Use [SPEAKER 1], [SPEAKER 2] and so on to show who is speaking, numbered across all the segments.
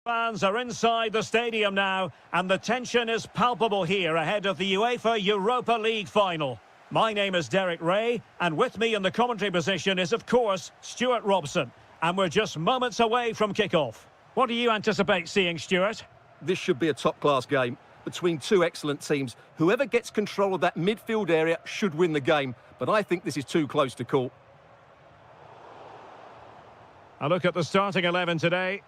[SPEAKER 1] Fans are inside the stadium now, and the tension is palpable here ahead of the UEFA Europa League final. My name is Derek Ray, and with me in the commentary position is, of course, Stuart Robson. And we're just moments away from kick-off. What do you anticipate seeing, Stuart?
[SPEAKER 2] This should be a top-class game between two excellent teams. Whoever gets control of that midfield area should win the game, but I think this is too close to call.
[SPEAKER 1] A look at the starting 11 today.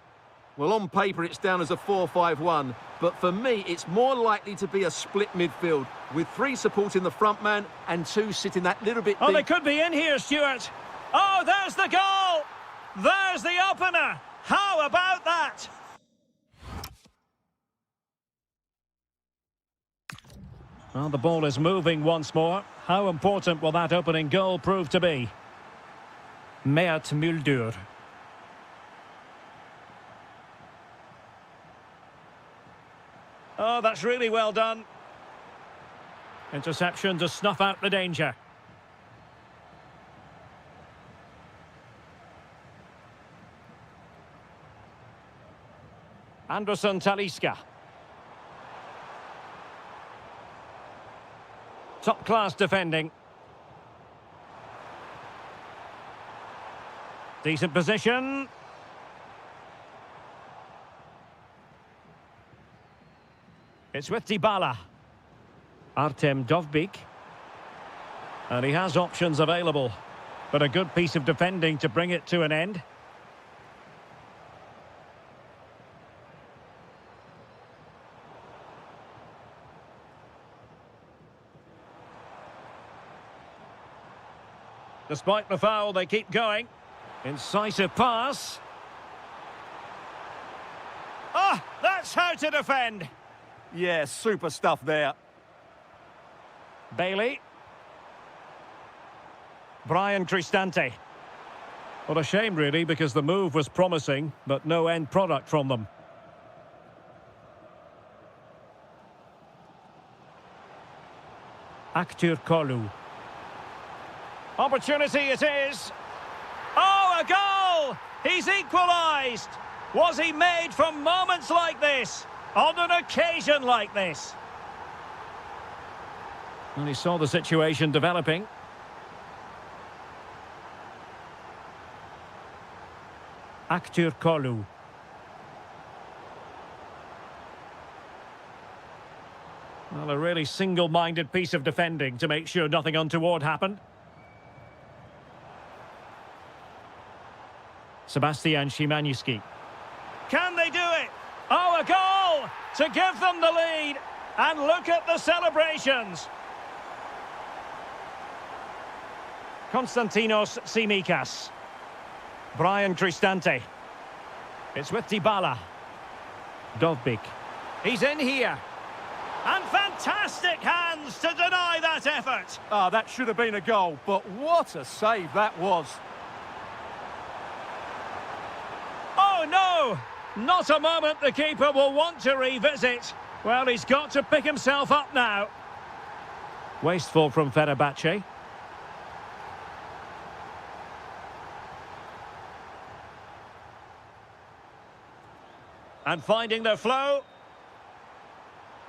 [SPEAKER 2] Well, on paper, it's down as a 4-5-1, but for me, it's more likely to be a split midfield, with three supporting the front man and two sitting that little bit deep.
[SPEAKER 1] Oh, they could be in here, Stuart. Oh, there's the goal! There's the opener! How about that? Well, the ball is moving once more. How important will that opening goal prove to be? Mert Muldur. Oh, that's really well done. Interception to snuff out the danger. Anderson Talisca. Top-class defending. Decent position. It's with Dybala. Artem Dovbyk. And he has options available. But a good piece of defending to bring it to an end. Despite the foul, they keep going. Incisive pass. Ah, that's how to defend.
[SPEAKER 2] Yeah, super stuff there.
[SPEAKER 1] Bailey. Brian Cristante. What a shame, really, because the move was promising, but no end product from them. Aktur Kolu. Opportunity it is. Oh, a goal! He's equalised! Was he made from moments like this? On an occasion like this? And he saw the situation developing. Aktur Kolu. Well, a really single-minded piece of defending to make sure nothing untoward happened. Sebastian Szymanski. Can they do it? Oh, a goal to give them the lead. And look at the celebrations. Konstantinos Tsimikas. Brian Cristante. It's with Dybala. Dovbyk. He's in here. And fantastic hands to deny that effort.
[SPEAKER 2] Ah, that should have been a goal, but what a save that was.
[SPEAKER 1] Oh, no! Not a moment the keeper will want to revisit. Well, he's got to pick himself up now. Wasteful from Fenerbahce. And finding their flow.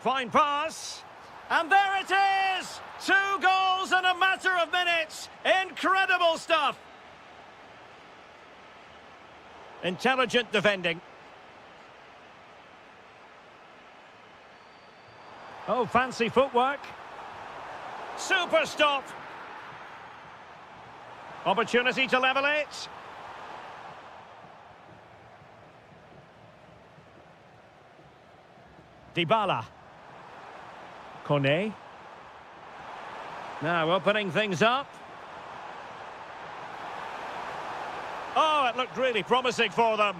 [SPEAKER 1] Fine pass. And there it is! 2 goals in a matter of minutes. Incredible stuff. Intelligent defending. Oh, fancy footwork. Super stop. Opportunity to level it. Dybala. Kone. Now opening things up. Oh, it looked really promising for them.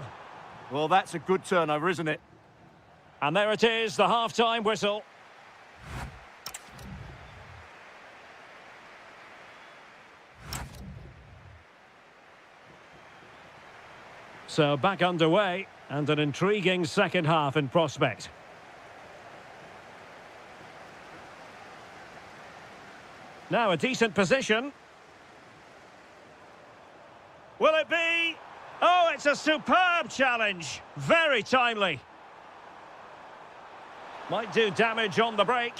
[SPEAKER 2] Well, that's a good turnover, isn't it?
[SPEAKER 1] And there it is, the half-time whistle. So back underway, and an intriguing second half in prospect. Now a decent position. Will it be? Oh, Oh, it's a superb challenge. Very timely. Might do damage on the break.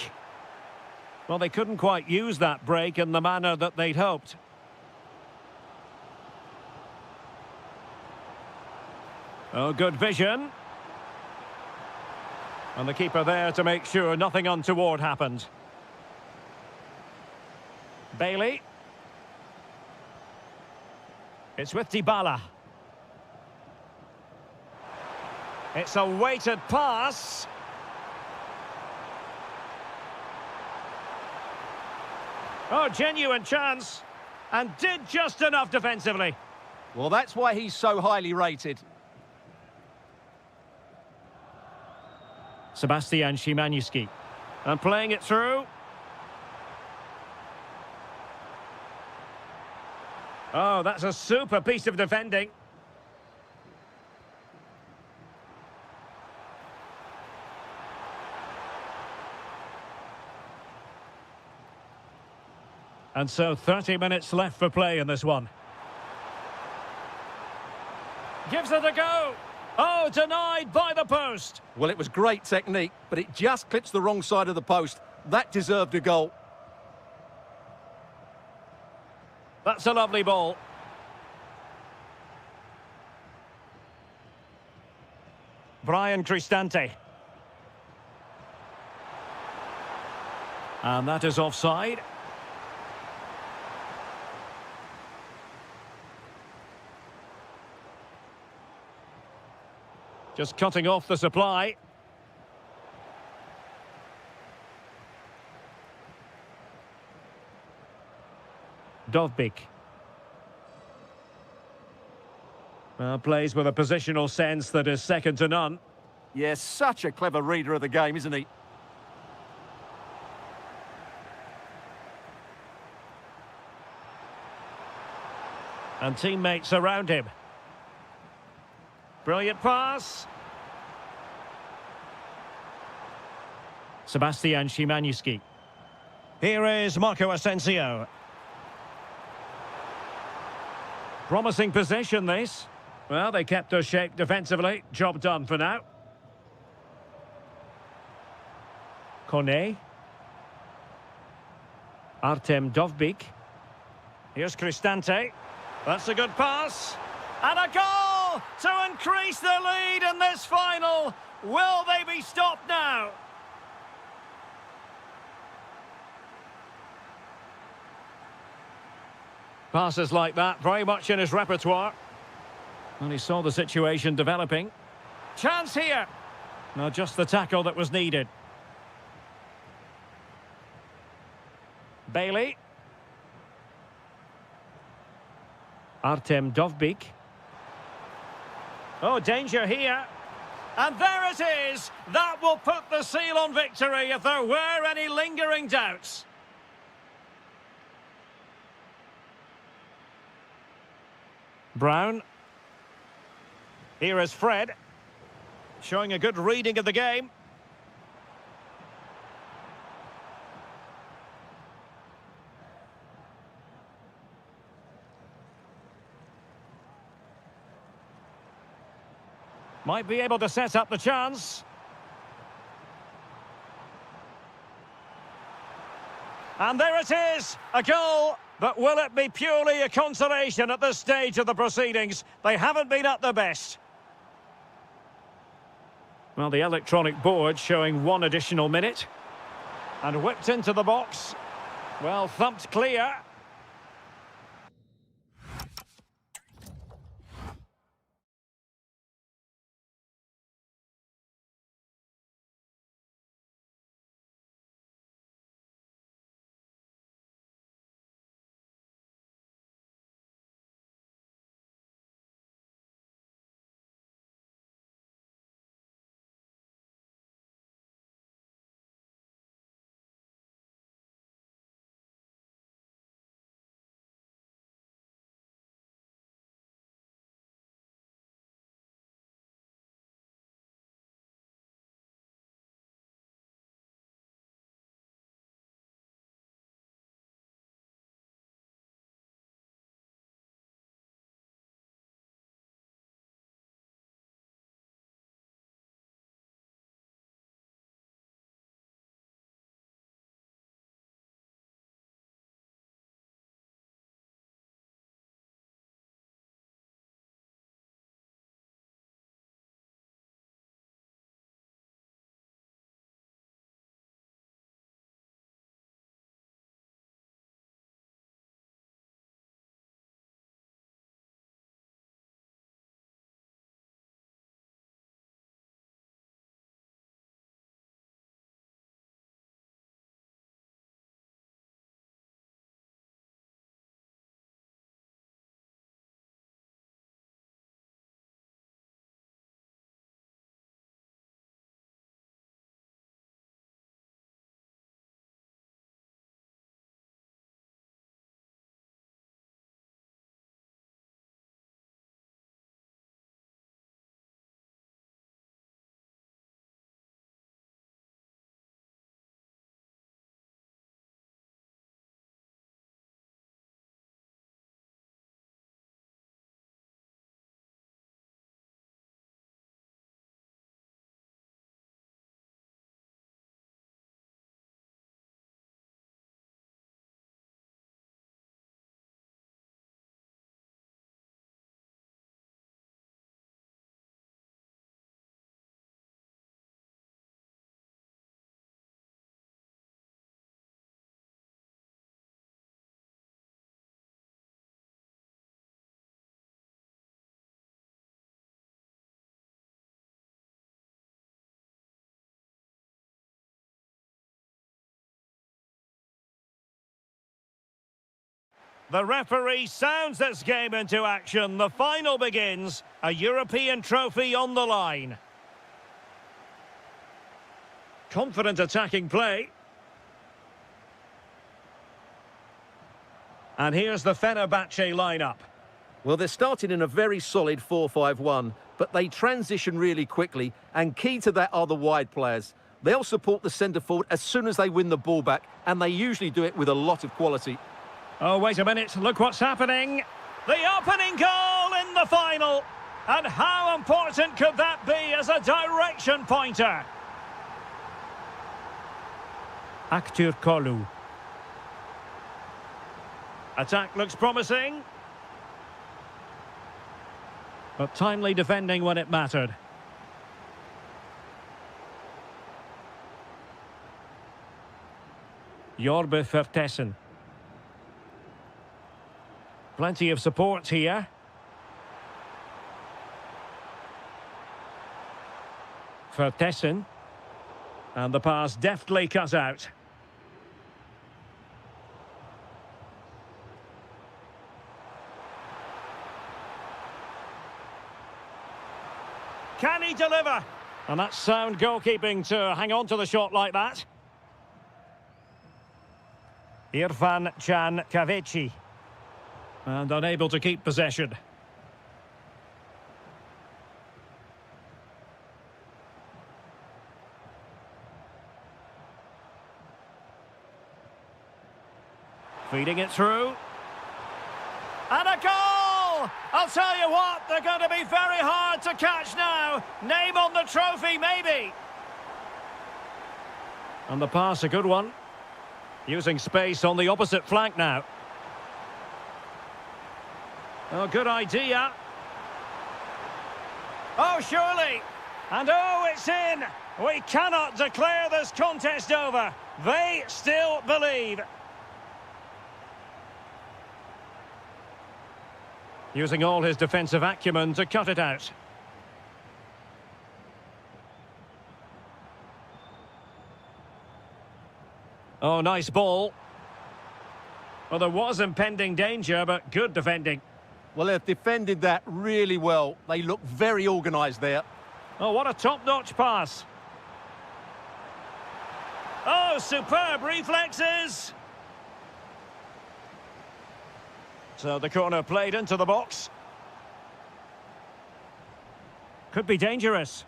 [SPEAKER 1] Well, they couldn't quite use that break in the manner that they'd hoped. Oh, good vision. And the keeper there to make sure nothing untoward happened. Bailey. It's with Dybala. It's a weighted pass. Oh, genuine chance. And did just enough defensively.
[SPEAKER 2] Well, that's why he's so highly rated.
[SPEAKER 1] Sebastian Szymanski. And playing it through. Oh, that's a super piece of defending. And so 30 minutes left for play in this one. Gives it a go. Oh, denied by the post.
[SPEAKER 2] Well, it was great technique, but it just clips the wrong side of the post. That deserved a goal.
[SPEAKER 1] That's a lovely ball. Brian Cristante. And that is offside. Just cutting off the supply. Dovbyk. Plays with a positional sense that is second to none.
[SPEAKER 2] Yes, such a clever reader of the game, isn't he?
[SPEAKER 1] And teammates around him. Brilliant pass. Sebastian Szymanski. Here is Marco Asensio. Promising position, this. Well, they kept their shape defensively. Job done for now. Kone. Artem Dovbyk. Here's Cristante. That's a good pass. And a goal to increase the lead in this final. Will they be stopped now? Passes like that, very much in his repertoire. And he saw the situation developing. Chance here. No, just the tackle that was needed. Bailey. Artem Dovbyk. Oh, danger here. And there it is. That will put the seal on victory if there were any lingering doubts. Brown. Here is Fred. Showing a good reading of the game. Might be able to set up the chance. And there it is, a goal. But will it be purely a consolation at this stage of the proceedings? They haven't been at their best. Well, the electronic board showing 1 additional minute. And whipped into the box. Well, thumped clear. The referee sounds this game into action. The final begins. A European trophy on the line. Confident attacking play. And here's the Fenerbahce lineup.
[SPEAKER 2] Well, they're starting in a very solid 4-5-1, but they transition really quickly, and key to that are the wide players. They'll support the centre forward as soon as they win the ball back, and they usually do it with a lot of quality.
[SPEAKER 1] Oh, wait a minute. Look what's happening. The opening goal in the final. And how important could that be as a direction pointer? Kolu. Attack looks promising. But timely defending when it mattered. Jorbe Vertessen. Plenty of support here. Vertessen. And the pass deftly cut out. Can he deliver? And that's sound goalkeeping to hang on to the shot like that. Irfan Can Kavici. And unable to keep possession. Feeding it through. And a goal! I'll tell you what, they're going to be very hard to catch now. Name on the trophy, maybe. And the pass, a good one. Using space on the opposite flank now. Oh, good idea. Oh, surely. And oh, it's in. We cannot declare this contest over. They still believe. Using all his defensive acumen to cut it out. Oh, nice ball. Well, there was impending danger, but good defending.
[SPEAKER 2] Well, they've defended that really well. They look very organised there.
[SPEAKER 1] Oh, what a top-notch pass. Oh, superb reflexes. So the corner played into the box. Could be dangerous.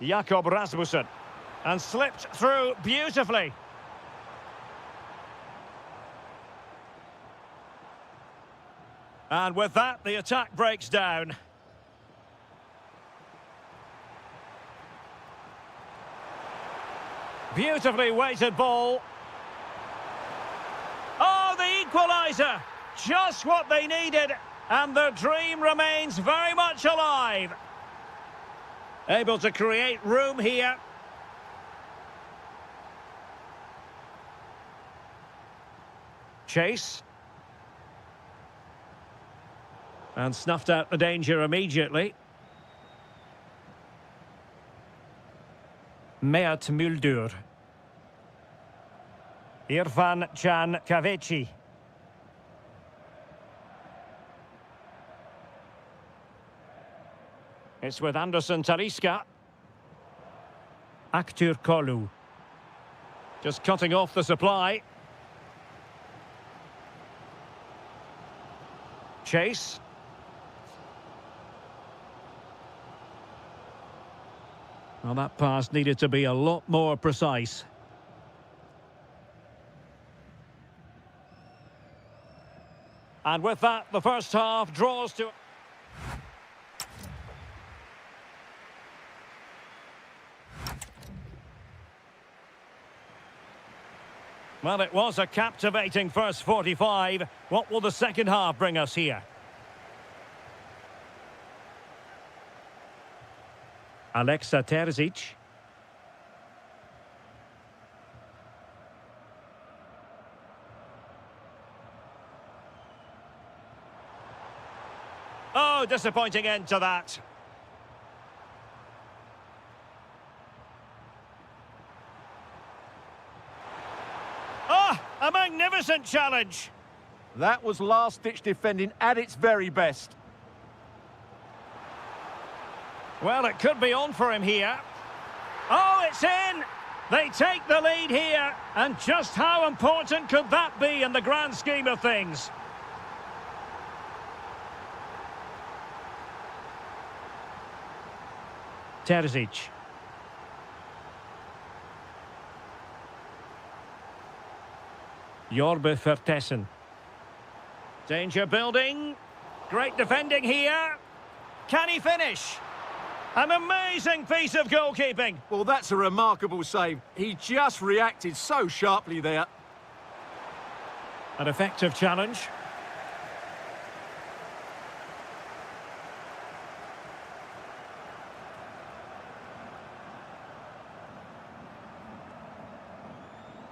[SPEAKER 1] Jakob Rasmussen. And slipped through beautifully. And with that, the attack breaks down. Beautifully weighted ball. Oh, the equaliser! Just what they needed, and the dream remains very much alive. Able to create room here. Chase. And snuffed out the danger immediately. Mert Muldur. Irfan Can Kavici. It's with Anderson Talisca. Kolu. Just cutting off the supply. Chase. Well, that pass needed to be a lot more precise. And with that, the first half draws to... Well, it was a captivating first 45. What will the second half bring us here? Alexa Terzic. Oh, disappointing end to that. magnificent challenge.
[SPEAKER 2] That was last-ditch defending at its very best.
[SPEAKER 1] Well, it could be on for him here. Oh, it's in! They take the lead here, and just how important could that be in the grand scheme of things? Terzic. Jorbe Vertessen. Danger building. Great defending here. Can he finish? An amazing piece of goalkeeping.
[SPEAKER 2] Well, that's a remarkable save. He just reacted so sharply there.
[SPEAKER 1] An effective challenge.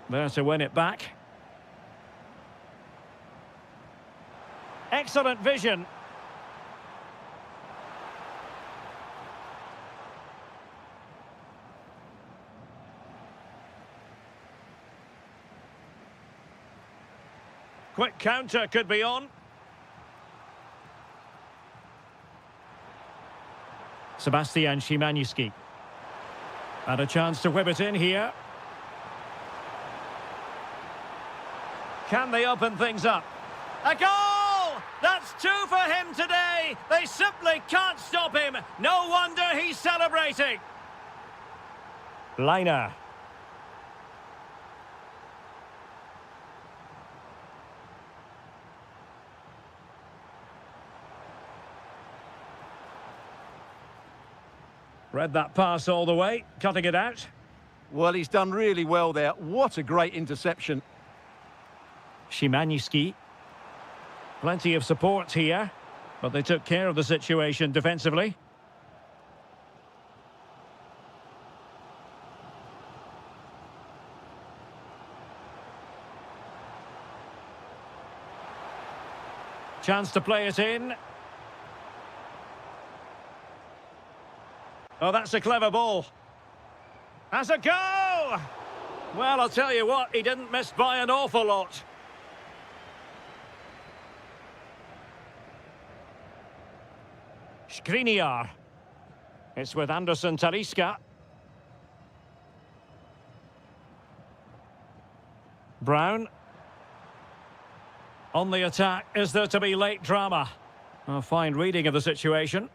[SPEAKER 1] There to win it back. Excellent vision. Quick counter could be on. Sebastian Szymanski. And a chance to whip it in here. Can they open things up? A goal! That's two for him today. They simply can't stop him. No wonder he's celebrating. Liner. Read that pass all the way, cutting it out.
[SPEAKER 2] Well, he's done really well there. What a great interception.
[SPEAKER 1] Szymanski. Plenty of support here, but they took care of the situation defensively. Chance to play it in. Oh, that's a clever ball. Has a go! Well, I'll tell you what, he didn't miss by an awful lot. Skriniar. It's with Anderson Talisca. Brown. On the attack, is there to be late drama? A fine reading of the situation.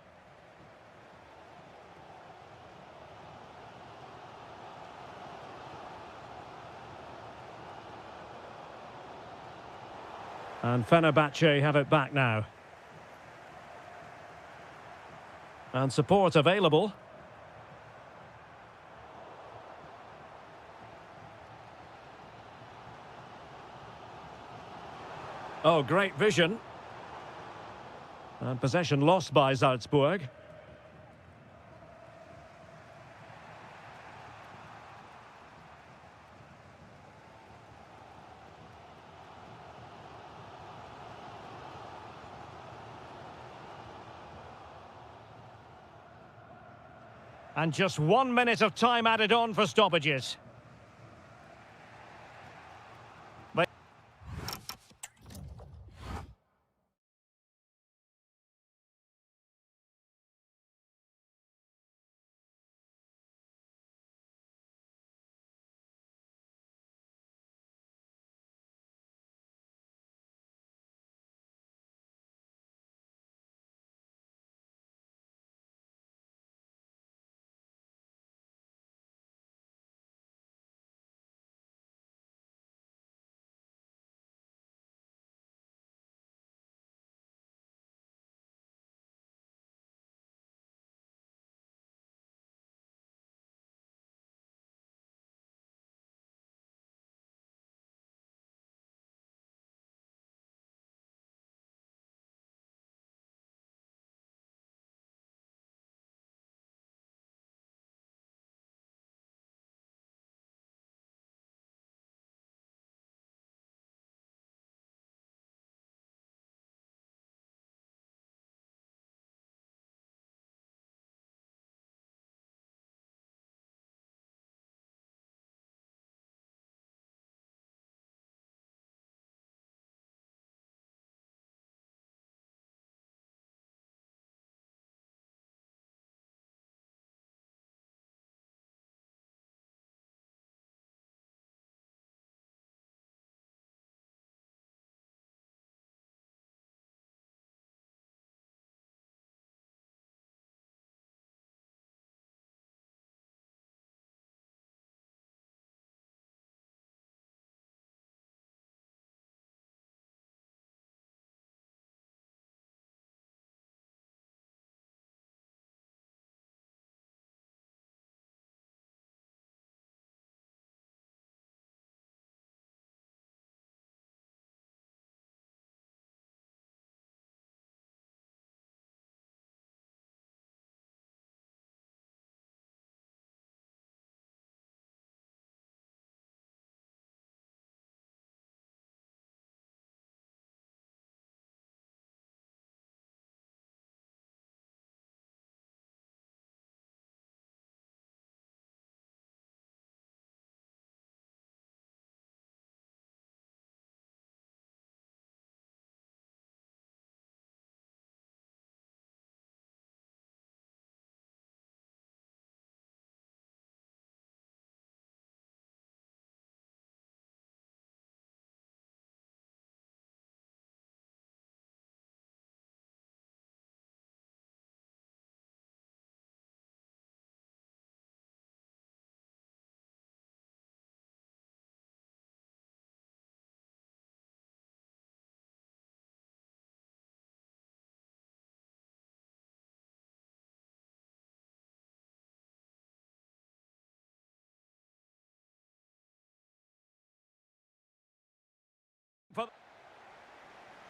[SPEAKER 1] And Fenerbahce have it back now. And support available. Oh, great vision. And possession lost by Salzburg. And just 1 minute of time added on for stoppages.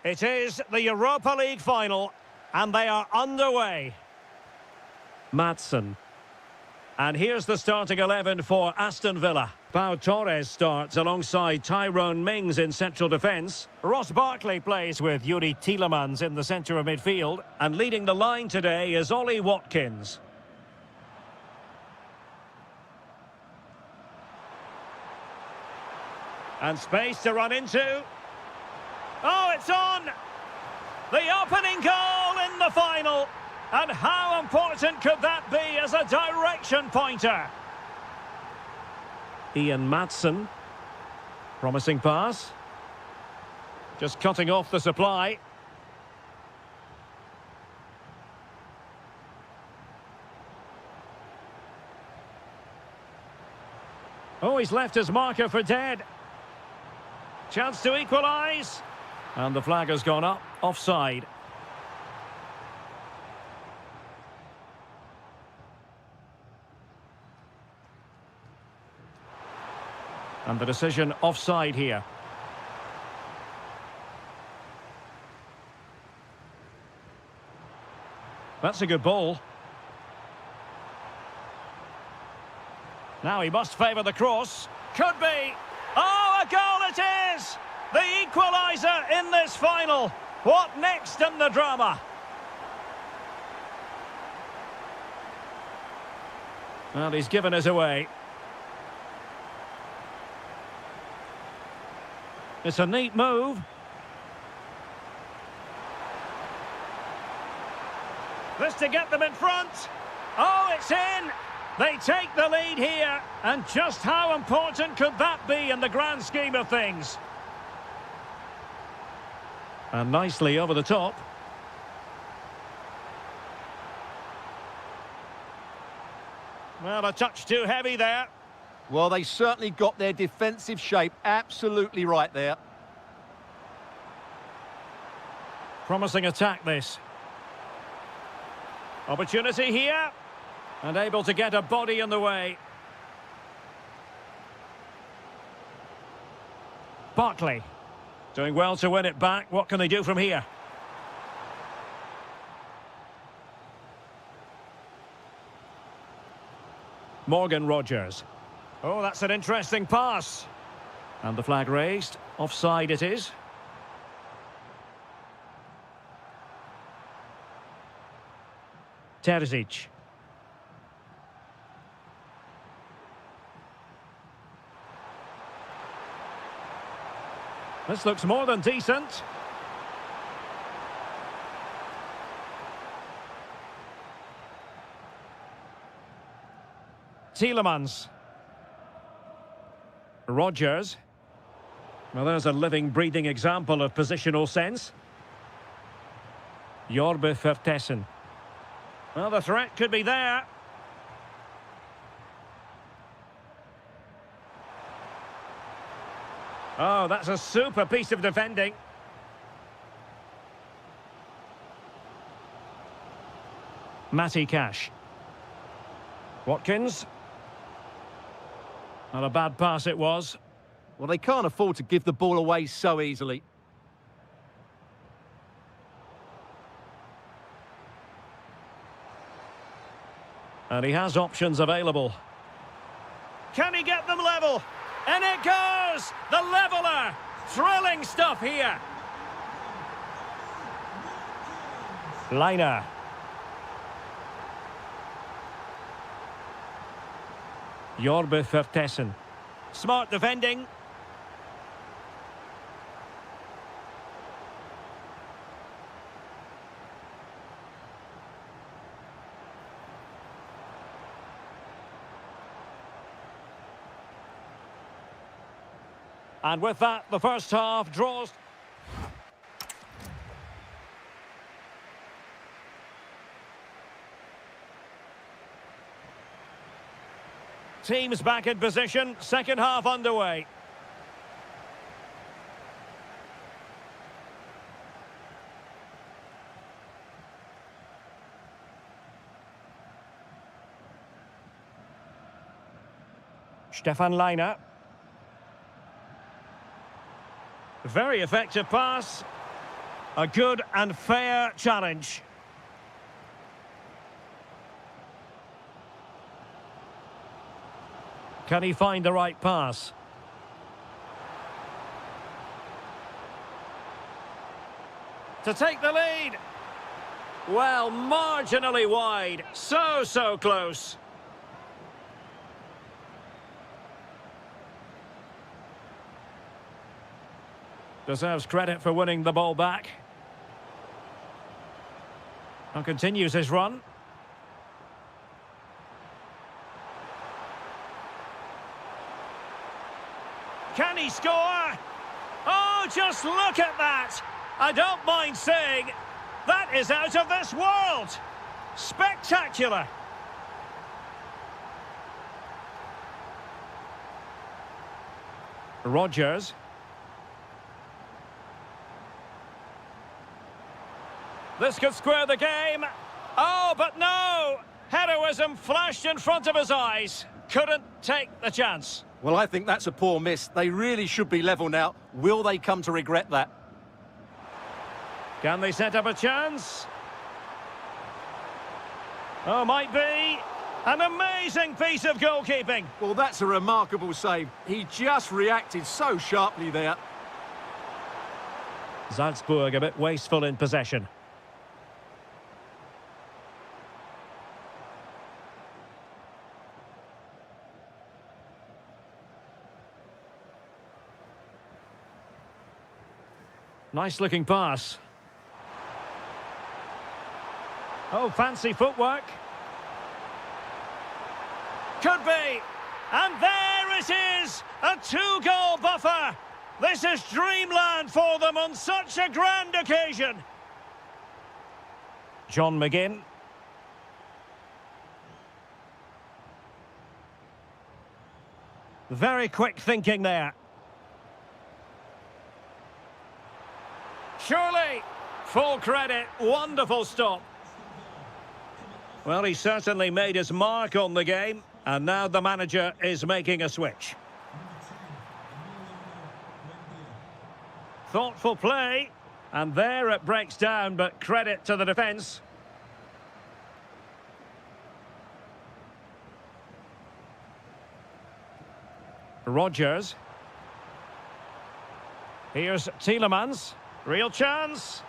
[SPEAKER 1] It is the Europa League final, and they are underway. Maatsen. And here's the starting 11 for Aston Villa. Pau Torres starts alongside Tyrone Mings in central defence. Ross Barkley plays with Yuri Tielemans in the centre of midfield. And leading the line today is Ollie Watkins. And space to run into. Oh, it's on! The opening goal in the final. And how important could that be as a direction pointer? Ian Maatsen. Promising pass. Just cutting off the supply. Oh, he's left his marker for dead. Chance to equalise. And the flag has gone up. Offside. And the decision offside here. That's a good ball. Now he must favour the cross. Could be. Oh, a goal it is! The equaliser in this final. What next in the drama? Well, he's given us away. It's a neat move. This to get them in front. Oh, it's in! They take the lead here. And just how important could that be in the grand scheme of things? And nicely over the top. Well, a touch too heavy there.
[SPEAKER 2] Well, they certainly got their defensive shape absolutely right there.
[SPEAKER 1] Promising attack, this. Opportunity here. And able to get a body in the way. Barkley. Doing well to win it back. What can they do from here? Morgan Rogers. Oh, that's an interesting pass. And the flag raised. Offside it is. Terzic. This looks more than decent. Tielemans. Rogers. Well, there's a living, breathing example of positional sense. Jorbe Vertessen. Well, the threat could be there. Oh, that's a super piece of defending. Matty Cash. Watkins. Not a bad pass it was.
[SPEAKER 2] Well, they can't afford to give the ball away so easily.
[SPEAKER 1] And he has options available. Can he get them level? And it goes! The leveller! Thrilling stuff here. Liner. Jorbe Vertessen. Smart defending. And with that, the first half draws. Teams back in position, second half underway. Stefan Liner. Very effective pass. A good and fair challenge. Can he find the right pass? To take the lead. Well, marginally wide. So close. Deserves credit for winning the ball back. And continues his run. Can he score? Oh, just look at that! I don't mind saying, that is out of this world! Spectacular! Rodgers. This could square the game. Oh, but no! Heroism flashed in front of his eyes. Couldn't take the chance.
[SPEAKER 2] Well, I think that's a poor miss. They really should be level now. Will they come to regret that?
[SPEAKER 1] Can they set up a chance? Oh, might be. An amazing piece of goalkeeping.
[SPEAKER 2] Well, that's a remarkable save. He just reacted so sharply there.
[SPEAKER 1] Salzburg a bit wasteful in possession. Nice looking pass. Oh, fancy footwork. Could be. And there it is! A two-goal buffer! This is dreamland for them on such a grand occasion. John McGinn. Very quick thinking there. Surely, full credit, wonderful stop. Well, he certainly made his mark on the game, and now the manager is making a switch. Thoughtful play, and there it breaks down, but credit to the defence. Rodgers. Here's Tielemans. Real chance.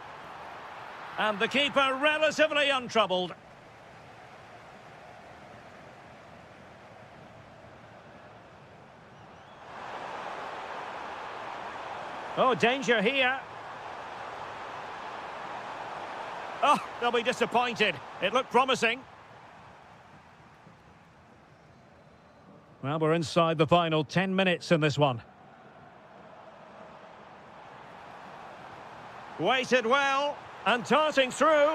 [SPEAKER 1] And the keeper relatively untroubled. Oh, danger here. Oh, they'll be disappointed. It looked promising. Well, we're inside the final 10 minutes in this one. Waited well, and darting through,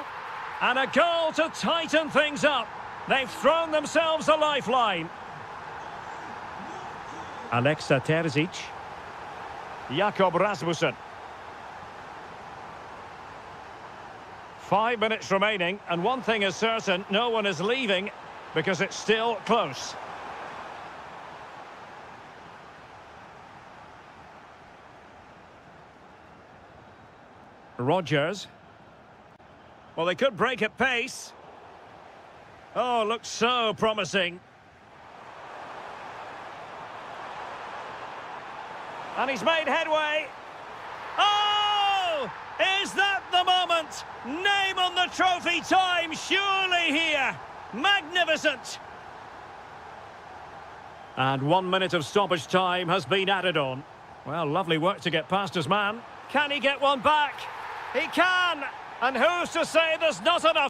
[SPEAKER 1] and a goal to tighten things up. They've thrown themselves a lifeline. Alexa Terzic. Jakob Rasmussen. 5 minutes remaining, and one thing is certain, no one is leaving, because it's still close. Rodgers. Well, they could break at pace. Oh, looks so promising. And he's made headway. Oh! Is that the moment? Name on the trophy time, surely here. Magnificent. And 1 minute of stoppage time has been added on. Well, lovely work to get past his man. Can he get one back? He can! And who's to say there's not enough?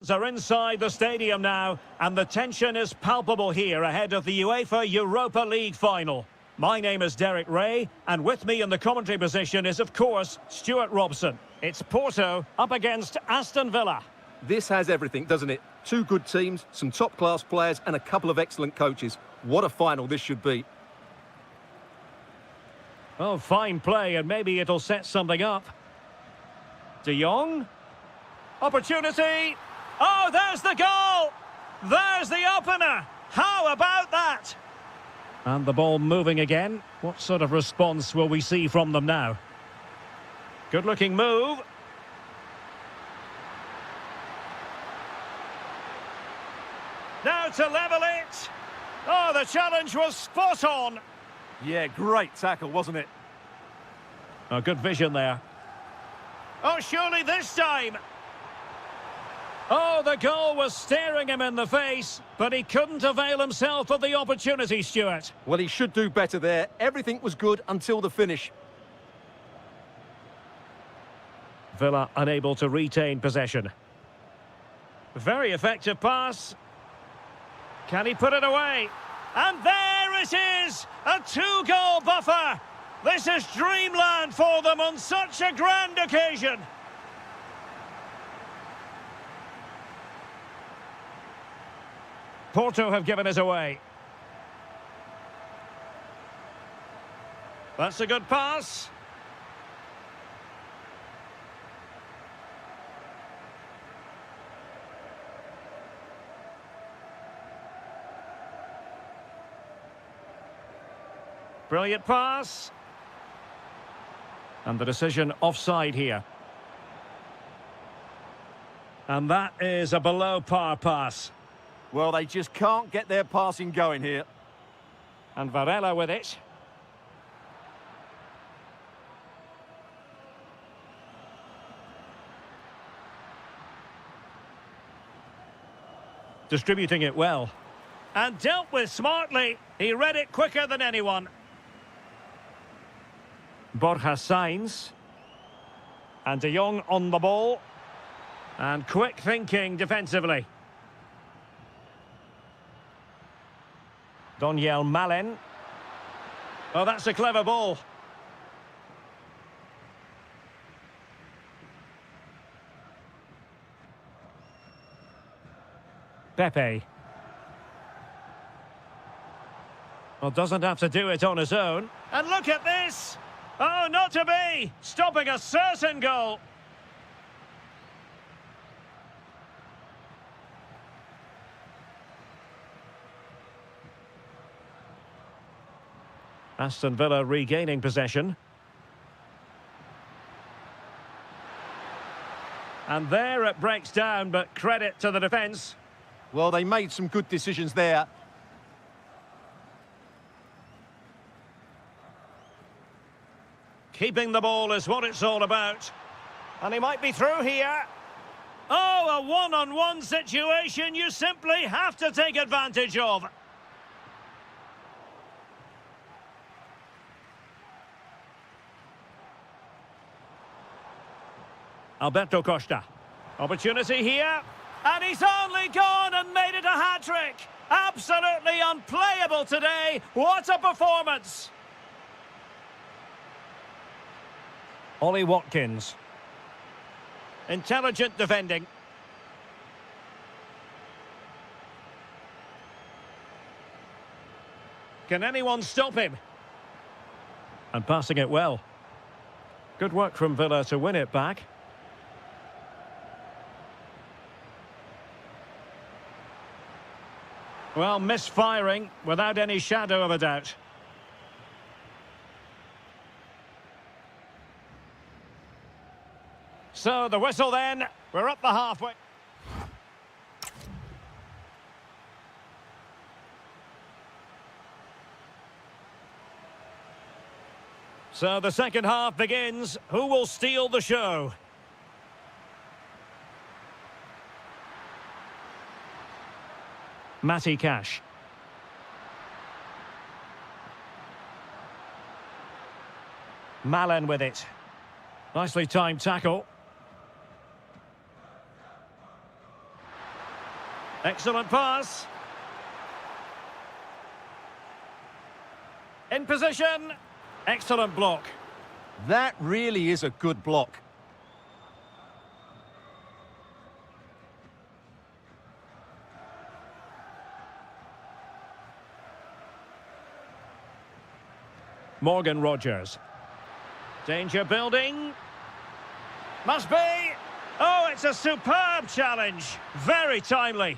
[SPEAKER 1] Fans are inside the stadium now, and the tension is palpable here ahead of the UEFA Europa League final. My name is Derek Ray, and with me in the commentary position is, of course, Stuart Robson. It's Porto up against Aston Villa.
[SPEAKER 2] This has everything, doesn't it? Two good teams, some top-class players, and a couple of excellent coaches. What a final this should be.
[SPEAKER 1] Oh, fine play, and maybe it'll set something up. De Jong. Opportunity. Oh, there's the goal! There's the opener! How about that? And the ball moving again. What sort of response will we see from them now? Good-looking move. Now to level it. Oh, the challenge was spot on.
[SPEAKER 2] Yeah, great tackle, wasn't it?
[SPEAKER 1] Oh, good vision there. Oh, surely this time. Oh, the goal was staring him in the face, but he couldn't avail himself of the opportunity, Stuart.
[SPEAKER 2] Well, he should do better there. Everything was good until the finish.
[SPEAKER 1] Villa unable to retain possession. Very effective pass. Can he put it away? And there it is! A two-goal buffer! This is dreamland for them on such a grand occasion! Porto have given us away. That's a good pass. Brilliant pass. And the decision offside here. And that is a below-par pass.
[SPEAKER 2] Well, they just can't get their passing going here.
[SPEAKER 1] And Varela with it. Distributing it well. And dealt with smartly. He read it quicker than anyone. Borja Sainz. And De Jong on the ball. And quick thinking defensively. Donyell Malen. Oh, that's a clever ball. Pepe. Well, doesn't have to do it on his own. And look at this! Oh, not to be! Stopping a certain goal. Aston Villa regaining possession. And there it breaks down, but credit to the defence.
[SPEAKER 2] Well, they made some good decisions there.
[SPEAKER 1] Keeping the ball is what it's all about. And he might be through here. Oh, a one-on-one situation you simply have to take advantage of. Alberto Costa. Opportunity here. And he's only gone and made it a hat-trick. Absolutely unplayable today. What a performance. Ollie Watkins. Intelligent defending. Can anyone stop him? And passing it well. Good work from Villa to win it back. Well, misfiring without any shadow of a doubt. So the whistle then, we're up the halfway. So the second half begins. Who will steal the show? Matty Cash. Malen with it. Nicely timed tackle. Excellent pass. In position. Excellent block.
[SPEAKER 2] That really is a good block.
[SPEAKER 1] Morgan Rogers. Danger building. Must be. Oh, it's a superb challenge. Very timely.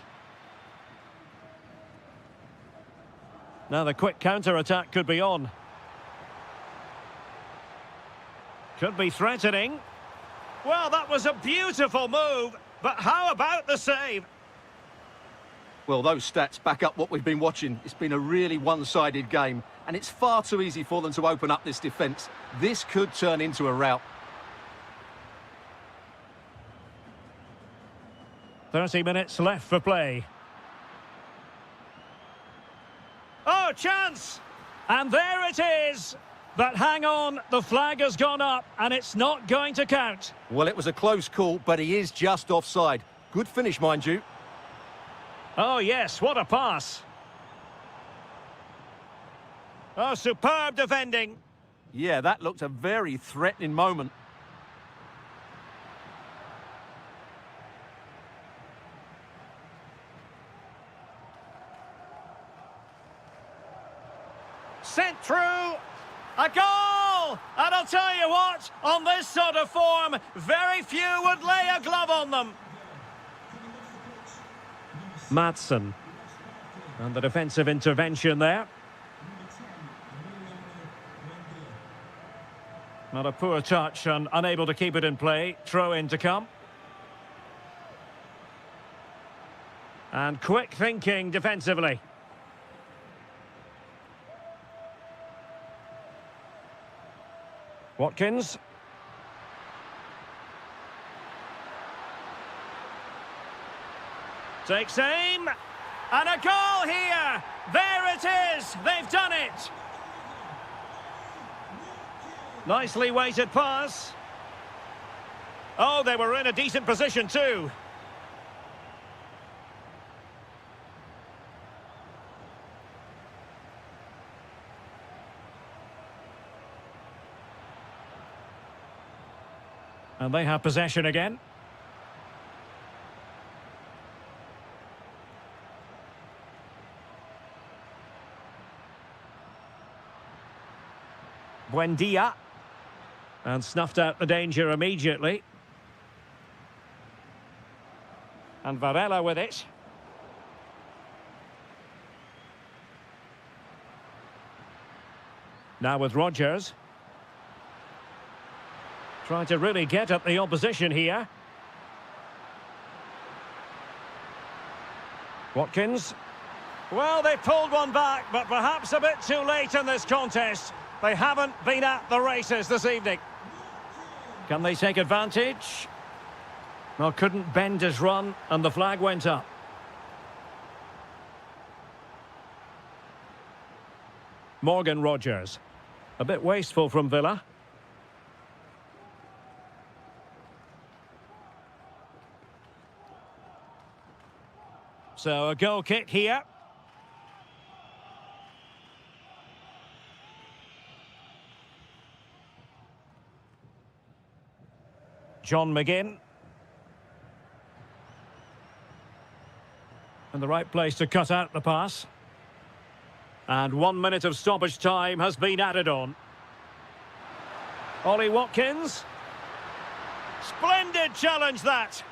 [SPEAKER 1] Now the quick counter-attack could be on. Could be threatening. Well, that was a beautiful move. But how about the save?
[SPEAKER 2] Well, those stats back up what we've been watching. It's been a really one-sided game, and it's far too easy for them to open up this defence. This could turn into a rout.
[SPEAKER 1] 30 minutes left for play. Oh, chance! And there it is! But hang on, the flag has gone up, and it's not going to count.
[SPEAKER 2] Well, it was a close call, but he is just offside. Good finish, mind you.
[SPEAKER 1] Oh, yes, what a pass. Oh, superb defending.
[SPEAKER 2] Yeah, that looked a very threatening moment.
[SPEAKER 1] Sent through. A goal! And I'll tell you what, on this sort of form, very few would lay a glove on them. Madsen. And the defensive intervention there. Not a poor touch and unable to keep it in play. Throw in to come. And quick thinking defensively. Watkins. Takes aim. And a goal here. There it is. They've done it. Nicely weighted pass. Oh, they were in a decent position too. And they have possession again. Buendia. And snuffed out the danger immediately. And Varela with it. Now with Rogers. Trying to really get at the opposition here. Watkins. Well, they pulled one back, but perhaps a bit too late in this contest. They haven't been at the races this evening. Can they take advantage? Well, couldn't bend his run, and the flag went up. Morgan Rogers. A bit wasteful from Villa. So a goal kick here. John McGinn. In the right place to cut out the pass. And 1 minute of stoppage time has been added on. Ollie Watkins. Splendid challenge that.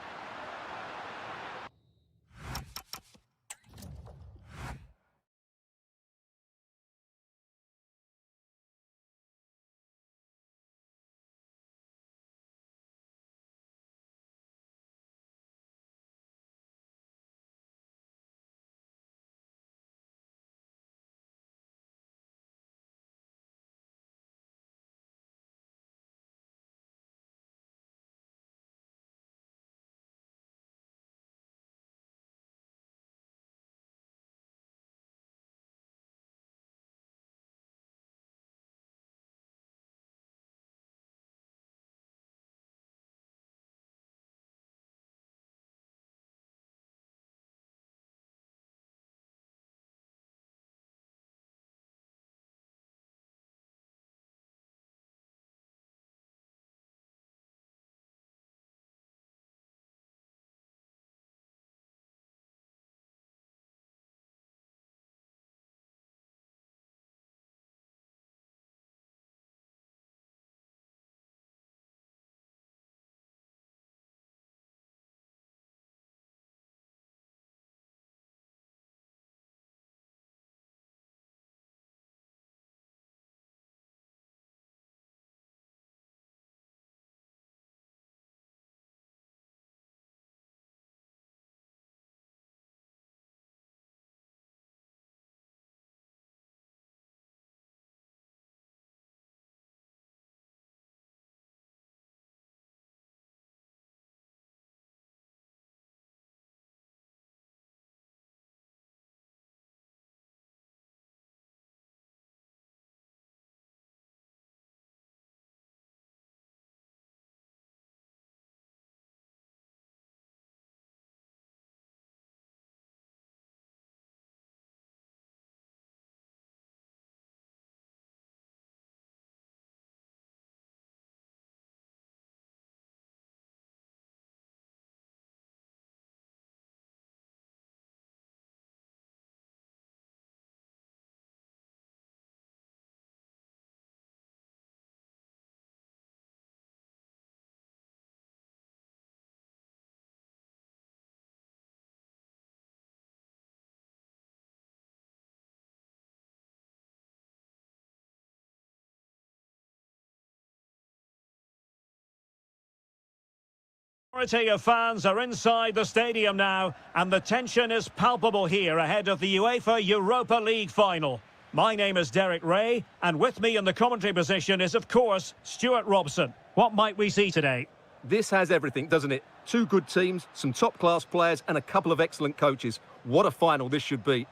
[SPEAKER 1] Majority of fans are inside the stadium now, and the tension is palpable here ahead of the UEFA Europa League final. My name is Derek Ray, and with me in the commentary position is, of course, Stuart Robson. What might we see today?
[SPEAKER 2] This has everything, doesn't it? Two good teams, some top-class players, and a couple of excellent coaches. What a final this should be.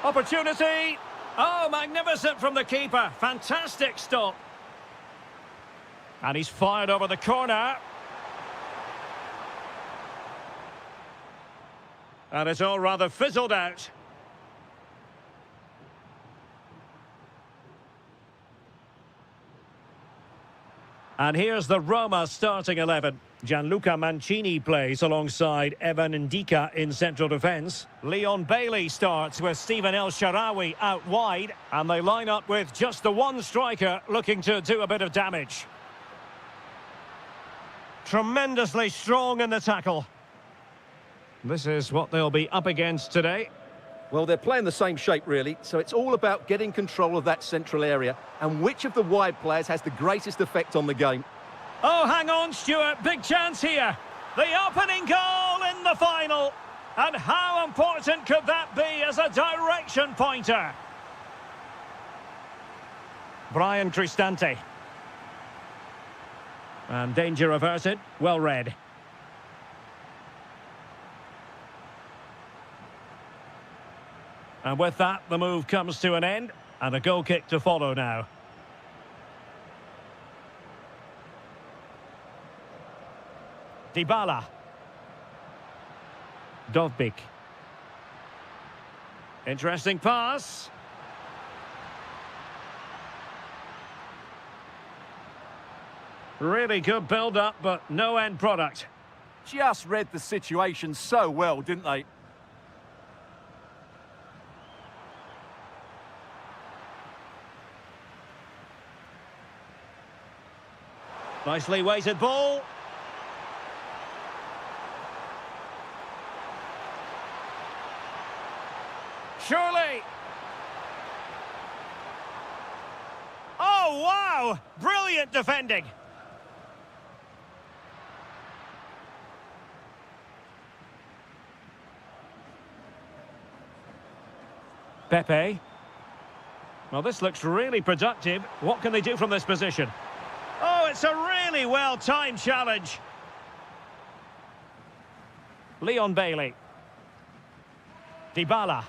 [SPEAKER 1] Opportunity! Oh, magnificent from the keeper. Fantastic stop. And he's fired over the corner. And it's all rather fizzled out. And here's the Roma starting 11. Gianluca Mancini plays alongside Evan Ndika in central defence. Leon Bailey starts with Stephen El Shaarawy out wide. And they line up with just the one striker looking to do a bit of damage. Tremendously strong in the tackle. This is what they'll be up against today.
[SPEAKER 2] Well, they're playing the same shape, really, so it's all about getting control of that central area and which of the wide players has the greatest effect on the game.
[SPEAKER 1] Oh, hang on, Stuart. Big chance here. The opening goal in the final. And how important could that be as a direction pointer? Brian Cristante. And danger averted. Well read. And with that, the move comes to an end. And a goal kick to follow now. Dybala. Dovbyk. Interesting pass. Really good build-up, but no end product.
[SPEAKER 2] Just read the situation so well, didn't they?
[SPEAKER 1] Nicely weighted ball. Surely. Oh, wow! Brilliant defending. Pepe. Well, this looks really productive. What can they do from this position? Oh, it's a really well-timed challenge. Leon Bailey. Dybala.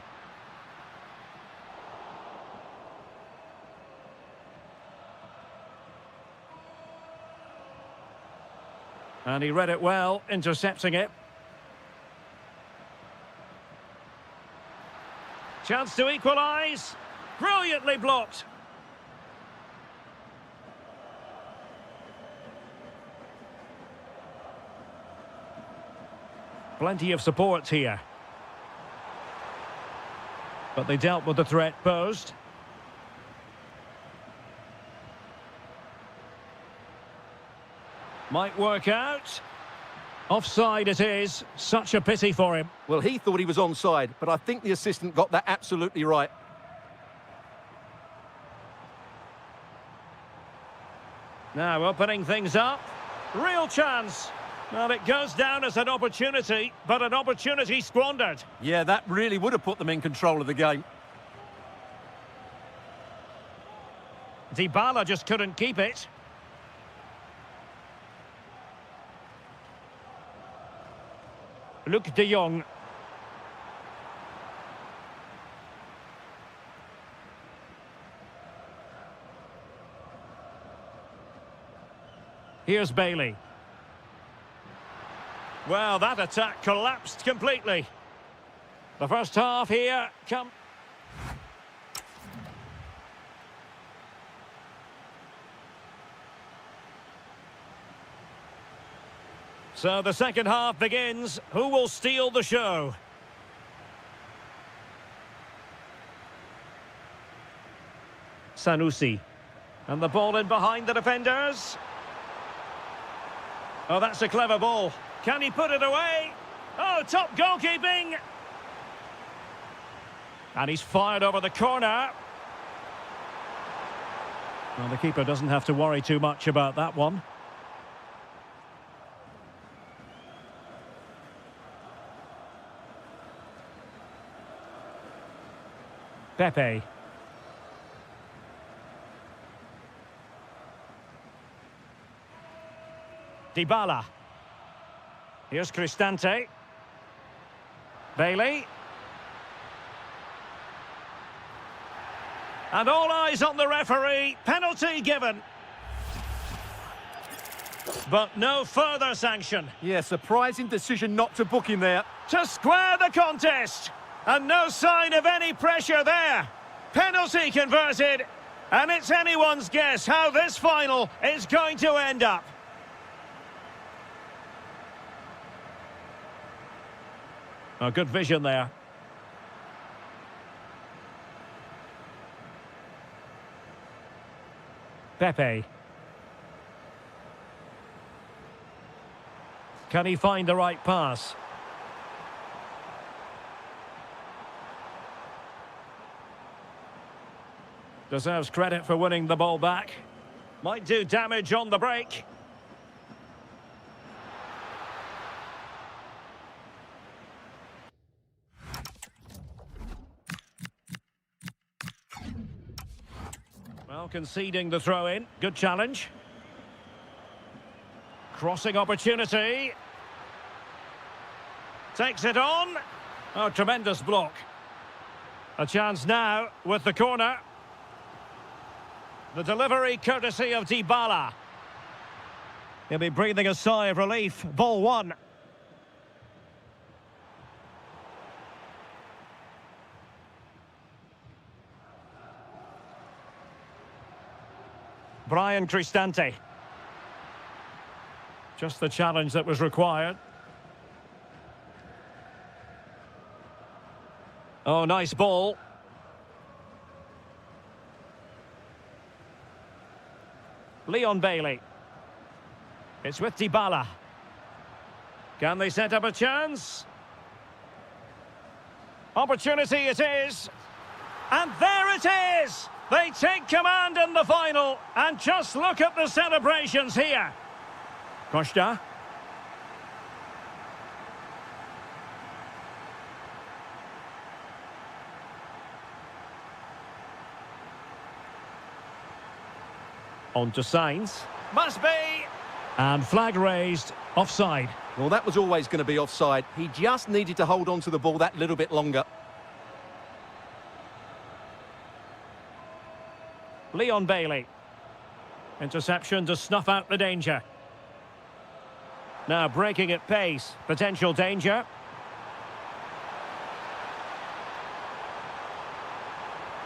[SPEAKER 1] And he read it well, intercepting it. Chance to equalise. Brilliantly blocked. Plenty of support here. But they dealt with the threat posed. Might work out. Offside it is. Such a pity for him.
[SPEAKER 2] Well, he thought he was onside, but I think the assistant got that absolutely right.
[SPEAKER 1] Now opening things up. Real chance. Well, it goes down as an opportunity, but an opportunity squandered.
[SPEAKER 2] Yeah, that really would have put them in control of the game.
[SPEAKER 1] Dybala just couldn't keep it. Luc de Jong. Here's Bailey. Well, that attack collapsed completely. The first half here come. So the second half begins. Who will steal the show? Sanusi. And the ball in behind the defenders. Oh, that's a clever ball. Can he put it away? Oh, top goalkeeping. And he's fired over the corner. Well, the keeper doesn't have to worry too much about that one. Pepe. Dybala. Here's Cristante. Bailey. And all eyes on the referee. Penalty given. But no further sanction.
[SPEAKER 2] Yeah, surprising decision not to book him there.
[SPEAKER 1] To square the contest. And no sign of any pressure there. Penalty converted. And it's anyone's guess how this final is going to end up. Oh, good vision there. Pepe. Can he find the right pass? Deserves credit for winning the ball back. Might do damage on the break. Well, conceding the throw-in. Good challenge. Crossing opportunity. Takes it on. Oh, tremendous block. A chance now with the corner. The delivery courtesy of Dybala. He'll be breathing a sigh of relief. Ball one. Brian Cristante. Just the challenge that was required. Oh, nice ball. Leon Bailey. It's with Dybala. Can they set up a chance? Opportunity it is. And there it is! They take command in the final. And just look at the celebrations here. Costa. On to Sainz. Must be! And flag raised. Offside.
[SPEAKER 2] Well, that was always going to be offside. He just needed to hold on to the ball that little bit longer.
[SPEAKER 1] Leon Bailey. Interception to snuff out the danger. Now breaking at pace. Potential danger.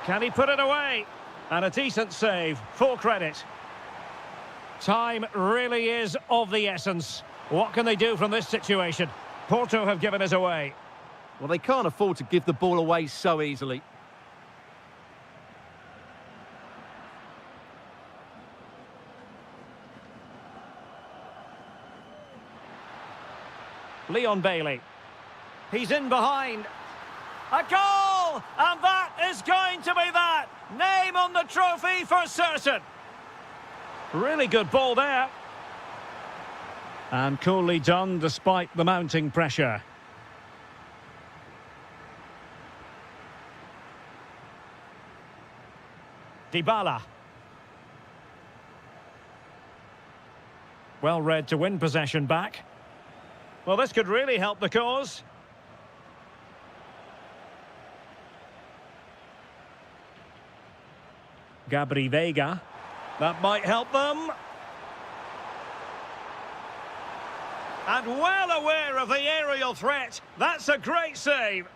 [SPEAKER 1] Can he put it away? And a decent save. Full credit. Time really is of the essence. What can they do from this situation? Porto have given us away.
[SPEAKER 2] Well, they can't afford to give the ball away so easily.
[SPEAKER 1] Leon Bailey. He's in behind. A goal! And that is going to be that. Name on the trophy for certain. Really good ball there. And coolly done despite the mounting pressure. Dybala. Well read to win possession back. Well, this could really help the cause. Gabri Veiga. That might help them. And well aware of the aerial threat. That's a great save.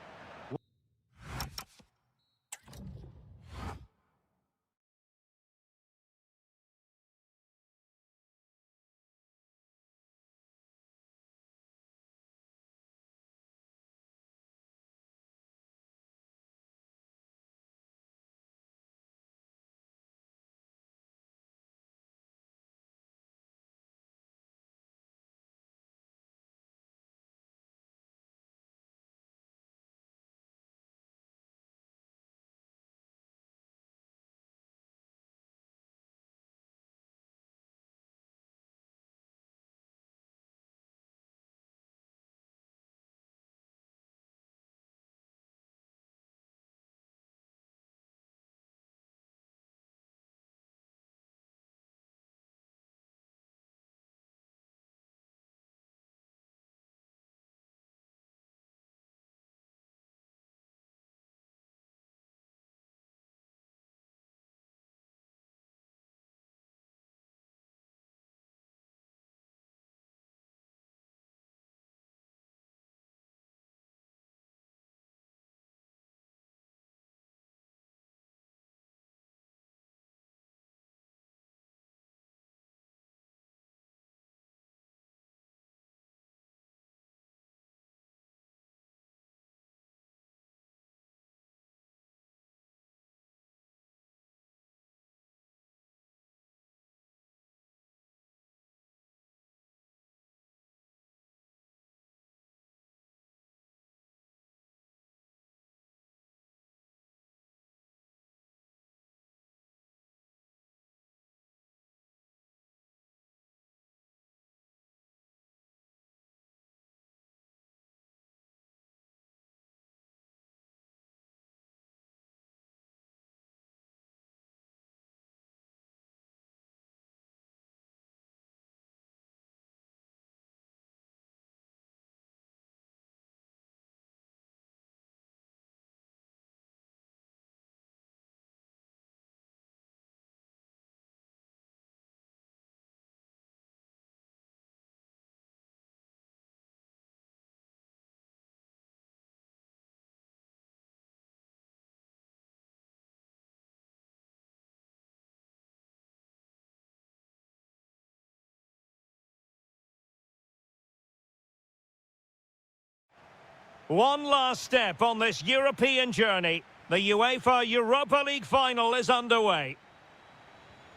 [SPEAKER 1] One last step on this European journey. The UEFA Europa League final is underway.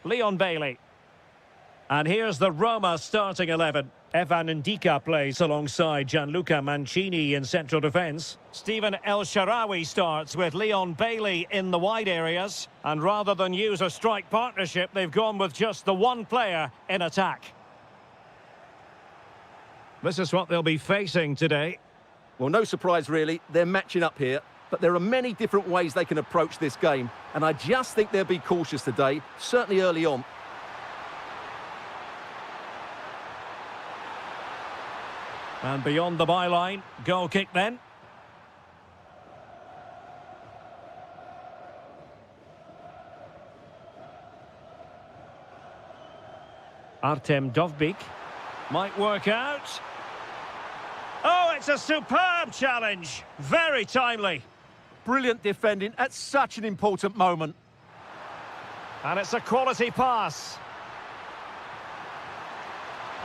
[SPEAKER 1] Leon Bailey. And here's the Roma starting 11. Evan Ndika plays alongside Gianluca Mancini in central defence. Stephen El Shaarawy starts with Leon Bailey in the wide areas. And rather than use a strike partnership, they've gone with just the one player in attack. This is what they'll be facing today.
[SPEAKER 2] Well, no surprise really, they're matching up here. But there are many different ways they can approach this game. And I just think they'll be cautious today, certainly early on.
[SPEAKER 1] And beyond the byline, goal kick then. Artem Dovbyk might work out. Oh, it's a superb challenge. Very timely.
[SPEAKER 2] Brilliant defending at such an important moment.
[SPEAKER 1] And it's a quality pass.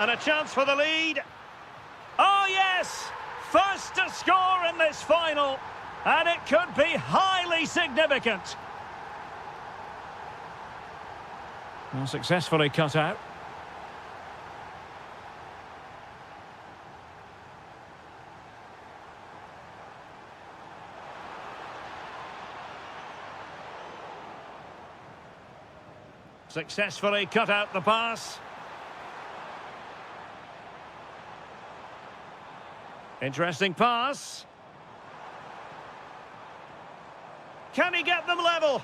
[SPEAKER 1] And a chance for the lead. Oh, yes! First to score in this final. And it could be highly significant. Well, successfully cut out. Successfully cut out the pass. Interesting pass. Can he get them level?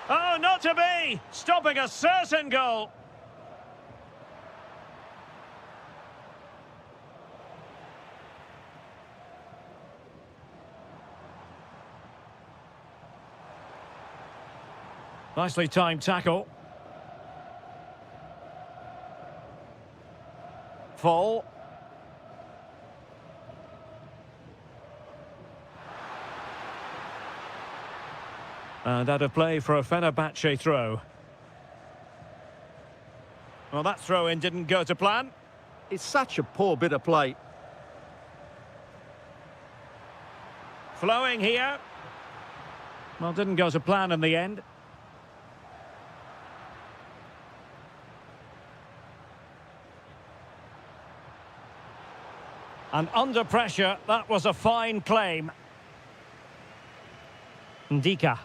[SPEAKER 1] Oh, not to be! Stopping a certain goal. Nicely timed tackle. Fall. And out of play for a Fenerbahce throw. Well, that throw-in didn't go to plan.
[SPEAKER 2] It's such a poor bit of play.
[SPEAKER 1] Flowing here. Well, didn't go to plan in the end. And under pressure, that was a fine claim. Ndika.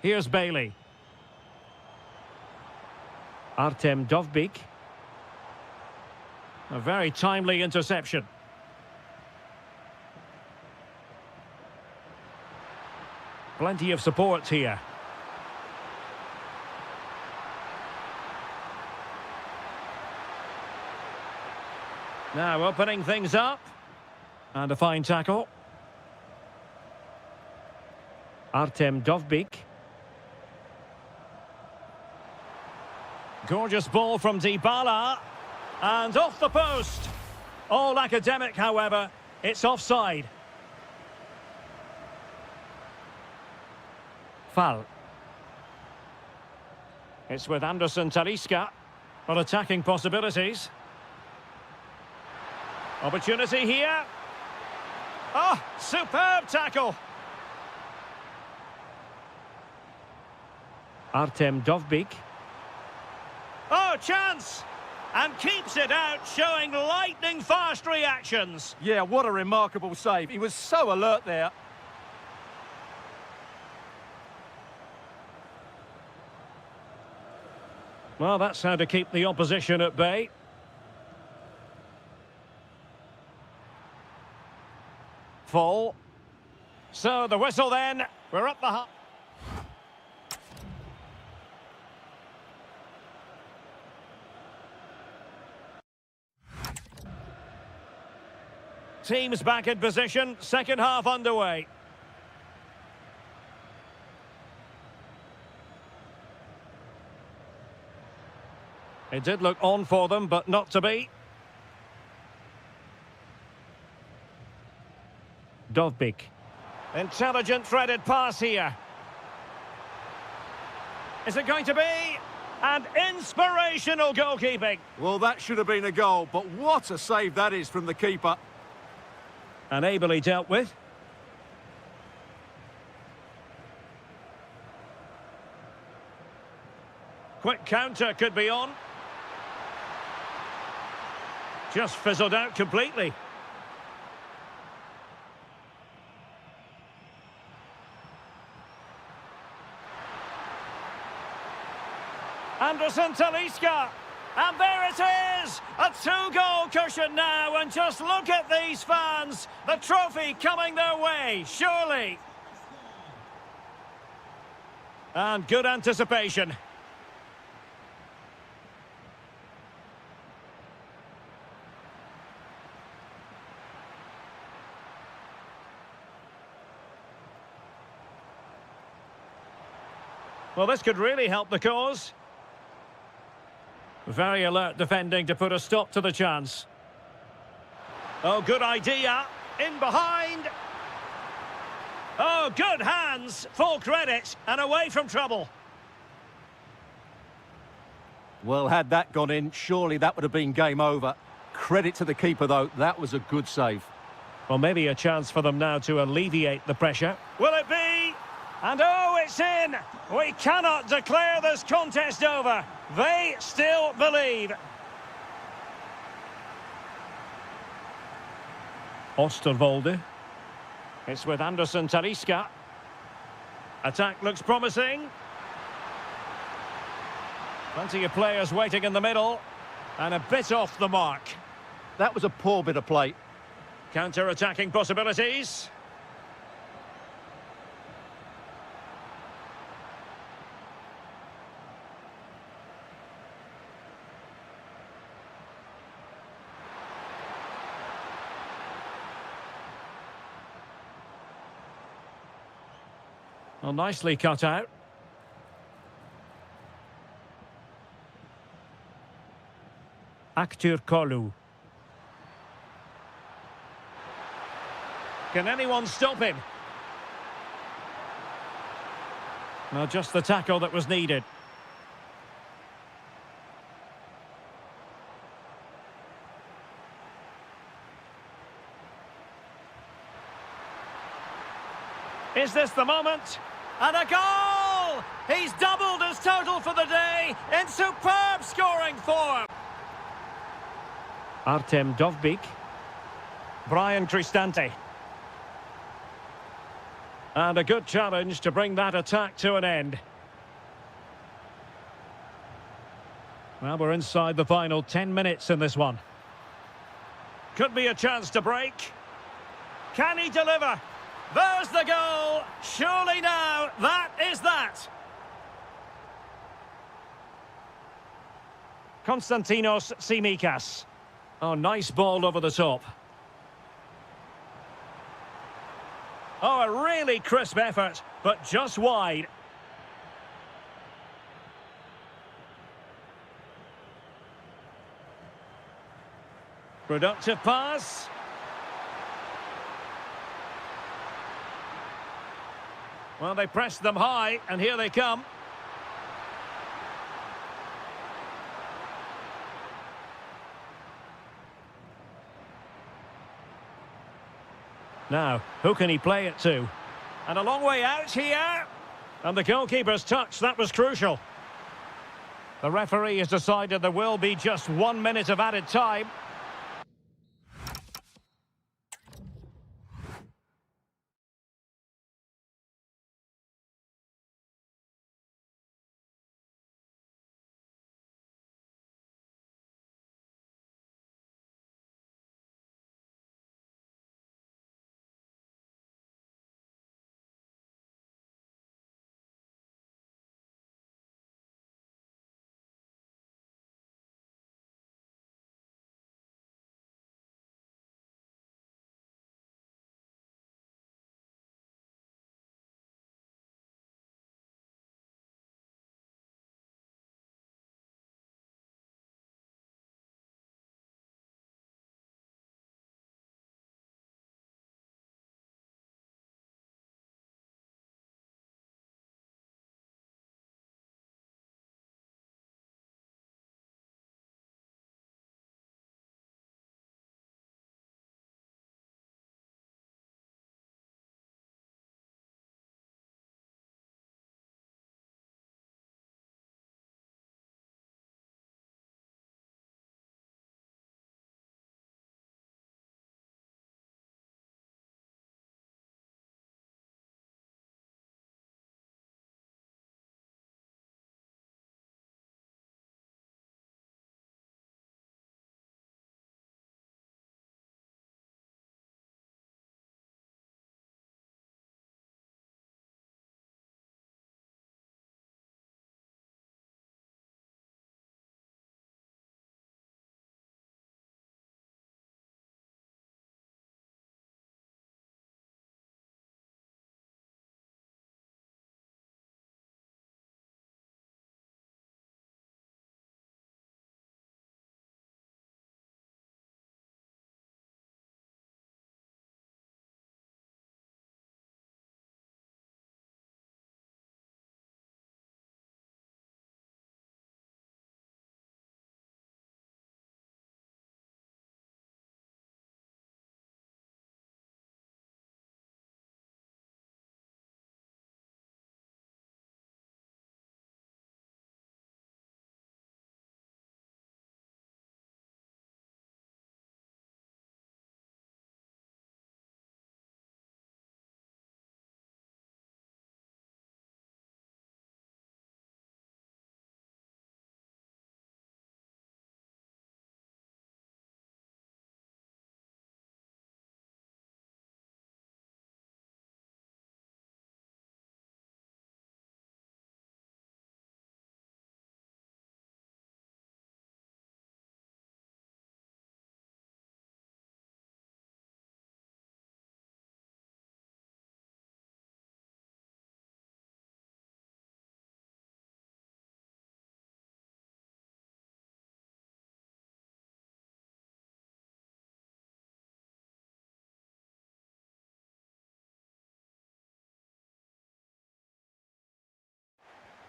[SPEAKER 1] Here's Bailey. Artem Dovbyk. A very timely interception. Plenty of support here. Now opening things up. And a fine tackle. Artem Dovbyk. Gorgeous ball from Dybala. And off the post. All academic, however. It's offside. Foul. It's with Anderson Talisca. Well, attacking possibilities. Opportunity here. Oh, superb tackle. Artem Dovbyk. Oh, chance! And keeps it out, showing lightning-fast reactions.
[SPEAKER 2] Yeah, what a remarkable save. He was so alert there.
[SPEAKER 1] Well, that's how to keep the opposition at bay. Fall. So, the whistle then. We're up the half. Teams back in position, second half underway. It did look on for them, but not to be. Dovbyk. Intelligent threaded pass here. Is it going to be? And inspirational goalkeeping.
[SPEAKER 2] Well, that should have been a goal, but what a save that is from the keeper.
[SPEAKER 1] And ably dealt with. Quick counter could be on. Just fizzled out completely. Anderson Talisca. And there it is! A two-goal cushion now, and just look at these fans! The trophy coming their way, surely! And good anticipation. Well, this could really help the cause. Very alert defending to put a stop to the chance. Oh, good idea. In behind. Oh, good hands. Full credit. And away from trouble.
[SPEAKER 2] Well, had that gone in, surely that would have been game over. Credit to the keeper, though. That was a good save.
[SPEAKER 1] Well, maybe a chance for them now to alleviate the pressure. Will it be? And oh, it's in! We cannot declare this contest over. They still believe. Osterwolde. It's with Anderson Talisca. Attack looks promising. Plenty of players waiting in the middle. And a bit off the mark.
[SPEAKER 2] That was a poor bit of play.
[SPEAKER 1] Counter-attacking possibilities. Well, nicely cut out. Aktur Kolu. Can anyone stop him? Well, just the tackle that was needed. Is this the moment? And a goal! He's doubled his total for the day in superb scoring form. Artem Dovbyk. Brian Cristante. And a good challenge to bring that attack to an end. Well, we're inside the final 10 minutes in this one. Could be a chance to break. Can he deliver? There's the goal! Surely now, that is that! Konstantinos Tsimikas. Oh, nice ball over the top. Oh, a really crisp effort, but just wide. Productive pass. Well, they pressed them high, and here they come. Now, who can he play it to? And a long way out here. And the goalkeeper's touch, that was crucial. The referee has decided there will be just 1 minute of added time.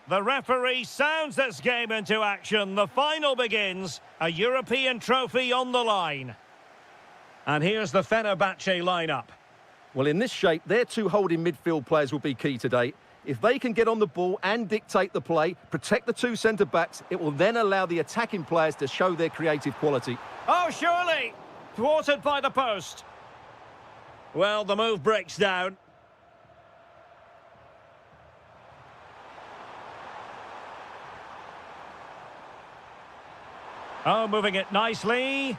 [SPEAKER 1] The referee sounds this game into action. The final begins. A European trophy on the line. And here's the Fenerbahce lineup.
[SPEAKER 2] Well, in this shape, their two holding midfield players will be key today. If they can get on the ball and dictate the play, protect the two centre-backs, it will then allow the attacking players to show their creative quality.
[SPEAKER 1] Oh, surely! Thwarted by the post. Well, the move breaks down. Oh, moving it nicely.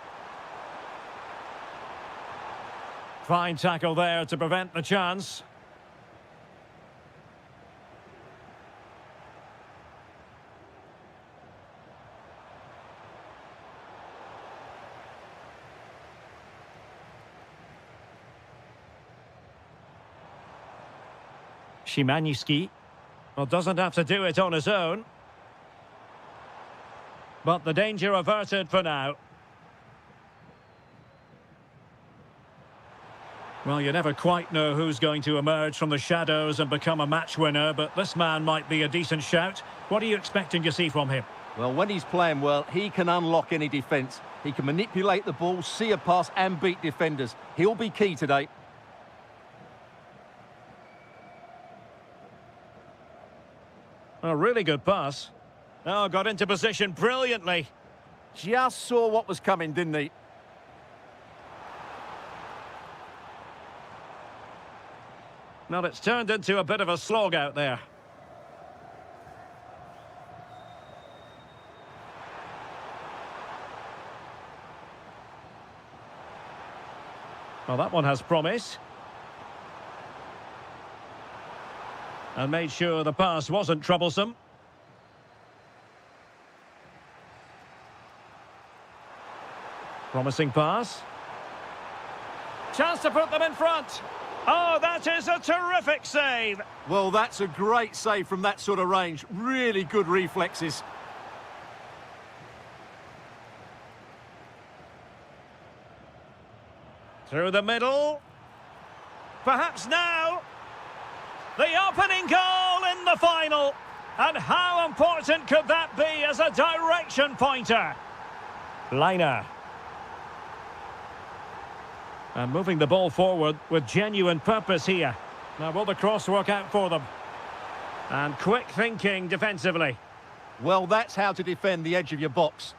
[SPEAKER 1] Fine tackle there to prevent the chance. Szymanski. Well, doesn't have to do it on his own. But the danger averted for now. Well, you never quite know who's going to emerge from the shadows and become a match winner, but this man might be a decent shout. What are you expecting to see from him?
[SPEAKER 2] Well, when he's playing well, he can unlock any defence. He can manipulate the ball, see a pass and beat defenders. He'll be key today.
[SPEAKER 1] A really good pass. Oh, got into position brilliantly.
[SPEAKER 2] Just saw what was coming, didn't he?
[SPEAKER 1] Well, it's turned into a bit of a slog out there. Well, that one has promise. And made sure the pass wasn't troublesome. Promising pass. Chance to put them in front. Oh, that is a terrific save.
[SPEAKER 2] Well, that's a great save from that sort of range. Really good reflexes.
[SPEAKER 1] Through the middle. Perhaps now. The opening goal in the final. And how important could that be as a direction pointer? Liner. And moving the ball forward with genuine purpose here. Now, will the cross work out for them? And quick thinking defensively.
[SPEAKER 2] Well, that's how to defend the edge of your box.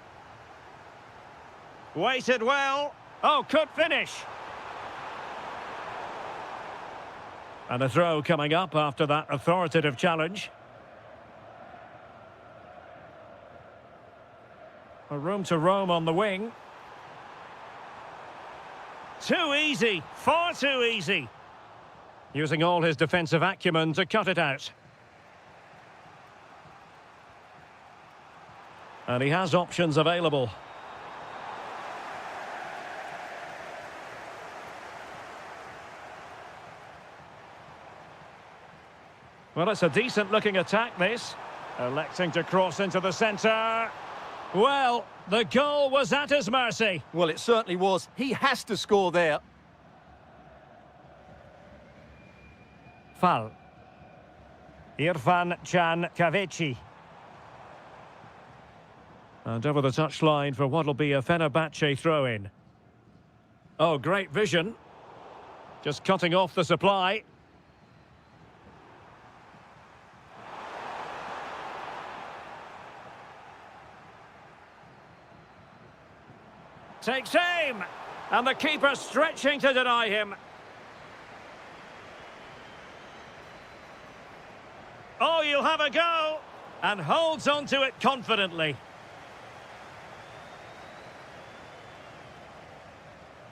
[SPEAKER 1] Weighted well. Oh, could finish. And a throw coming up after that authoritative challenge. A room to roam on the wing. Too easy, far too easy. Using all his defensive acumen to cut it out. And he has options available. Well, it's a decent-looking attack, this. Electing to cross into the centre. Well, the goal was at his mercy.
[SPEAKER 2] Well, it certainly was. He has to score there.
[SPEAKER 1] Foul. Irfan Can Kavechi. And over the touchline for what'll be a Fenerbahce throw-in. Oh, great vision. Just cutting off the supply. Takes aim, and the keeper stretching to deny him. Oh, you'll have a go, and holds on to it confidently.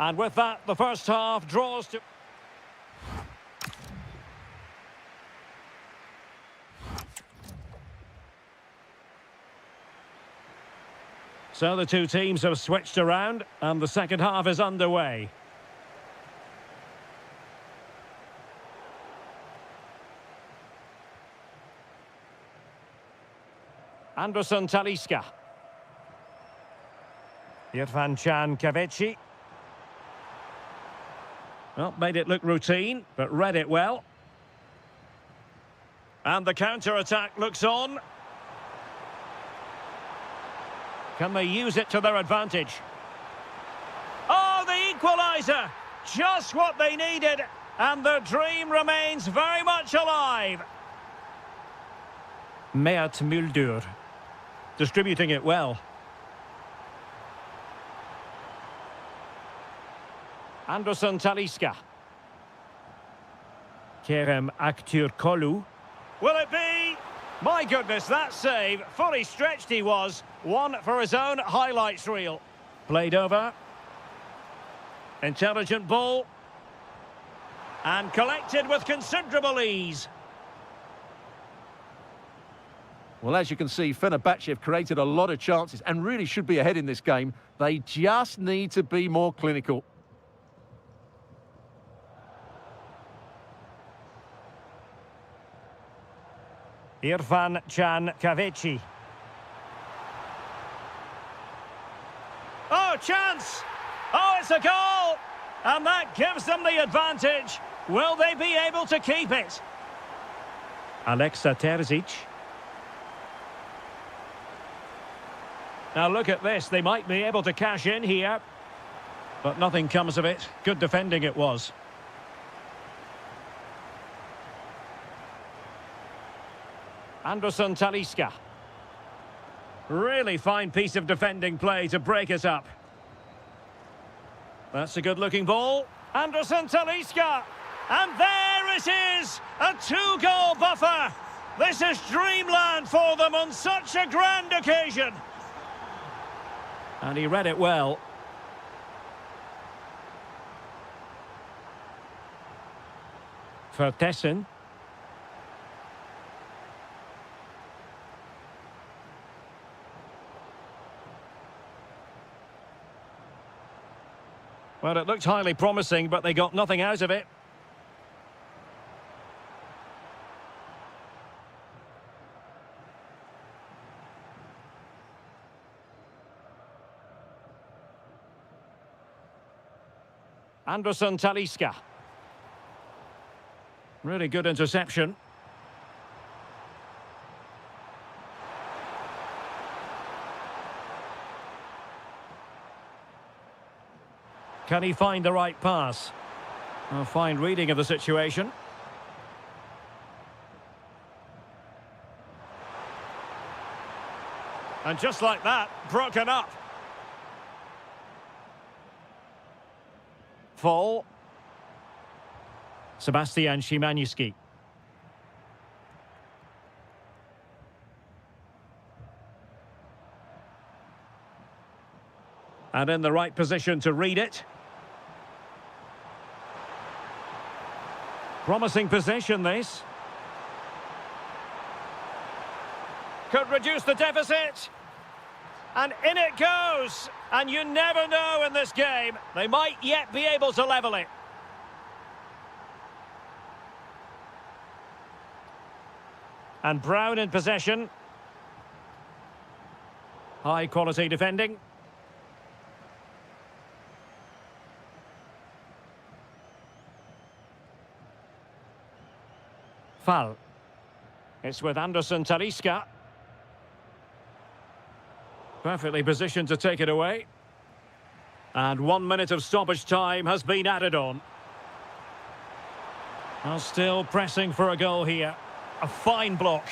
[SPEAKER 1] And with that, the first half draws to... So the two teams have switched around, and the second half is underway. Anderson Talisca. Irfan Can Kavechi. Well, made it look routine, but read it well. And the counter-attack looks on. Can they use it to their advantage? Oh, the equaliser! Just what they needed, and the dream remains very much alive. Mert Muldur, distributing it well. Anderson Talisca. Kerem Aktürkoğlu. Will it be? My goodness, that save. Fully stretched he was. One for his own highlights reel. Played over. Intelligent ball. And collected with considerable ease.
[SPEAKER 2] Well, as you can see, Fenerbahce have created a lot of chances and really should be ahead in this game. They just need to be more clinical.
[SPEAKER 1] İrfan Can Kahveci. Oh, chance! Oh, it's a goal! And that gives them the advantage. Will they be able to keep it? Alexa Terzic. Now look at this. They might be able to cash in here. But nothing comes of it. Good defending it was. Anderson Talisca. Really fine piece of defending play to break it up. That's a good-looking ball. Anderson Talisca. And there it is! A two-goal buffer! This is dreamland for them on such a grand occasion. And he read it well. Vertessen. Well, it looked highly promising, but they got nothing out of it. Anderson Talisca. Really good interception. Can he find the right pass? A fine reading of the situation. And just like that, broken up. Fall. Sebastian Szymanski. And in the right position to read it. Promising possession, this. Could reduce the deficit. And in it goes. And you never know in this game. They might yet be able to level it. And Brown in possession. High quality defending. Foul. It's with Anderson Talisca. Perfectly positioned to take it away. And 1 minute of stoppage time has been added on. Well, still pressing for a goal here. A fine block.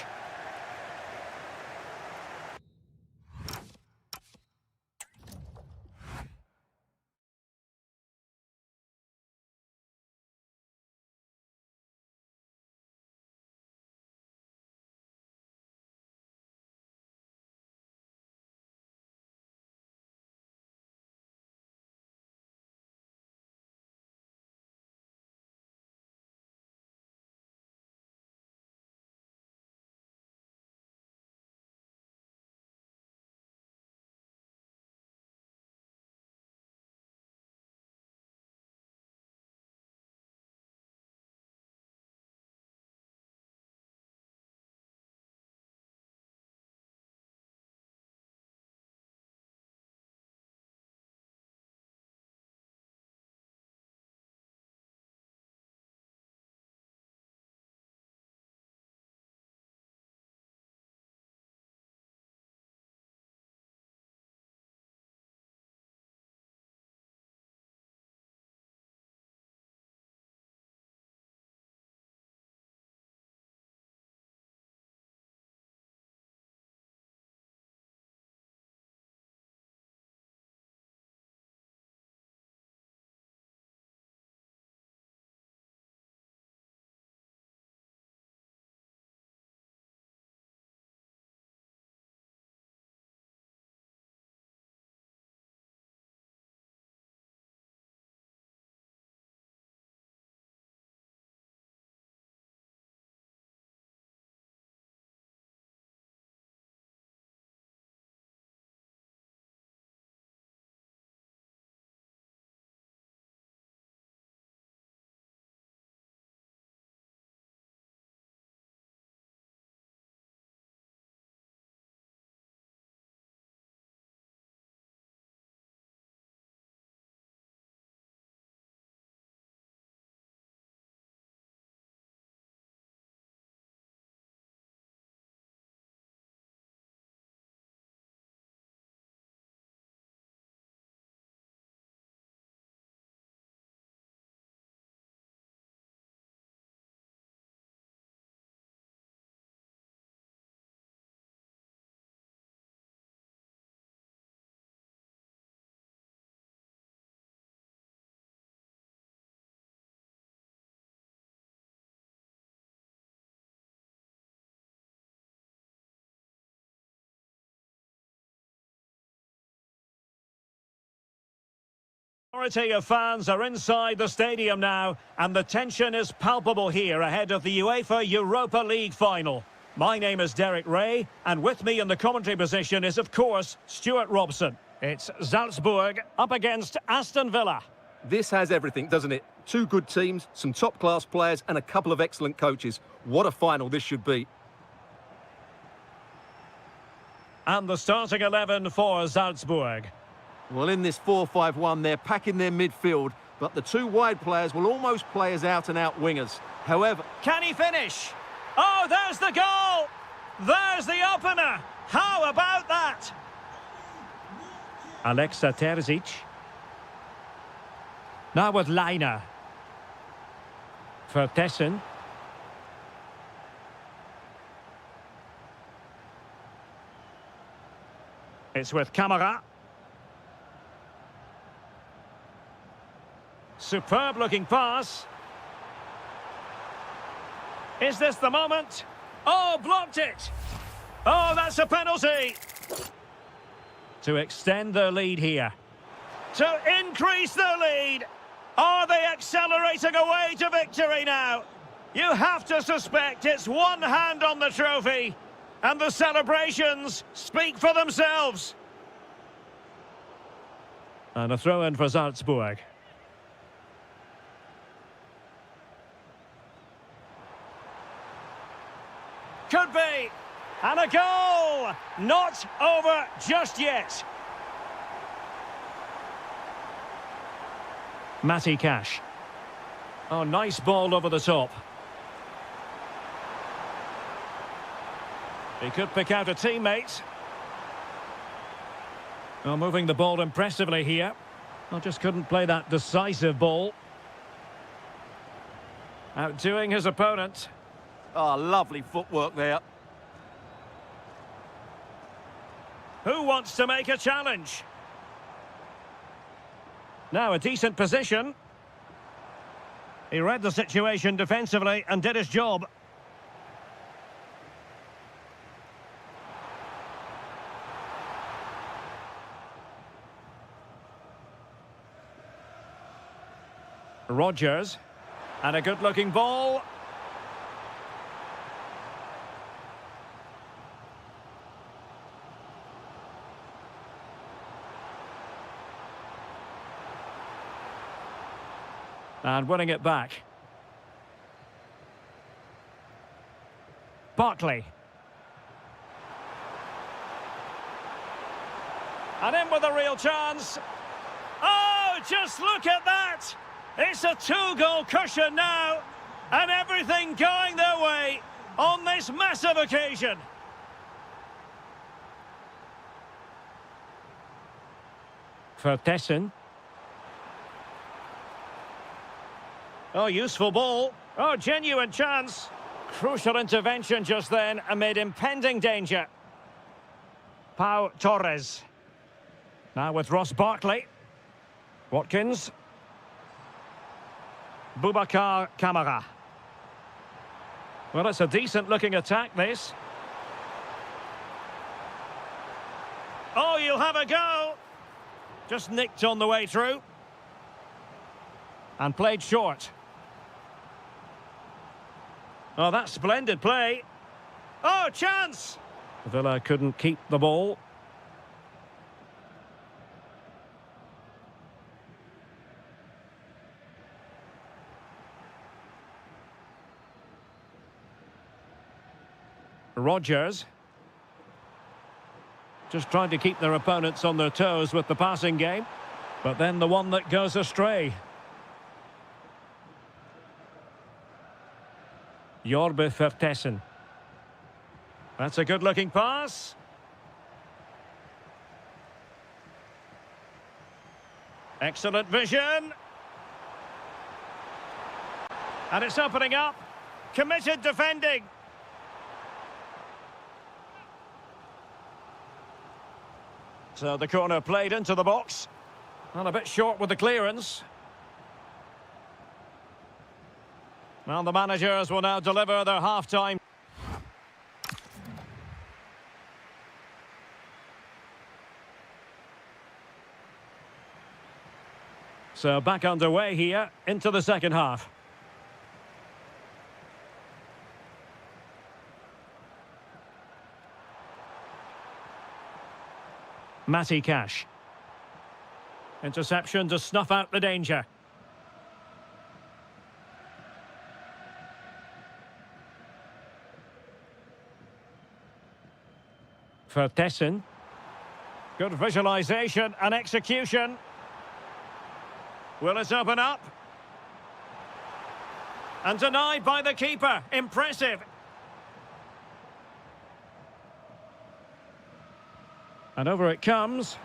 [SPEAKER 1] Majority of fans are inside the stadium now, and the tension is palpable here ahead of the UEFA Europa League final. My name is Derek Ray, and with me in the commentary position is, of course, Stuart Robson. It's Salzburg up against Aston Villa.
[SPEAKER 2] This has everything, doesn't it? Two good teams, some top-class players, and a couple of excellent coaches. What a final this should be.
[SPEAKER 1] And the starting 11 for Salzburg.
[SPEAKER 2] Well, in this 4-5-1, they're packing their midfield, but the two wide players will almost play as out-and-out wingers. However...
[SPEAKER 1] Can he finish? Oh, there's the goal! There's the opener! How about that? Alexa Terzic. Now with Leiner. Vertessen. It's with Camara. Superb looking pass. Is this the moment? Oh, blocked it! Oh, that's a penalty! To extend their lead here. To increase their lead! Are they accelerating away to victory now? You have to suspect it's one hand on the trophy, and the celebrations speak for themselves. And a throw-in for Salzburg. Could be. And a goal! Not over just yet. Matty Cash. Oh, nice ball over the top. He could pick out a teammate. Oh, moving the ball impressively here. Oh, just couldn't play that decisive ball. Outdoing his opponent.
[SPEAKER 2] Oh, lovely footwork there.
[SPEAKER 1] Who wants to make a challenge? Now a decent position. He read the situation defensively and did his job. Rodgers. And a good-looking ball. And winning it back. Barkley. And in with a real chance. Oh, just look at that! It's a two-goal cushion now, and everything going their way on this massive occasion. Vertessen. Oh, useful ball. Oh, genuine chance. Crucial intervention just then amid impending danger. Pau Torres. Now with Ross Barkley. Watkins. Boubacar Kamara. Well, it's a decent-looking attack, this. Oh, you'll have a go. Just nicked on the way through. And played short. Oh, that's splendid play. Oh, chance! Villa couldn't keep the ball. Rodgers. Just trying to keep their opponents on their toes with the passing game. But then the one that goes astray. Jorbe Vertessen. That's a good-looking pass. Excellent vision. And it's opening up. Committed defending. So the corner played into the box. And a bit short with the clearance. Well, the managers will now deliver their half-time. So back underway here into the second half. Matty Cash. Interception to snuff out the danger. For Tessin. Good visualisation and execution. Will it open up? And denied by the keeper. Impressive. And over it comes.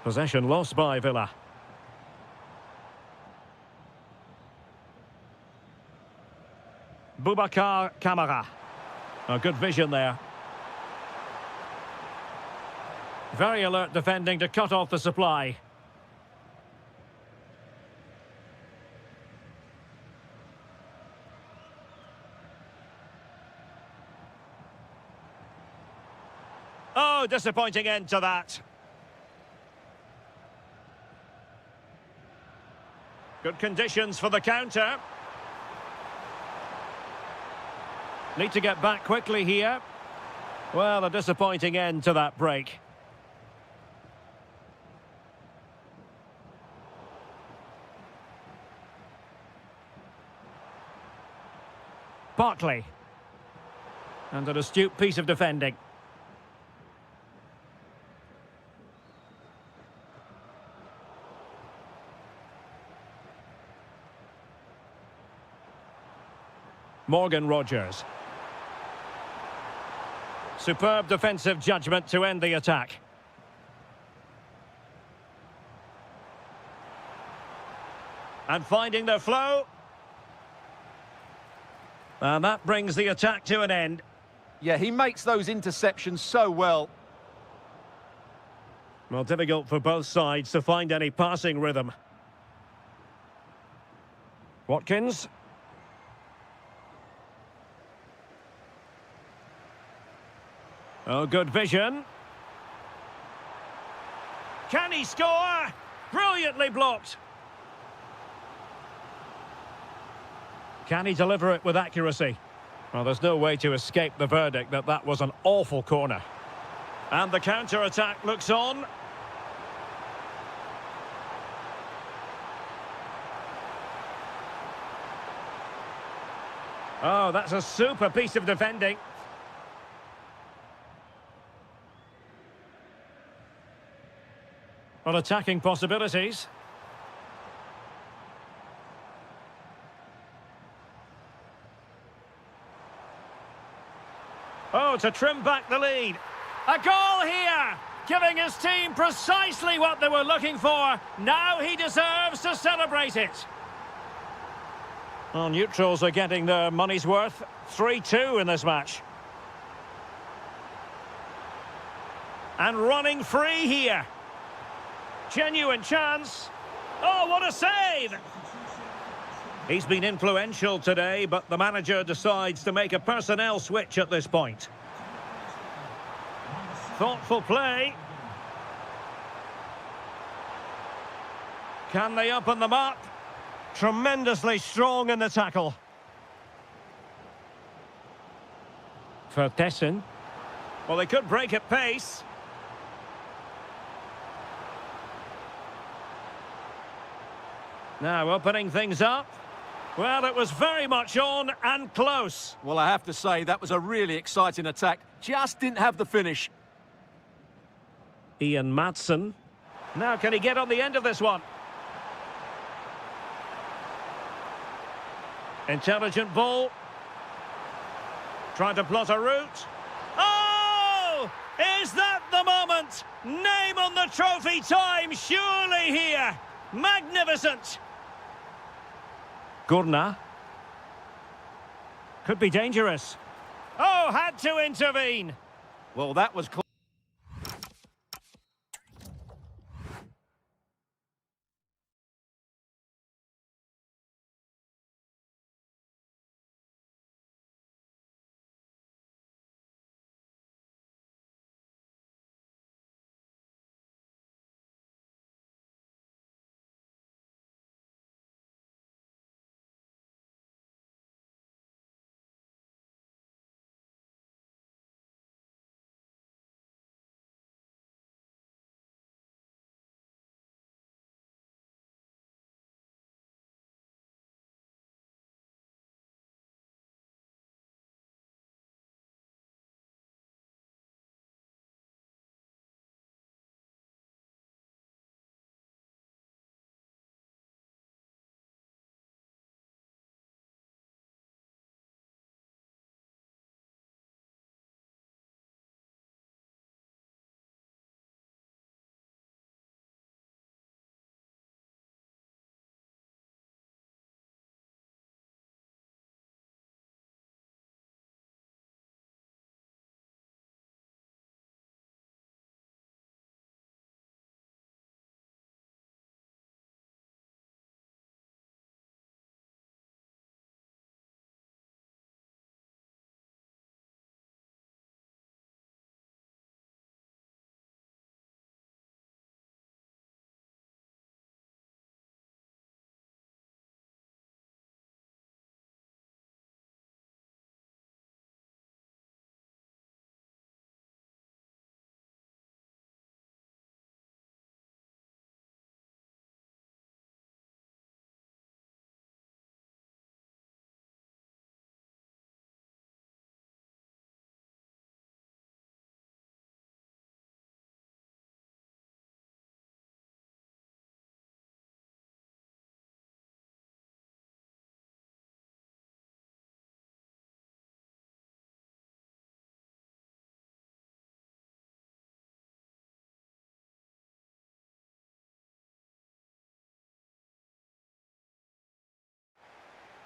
[SPEAKER 1] Possession lost by Villa. Boubacar Kamara. A good vision there. Very alert defending to cut off the supply. Oh, disappointing end to that. Good conditions for the counter. Need to get back quickly here. Well, a disappointing end to that break. Barkley. And an astute piece of defending. Morgan Rogers. Superb defensive judgment to end the attack. And finding their flow. And that brings the attack to an end.
[SPEAKER 2] Yeah, he makes those interceptions so well.
[SPEAKER 1] Well, difficult for both sides to find any passing rhythm. Watkins. Oh, good vision. Can he score? Brilliantly blocked. Can he deliver it with accuracy? Well, there's no way to escape the verdict that that was an awful corner. And the counter-attack looks on. Oh, that's a super piece of defending. Well, attacking possibilities. Oh, to trim back the lead. A goal here, giving his team precisely what they were looking for. Now he deserves to celebrate it. Well, neutrals are getting their money's worth. 3-2 in this match. And running free here. Genuine chance. Oh, what a save! He's been influential today, but the manager decides to make a personnel switch at this point. Thoughtful play. Can they open them up? Tremendously strong in the tackle. For Tessin. Well, they could break at pace. Now opening things up. Well, it was very much on and close.
[SPEAKER 2] Well, I have to say, that was a really exciting attack. Just didn't have the finish.
[SPEAKER 1] Ian Maatsen. Now, can he get on the end of this one? Intelligent ball. Trying to plot a route. Oh! Is that the moment? Name on the trophy time, surely here. Magnificent. Gurna. Could be dangerous. Oh, had to intervene.
[SPEAKER 2] Well, that was close.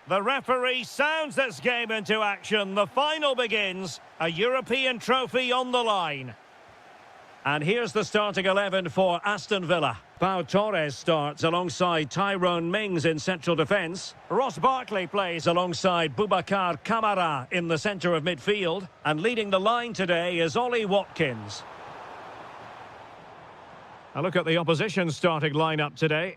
[SPEAKER 1] The referee sounds this game into action. The final begins. A European trophy on the line. And here's the starting 11 for Aston Villa. Pau Torres starts alongside Tyrone Mings in central defence. Ross Barkley plays alongside Boubacar Kamara in the centre of midfield. And leading the line today is Ollie Watkins. A look at the opposition starting lineup today.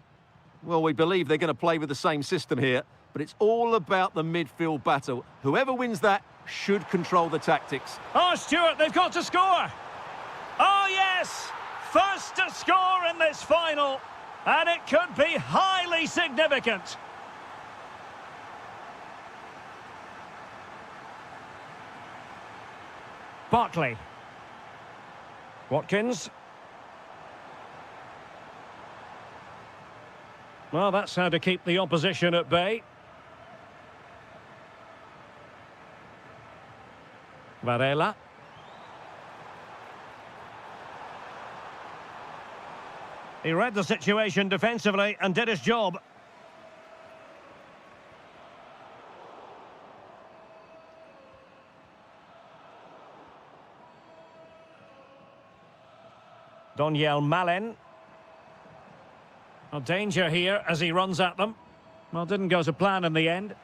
[SPEAKER 2] Well, we believe they're going to play with the same system here, but it's all about the midfield battle. Whoever wins that should control the tactics.
[SPEAKER 1] Oh, Stuart, they've got to score! Oh, yes! First to score in this final, and it could be highly significant. Barkley. Watkins. Well, that's how to keep the opposition at bay. Varela. He read the situation defensively and did his job. Doniel Malen. A danger here as he runs at them. Well, didn't go to plan in the end.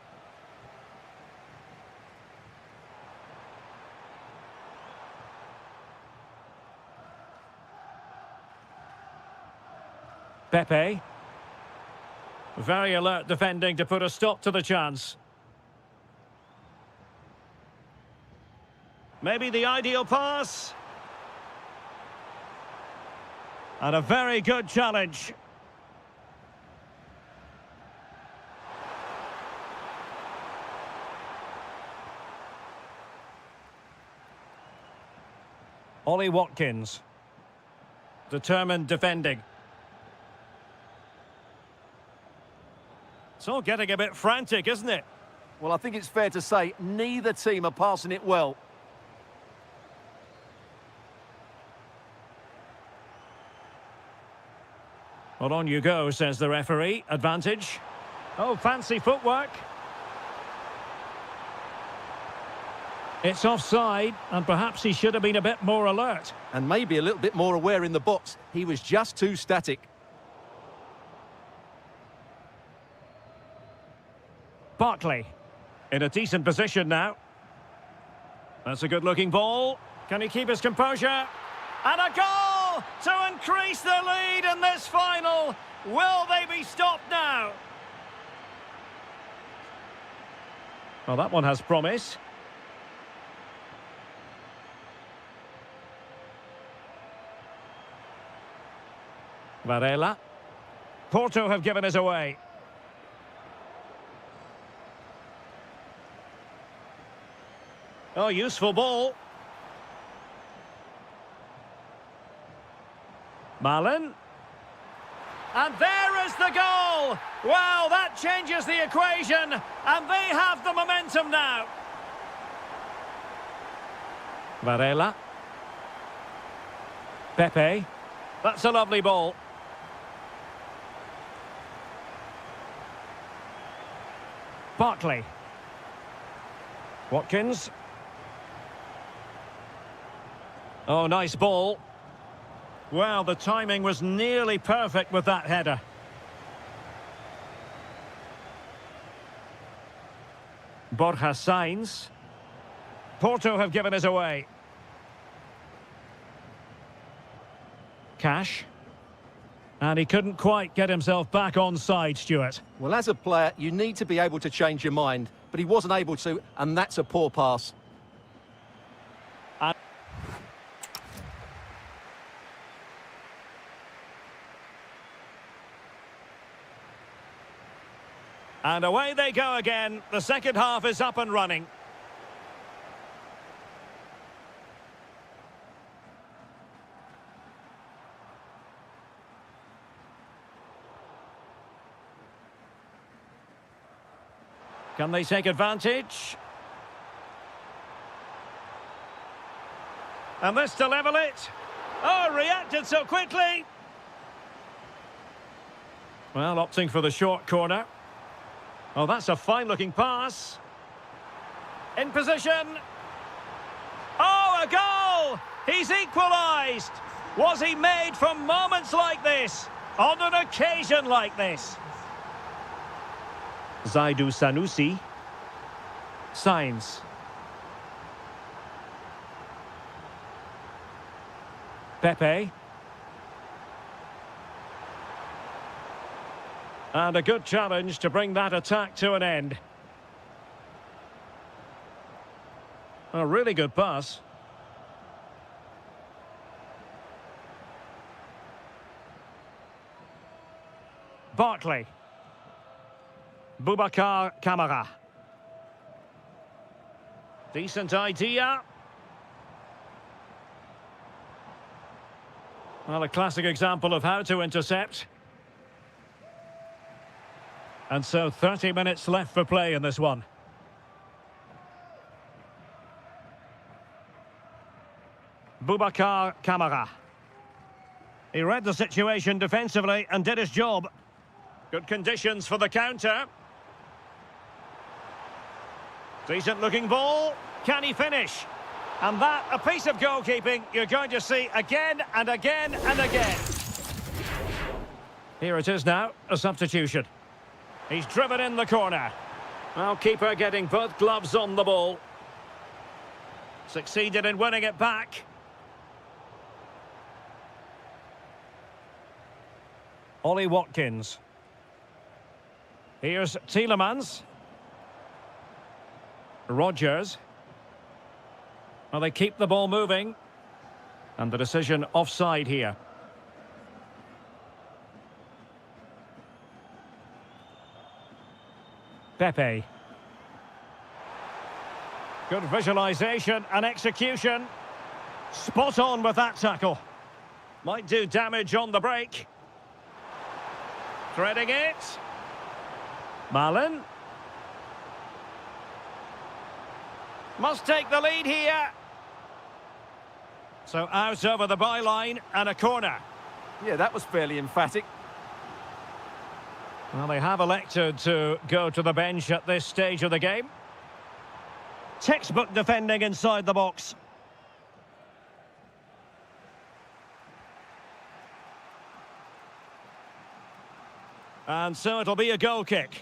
[SPEAKER 1] Pepe. Very alert defending to put a stop to the chance. Maybe the ideal pass. And a very good challenge. Ollie Watkins. Determined defending. It's all getting a bit frantic, isn't it?
[SPEAKER 2] Well, I think it's fair to say neither team are passing it well.
[SPEAKER 1] Well, on you go, says the referee. Advantage. Oh, fancy footwork. It's offside, and perhaps he should have been a bit more alert.
[SPEAKER 2] And maybe a little bit more aware in the box. He was just too static.
[SPEAKER 1] Barkley, in a decent position now. That's a good-looking ball. Can he keep his composure? And a goal to increase the lead in this final. Will they be stopped now? Well, that one has promise. Varela. Porto have given us away. Oh, useful ball. Malen. And there is the goal! Wow, that changes the equation, and they have the momentum now. Varela. Pepe. That's a lovely ball. Barkley. Watkins. Oh, nice ball. Well, the timing was nearly perfect with that header. Borja Sainz. Porto have given us away. Cash. And he couldn't quite get himself back on side, Stuart.
[SPEAKER 2] Well, as a player, you need to be able to change your mind, but he wasn't able to, and that's a poor pass.
[SPEAKER 1] And away they go again. The second half is up and running. Can they take advantage? And this to level it. Oh, reacted so quickly. Well, opting for the short corner. Oh, that's a fine-looking pass. In position. Oh, a goal! He's equalised! Was he made for moments like this? On an occasion like this? Zaidu Sanusi. Sainz. Pepe. And a good challenge to bring that attack to an end. A really good pass. Barkley. Boubacar Kamara. Decent idea. Well, a classic example of how to intercept. And so 30 minutes left for play in this one. Boubacar Kamara. He read the situation defensively and did his job. Good conditions for the counter. Decent looking ball. Can he finish? And that, a piece of goalkeeping you're going to see again and again and again. Here it is now, a substitution. He's driven in the corner. Well, keeper getting both gloves on the ball. Succeeded in winning it back. Ollie Watkins. Here's Tielemans. Rogers. Well, they keep the ball moving. And the decision offside here. Pepe. Good visualisation and execution. Spot on with that tackle. Might do damage on the break. Threading it. Malin. Must take the lead here. So out over the byline and a corner.
[SPEAKER 2] Yeah, that was fairly emphatic.
[SPEAKER 1] Well, they have elected to go to the bench at this stage of the game. Textbook defending inside the box. And so it'll be a goal kick.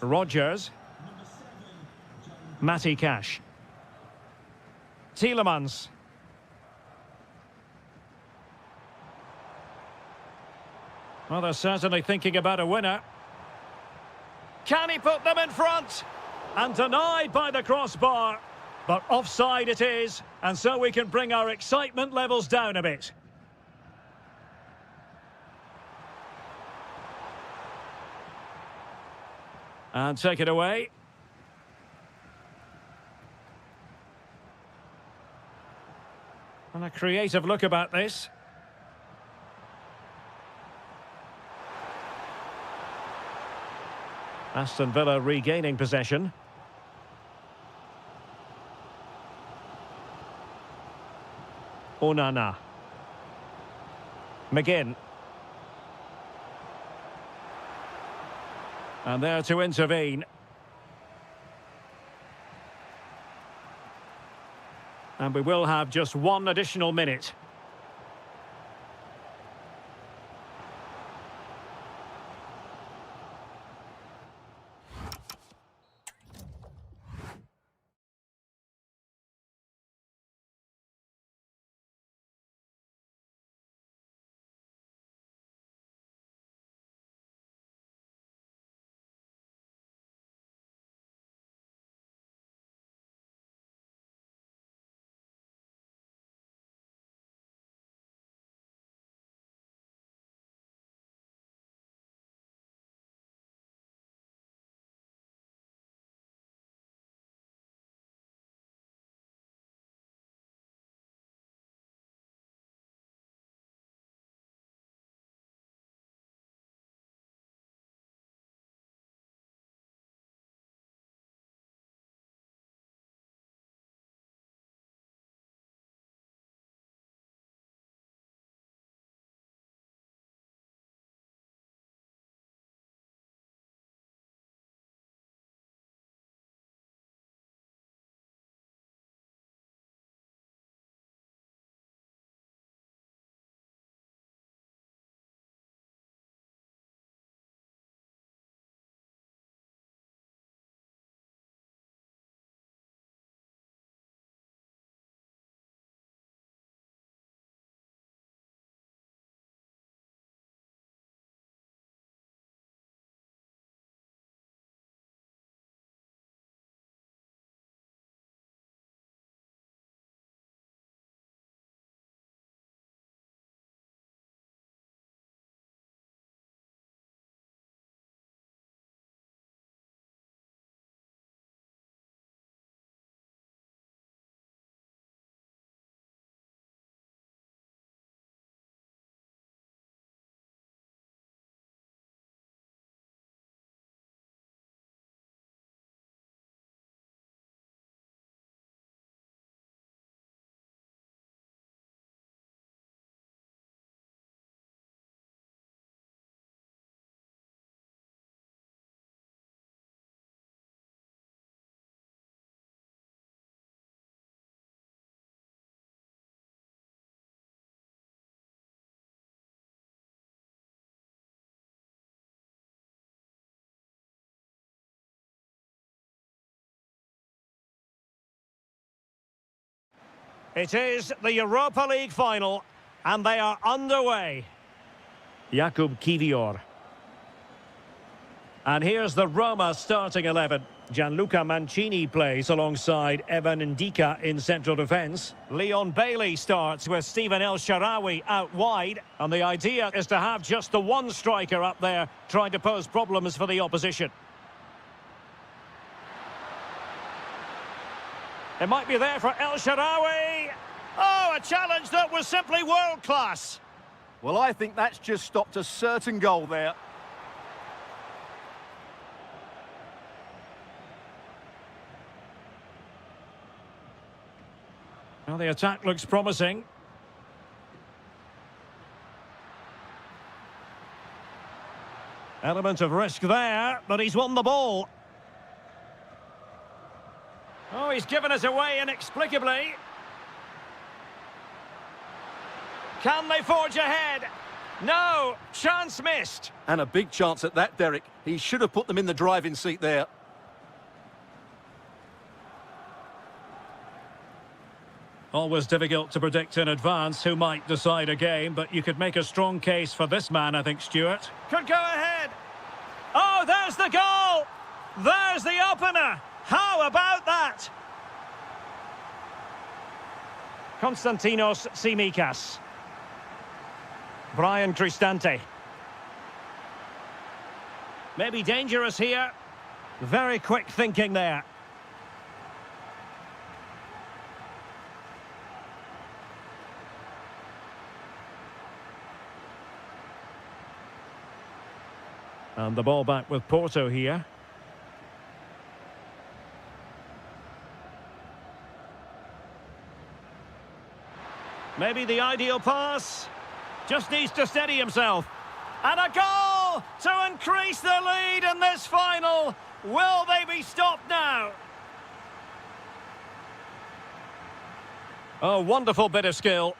[SPEAKER 1] Rogers. Matty Cash. Tielemans. Well, they're certainly thinking about a winner. Can he put them in front? And denied by the crossbar. But offside it is, and so we can bring our excitement levels down a bit. And take it away. And a creative look about this. Aston Villa regaining possession. Onana. McGinn. And there to intervene. And we will have just one additional minute. It is the Europa League final, and they are underway. Jakub Kiwior. And here's the Roma starting 11. Gianluca Mancini plays alongside Evan Ndika in central defence. Leon Bailey starts with Stephen El Shaarawy out wide. And the idea is to have just the one striker up there trying to pose problems for the opposition. It might be there for El Shaarawy. Oh, a challenge that was simply world-class.
[SPEAKER 2] Well, I think that's just stopped a certain goal there.
[SPEAKER 1] Well, the attack looks promising. Element of risk there, but he's won the ball. Oh, he's given us away inexplicably. Can they forge ahead? No, chance missed.
[SPEAKER 2] And a big chance at that, Derek. He should have put them in the driving seat there.
[SPEAKER 1] Always difficult to predict in advance who might decide a game, but you could make a strong case for this man, I think, Stuart. Could go ahead. Oh, there's the goal! There's the opener! How about that? Konstantinos Tsimikas. Brian Cristante. Maybe dangerous here. Very quick thinking there. And the ball back with Porto here. Maybe the ideal pass. Just needs to steady himself. And a goal to increase the lead in this final. Will they be stopped now? Oh, wonderful bit of skill.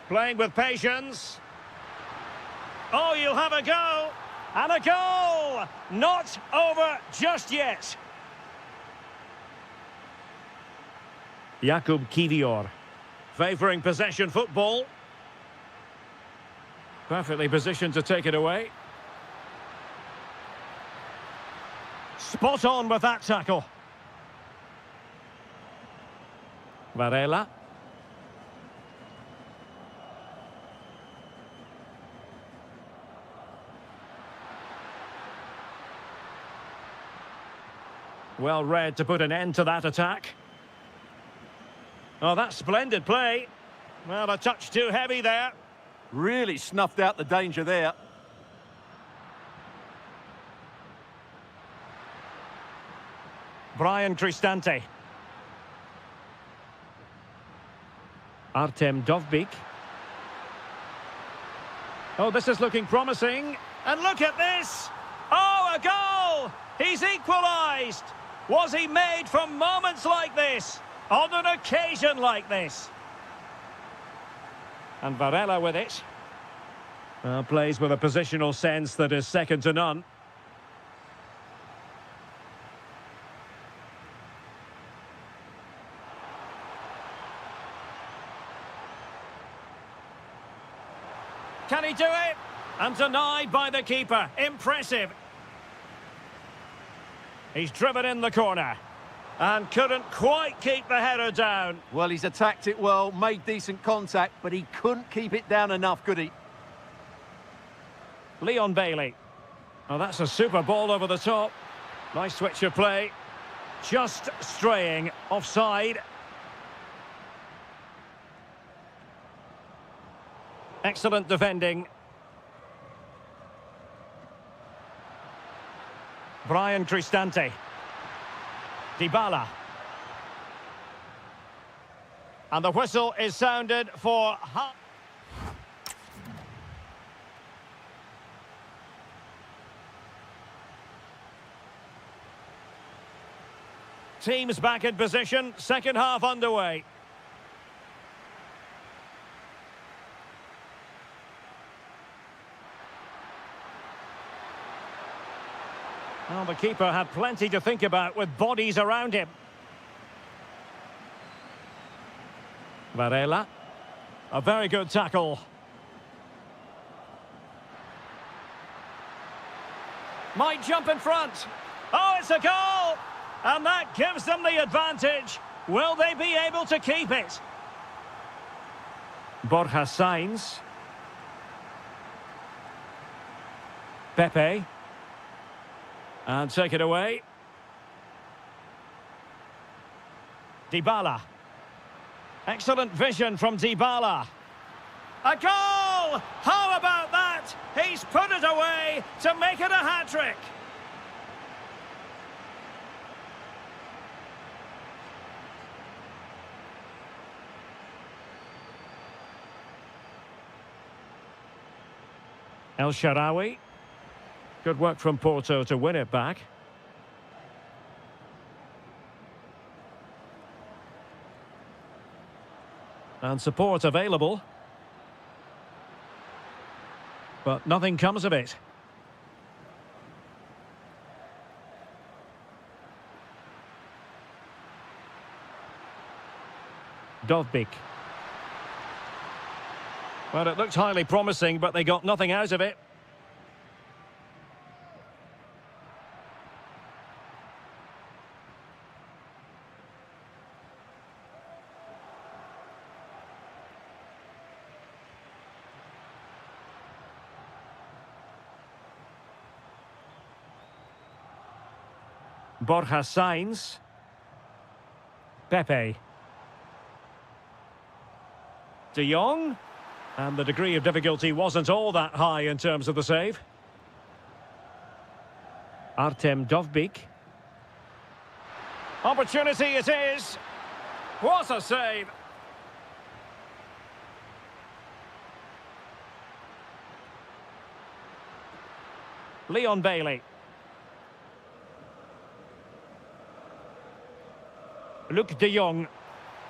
[SPEAKER 1] Playing with patience. Oh, you'll have a go. And a goal! Not over just yet. Jakub Kiwior. Favouring possession football. Perfectly positioned to take it away. Spot on with that tackle. Varela. Well read to put an end to that attack. Oh, that's splendid play. Well, a touch too heavy there.
[SPEAKER 2] Really snuffed out the danger there.
[SPEAKER 1] Brian Cristante. Artem Dovbyk. Oh, this is looking promising. And look at this! Oh, a goal! He's equalised! Was he made for moments like this? On an occasion like this? And Varela with it. Plays with a positional sense that is second to none. Can he do it? And denied by the keeper. Impressive. He's driven in the corner. And couldn't quite keep the header down.
[SPEAKER 2] Well, he's attacked it well, made decent contact, but he couldn't keep it down enough, could he?
[SPEAKER 1] Leon Bailey. Oh, that's a super ball over the top. Nice switch of play. Just straying offside. Excellent defending. Brian Cristante. Dybala. And the whistle is sounded for... Teams back in position, second half underway. Well, the keeper had plenty to think about with bodies around him. Varela. A very good tackle. Might jump in front. Oh, it's a goal! And that gives them the advantage. Will they be able to keep it? Borja Sainz. Pepe. And take it away. Dybala. Excellent vision from Dybala. A goal! How about that? He's put it away to make it a hat-trick. El Shaarawy. Good work from Porto to win it back. And support available. But nothing comes of it. Dovbyk. Well, it looked highly promising, but they got nothing out of it. Borja Sainz. Pepe. De Jong. And the degree of difficulty wasn't all that high in terms of the save. Artem Dovbyk. Opportunity it is. What a save. Leon Bailey. Luke de Jong.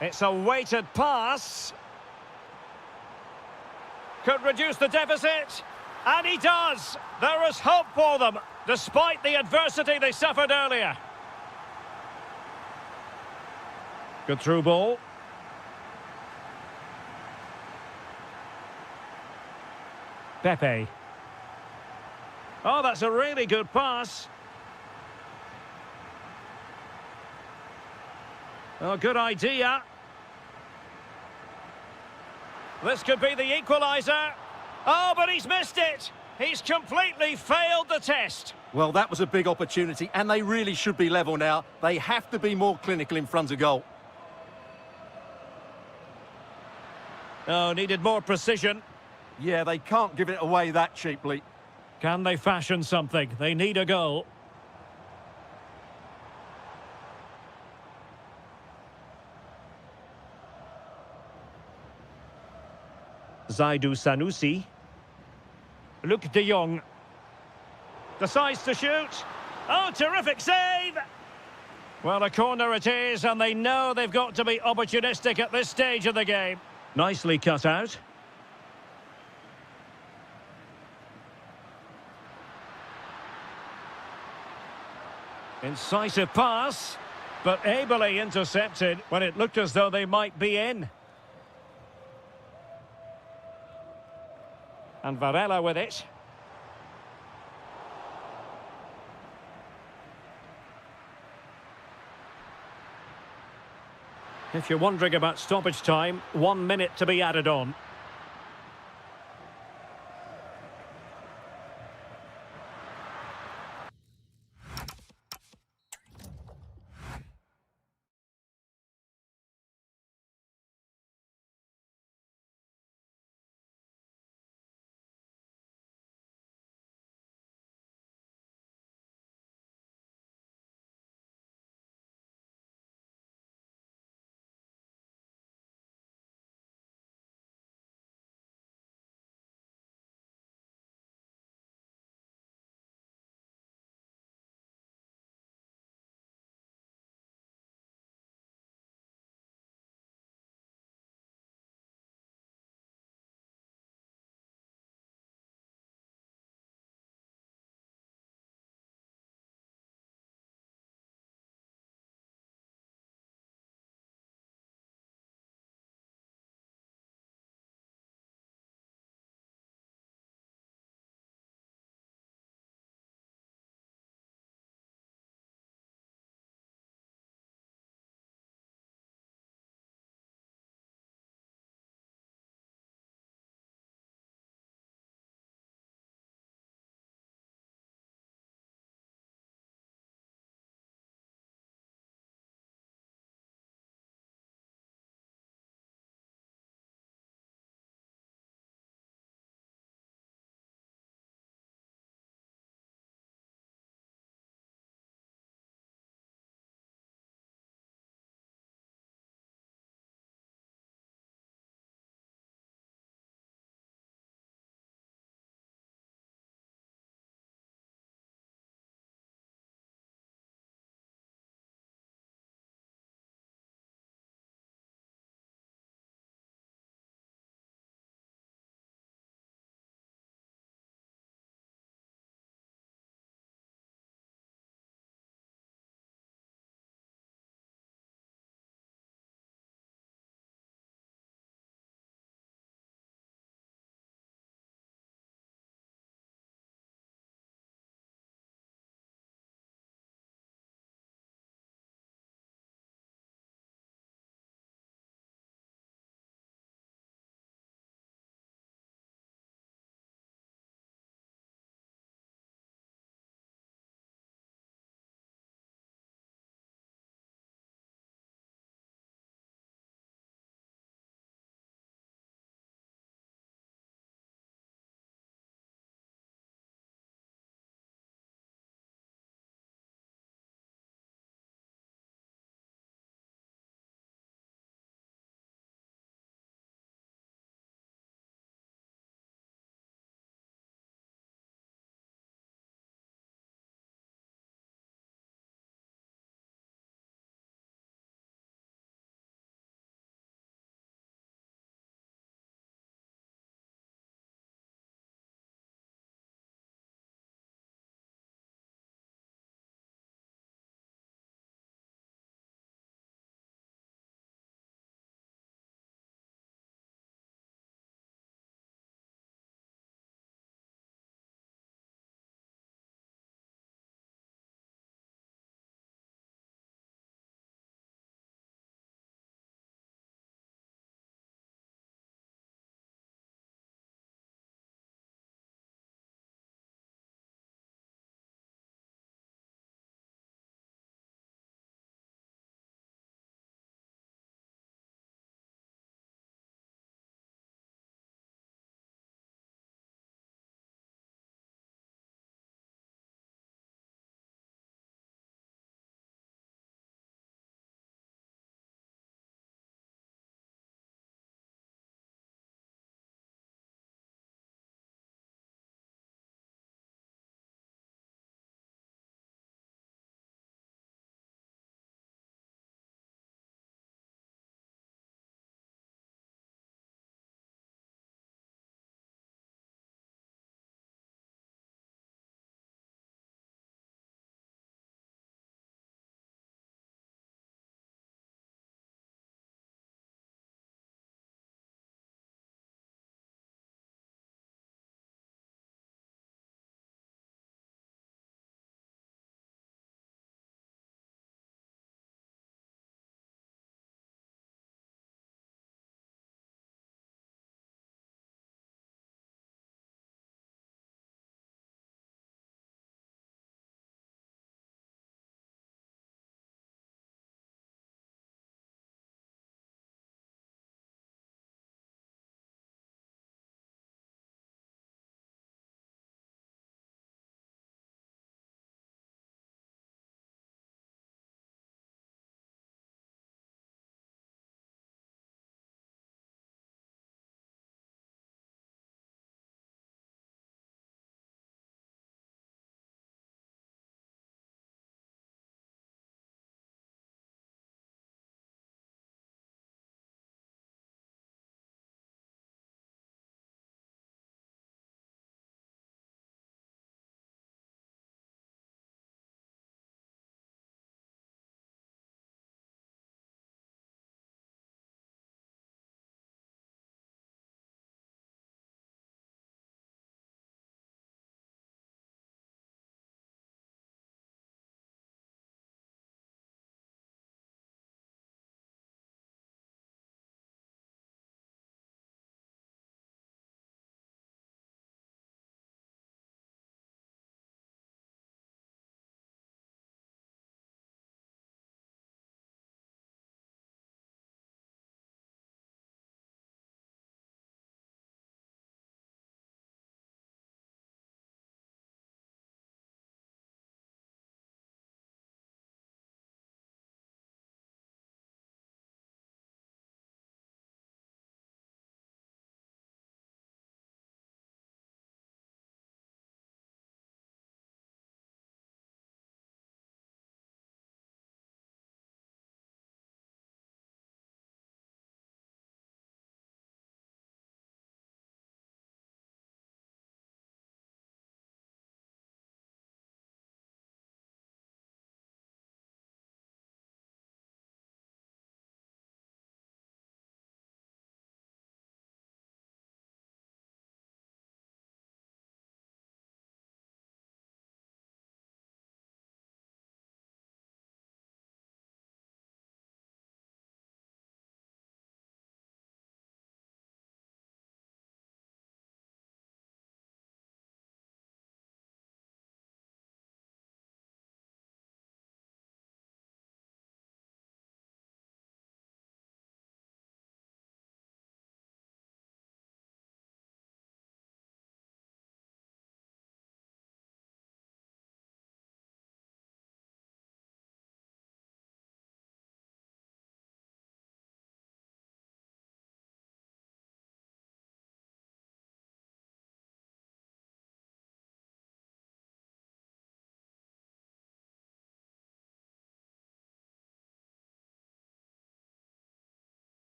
[SPEAKER 1] It's a weighted pass. Could reduce the deficit. And he does. There is hope for them, despite the adversity they suffered earlier. Good through ball. Pepe. Oh, that's a really good pass. Oh, good idea. This could be the equaliser. Oh, but he's missed it. He's completely failed the test.
[SPEAKER 2] Well, that was a big opportunity, and they really should be level now. They have to be more clinical in front of goal.
[SPEAKER 1] Oh, needed more precision.
[SPEAKER 2] Yeah, they can't give it away that cheaply.
[SPEAKER 1] Can they fashion something? They need a goal. Zaidu Sanusi. Luke de Jong. Decides to shoot. Oh, terrific save! Well, a corner it is, and they know they've got to be opportunistic at this stage of the game. Nicely cut out. Incisive pass, but ably intercepted when it looked as though they might be in. And Varela with it. If you're wondering about stoppage time, 1 minute to be added on.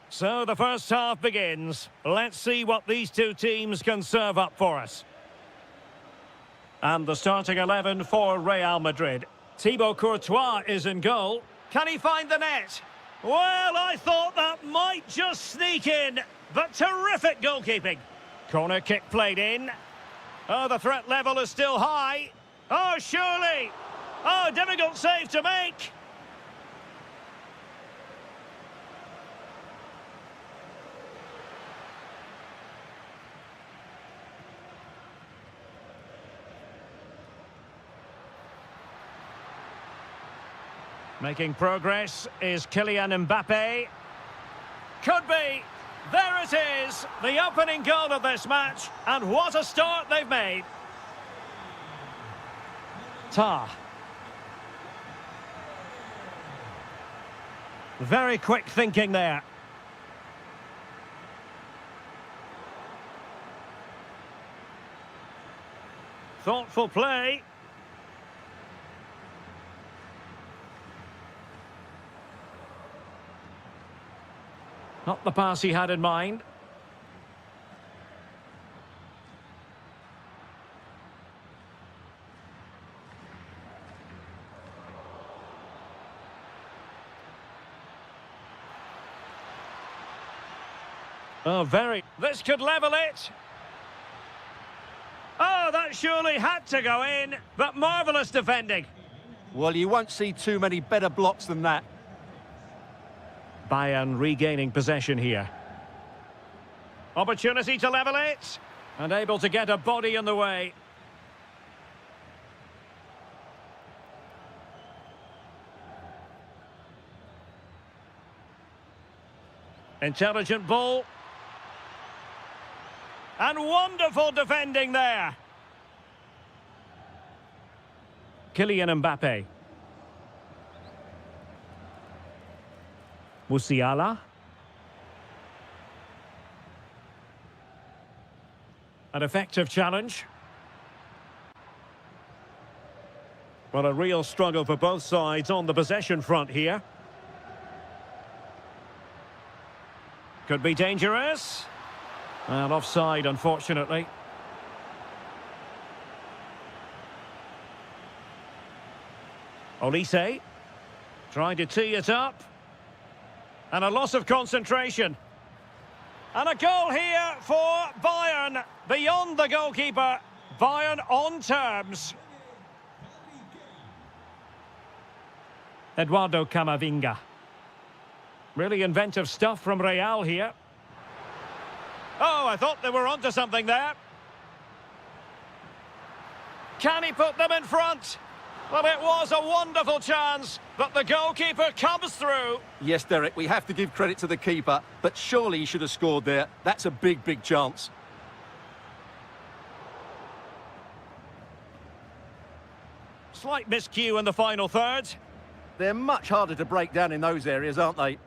[SPEAKER 1] So the first half begins. Let's see what these two teams can serve up for us. And the starting 11 for Real Madrid. Thibaut Courtois is in goal. Can he find the net? Well, I thought that might just sneak in, but terrific goalkeeping. Corner kick played in. Oh, the threat level is still high. Oh, surely. Oh, difficult save to make. Making progress is Kylian Mbappe. Could be. There it is. The opening goal of this match. And what a start they've made. Tah. Very quick thinking there. Thoughtful play. Not the pass he had in mind. Oh, very. This could level it. Oh, that surely had to go in, but marvellous defending.
[SPEAKER 2] Well, you won't see too many better blocks than that.
[SPEAKER 1] Bayern regaining possession here. Opportunity to level it. And able to get a body in the way. Intelligent ball. And wonderful defending there. Kylian Mbappe. Musiala. An effective challenge. Well, a real struggle for both sides on the possession front here. Could be dangerous. And offside, unfortunately. Olise. Trying to tee it up. And a loss of concentration. And a goal here for Bayern. Beyond the goalkeeper. Bayern on terms. Eduardo Camavinga. Really inventive stuff from Real here. Oh, I thought they were onto something there. Can he put them in front? Well, it was a wonderful chance, but the goalkeeper comes through.
[SPEAKER 2] Yes, Derek, we have to give credit to the keeper, but surely he should have scored there. That's a big, big chance.
[SPEAKER 1] Slight miscue in the final third.
[SPEAKER 2] They're much harder to break down in those areas, aren't they?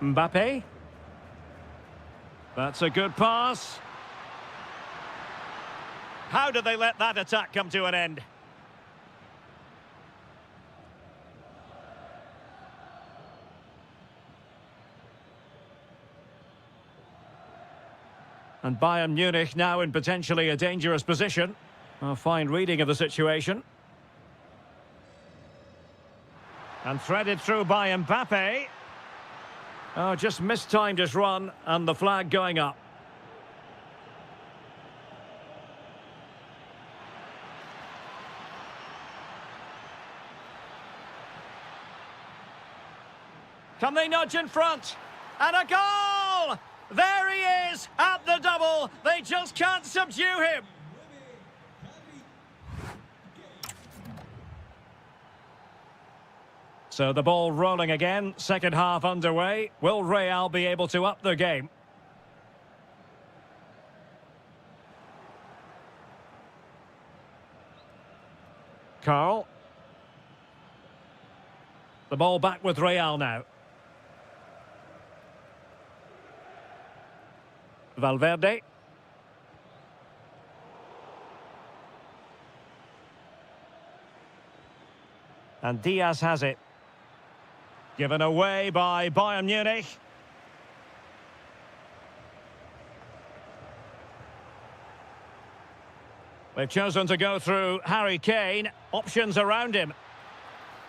[SPEAKER 1] Mbappe. That's a good pass. How did they let that attack come to an end? And Bayern Munich now in potentially a dangerous position. A fine reading of the situation. And threaded through by Mbappe. Oh, just mistimed his run, and the flag going up. Can they nudge in front? And a goal! There he is, at the double. They just can't subdue him. So the ball rolling again, second half underway. Will Real be able to up their game? Carl. The ball back with Real now. Valverde. And Diaz has it. Given away by Bayern Munich. They've chosen to go through Harry Kane. Options around him.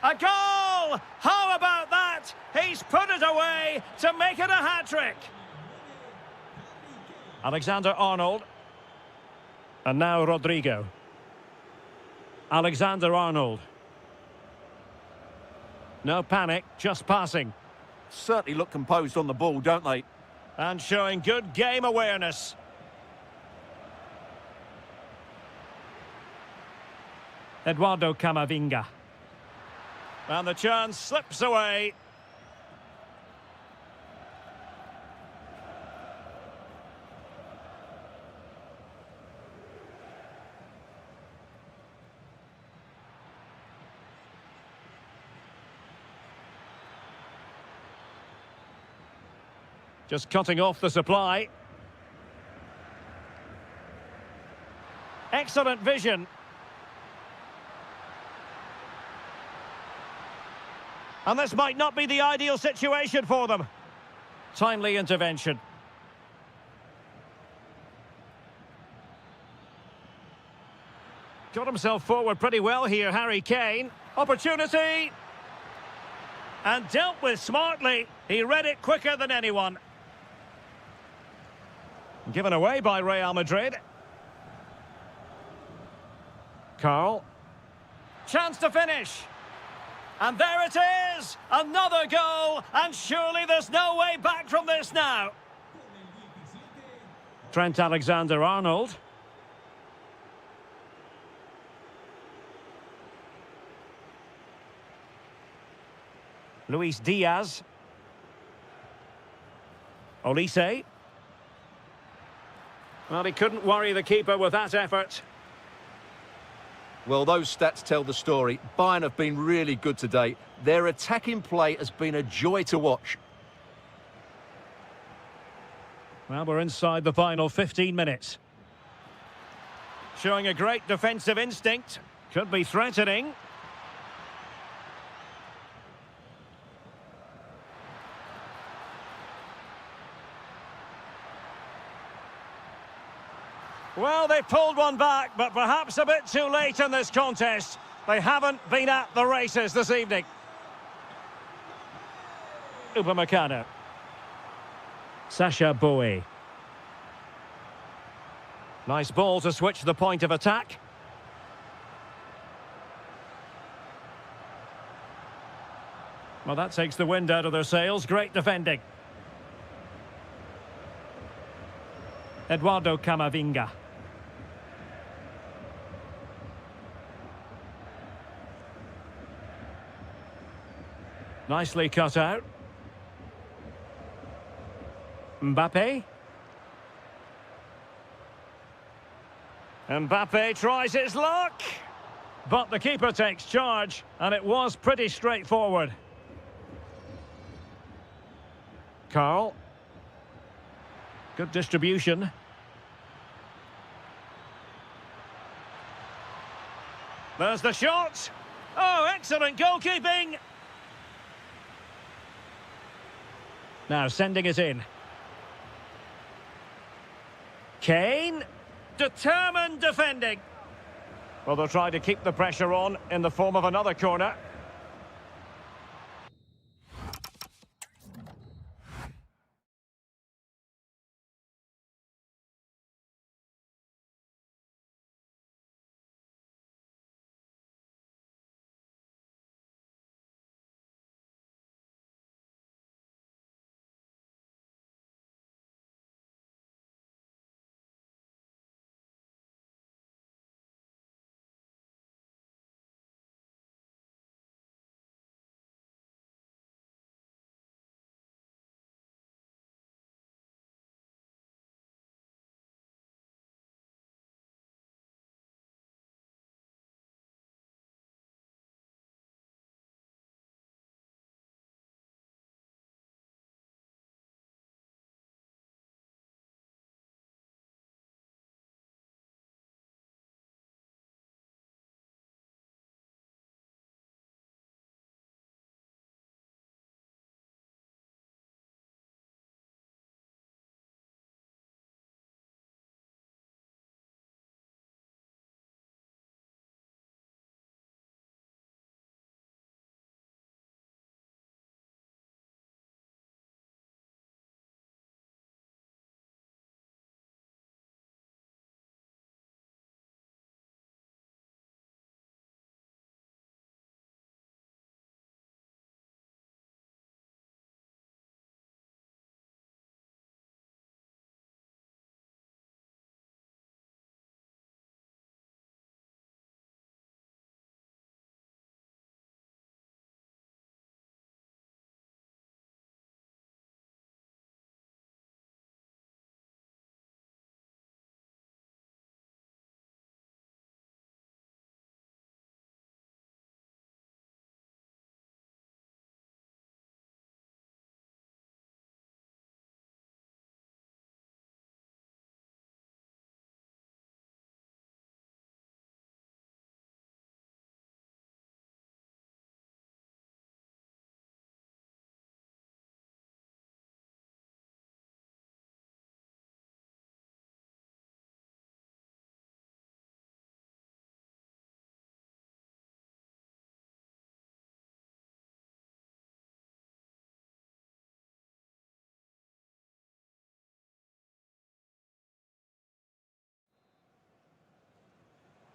[SPEAKER 1] A goal! How about that? He's put it away to make it a hat-trick. Alexander-Arnold. And now Rodrigo. Alexander-Arnold. No panic, just passing.
[SPEAKER 2] Certainly look composed on the ball, don't they?
[SPEAKER 1] And showing good game awareness. Eduardo Camavinga. And the chance slips away. Just cutting off the supply. Excellent vision. And this might not be the ideal situation for them. Timely intervention. Got himself forward pretty well here, Harry Kane. Opportunity! And dealt with smartly. He read it quicker than anyone. Given away by Real Madrid. Carl. Chance to finish. And there it is! Another goal! And surely there's no way back from this now. Trent Alexander-Arnold. Luis Diaz. Olise. Well, he couldn't worry the keeper with that effort.
[SPEAKER 2] Well, those stats tell the story. Bayern have been really good today. Their attacking play has been a joy to watch.
[SPEAKER 1] Well, we're inside the final 15 minutes. Showing a great defensive instinct. Could be threatening. Well, they pulled one back, but perhaps a bit too late in this contest. They haven't been at the races this evening. Upamecano. Sacha Boey. Nice ball to switch the point of attack. Well, that takes the wind out of their sails. Great defending. Eduardo Camavinga. Nicely cut out. Mbappe. Mbappe tries his luck. But the keeper takes charge, and it was pretty straightforward. Carl. Good distribution. There's the shot. Oh, excellent goalkeeping. Now sending it in. Kane. Determined defending. Well, they'll try to keep the pressure on in the form of another corner.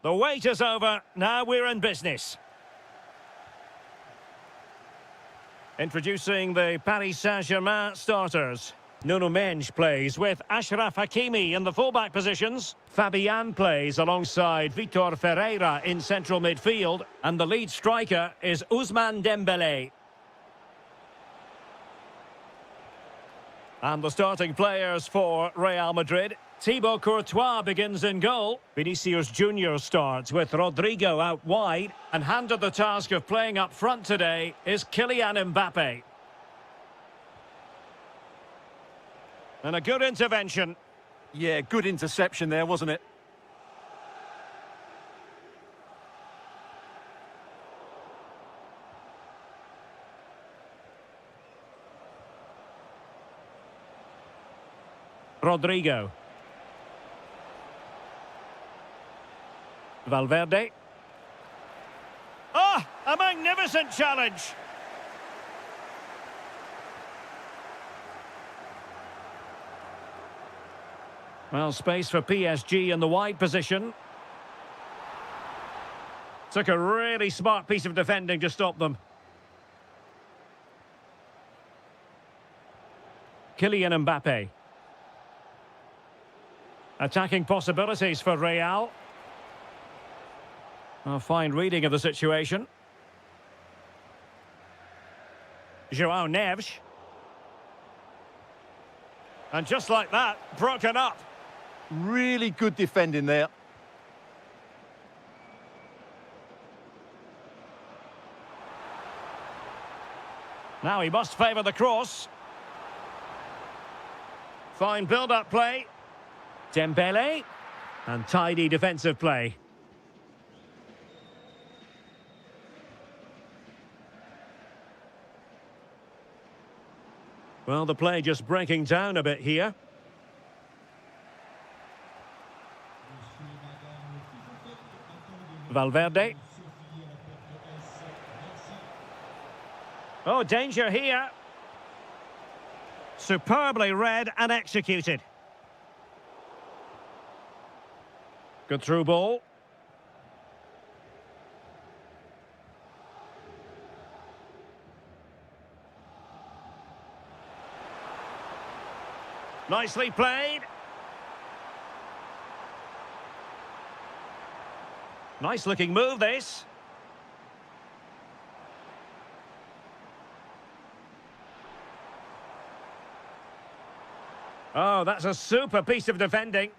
[SPEAKER 1] The wait is over. Now we're in business. Introducing the Paris Saint-Germain starters. Nuno Mendes plays with Achraf Hakimi in the fullback positions. Fabian plays alongside Vitor Ferreira in central midfield. And the lead striker is Ousmane Dembélé. And the starting players for Real Madrid. Thibaut Courtois begins in goal. Vinicius Junior starts with Rodrigo out wide. And handed the task of playing up front today is Kylian Mbappe. And a good intervention.
[SPEAKER 2] Yeah, good interception there, wasn't it?
[SPEAKER 1] Rodrigo. Valverde. Ah, a magnificent challenge. Well, space for PSG in the wide position. Took a really smart piece of defending to stop them. Kylian Mbappe. Attacking possibilities for Real. A fine reading of the situation. João Neves. And just like that, broken up.
[SPEAKER 2] Really good defending there.
[SPEAKER 1] Now he must favour the cross. Fine build-up play. Dembele. And tidy defensive play. Well, the play just breaking down a bit here. Valverde. Oh, danger here. Superbly read and executed. Good through ball. Nicely played. Nice looking move, this. Oh, that's a super piece of defending.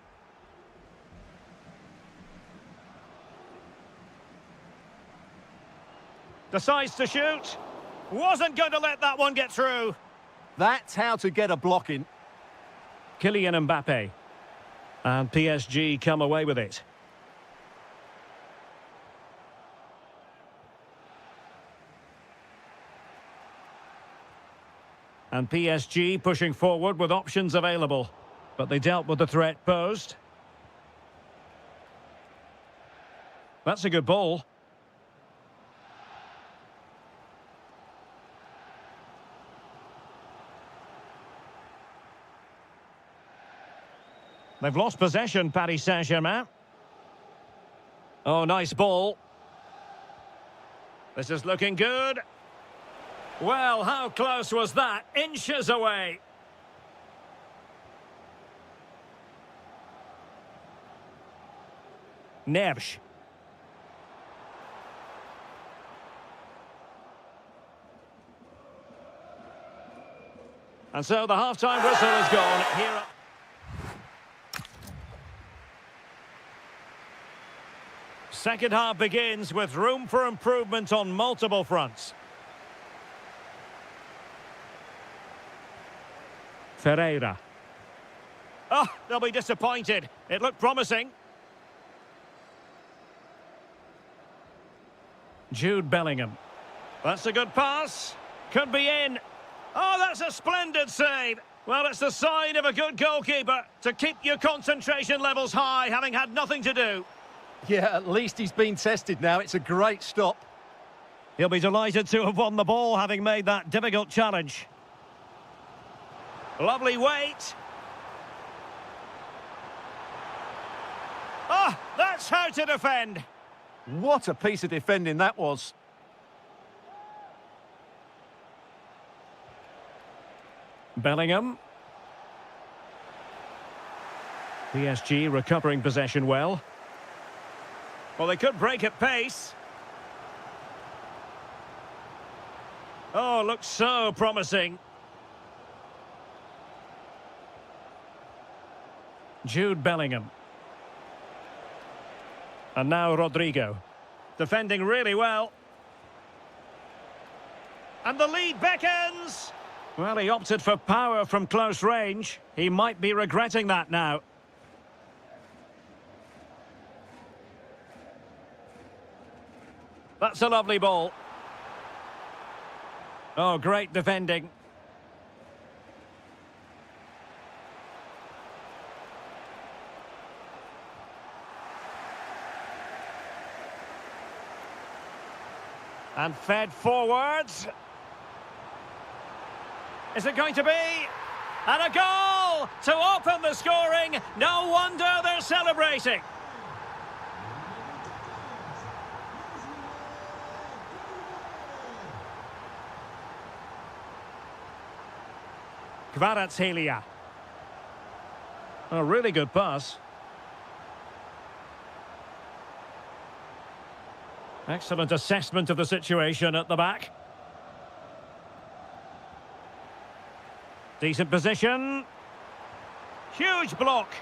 [SPEAKER 1] Decides to shoot. Wasn't going to let that one get through.
[SPEAKER 2] That's how to get a block in.
[SPEAKER 1] Kylian Mbappe. And PSG come away with it. And PSG pushing forward with options available. But they dealt with the threat posed. That's a good ball. They've lost possession, Paris Saint-Germain. Oh, nice ball. This is looking good. Well, how close was that? Inches away. Neves. And so the half-time whistle is gone. Here. Second half begins with room for improvement on multiple fronts. Ferreira. Oh, they'll be disappointed. It looked promising. Jude Bellingham. That's a good pass. Could be in. Oh, that's a splendid save. Well, it's the sign of a good goalkeeper to keep your concentration levels high, having had nothing to do.
[SPEAKER 2] Yeah, at least he's been tested now. It's a great stop.
[SPEAKER 1] He'll be delighted to have won the ball, having made that difficult challenge. Lovely weight. Ah, that That's how to defend.
[SPEAKER 2] What a piece of defending that was.
[SPEAKER 1] Bellingham. PSG recovering possession well. Well, they could break at pace. Oh, looks so promising. Jude Bellingham. And now Rodrigo. Defending really well. And the lead beckons. Well, he opted for power from close range. He might be regretting that now. That's a lovely ball. Oh, great defending. And fed forwards. Is it going to be? And a goal to open the scoring. No wonder they're celebrating. Kvaratskhelia. A really good pass. Excellent assessment of the situation at the back. Decent position. Huge block.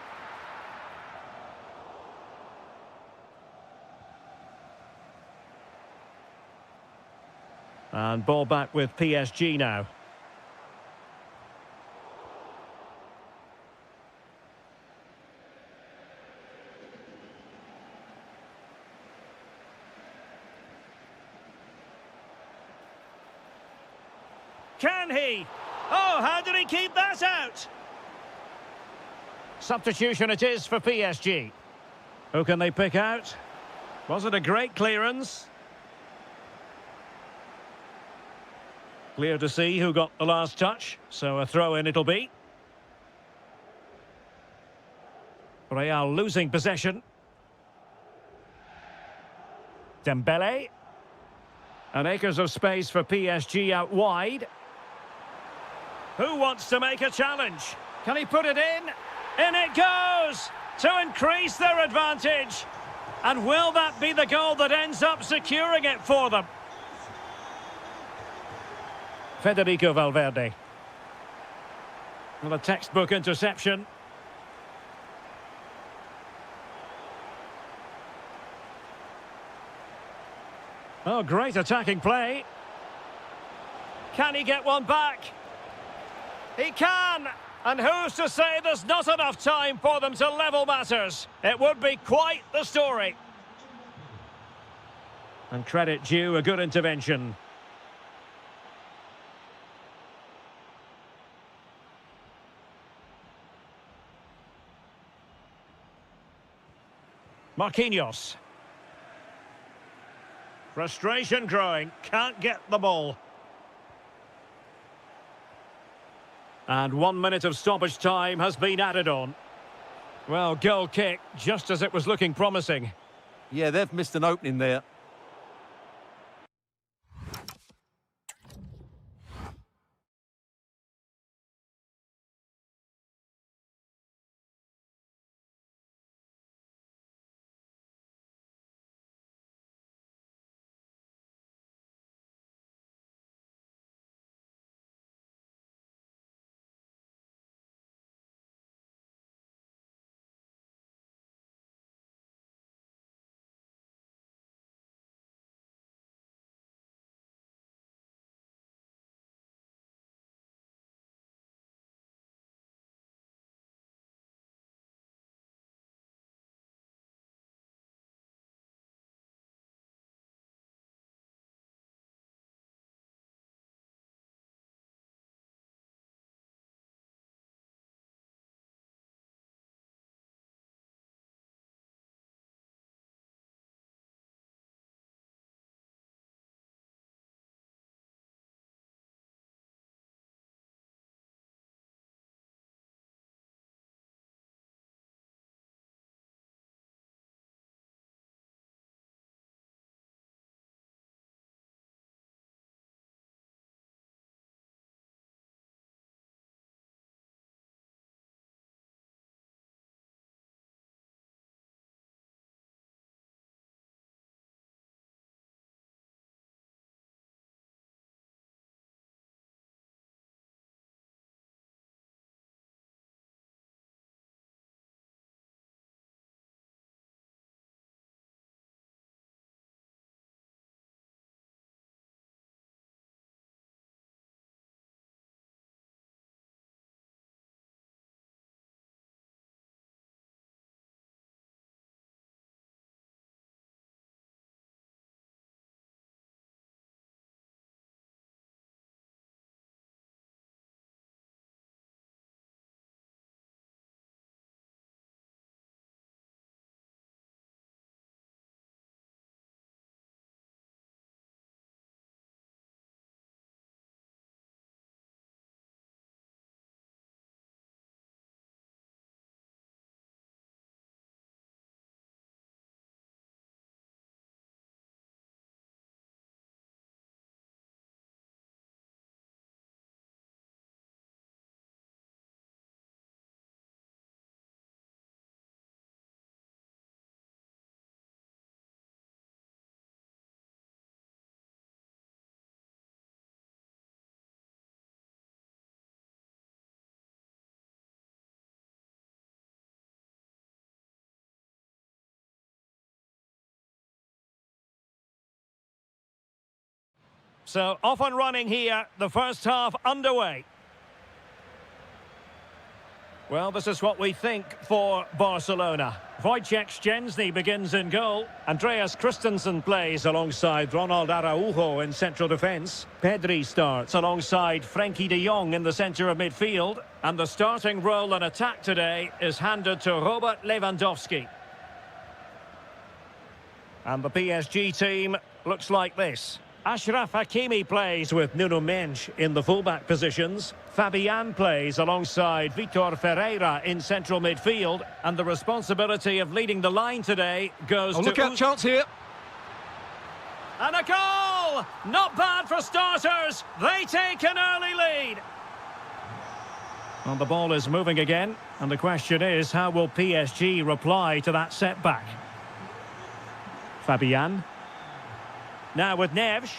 [SPEAKER 1] And ball back with PSG now. Can he? Oh, how did he keep that out? Substitution it is for PSG. Who can they pick out? Was it a great clearance? Clear to see who got the last touch, so a throw-in it'll be. Real losing possession. Dembele. And acres of space for PSG out wide. Who wants to make a challenge? Can he put it in? In it goes! To increase their advantage. And will that be the goal that ends up securing it for them? Federico Valverde. Well, a textbook interception. Oh, great attacking play. Can he get one back? He can! And who's to say there's not enough time for them to level matters? It would be quite the story. And credit due, a good intervention. Marquinhos. Frustration growing, can't get the ball. And 1 minute of stoppage time has been added on. Well, goal kick, just as it was looking promising.
[SPEAKER 2] Yeah, they've missed an opening there.
[SPEAKER 1] So off and running here, the first half underway. Well, this is what we think for Barcelona. Wojciech Szczęsny begins in goal. Andreas Christensen plays alongside Ronald Araujo in central defence. Pedri starts alongside Frenkie de Jong in the centre of midfield. And the starting role in attack today is handed to Robert Lewandowski. And the PSG team looks like this. Achraf Hakimi plays with Nuno Mendes in the fullback positions. Fabian plays alongside Vitor Ferreira in central midfield. And the responsibility of leading the line today goes to...
[SPEAKER 2] Look out, chance here.
[SPEAKER 1] And a goal! Not bad for starters. They take an early lead. Well, the ball is moving again. And the question is, how will PSG reply to that setback? Fabian. Now with Neves.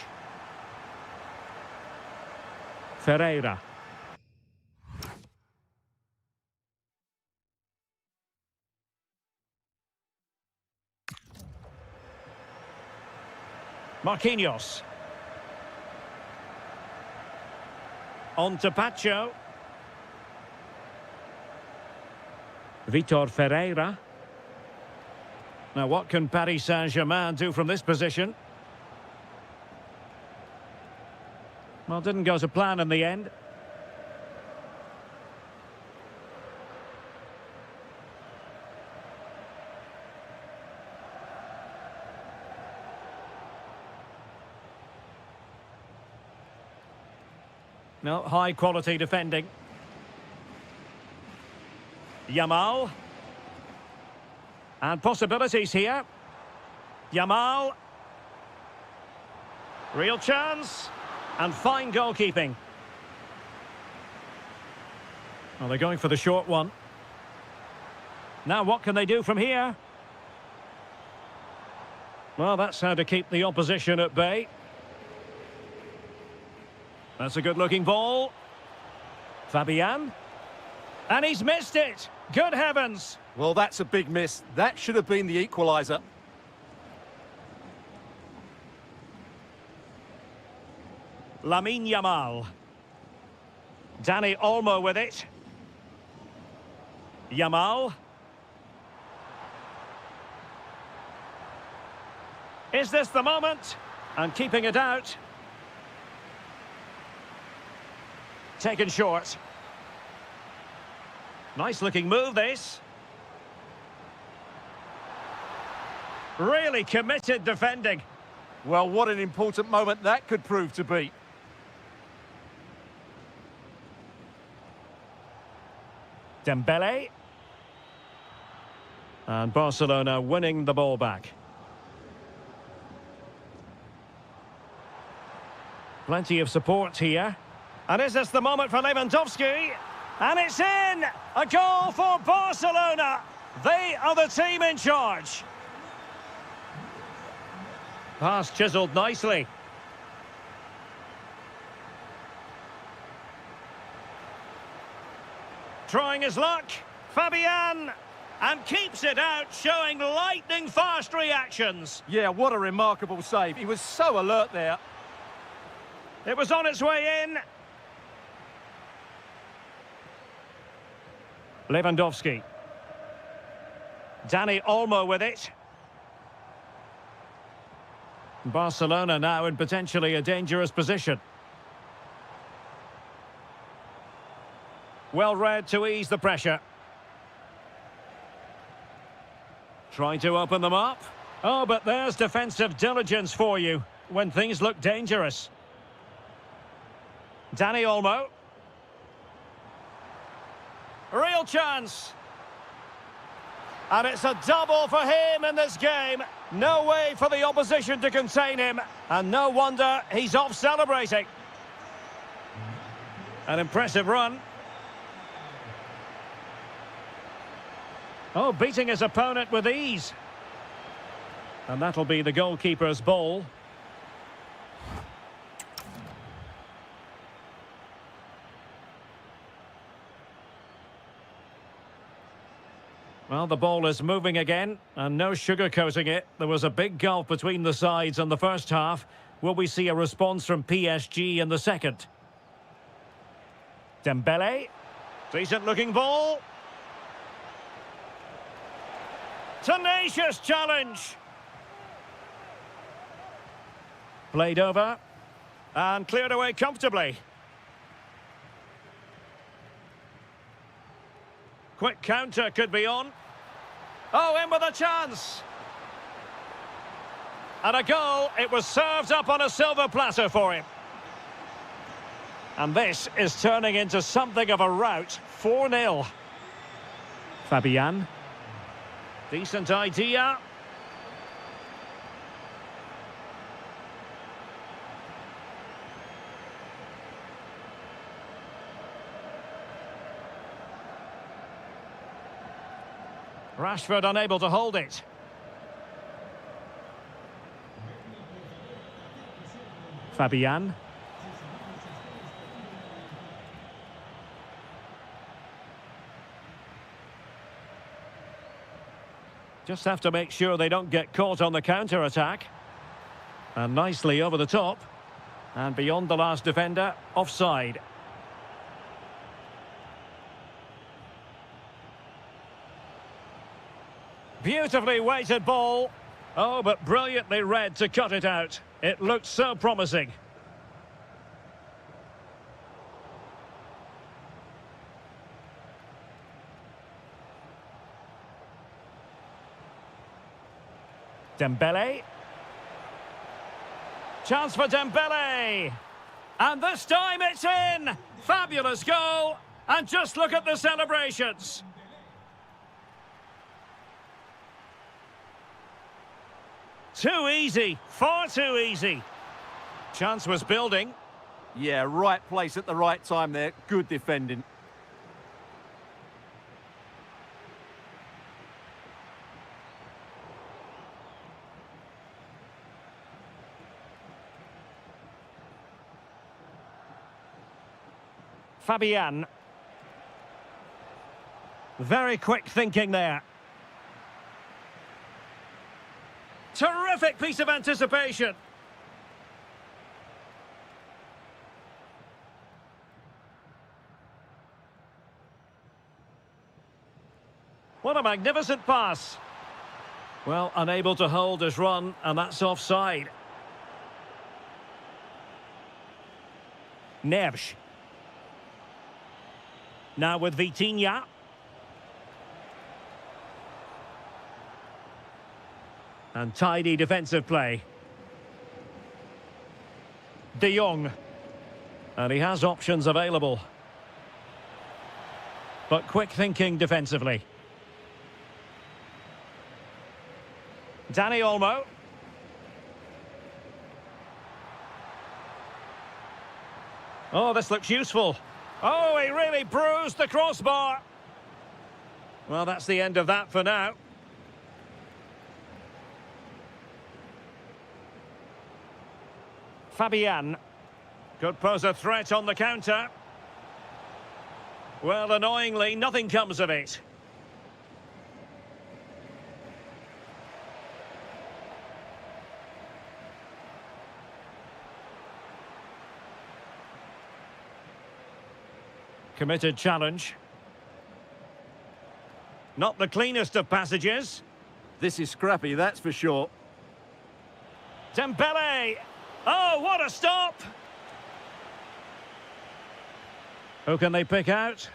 [SPEAKER 1] Ferreira. Marquinhos. On to Pacho. Vitor Ferreira. Now what can Paris Saint-Germain do from this position? Well, didn't go to plan in the end. No, high quality defending. Yamal. And possibilities here. Yamal. Real chance. And fine goalkeeping. Well, they're going for the short one. Now what can they do from here? Well, that's how to keep the opposition at bay. That's a good-looking ball. Fabian. And he's missed it. Good heavens.
[SPEAKER 2] Well, that's a big miss. That should have been the equaliser.
[SPEAKER 1] Lamine Yamal. Dani Olmo with it. Yamal. Is this the moment? And keeping it out. Taken short. Nice looking move, this. Really committed defending.
[SPEAKER 2] Well, what an important moment that could prove to be.
[SPEAKER 1] Dembele. And Barcelona winning the ball back. Plenty of support here. And is this the moment for Lewandowski? And it's in! A goal for Barcelona! They are the team in charge. Pass chiselled nicely. Trying his luck. Fabian. And keeps it out, showing lightning-fast reactions.
[SPEAKER 2] Yeah, what a remarkable save. He was so alert there.
[SPEAKER 1] It was on its way in. Lewandowski. Dani Olmo with it. Barcelona now in potentially a dangerous position. Well read to ease the pressure. Trying to open them up. Oh, but there's defensive diligence for you when things look dangerous. Dani Olmo. Real chance. And it's a double for him in this game. No way for the opposition to contain him. And no wonder he's off celebrating. An impressive run. Oh, beating his opponent with ease. And that'll be the goalkeeper's ball. Well, the ball is moving again, and no sugarcoating it. There was a big gulf between the sides in the first half, Will we see a response from PSG in the second? Dembele. Decent looking ball. Tenacious challenge. Played over. And cleared away comfortably. Quick counter could be on. Oh, in with a chance. And a goal. It was served up on a silver platter for him. And this is turning into something of a rout. 4-0. Fabian. Decent idea. Rashford unable to hold it. Fabian. Just have to make sure they don't get caught on the counter-attack. And nicely over the top. And beyond the last defender, offside. Beautifully weighted ball. Oh, but brilliantly read to cut it out. It looked so promising. Dembele. Chance for Dembele. And this time it's in. Fabulous goal. And just look at the celebrations. Too easy. Far too easy. Chance was building.
[SPEAKER 2] Yeah, right place at the right time there. Good defending.
[SPEAKER 1] Fabian. Very quick thinking there. Terrific piece of anticipation. What a magnificent pass. Well, unable to hold his run, and that's offside. Neves. Now with Vitinha. And tidy defensive play. De Jong. And he has options available. But quick thinking defensively. Dani Olmo. Oh, this looks useful. Oh, he really bruised the crossbar. Well, that's the end of that for now. Fabian. Could pose a threat on the counter. Well, annoyingly, nothing comes of it. Committed challenge. Not the cleanest of passages.
[SPEAKER 2] This is scrappy, that's for sure.
[SPEAKER 1] Dembele! Oh, what a stop! Who can they pick out?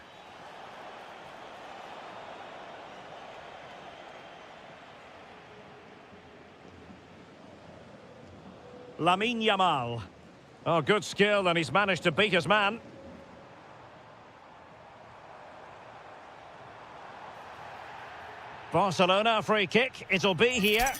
[SPEAKER 1] Lamine Yamal. Oh, good skill, and he's managed to beat his man. Barcelona free kick, it'll be here.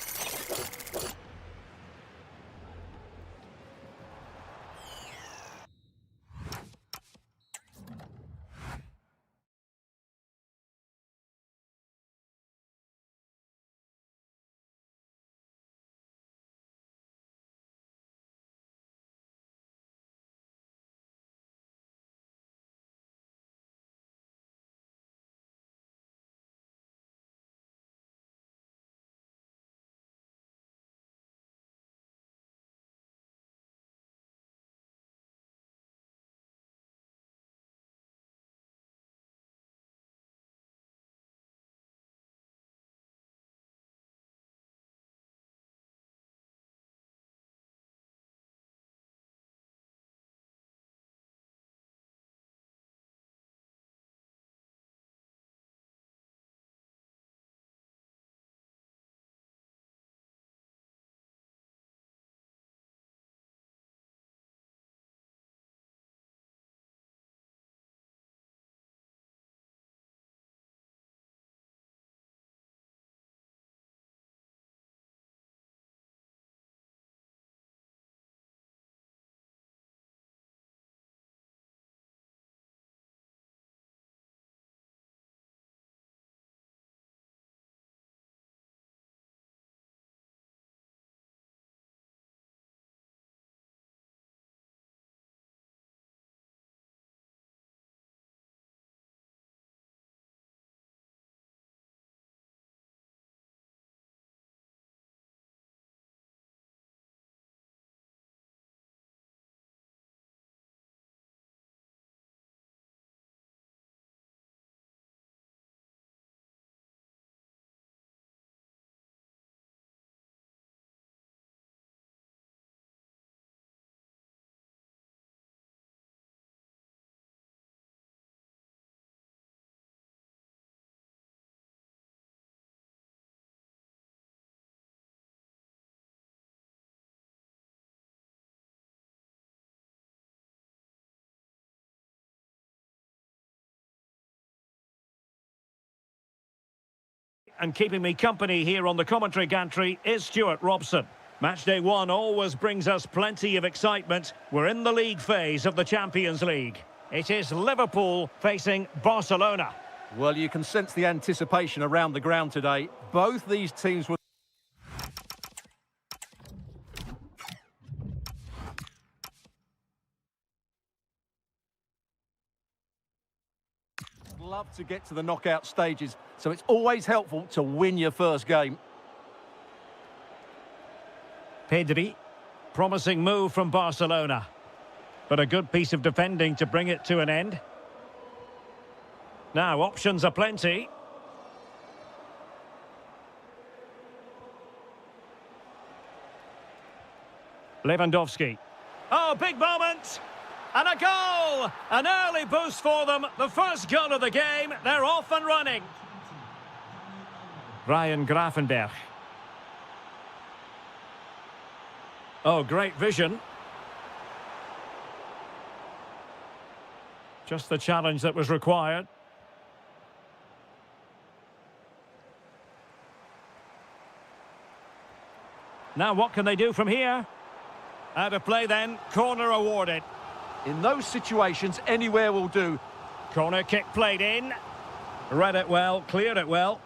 [SPEAKER 1] And keeping me company here on the commentary gantry is Stuart Robson. Matchday 1 always brings us plenty of excitement. We're in the league phase of the Champions League. It is Liverpool facing Barcelona.
[SPEAKER 2] Well, you can sense the anticipation around the ground today. Both these teams were love to get to the knockout stages, so it's always helpful to win your first game.
[SPEAKER 1] Pedri, promising move from Barcelona, but a good piece of defending to bring it to an end. Now, options are plenty. Lewandowski. Oh, big moment! And a goal! An early boost for them. The first goal of the game. They're off and running. Ryan Gravenberch. Oh, great vision. Just the challenge that was required. Now what can they do from here? Out of play then, corner awarded.
[SPEAKER 2] In those situations, anywhere will do.
[SPEAKER 1] Corner kick played in. Read it well, cleared it well.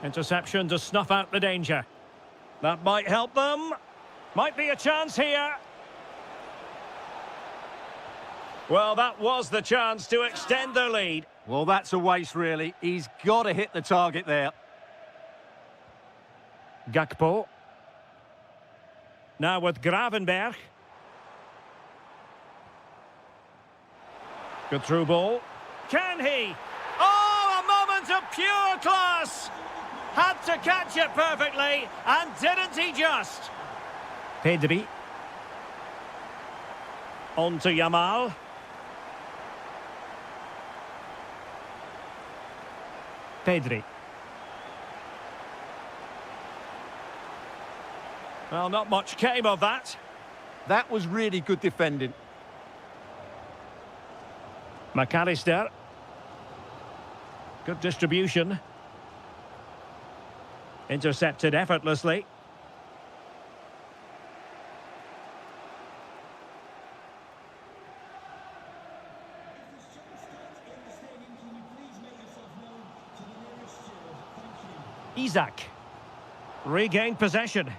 [SPEAKER 1] Interception to snuff out the danger. That might help them. Might be a chance here. Well, that was the chance to extend their lead.
[SPEAKER 2] Well, that's a waste, really. He's got to hit the target there.
[SPEAKER 1] Gakpo. Now with Gravenberch. Good through ball. Can he? Oh, a moment of pure class! Had to catch it perfectly, and didn't he just? Pedri. On to Yamal. Pedri. Well, not much came of that.
[SPEAKER 2] That was really good defending.
[SPEAKER 1] McAllister. Good distribution. Intercepted effortlessly. Isaac. Regained possession.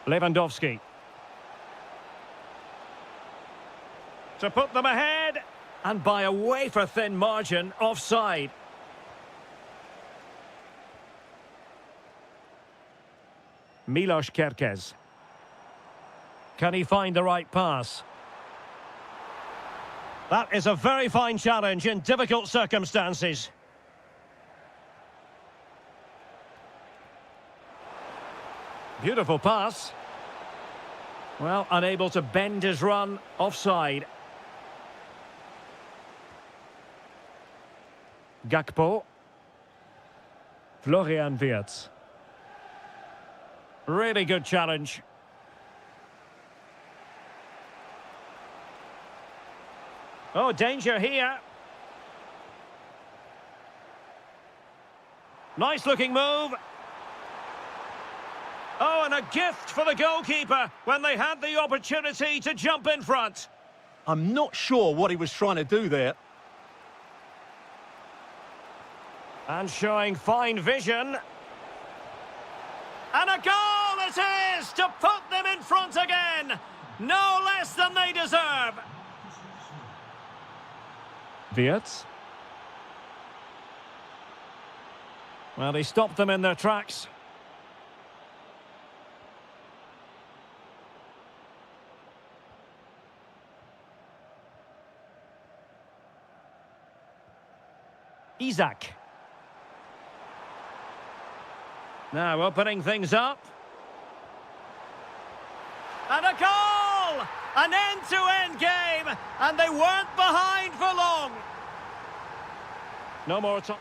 [SPEAKER 1] Lewandowski. To put them ahead, and by a wafer-thin margin, offside. Milos Kerkez. Can he find the right pass? That is a very fine challenge in difficult circumstances. Beautiful pass. Well, unable to bend his run, offside. Gakpo. Florian Wirtz. Really good challenge. Oh, danger here. Nice looking move. Oh, and a gift for the goalkeeper when they had the opportunity to jump in front.
[SPEAKER 2] I'm not sure what he was trying to do there.
[SPEAKER 1] And showing fine vision. And a goal it is to put them in front again. No less than they deserve. Wirtz. Well, he stopped them in their tracks. Isaac. Now opening things up. And a goal! An end-to-end game, and they weren't behind for long. No more time.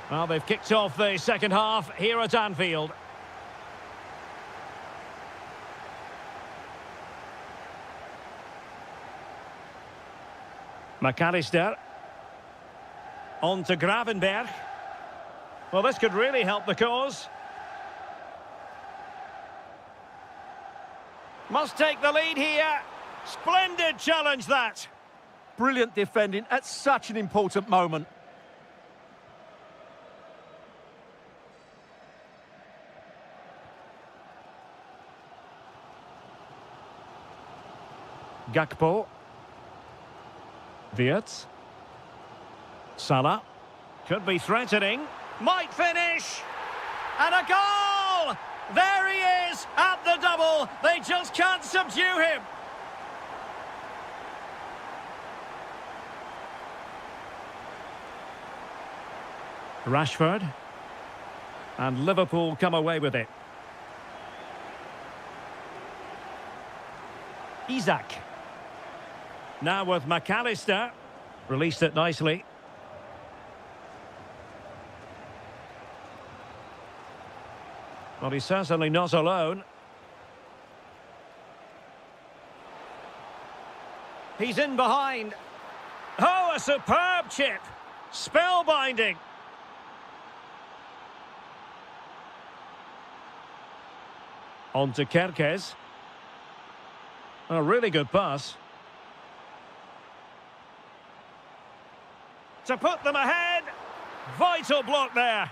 [SPEAKER 1] Well, they've kicked off the second half here at Anfield. McAllister. On to Gravenberg. Well, this could really help the cause. Must take the lead here. Splendid challenge, that.
[SPEAKER 2] Brilliant defending at such an important moment.
[SPEAKER 1] Gakpo. Wirtz. Salah. Could be threatening. Might finish. And a goal! There he is at the double. They just can't subdue him. Rashford. And Liverpool come away with it. Isak. Now with McAllister. Released it nicely. Well, he's certainly not alone. He's in behind. Oh, a superb chip. Spellbinding. On to Kerkez. A really good pass. To put them ahead. Vital block there.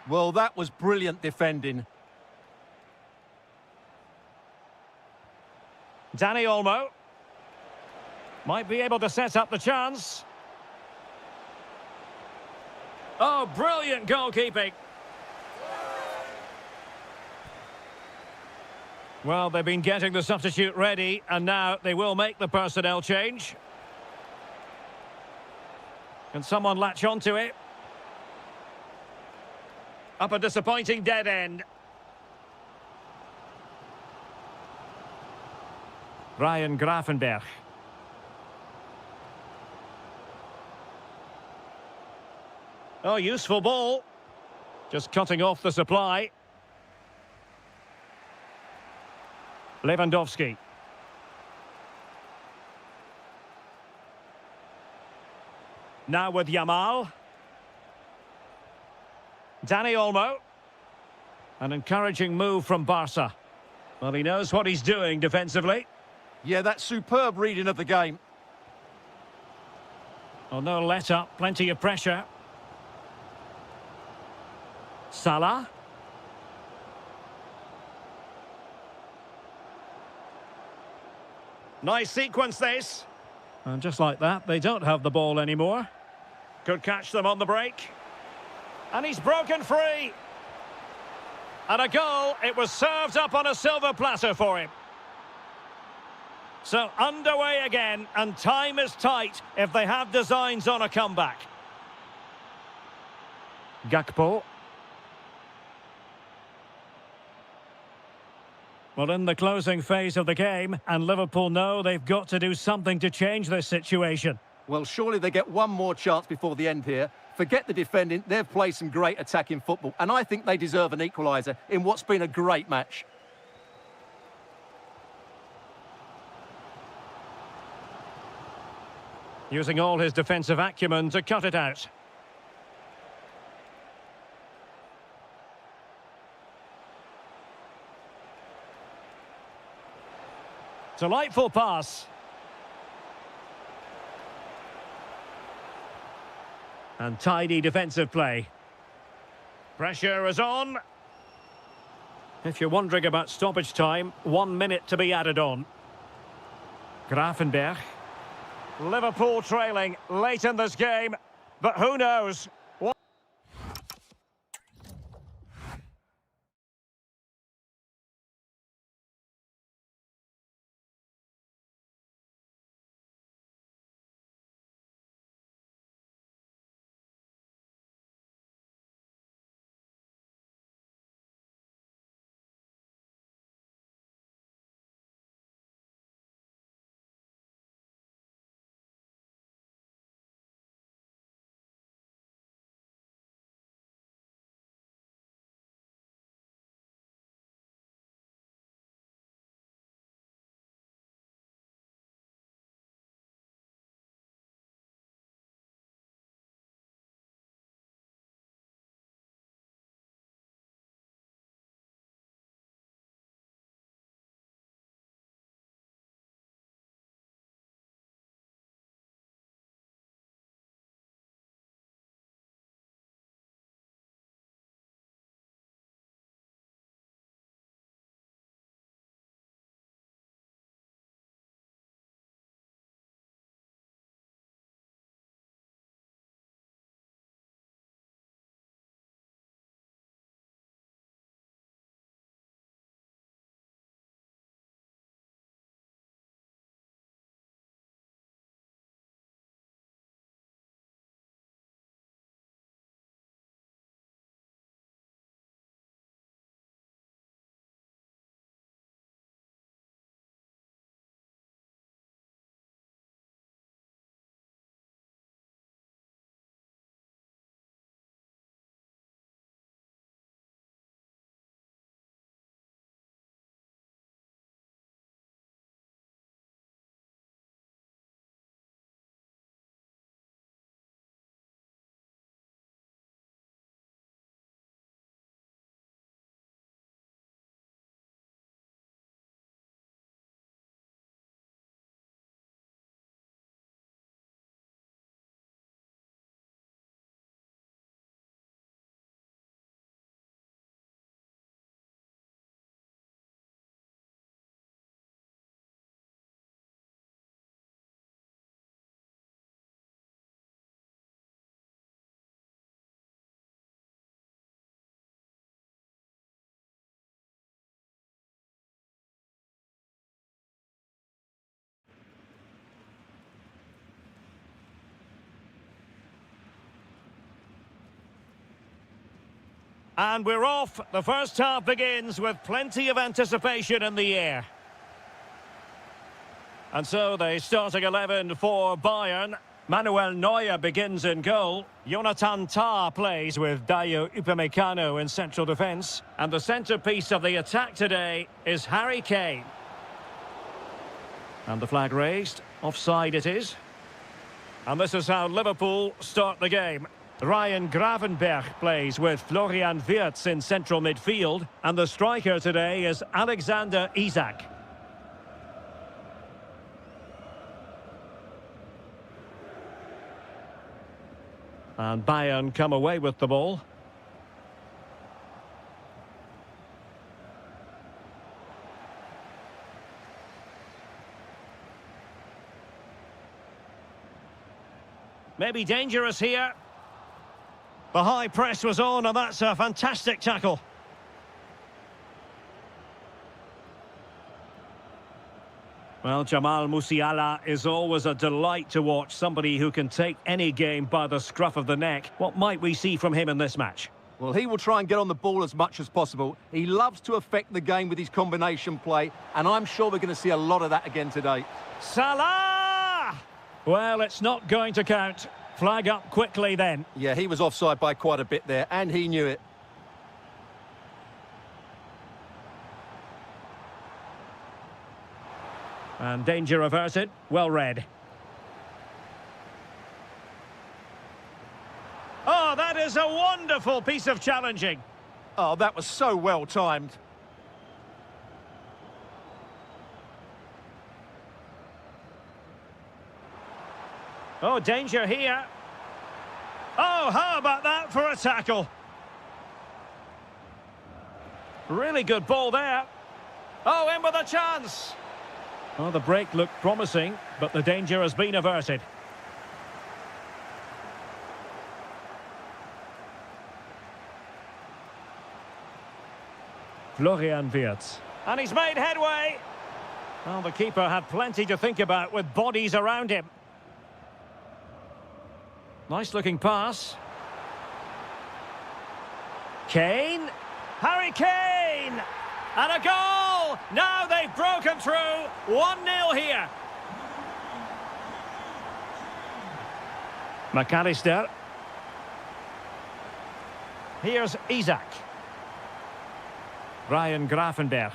[SPEAKER 2] Well, that was brilliant defending.
[SPEAKER 1] Danny Olmo. Might be able to set up the chance. Oh, brilliant goalkeeping. Well, they've been getting the substitute ready, and now they will make the personnel change. Can someone latch onto it? Up a disappointing dead end. Ryan Gravenberg. Oh, useful ball. Just cutting off the supply. Lewandowski. Now with Yamal. Danny Olmo. An encouraging move from Barca. Well, he knows what he's doing defensively.
[SPEAKER 2] Yeah, that's superb reading of the game.
[SPEAKER 1] Oh, no let up. Plenty of pressure. Salah. Nice sequence, this. And just like that, they don't have the ball anymore. Could catch them on the break. And he's broken free. And a goal. It was served up on a silver platter for him. So underway again, and time is tight if they have designs on a comeback. Gakpo. Well, in the closing phase of the game, and Liverpool know they've got to do something to change this situation.
[SPEAKER 2] Well, surely they get one more chance before the end here. Forget the defending, they've played some great attacking football, and I think they deserve an equaliser in what's been a great match.
[SPEAKER 1] Using all his defensive acumen to cut it out. Delightful pass. And tidy defensive play. Pressure is on. If you're wondering about stoppage time, 1 minute to be added on. Gravenberg. Liverpool trailing late in this game, but who knows? And we're off. The first half begins with plenty of anticipation in the air. And so the starting 11 for Bayern. Manuel Neuer begins in goal. Jonathan Tah plays with Dayo Upamecano in central defence. And the centrepiece of the attack today is Harry Kane. And the flag raised. Offside it is. And this is how Liverpool start the game. Ryan Gravenberch plays with Florian Wirtz in central midfield. And the striker today is Alexander Isak. And Bayern come away with the ball. Maybe dangerous here. The high press was on, and that's a fantastic tackle. Well, Jamal Musiala is always a delight to watch, somebody who can take any game by the scruff of the neck. What might we see from him in this match?
[SPEAKER 2] Well, he will try and get on the ball as much as possible. He loves to affect the game with his combination play, and I'm sure we're going to see a lot of that again today.
[SPEAKER 1] Salah! Well, it's not going to count. Flag up quickly then.
[SPEAKER 2] Yeah, he was offside by quite a bit there, and he knew it.
[SPEAKER 1] And danger averted. Well read. Oh, that is a wonderful piece of challenging.
[SPEAKER 2] Oh, that was so well timed.
[SPEAKER 1] Oh, danger here. Oh, how about that for a tackle? Really good ball there. Oh, in with a chance. Oh, the break looked promising, but the danger has been averted. Florian Wirtz. And he's made headway. Well, the keeper had plenty to think about with bodies around him. Nice looking pass. Kane. Harry Kane! And a goal! Now they've broken through. 1-0 here. McAllister. Here's Isak. Ryan Gravenberch.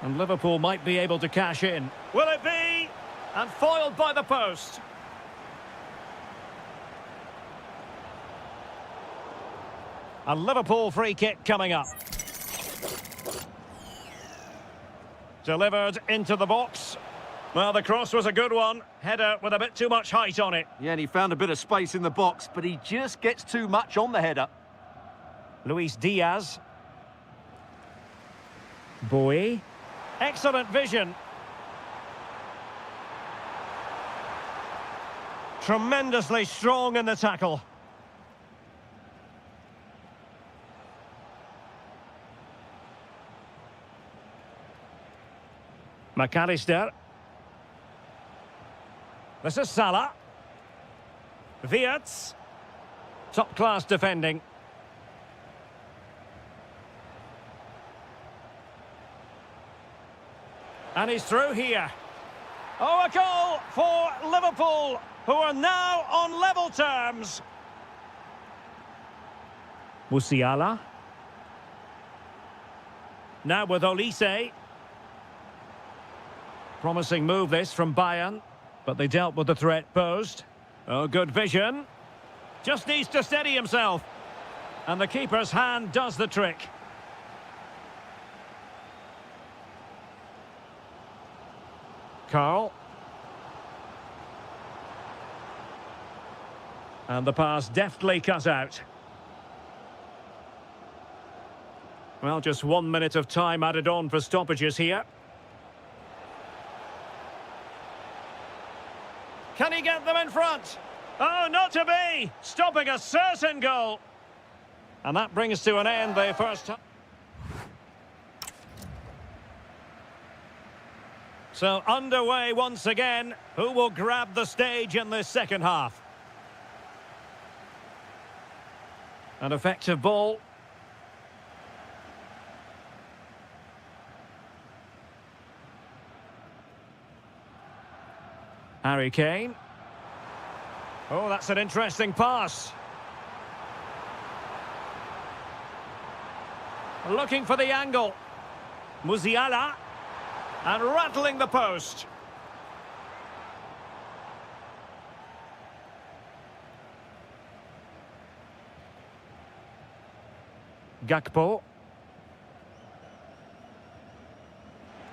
[SPEAKER 1] And Liverpool might be able to cash in. Will it be? And foiled by the post. A Liverpool free kick coming up. Delivered into the box. Well, the cross was a good one. Header with a bit too much height on it.
[SPEAKER 2] Yeah, and he found a bit of space in the box, but he just gets too much on the header.
[SPEAKER 1] Luis Diaz. Bowie. Excellent vision. Tremendously strong in the tackle. McAllister. This is Salah. Wirtz. Top-class defending. And he's through here. Oh, a goal for Liverpool, who are now on level terms. Musiala. Now with Olise. Promising move this from Bayern, but they dealt with the threat posed. Oh, good vision. Just needs to steady himself. And the keeper's hand does the trick. Carl. And the pass deftly cut out. Well, just 1 minute of time added on for stoppages here. Can he get them in front? Oh, not to be! Stopping a certain goal. And that brings to an end the first half. So underway once again. Who will grab the stage in this second half? An effective ball. Harry Kane. Oh, that's an interesting pass. Looking for the angle. Musiala. And rattling the post. Gakpo.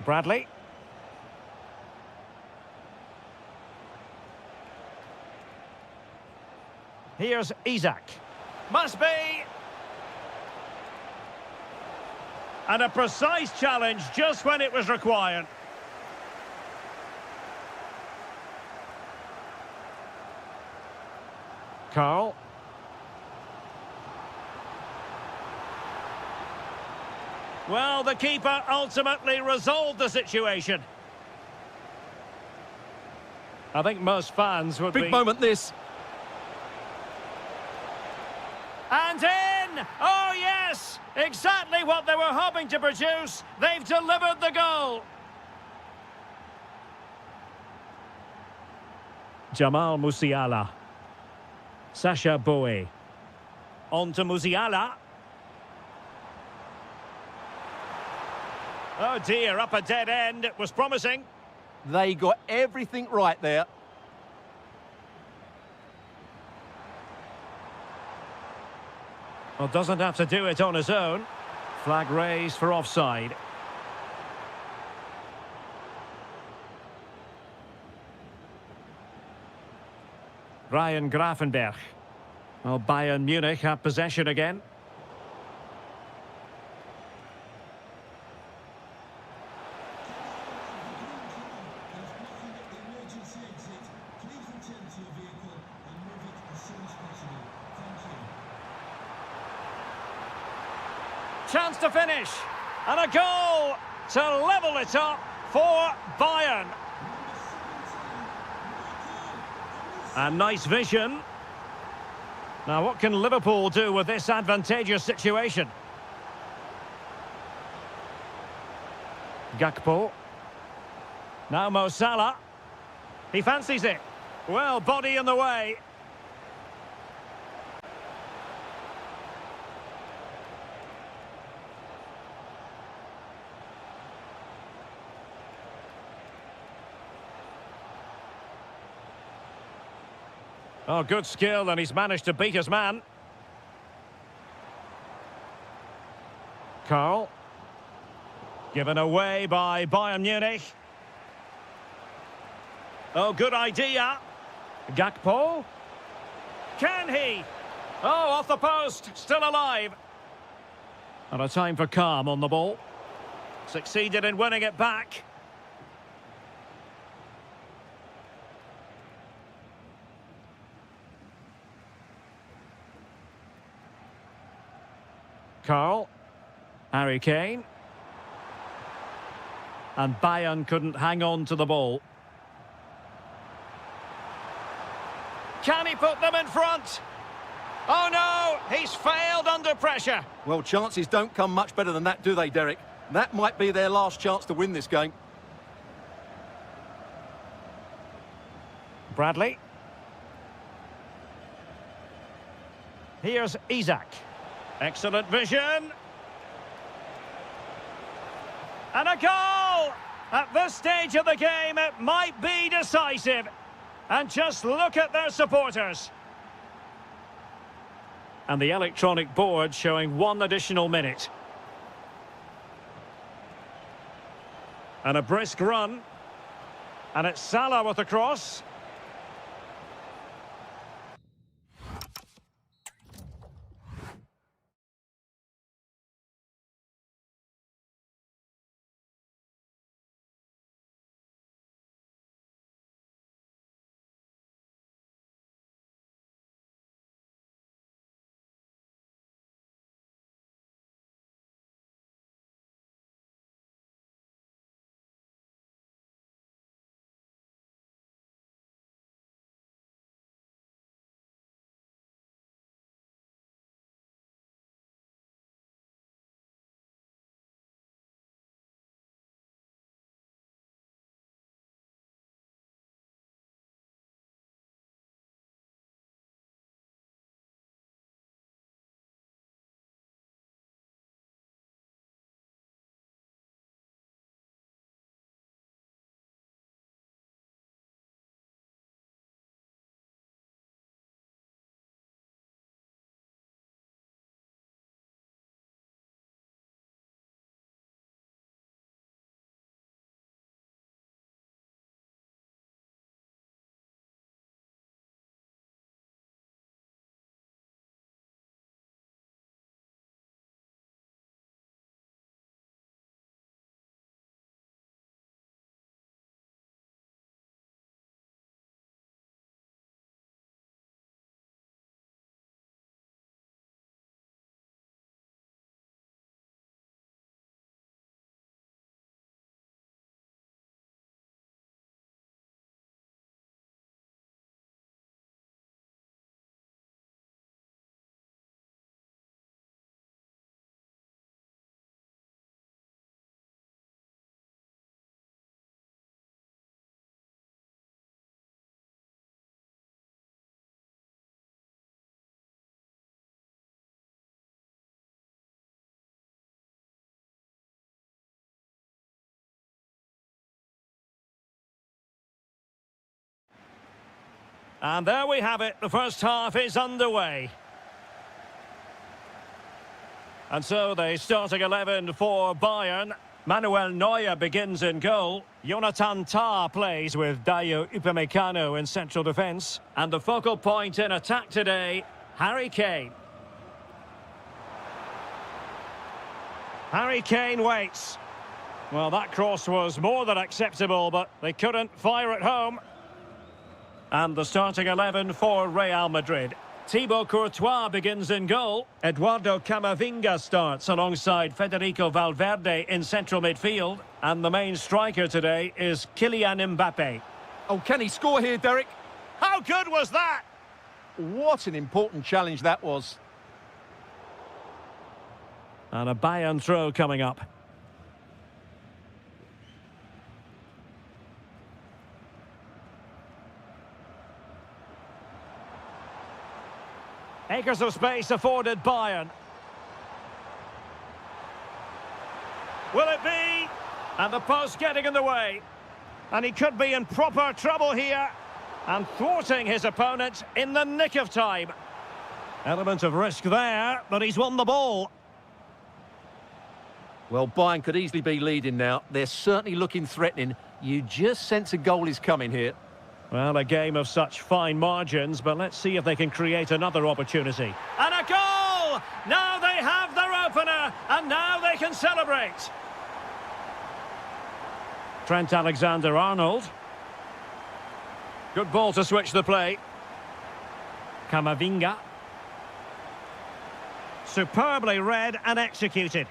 [SPEAKER 1] Bradley. Here's Isak. Must be. And a precise challenge just when it was required. Carl. Well, the keeper ultimately resolved the situation. I think most fans would be...
[SPEAKER 2] Big moment, this.
[SPEAKER 1] And in! Oh, yes! Exactly what they were hoping to produce. They've delivered the goal. Jamal Musiala. Sasha Bowie. On to Musiala. Oh dear, up a dead end. It was promising.
[SPEAKER 2] They got everything right there.
[SPEAKER 1] Well, doesn't have to do it on his own. Flag raised for offside. Ryan Gravenberch. Well, Bayern Munich have possession again. Chance to finish. And a goal to level it up for Bayern. And nice vision. Now, what can Liverpool do with this advantageous situation? Gakpo. Now Mo Salah. He fancies it. Well, body in the way. Oh, good skill, and he's managed to beat his man. Carl. Given away by Bayern Munich. Oh, good idea. Gakpo. Can he? Oh, off the post. Still alive. And a time for calm on the ball. Succeeded in winning it back. Carl. Harry Kane. And Bayern couldn't hang on to the ball. Can he put them in front? Oh no, he's failed under pressure.
[SPEAKER 2] Well, chances don't come much better than that, do they, Derek? That might be their last chance to win this game.
[SPEAKER 1] Bradley. Here's Isak. Excellent vision. And a goal! At this stage of the game, it might be decisive. And just look at their supporters. And the electronic board showing 1 additional minute. And a brisk run. And it's Salah with the cross. And there we have it. The first half is underway. And so the starting 11 for Bayern. Manuel Neuer begins in goal. Jonathan Tah plays with Dayo Upamecano in central defence. And the focal point in attack today, Harry Kane. Harry Kane waits. Well, that cross was more than acceptable, but they couldn't fire it home. And the starting 11 for Real Madrid. Thibaut Courtois begins in goal. Eduardo Camavinga starts alongside Federico Valverde in central midfield. And the main striker today is Kylian Mbappe.
[SPEAKER 2] Oh, can he score here, Derek?
[SPEAKER 1] How good was that?
[SPEAKER 2] What an important challenge that was.
[SPEAKER 1] And a Bayern throw coming up. Acres of space afforded Bayern. Will it be? And the post getting in the way. And he could be in proper trouble here. And thwarting his opponent in the nick of time. Element of risk there, but he's won the ball.
[SPEAKER 2] Well, Bayern could easily be leading now. They're certainly looking threatening. You just sense a goal is coming here.
[SPEAKER 1] Well, a game of such fine margins, but let's see if they can create another opportunity. And a goal! Now they have their opener, and now they can celebrate. Trent Alexander-Arnold. Good ball to switch the play. Camavinga. Superbly read and executed.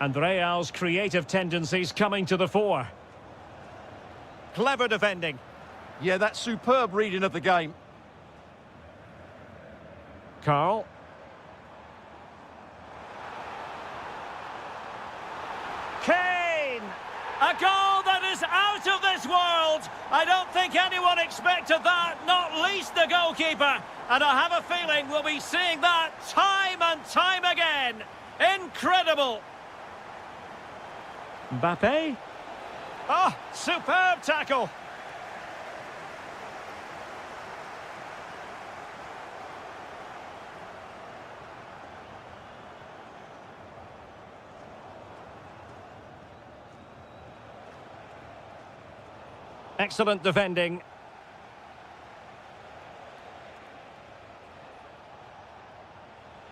[SPEAKER 1] And Real's creative tendencies coming to the fore. Clever defending.
[SPEAKER 2] Yeah, that's superb reading of the game.
[SPEAKER 1] Carl. Kane! A goal that is out of this world! I don't think anyone expected that, not least the goalkeeper. And I have a feeling we'll be seeing that time and time again. Incredible! Mbappe. Oh, superb tackle. Excellent defending.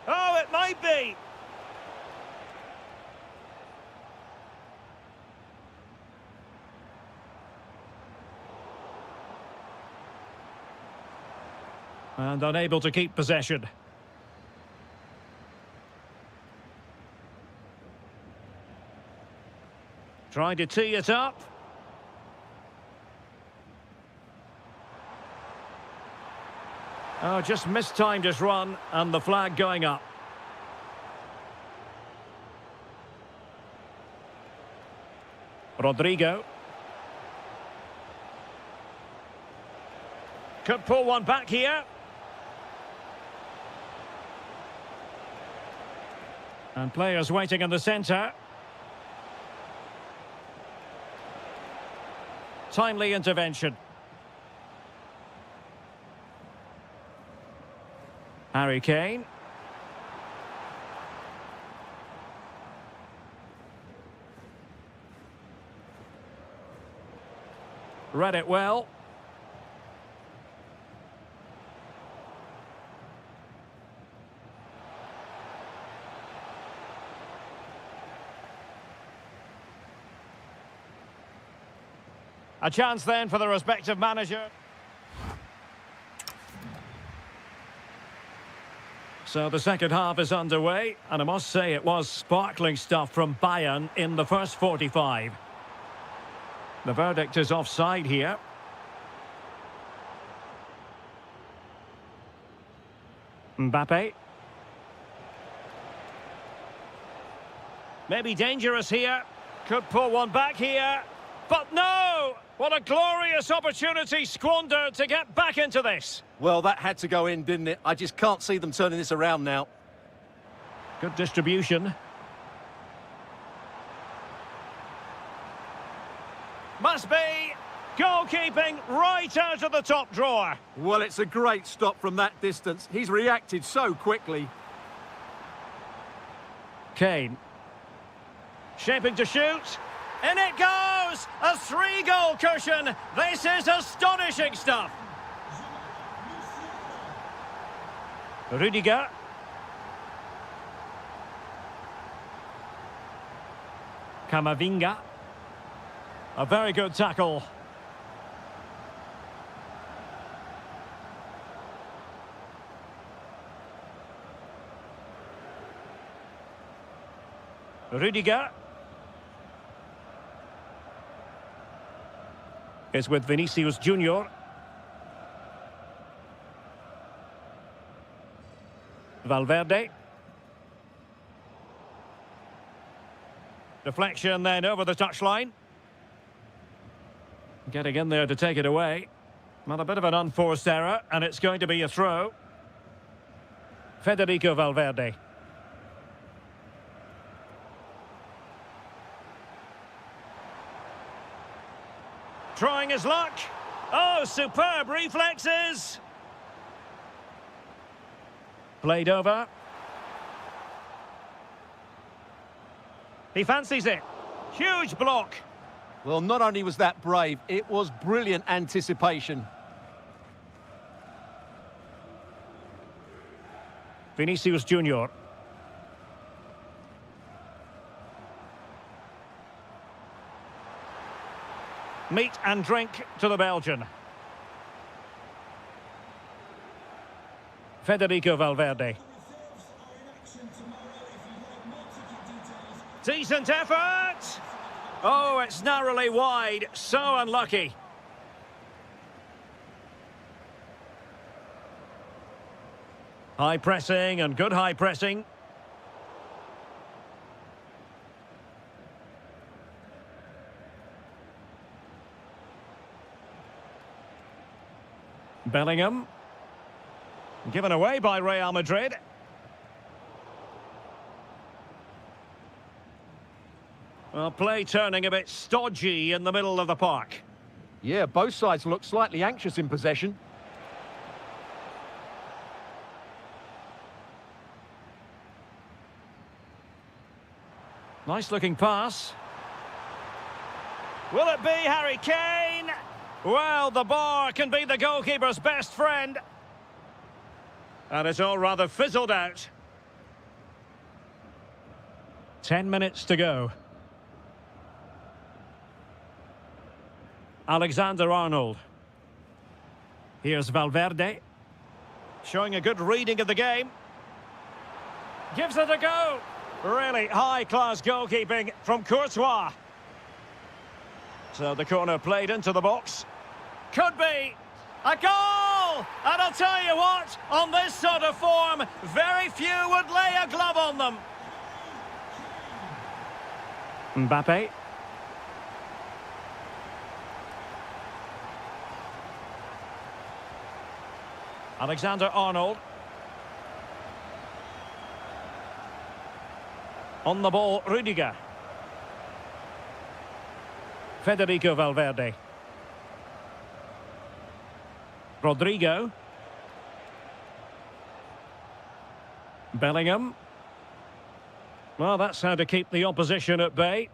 [SPEAKER 1] Oh, it might be. And unable to keep possession. Trying to tee it up. Oh, just mistimed his run, and the flag going up. Rodrigo. Could pull one back here. And players waiting in the centre. Timely intervention. Harry Kane. Read it well. A chance then for the respective manager. So the second half is underway, and I must say it was sparkling stuff from Bayern in the first 45. The verdict is offside here. Mbappe. Maybe dangerous here. Could pull one back here. But no! What a glorious opportunity squandered to get back into this.
[SPEAKER 2] Well, that had to go in, didn't it? I just can't see them turning this around now.
[SPEAKER 1] Good distribution. Must be goalkeeping right out of the top drawer.
[SPEAKER 2] Well, it's a great stop from that distance. He's reacted so quickly.
[SPEAKER 1] Kane. Shaping to shoot. In it goes! A 3-goal cushion. This is astonishing stuff. Rudiger. Camavinga. A very good tackle. Rudiger. Is with Vinicius Junior. Valverde. Deflection then over the touchline. Getting in there to take it away. Well, a bit of an unforced error, and it's going to be a throw. Federico Valverde. Trying his luck. Oh, superb reflexes. Played over. He fancies it. Huge block.
[SPEAKER 2] Well, not only was that brave, it was brilliant anticipation.
[SPEAKER 1] Vinicius Junior. Meat and drink to the Belgian. Federico Valverde. Decent effort! Oh, it's narrowly wide. So unlucky. High pressing and good high pressing. Bellingham. Given away by Real Madrid. Well, play turning a bit stodgy in the middle of the park.
[SPEAKER 2] Yeah, both sides look slightly anxious in possession.
[SPEAKER 1] Nice looking pass. Will it be Harry Kane? Well, the bar can be the goalkeeper's best friend. And it's all rather fizzled out. 10 minutes to go. Alexander-Arnold. Here's Valverde. Showing a good reading of the game. Gives it a go. Really high-class goalkeeping from Courtois. So the corner played into the box. Could be a goal! And I'll tell you what, on this sort of form, very few would lay a glove on them. Mbappe. Alexander-Arnold. On the ball, Rudiger. Federico Valverde. Rodrigo. Bellingham. Well, that's how to keep the opposition at bay.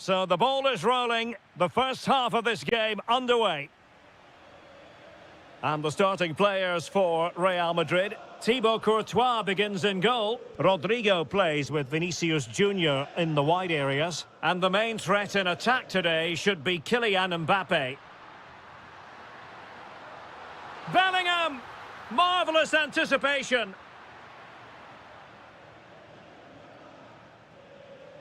[SPEAKER 1] So the ball is rolling. The first half of this game underway. And the starting players for Real Madrid. Thibaut Courtois begins in goal. Rodrigo plays with Vinicius Junior in the wide areas. And the main threat in attack today should be Kylian Mbappe. Bellingham! Marvellous anticipation.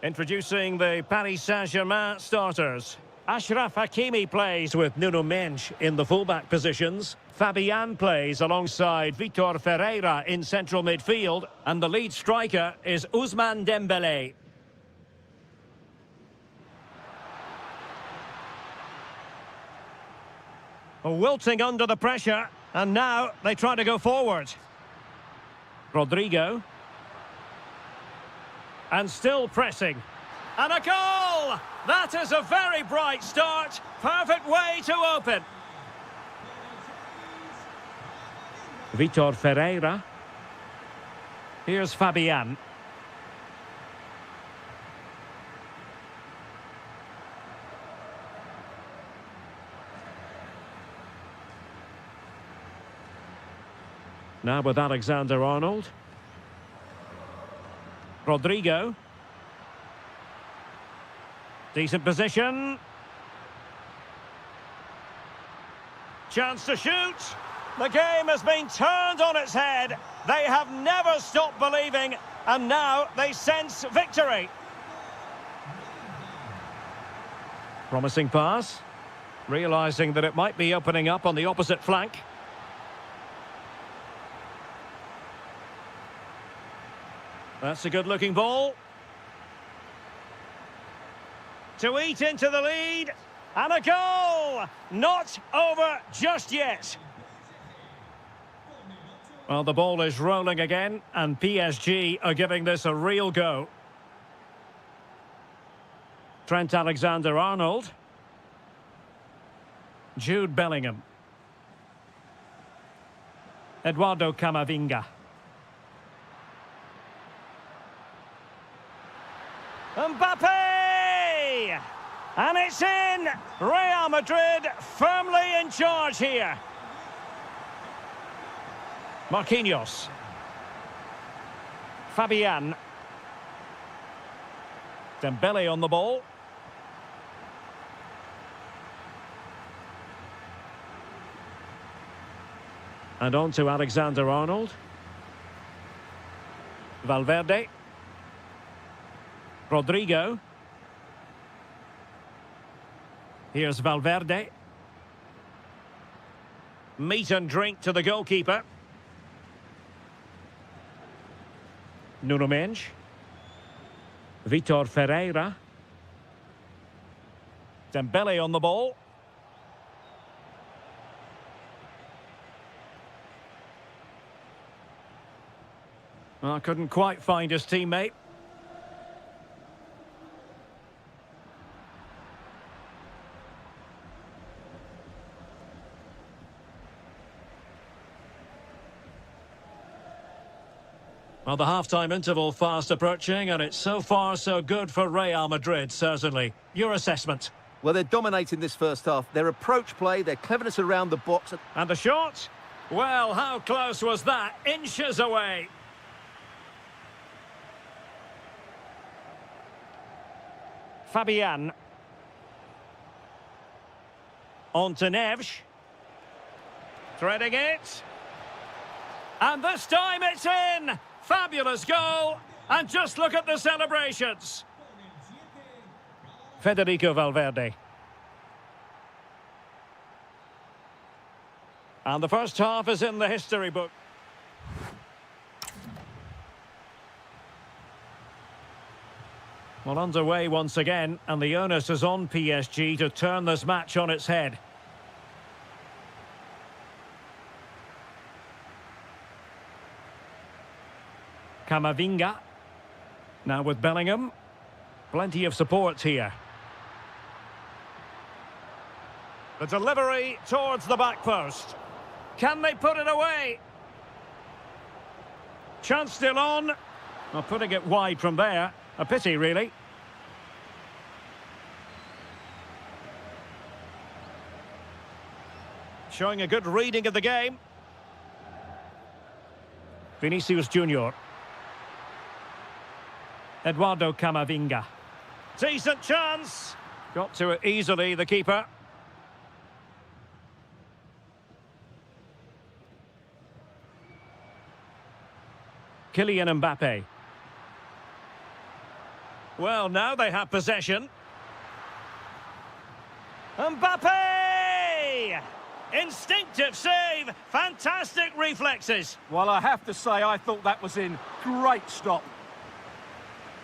[SPEAKER 1] Introducing the Paris Saint-Germain starters. Achraf Hakimi plays with Nuno Mendes in the fullback positions. Fabian plays alongside Vitor Ferreira in central midfield. And the lead striker is Ousmane Dembélé. Wilting under the pressure. And now they try to go forward. Rodrigo. And still pressing. And a goal! That is a very bright start. Perfect way to open. Vitor Ferreira. Here's Fabian. Now with Alexander-Arnold. Rodrigo. Decent position. Chance to shoot. The game has been turned on its head. They have never stopped believing, and now they sense victory. Promising pass. Realising that it might be opening up on the opposite flank. That's a good-looking ball. To eat into the lead. And a goal! Not over just yet. Well, the ball is rolling again, and PSG are giving this a real go. Trent Alexander-Arnold. Jude Bellingham. Eduardo Camavinga. Mbappe! And it's in! Real Madrid firmly in charge here. Marquinhos. Fabian. Dembele on the ball. And on to Alexander-Arnold. Valverde. Rodrigo. Here's Valverde. Meat and drink to the goalkeeper. Nuno Mendes. Vitor Ferreira. Dembele on the ball. Well, couldn't quite find his teammate. Well, the half-time interval fast approaching, and it's so far so good for Real Madrid, certainly. Your assessment?
[SPEAKER 2] Well, they're dominating this first half. Their approach play, their cleverness around the box.
[SPEAKER 1] And the shot? Well, how close was that? Inches away. Fabian. On to Neves. Threading it. And this time it's in! Fabulous goal, and just look at the celebrations. Federico Valverde. And the first half is in the history book. Well, underway once again, and the onus is on PSG to turn this match on its head. Camavinga. Now with Bellingham. Plenty of support here. The delivery towards the back post. Can they put it away? Chance still on. Well, putting it wide from there. A pity, really. showing a good reading of the game. Vinicius Junior. Eduardo Camavinga. Decent chance. Got to it easily, the keeper. Kylian Mbappe. Well, now they have possession. Mbappe! Instinctive save. Fantastic reflexes.
[SPEAKER 2] Well, I have to say, I thought that was in. Great stop.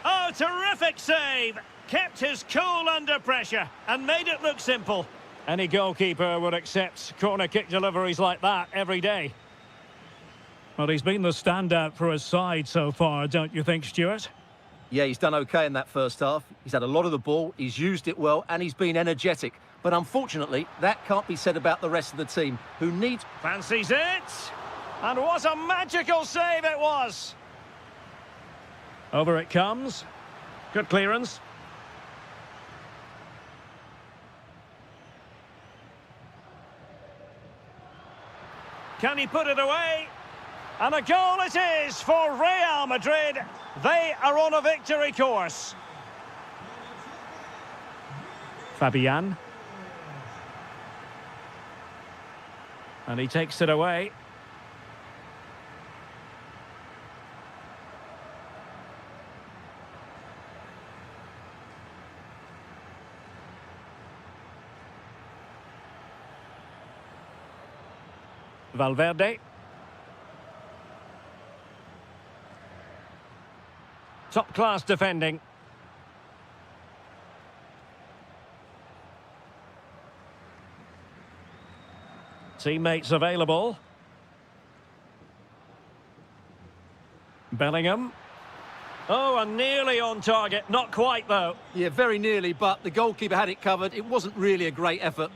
[SPEAKER 1] Oh, terrific save. Kept his cool under pressure and made it look simple. Any goalkeeper would accept corner kick deliveries like that every day. Well, he's been the standout for his side so far, don't you think, Stuart?
[SPEAKER 2] Yeah, he's done okay in that first half. He's had a lot of the ball, he's used it well, and he's been energetic. But unfortunately, that can't be said about the rest of the team, who needs...
[SPEAKER 1] Fancies it! And what a magical save it was! Over it comes. Good clearance. Can he put it away? And a goal it is for Real Madrid. They are on a victory course. Fabian. And he takes it away. Valverde. Top-class defending. Teammates available. Bellingham. Oh, and nearly on target. Not quite, though.
[SPEAKER 2] Yeah, very nearly, but the goalkeeper had it covered. It wasn't really a great effort.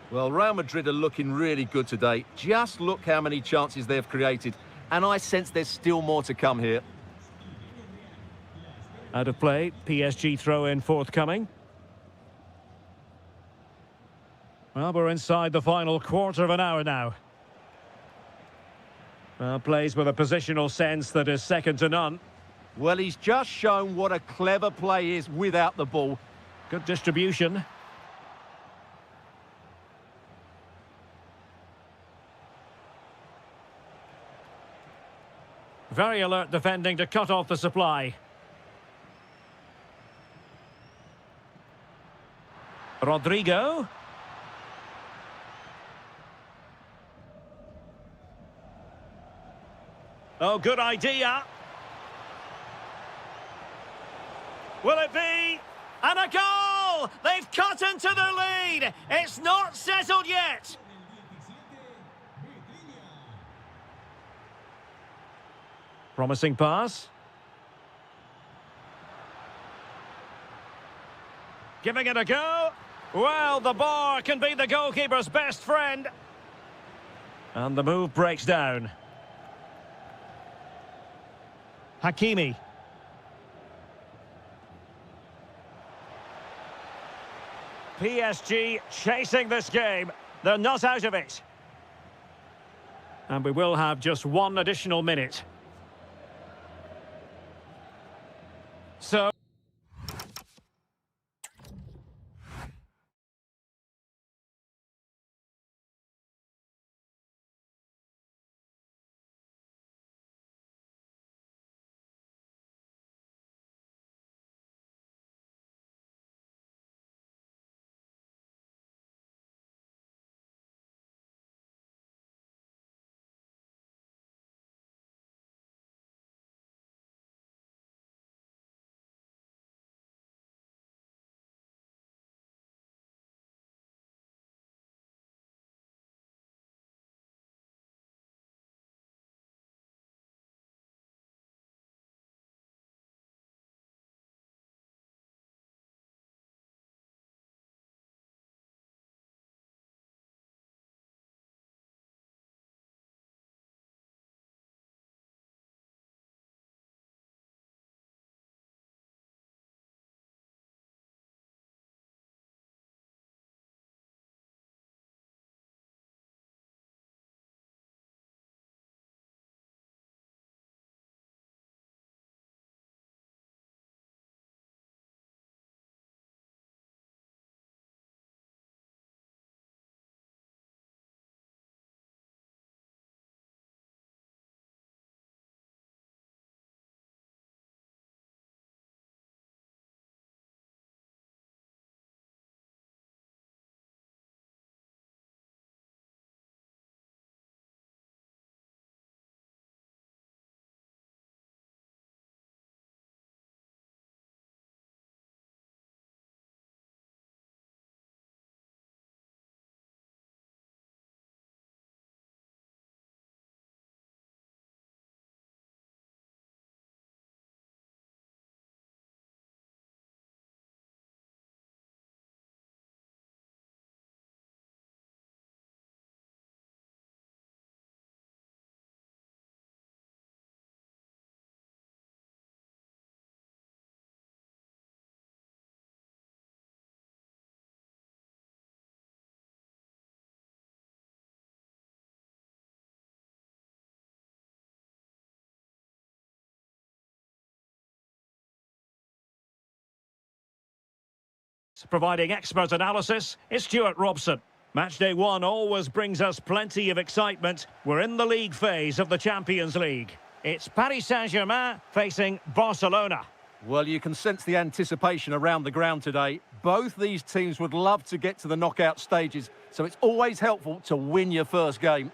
[SPEAKER 2] Well, Real Madrid are looking really good today. Just look how many chances they've created. And I sense there's still more to come here.
[SPEAKER 1] Out of play, PSG throw-in forthcoming. Well, we're inside the final quarter of an hour now. Well, plays with a positional sense that is second to none.
[SPEAKER 2] Well, he's just shown what a clever play is without the ball.
[SPEAKER 1] Good distribution. Very alert defending to cut off the supply. Rodrigo. Oh, good idea. Will it be? And a goal! They've cut into the lead. It's not settled yet. Promising pass. Giving it a go. Well, the bar can be the goalkeeper's best friend. And the move breaks down. Hakimi. PSG chasing this game. They're not out of it. And we will have just one additional minute. So... Providing expert analysis is Stuart Robson. Matchday 1 always brings us plenty of excitement. We're in the league phase of the Champions League. It's Paris Saint-Germain facing Barcelona.
[SPEAKER 2] Well, you can sense the anticipation around the ground today. Both these teams would love to get to the knockout stages, so it's always helpful to win your first game.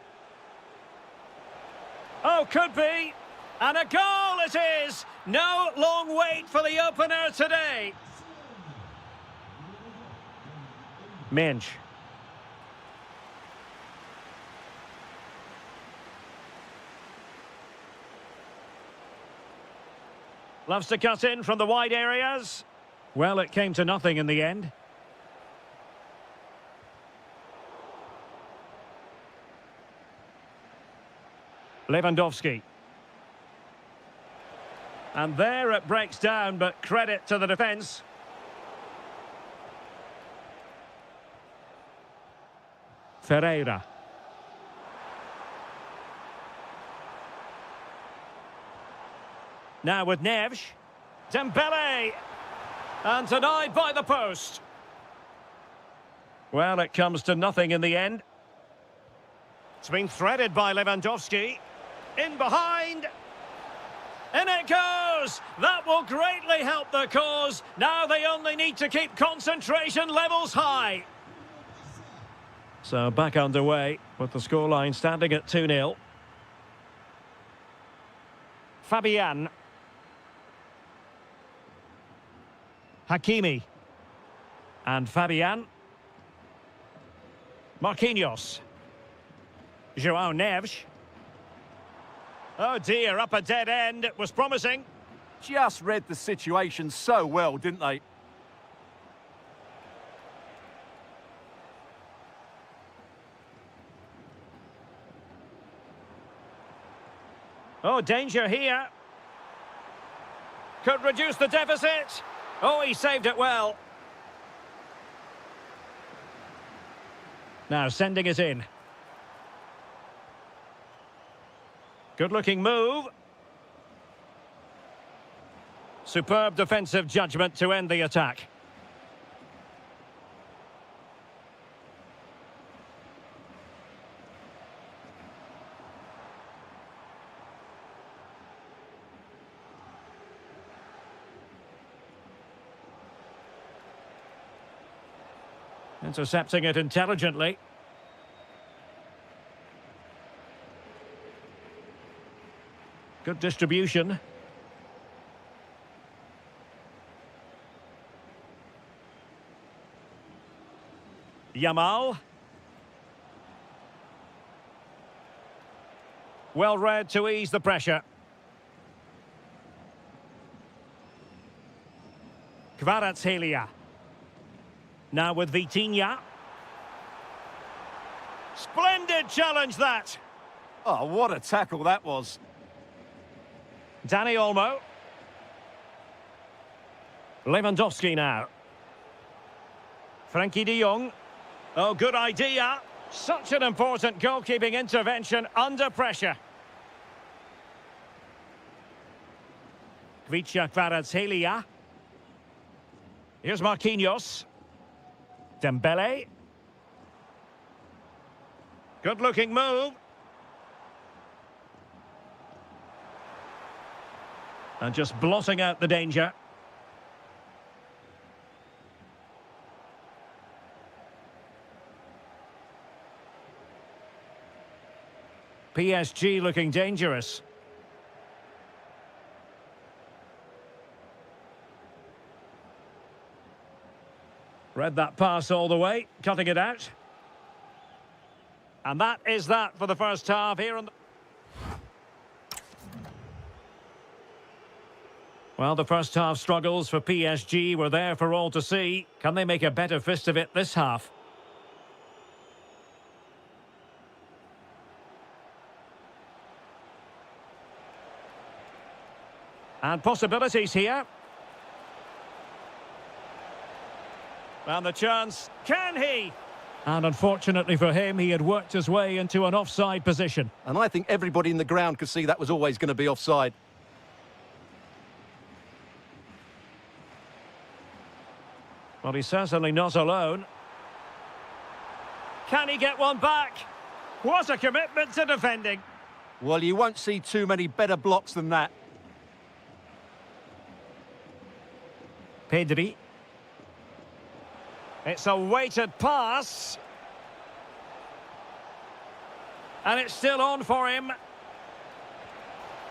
[SPEAKER 1] Oh, could be. And a goal it is. No long wait for the opener today. Minch. Loves to cut in from the wide areas. Well, it came to nothing in the end. Lewandowski. And there it breaks down, but credit to the defence. Ferreira. Now with Neves. Dembele. And denied by the post. Well, it comes to nothing in the end. It's been threaded by Lewandowski. In behind. In it goes! That will greatly help the cause. Now they only need to keep concentration levels high. So back underway with the scoreline standing at 2-0. Fabian. Hakimi. And Fabian. Marquinhos. João Neves. Oh dear, up a dead end. It was promising.
[SPEAKER 2] Just read the situation so well, didn't they?
[SPEAKER 1] Oh, danger here. Could reduce the deficit. Oh, he saved it well. Now sending it in. Good-looking move. Superb defensive judgment to end the attack. Intercepting it intelligently. Good distribution. Yamal. Well read to ease the pressure. Kvaratskhelia. Now with Vitinha. Splendid challenge that.
[SPEAKER 2] Oh, what a tackle that was.
[SPEAKER 1] Dani Olmo. Lewandowski now. Frankie de Jong. Oh, good idea. Such an important goalkeeping intervention under pressure. Kvaratskhelia. Here's Marquinhos. Dembele. Good-looking move. And just blotting out the danger. PSG looking dangerous. Read that pass all the way, cutting it out. And that is that for the first half here on the... Well, the first half struggles for PSG were there for all to see. Can they make a better fist of it this half? And possibilities here. And the chance, can he? And unfortunately for him, he had worked his way into an offside position.
[SPEAKER 2] And I think everybody in the ground could see that was always going to be offside.
[SPEAKER 1] Well, he's certainly not alone. Can he get one back? What a commitment to defending.
[SPEAKER 2] Well, you won't see too many better blocks than that.
[SPEAKER 1] Pedri. It's a weighted pass. And it's still on for him.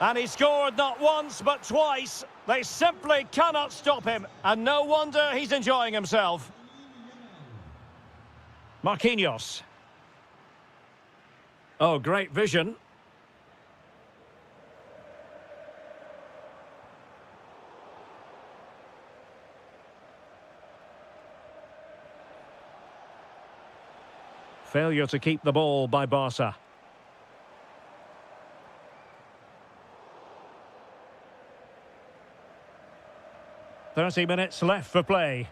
[SPEAKER 1] And he scored not once, but twice. They simply cannot stop him. And no wonder he's enjoying himself. Marquinhos. Oh, great vision. Failure to keep the ball by Barca. "30 minutes left for play.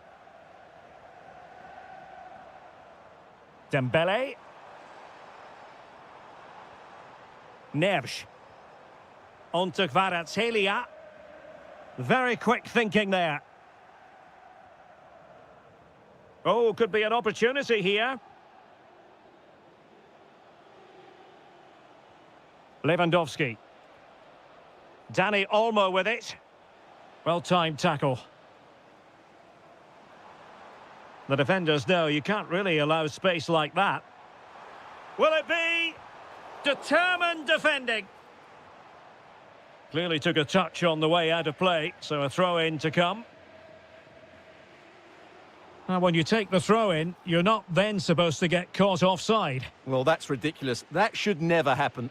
[SPEAKER 1] Dembele. Neves. On to Kvaratskhelia. Very quick thinking there. Oh, could be an opportunity here. Lewandowski. Dani Olmo with it. Well-timed tackle. The defenders know you can't really allow space like that. Will it be? Determined defending. Clearly took a touch on the way out of play, so a throw-in to come. Now, when you take the throw-in, you're not then supposed to get caught offside.
[SPEAKER 2] Well, that's ridiculous. That should never happen.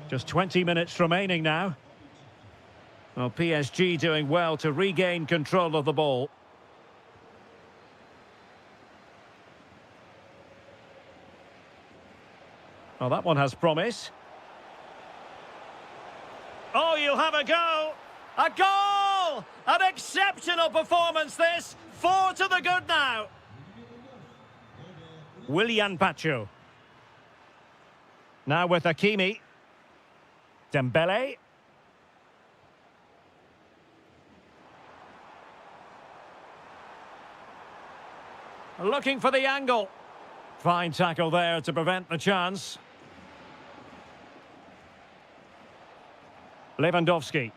[SPEAKER 1] Just 20 minutes remaining now. Well, PSG doing well to regain control of the ball. Well, that one has promise. Oh, you'll have a go. A goal! An exceptional performance, this. 4 to the good now. Willian Pacho. Now with Hakimi. Dembele. Looking for the angle. Fine tackle there to prevent the chance. Lewandowski.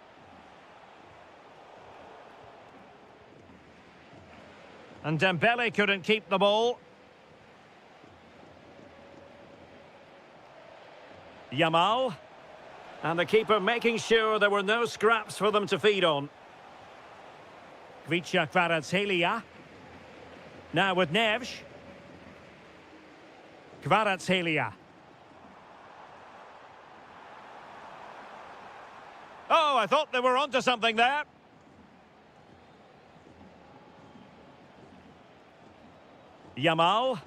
[SPEAKER 1] And Dembele couldn't keep the ball. Yamal. And the keeper making sure there were no scraps for them to feed on. Kvaratskhelia. Now with Neves. Kvaratskhelia. Oh, I thought they were onto something there. Yamal.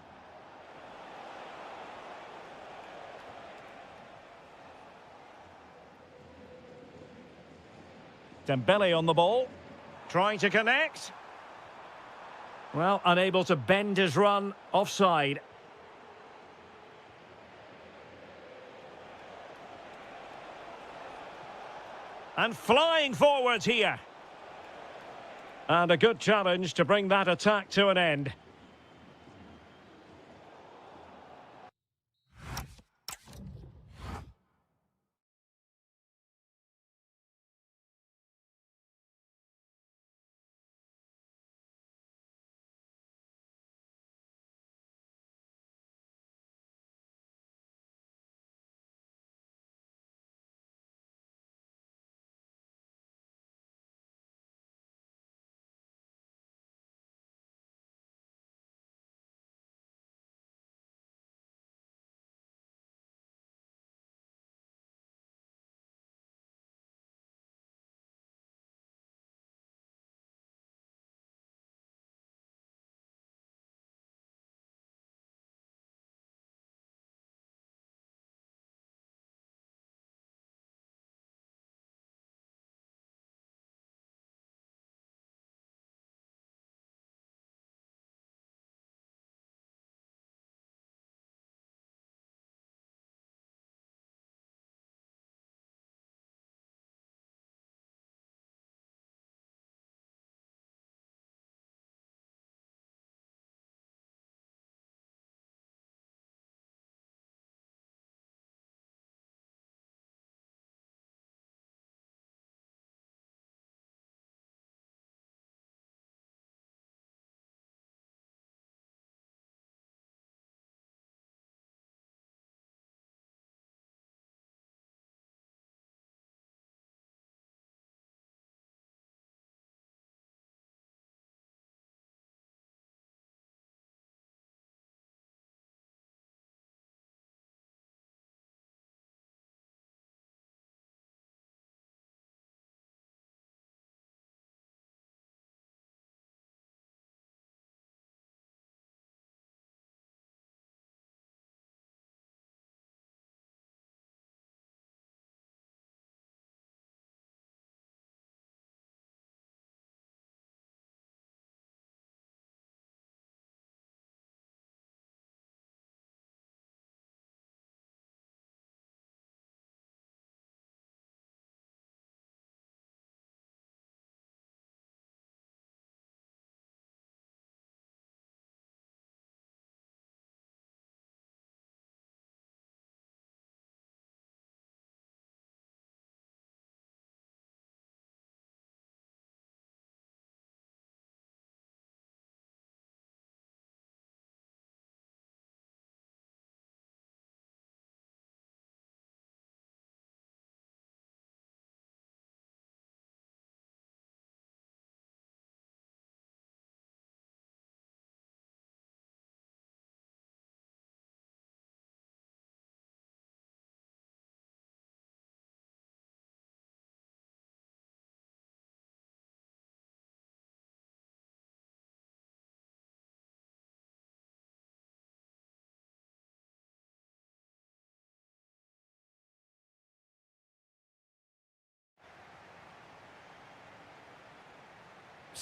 [SPEAKER 1] Dembele on the ball. Trying to connect. Well, unable to bend his run. Offside. And flying forwards here. And a good challenge to bring that attack to an end.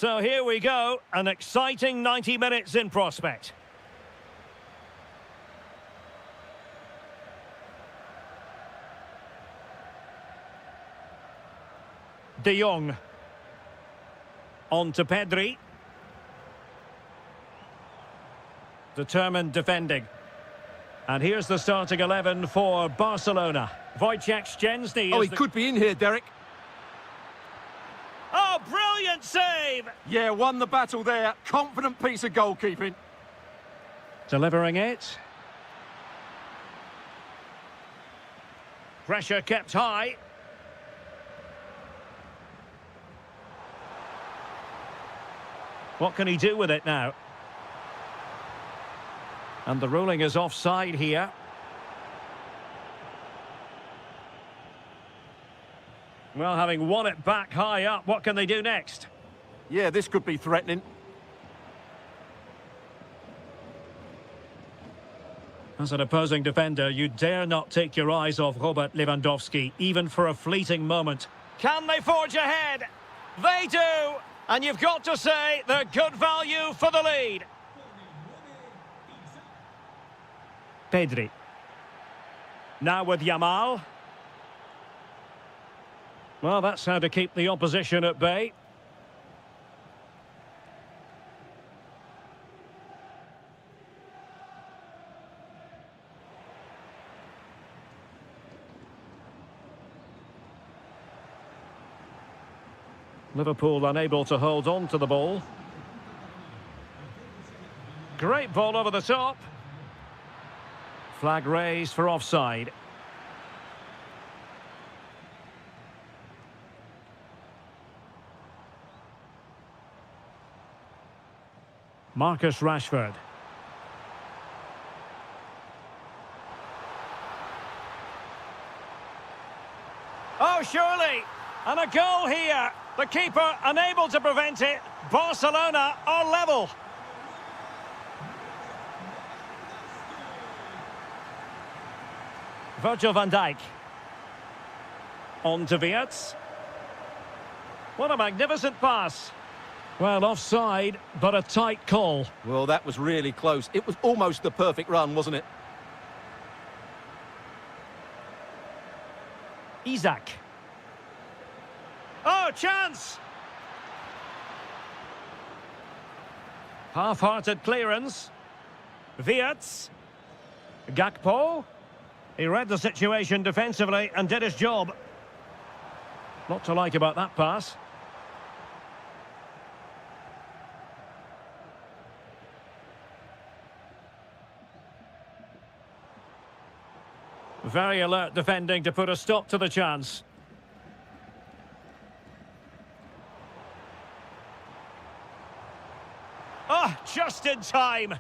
[SPEAKER 1] So here we go, an exciting 90 minutes in prospect. De Jong. On to Pedri. Determined defending. And here's the starting 11 for Barcelona. Wojciech Szczęsny.
[SPEAKER 2] Oh, he could be in here, Derek.
[SPEAKER 1] Oh, brilliant save!
[SPEAKER 2] Yeah, won the battle there. Confident piece of goalkeeping.
[SPEAKER 1] Delivering it. Pressure kept high. What can he do with it now? And the ruling is offside here. Well, having won it back high up, what can they do next?
[SPEAKER 2] Yeah, this could be threatening.
[SPEAKER 1] As an opposing defender, you dare not take your eyes off Robert Lewandowski, even for a fleeting moment. Can they forge ahead? They do! And you've got to say they're good value for the lead. Pedri. Now with Yamal. Well, that's how to keep the opposition at bay. Liverpool unable to hold on to the ball. Great ball over the top. Flag raised for offside. Marcus Rashford. Oh, surely! And a goal here. The keeper unable to prevent it. Barcelona are level. Virgil van Dijk. On to Wirtz. What a magnificent pass. Well, offside, but a tight call.
[SPEAKER 2] Well, that was really close. It was almost the perfect run, wasn't it?
[SPEAKER 1] Isaac. Oh, chance! Half-hearted clearance. Wirtz. Gakpo. He read the situation defensively and did his job. Not to like about that pass. Very alert defending to put a stop to the chance. Oh, just in time.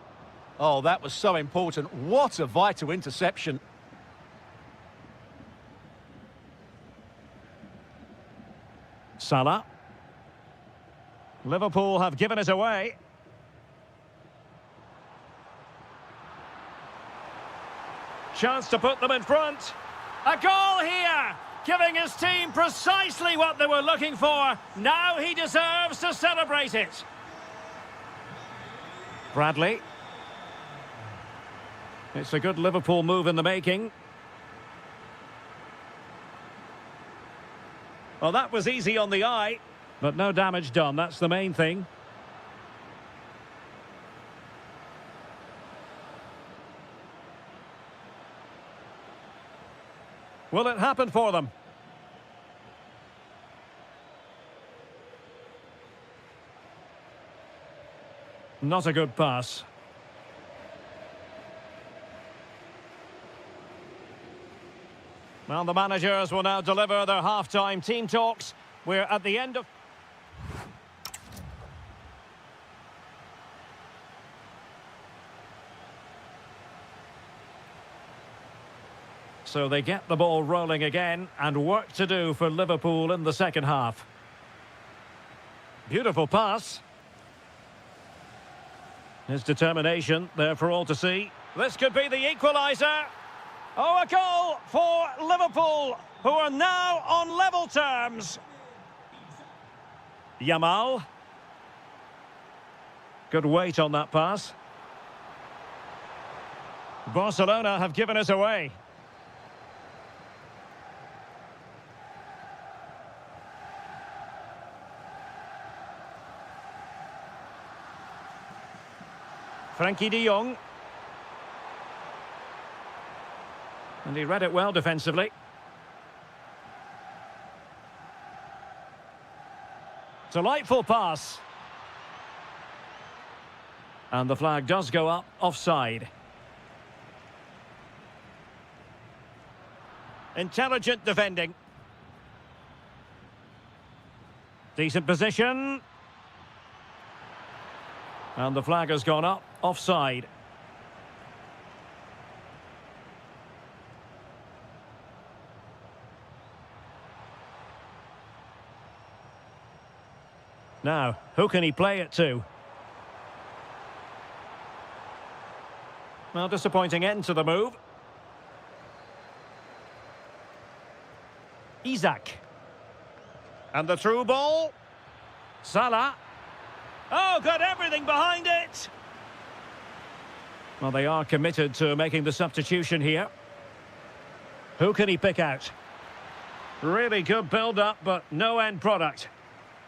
[SPEAKER 2] Oh, that was so important. What a vital interception.
[SPEAKER 1] Salah. Liverpool have given it away. Chance to put them in front. A goal here, giving his team precisely what they were looking for. Now he deserves to celebrate it. Bradley. It's a good Liverpool move in the making. Well, that was easy on the eye, but no damage done. That's the main thing. Will it happen for them? Not a good pass. Well, the managers will now deliver their half-time team talks. We're at the end of... So they get the ball rolling again, and work to do for Liverpool in the second half. Beautiful pass. His determination there for all to see. This could be the equaliser. Oh, a goal for Liverpool, who are now on level terms. Yamal. Good weight on that pass. Barcelona have given us away. Frankie de Jong. And he read it well defensively. Delightful pass. And the flag does go up, offside. Intelligent defending. Decent position. And the flag has gone up, offside. Now, who can he play it to? Well, disappointing end to the move. Isak. And the through ball. Salah. Oh, got everything behind it. Well, they are committed to making the substitution here. Who can he pick out? Really good build-up, but no end product.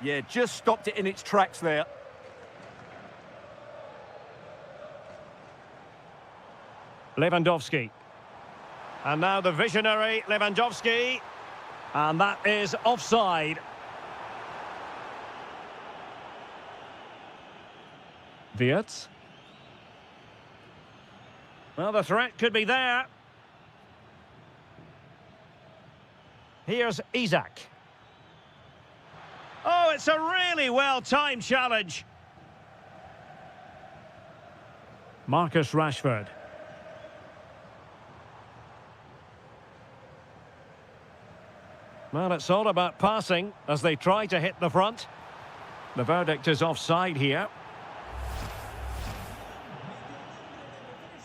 [SPEAKER 2] Yeah, just stopped it in its tracks there.
[SPEAKER 1] Lewandowski. And now the visionary Lewandowski. And that is offside. Wirtz. Well, the threat could be there. Here's Isak. Oh, it's a really well-timed challenge. Marcus Rashford. Well, it's all about passing as they try to hit the front. The verdict is offside here.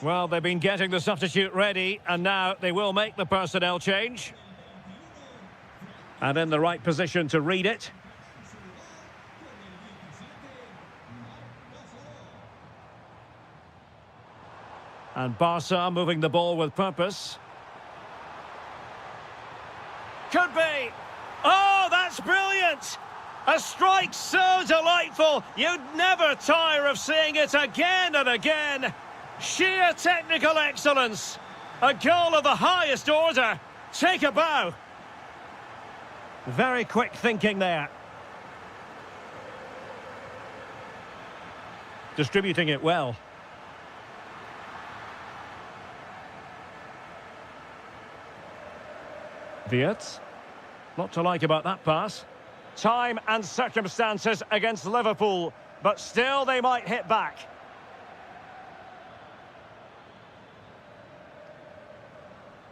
[SPEAKER 1] Well, they've been getting the substitute ready, and now they will make the personnel change. And in the right position to read it. And Barca moving the ball with purpose. Could be. Oh, that's brilliant. A strike so delightful. You'd never tire of seeing it again and again. Sheer technical excellence. A goal of the highest order. Take a bow. Very quick thinking there. Distributing it well. Wirtz. Lot to like about that pass. Time and circumstances against Liverpool, but still they might hit back.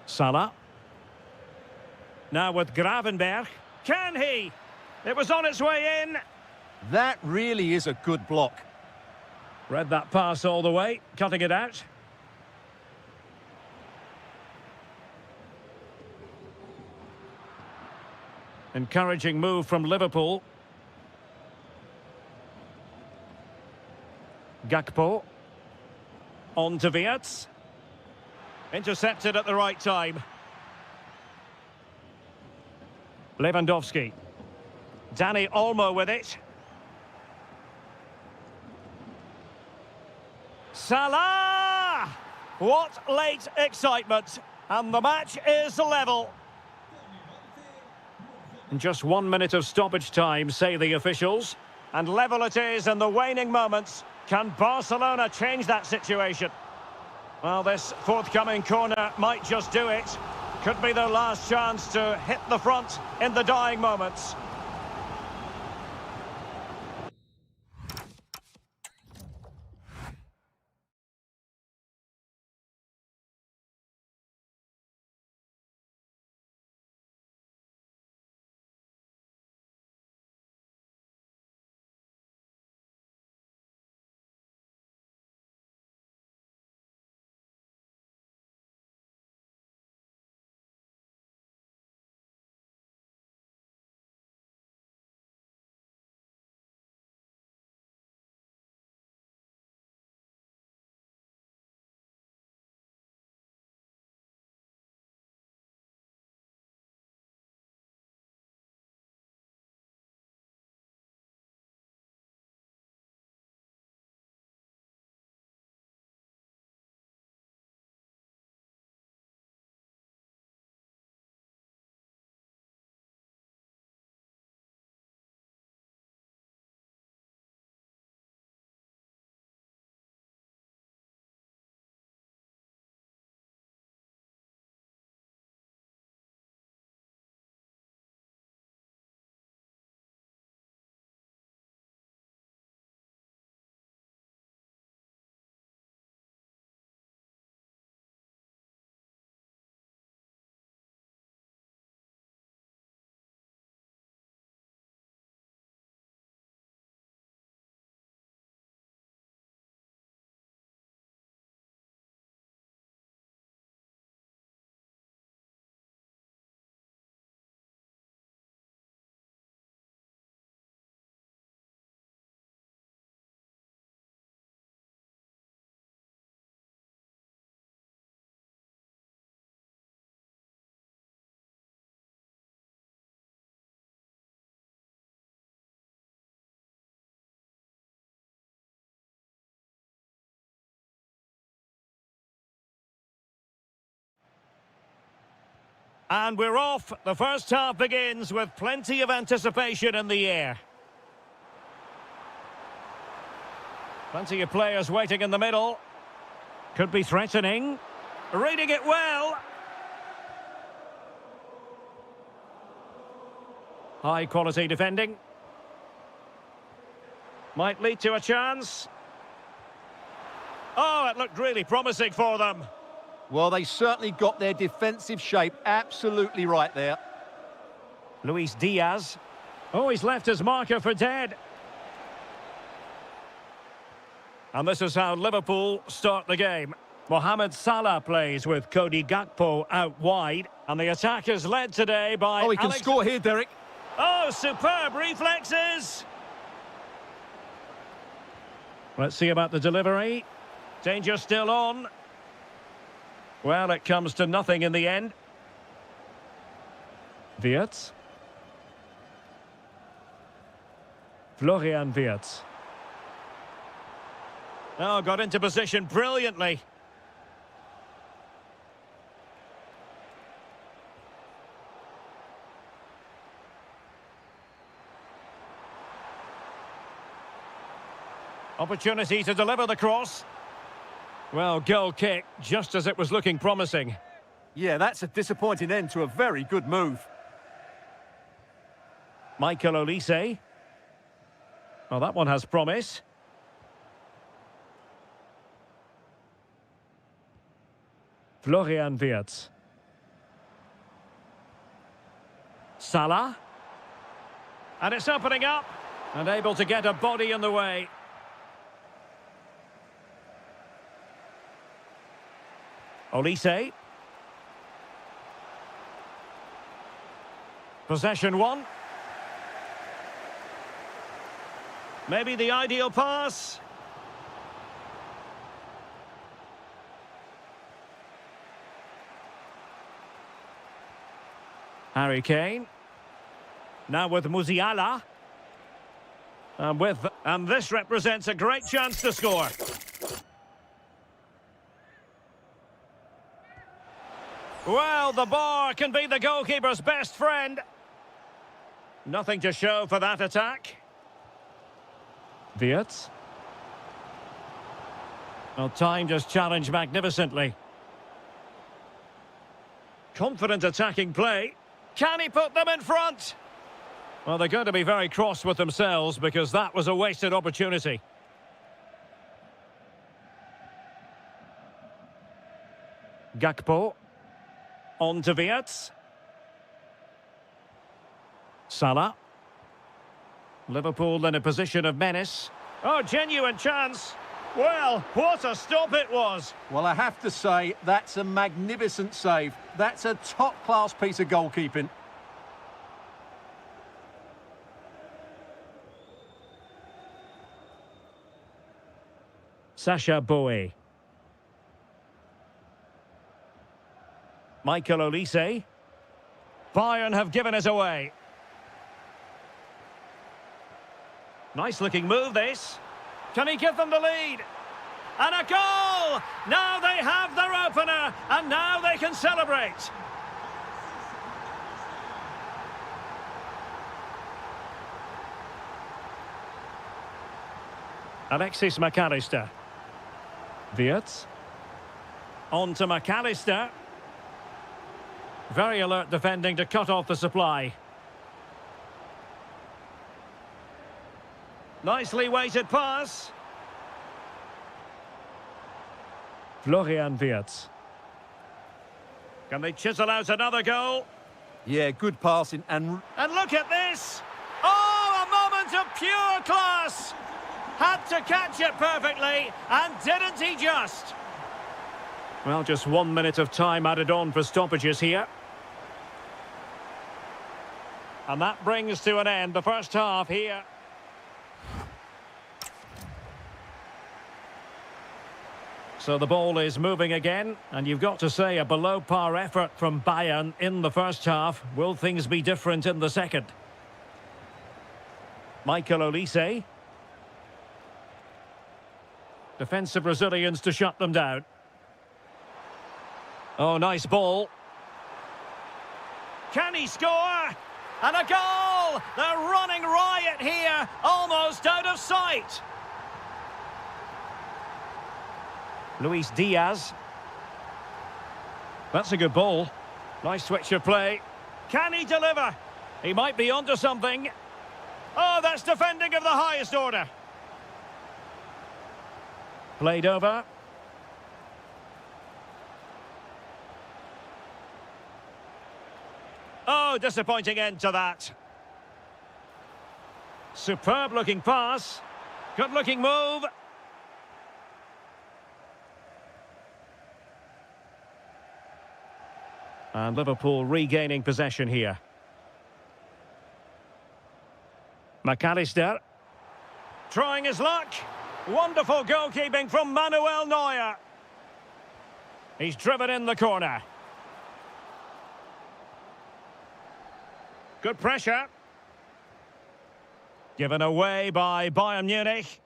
[SPEAKER 1] Salah. Now with Gravenberg. Can he? It was on its way in.
[SPEAKER 2] That really is a good block.
[SPEAKER 1] Read that pass all the way, cutting it out. Encouraging move from Liverpool. Gakpo. On to Wirtz. Intercepted at the right time. Lewandowski. Dani Olmo with it. Salah! What late excitement. And the match is level. Just 1 minute of stoppage time, say the officials. And level it is in the waning moments. Can Barcelona change that situation? Well, this forthcoming corner might just do it. Could be their last chance to hit the front in the dying moments. And we're off. The first half begins with plenty of anticipation in the air. Plenty of players waiting in the middle. Could be threatening. Reading it well. High quality defending. Might lead to a chance. Oh, it looked really promising for them.
[SPEAKER 2] Well, they certainly got their defensive shape absolutely right there.
[SPEAKER 1] Luis Diaz. Oh, he's left his marker for dead. And this is how Liverpool start the game. Mohamed Salah plays with Cody Gakpo out wide. And the attack is led today by...
[SPEAKER 2] Oh, he can score here, Derek.
[SPEAKER 1] Oh, superb reflexes. Let's see about the delivery. Danger still on. Well, it comes to nothing in the end. Wirtz. Florian Wirtz. Oh, got into position brilliantly. Opportunity to deliver the cross. Well, goal kick, just as it was looking promising.
[SPEAKER 2] Yeah, that's a disappointing end to a very good move.
[SPEAKER 1] Michael Olise. Oh, that one has promise. Florian Wirtz. Salah. And it's opening up. And able to get a body in the way. Olise. Possession one. Maybe the ideal pass. Harry Kane. Now with Musiala. And this represents a great chance to score. Well, the bar can be the goalkeeper's best friend. Nothing to show for that attack. Wirtz. Well, timed his challenge magnificently. Confident attacking play. Can he put them in front? Well, they're going to be very cross with themselves because that was a wasted opportunity. Gakpo. On to Wirtz. Salah. Liverpool in a position of menace. Oh, genuine chance. Well, what a stop it was.
[SPEAKER 2] Well, I have to say, that's a magnificent save. That's a top-class piece of goalkeeping.
[SPEAKER 1] Sacha Boey. Michael Olise. Bayern have given it away. Nice looking move this. Can he give them the lead? And a goal! Now they have their opener and now they can celebrate. Alexis McAllister. Wirtz. On to McAllister. Very alert defending to cut off the supply. Nicely weighted pass. Florian Wirtz. Can they chisel out another goal?
[SPEAKER 2] Yeah, good passing and
[SPEAKER 1] look at this! Oh, a moment of pure class! Had to catch it perfectly, and didn't he just? Well, just 1 minute of time added on for stoppages here. And that brings to an end the first half here. So the ball is moving again, and you've got to say a below-par effort from Bayern in the first half. Will things be different in the second? Michael Olise. Defensive Brazilians to shut them down. Oh, nice ball. Can he score? And a goal! They're running riot here, almost out of sight. Luis Diaz. That's a good ball. Nice switch of play. Can he deliver? He might be onto something. Oh, that's defending of the highest order. Played over. Oh, disappointing end to that. Superb looking pass. Good looking move. And Liverpool regaining possession here. McAllister. Trying his luck. Wonderful goalkeeping from Manuel Neuer. He's driven in the corner. Good pressure. Given away by Bayern Munich.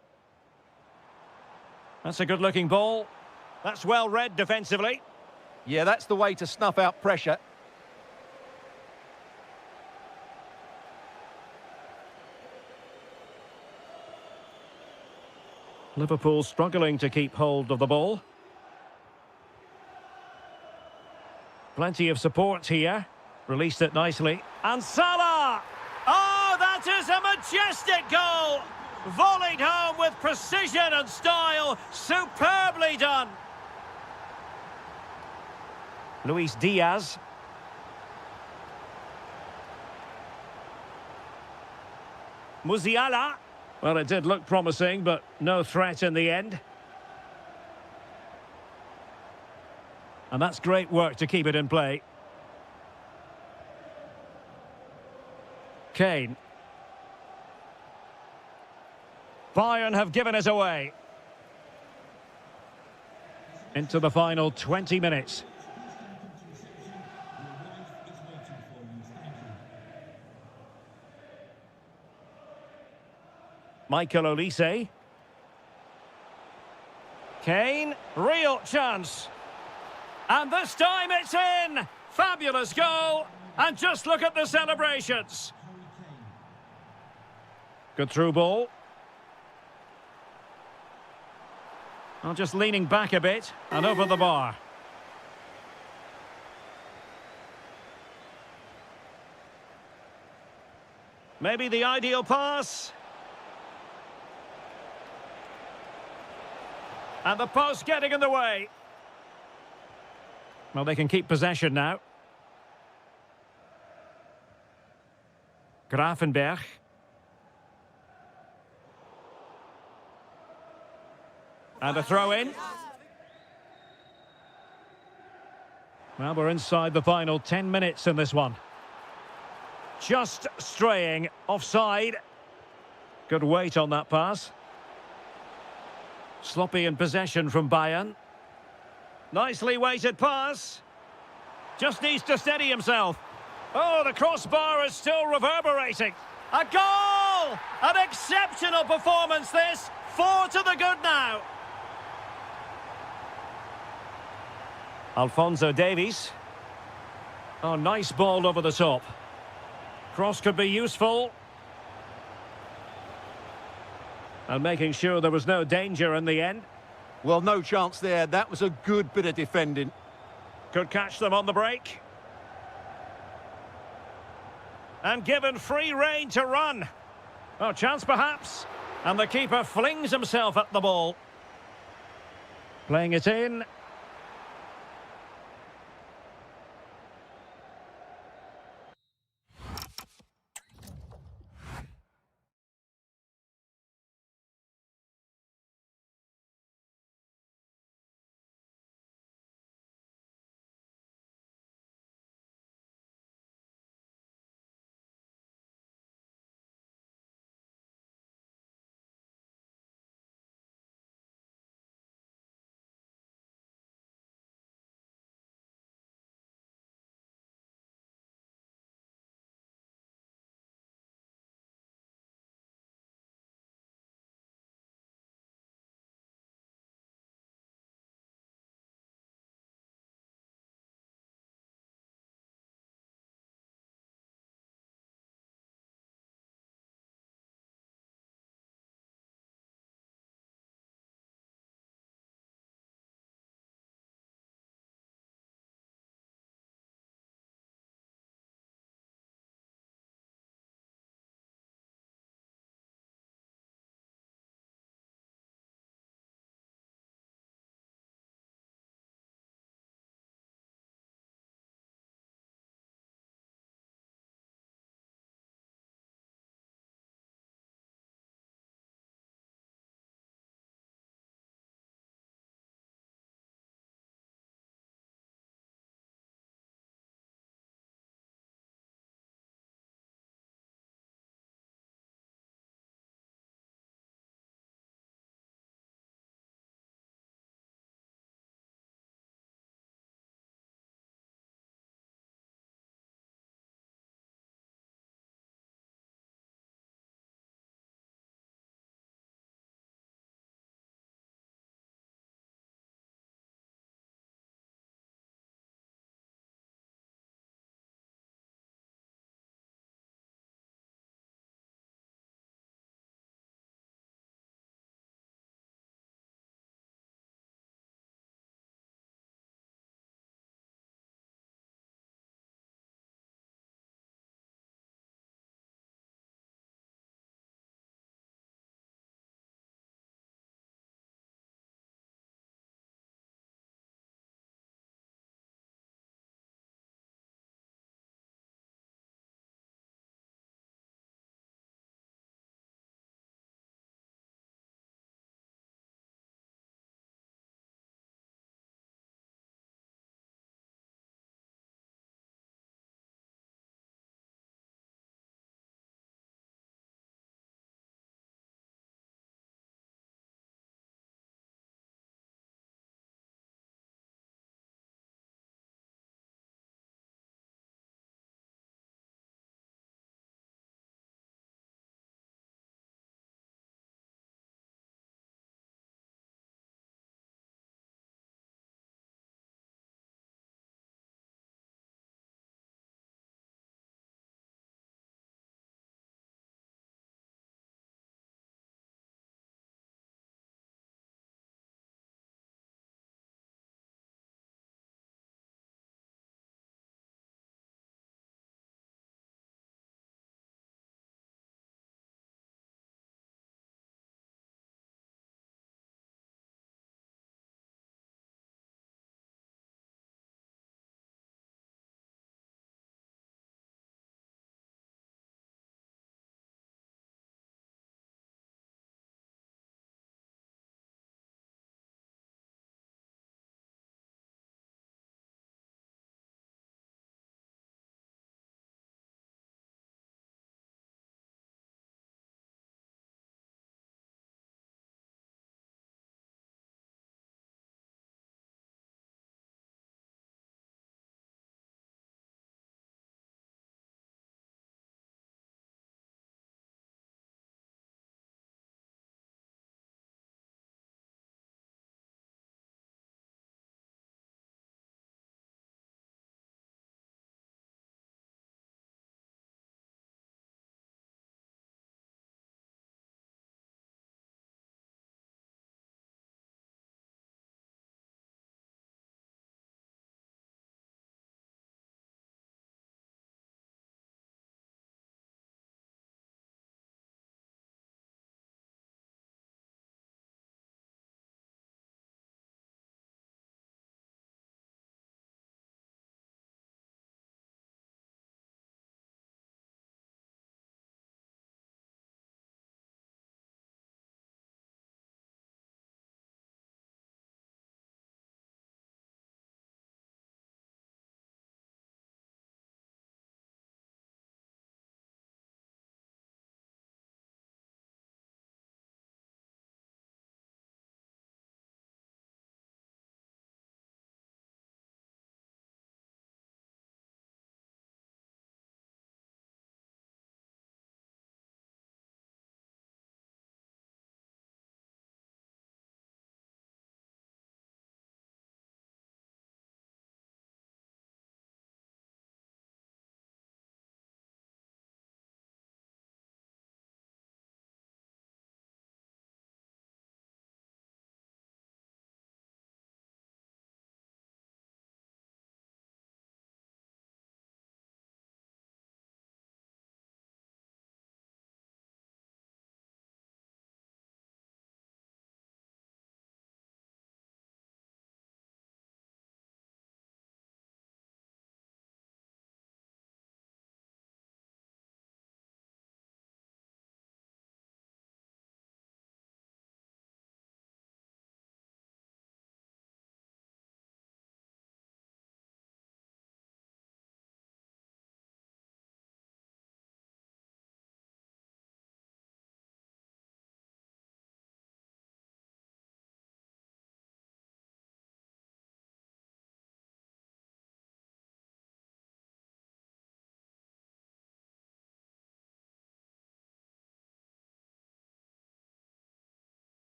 [SPEAKER 1] That's a good-looking ball. That's well read defensively.
[SPEAKER 2] Yeah, that's the way to snuff out pressure.
[SPEAKER 1] Liverpool struggling to keep hold of the ball. Plenty of support here. Released it nicely. And Salah! Oh, that is a majestic goal! Volleyed home with precision and style. Superbly done. Luis Diaz. Musiala. Well, it did look promising, but no threat in the end. And that's great work to keep it in play. Kane. Bayern have given it away. Into the final 20 minutes. Michael Olise. Kane, real chance. And this time it's in! Fabulous goal! And just look at the celebrations. Good through ball. Oh, just leaning back a bit and over the bar. Maybe the ideal pass. And the post getting in the way. Well, they can keep possession now. Grafenberg. And a throw in. Well, we're inside the final 10 minutes in this one. Just straying offside. Good weight on that pass. Sloppy in possession from Bayern. Nicely weighted pass. Just needs to steady himself. Oh, the crossbar is still reverberating. A goal! An exceptional performance this. 4 to the good now. Alphonso Davies. Oh, nice ball over the top. Cross could be useful. And making sure there was no danger in the end.
[SPEAKER 2] Well, no chance there. That was a good bit of defending.
[SPEAKER 1] Could catch them on the break. And given free rein to run. Oh, chance perhaps. And the keeper flings himself at the ball. Playing it in.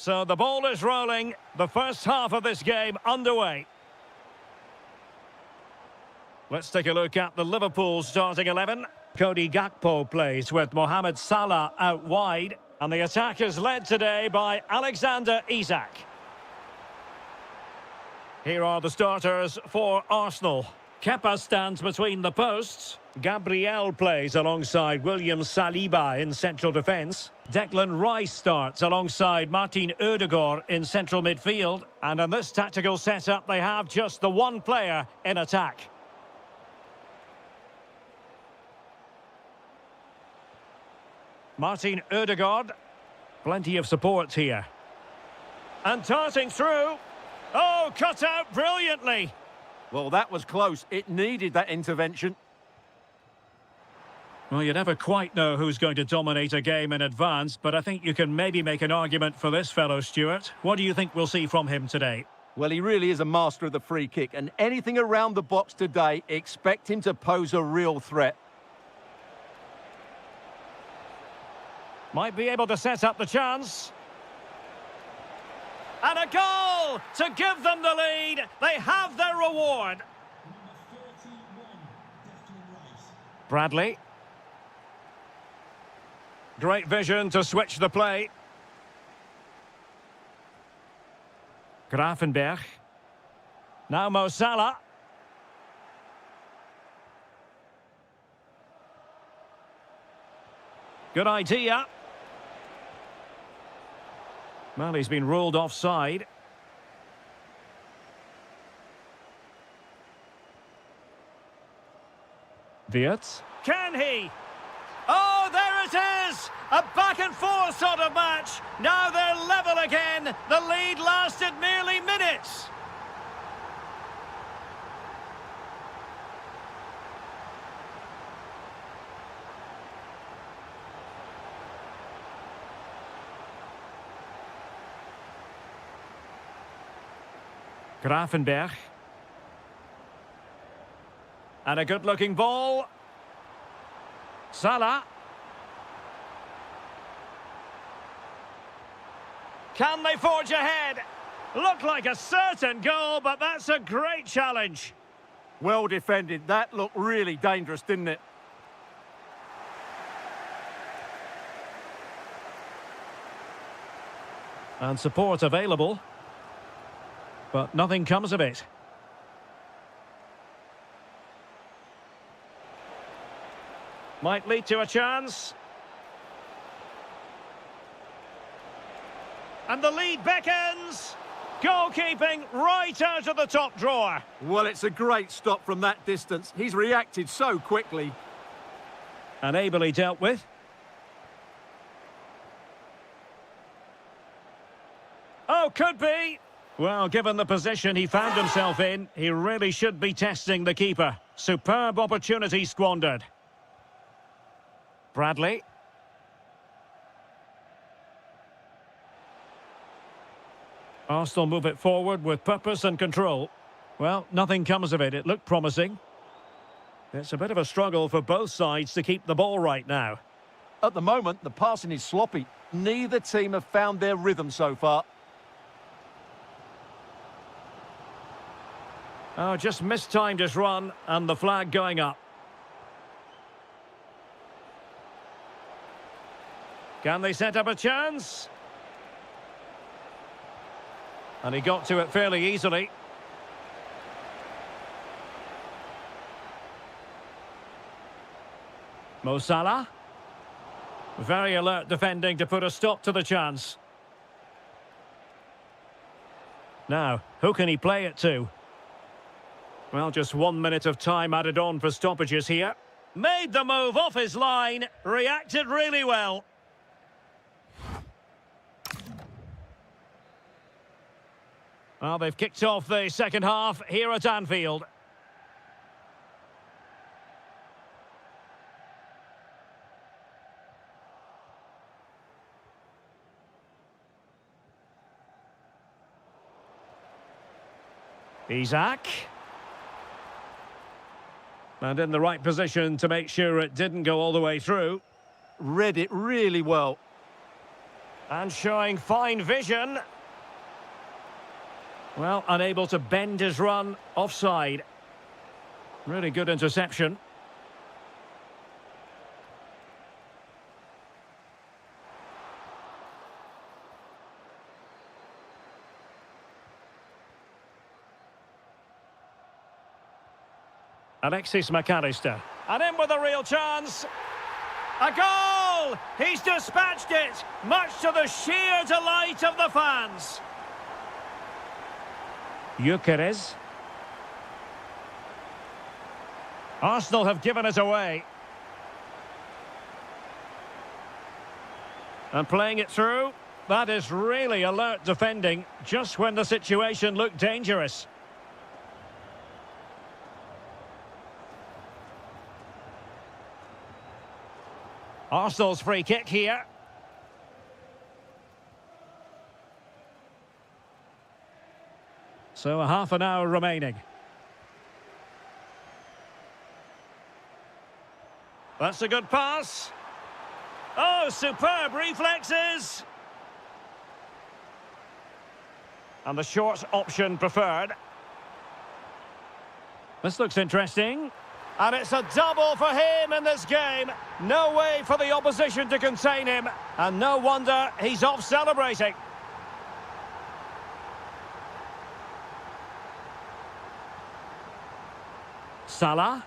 [SPEAKER 1] So the ball is rolling. The first half of this game underway. Let's take a look at the Liverpool starting 11. Cody Gakpo plays with Mohamed Salah out wide. And the attack is led today by Alexander Isak. Here are the starters for Arsenal. Kepa stands between the posts. Gabriel plays alongside William Saliba in central defence. Declan Rice starts alongside Martin Ødegaard in central midfield. And in this tactical setup, they have just the one player in attack. Martin Ødegaard. Plenty of support here. And darting through. Oh, cut out brilliantly.
[SPEAKER 2] Well, that was close. It needed that intervention.
[SPEAKER 1] Well, you never quite know who's going to dominate a game in advance, but I think you can maybe make an argument for this fellow, Stuart. What do you think we'll see from him today?
[SPEAKER 2] Well, he really is a master of the free kick, and anything around the box today, expect him to pose a real threat.
[SPEAKER 1] Might be able to set up the chance. And a goal to give them the lead. They have their reward. Bradley. Great vision to switch the play. Grafenberg. Now Mo Salah. Good idea. Well, he's been ruled offside. Wirtz. Can he? Oh, there it is! A back and forth sort of match. Now they're level again. The lead lasted merely minutes. Grafenberg. And a good-looking ball. Salah. Can they forge ahead? Looked like a certain goal, but that's a great challenge.
[SPEAKER 2] Well defended. That looked really dangerous, didn't it?
[SPEAKER 1] And support available. But nothing comes of it. Might lead to a chance. And the lead beckons. Goalkeeping right out of the top drawer.
[SPEAKER 2] Well, it's a great stop from that distance. He's reacted so quickly.
[SPEAKER 1] And ably dealt with. Oh, could be. Well, given the position he found himself in, he really should be testing the keeper. Superb opportunity squandered. Bradley. Arsenal move it forward with purpose and control. Well, nothing comes of it. It looked promising. It's a bit of a struggle for both sides to keep the ball right now.
[SPEAKER 2] At the moment, the passing is sloppy. Neither team have found their rhythm so far.
[SPEAKER 1] Oh, just mistimed his run, and the flag going up. Can they set up a chance? And he got to it fairly easily. Mo Salah. Very alert defending to put a stop to the chance. Now, who can he play it to? Well, just 1 minute of time added on for stoppages here. Made the move off his line. Reacted really well. Well, they've kicked off the second half here at Anfield. Isak. And in the right position to make sure it didn't go all the way through.
[SPEAKER 2] Read it really well.
[SPEAKER 1] And showing fine vision. Well, unable to bend his run offside. Really good interception. Alexis McAllister. And in with a real chance. A goal! He's dispatched it, much to the sheer delight of the fans. Gyökeres. Arsenal have given it away. And playing it through. That is really alert defending, just when the situation looked dangerous. Arsenal's free kick here. So a half an hour remaining. That's a good pass. Oh, superb reflexes. And the short option preferred. This looks interesting. And it's a double for him in this game. No way for the opposition to contain him. And no wonder he's off celebrating. Salah.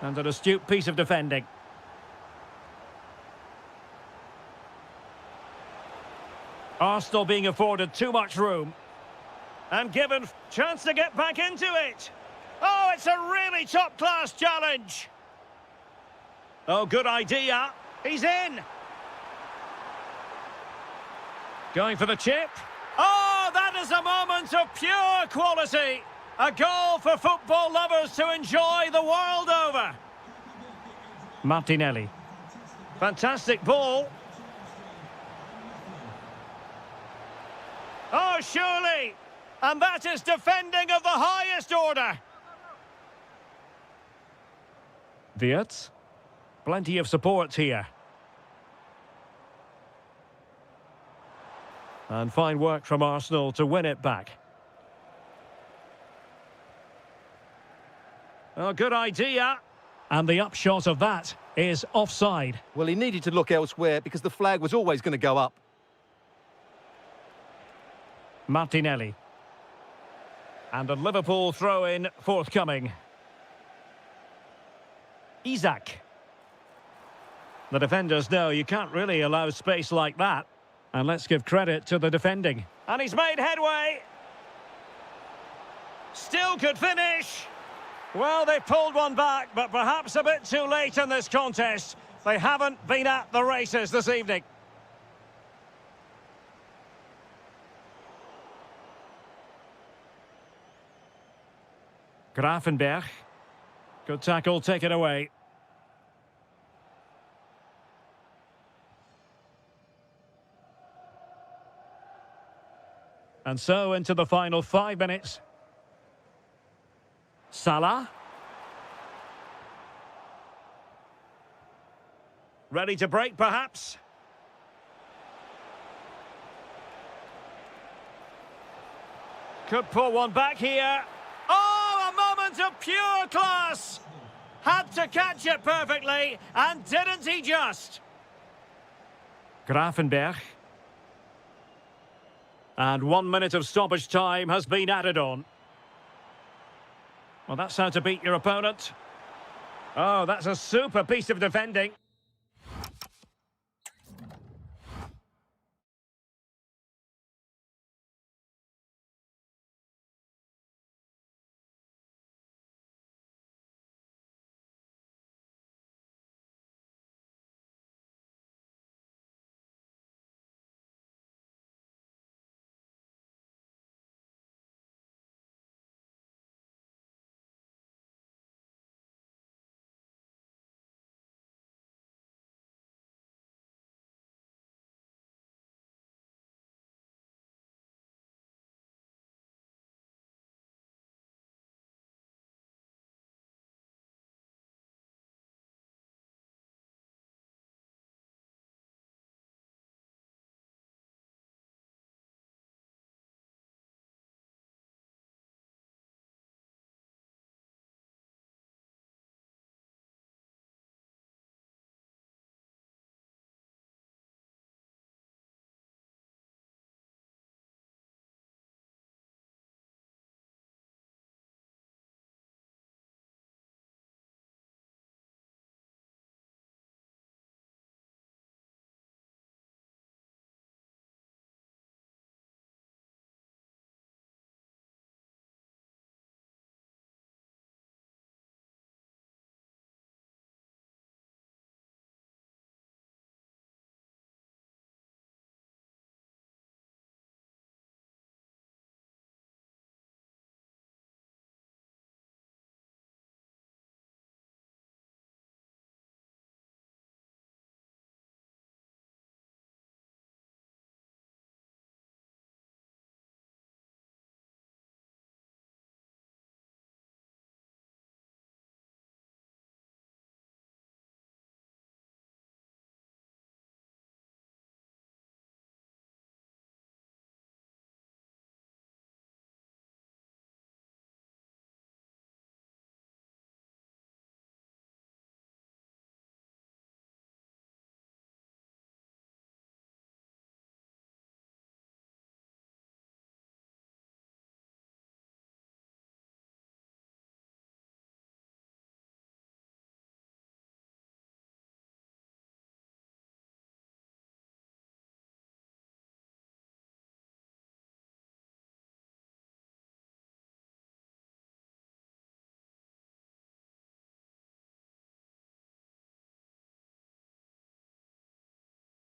[SPEAKER 1] And an astute piece of defending. Arsenal being afforded too much room. And given chance to get back into it. Oh, it's a really top-class challenge. Oh, good idea. He's in. Going for the chip. Oh, that is a moment of pure quality. A goal for football lovers to enjoy the world over. Martinelli. Fantastic ball. Oh, surely. And that is defending of the highest order. Wirtz. Plenty of support here. And fine work from Arsenal to win it back. Oh, good idea. And the upshot of that is offside.
[SPEAKER 2] Well, he needed to look elsewhere because the flag was always going to go up.
[SPEAKER 1] Martinelli. And a Liverpool throw-in forthcoming. Isak. The defenders know you can't really allow space like that. And let's give credit to the defending. And he's made headway. Still could finish. Well, they pulled one back, but perhaps a bit too late in this contest. They haven't been at the races this evening. Grafenberg. Good tackle, take it away. And so into the final 5 minutes. Salah. Ready to break, perhaps. Could pull one back here. Oh, a moment of pure class! Had to catch it perfectly, and didn't he just? Grafenberg. And 1 minute of stoppage time has been added on. Well, that's how to beat your opponent. Oh, that's a super piece of defending.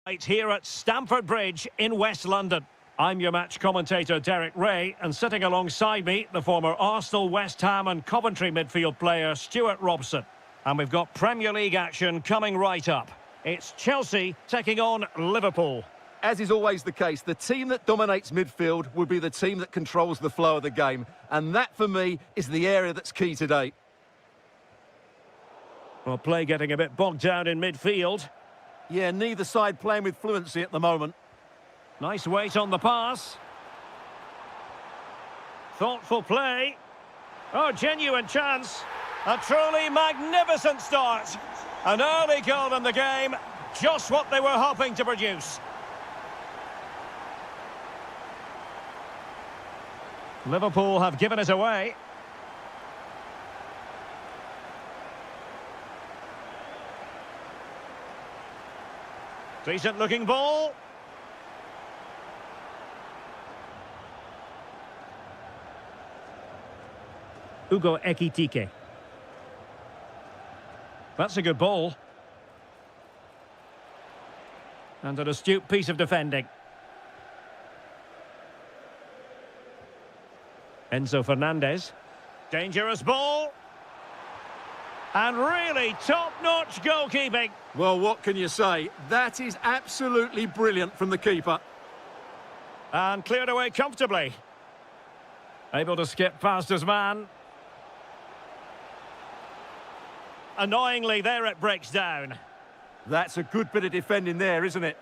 [SPEAKER 1] Here at Stamford Bridge in West London. I'm your match commentator Derek Ray, and sitting alongside me, the former Arsenal, West Ham and Coventry midfield player Stuart Robson. And we've got Premier League action coming right up. It's Chelsea taking on Liverpool.
[SPEAKER 2] As is always the case, the team that dominates midfield will be the team that controls the flow of the game. And that, for me, is the area that's key today.
[SPEAKER 1] Well, play getting a bit bogged down in midfield.
[SPEAKER 2] Yeah, neither side playing with fluency at the moment.
[SPEAKER 1] Nice weight on the pass. Thoughtful play. Oh, genuine chance. A truly magnificent start. An early goal in the game. Just what they were hoping to produce. Liverpool have given it away. Decent looking ball. Ugo Ekitike. That's a good ball. And an astute piece of defending. Enzo Fernandez. Dangerous ball. And really top-notch goalkeeping.
[SPEAKER 2] Well, what can you say? That is absolutely brilliant from the keeper.
[SPEAKER 1] And cleared away comfortably. Able to skip past his man. Annoyingly, there it breaks down.
[SPEAKER 2] That's a good bit of defending there, isn't it?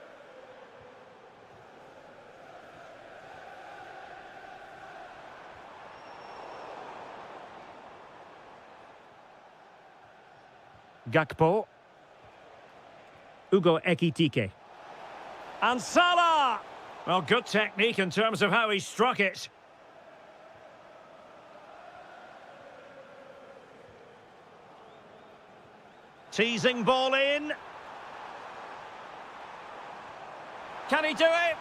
[SPEAKER 1] Gakpo. Ugo Ekitike. And Salah! Well, good technique in terms of how he struck it. Teasing ball in. Can he do it?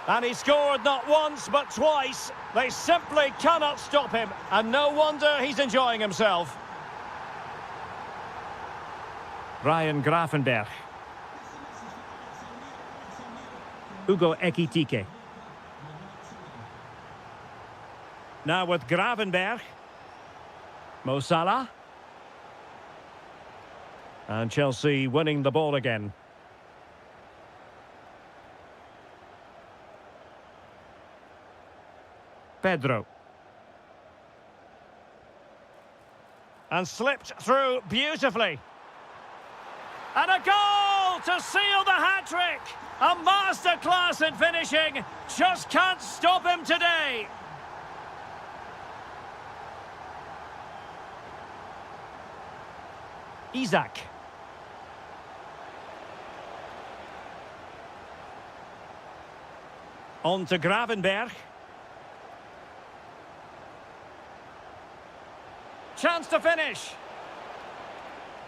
[SPEAKER 1] And he scored not once but twice. They simply cannot stop him. And no wonder he's enjoying himself. Ryan Gravenberch. Ugo Ekitike. Now with Gravenberch. Mo Salah. And Chelsea winning the ball again. Pedro. And slipped through beautifully. And a goal to seal the hat-trick! A masterclass in finishing. Just can't stop him today. Isaac. On to Gravenberch. Chance to finish.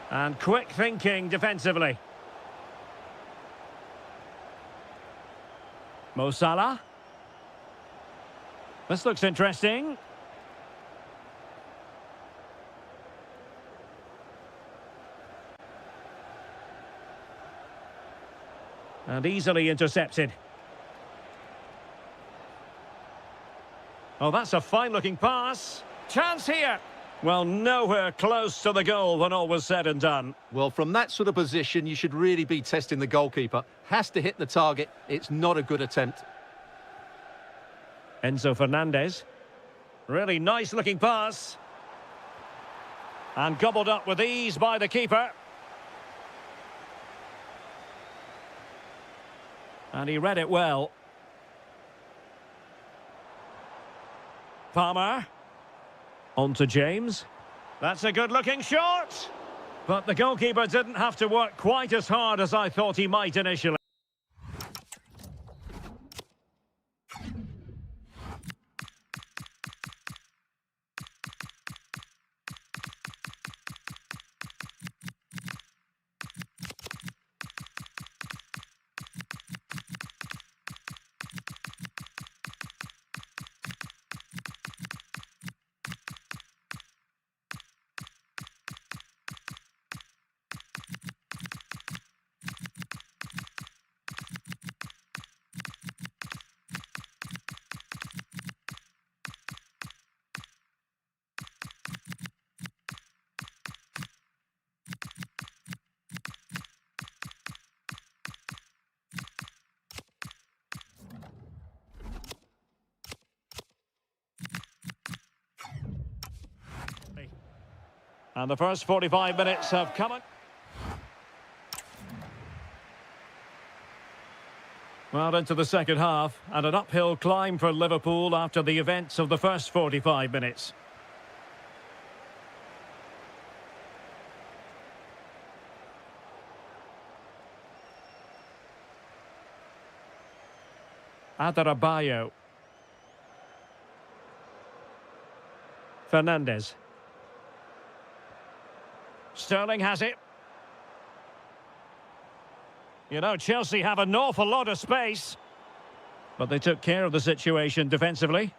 [SPEAKER 1] And quick thinking defensively. Mo Salah. This looks interesting. And easily intercepted. Oh, that's a fine-looking pass. Chance here. Well, nowhere close to the goal when all was said and done.
[SPEAKER 2] Well, from that sort of position, you should really be testing the goalkeeper. Has to hit the target. It's not a good attempt.
[SPEAKER 1] Enzo Fernandez. Really nice-looking pass. And gobbled up with ease by the keeper. And he read it well. Palmer. On to James. That's a good-looking shot. But the goalkeeper didn't have to work quite as hard as I thought he might initially. And the first 45 minutes have come. Well, into the second half, and an uphill climb for Liverpool after the events of the first 45 minutes. Adarabioyo. Fernandez. Sterling has it. You know, Chelsea have an awful lot of space, but they took care of the situation defensively.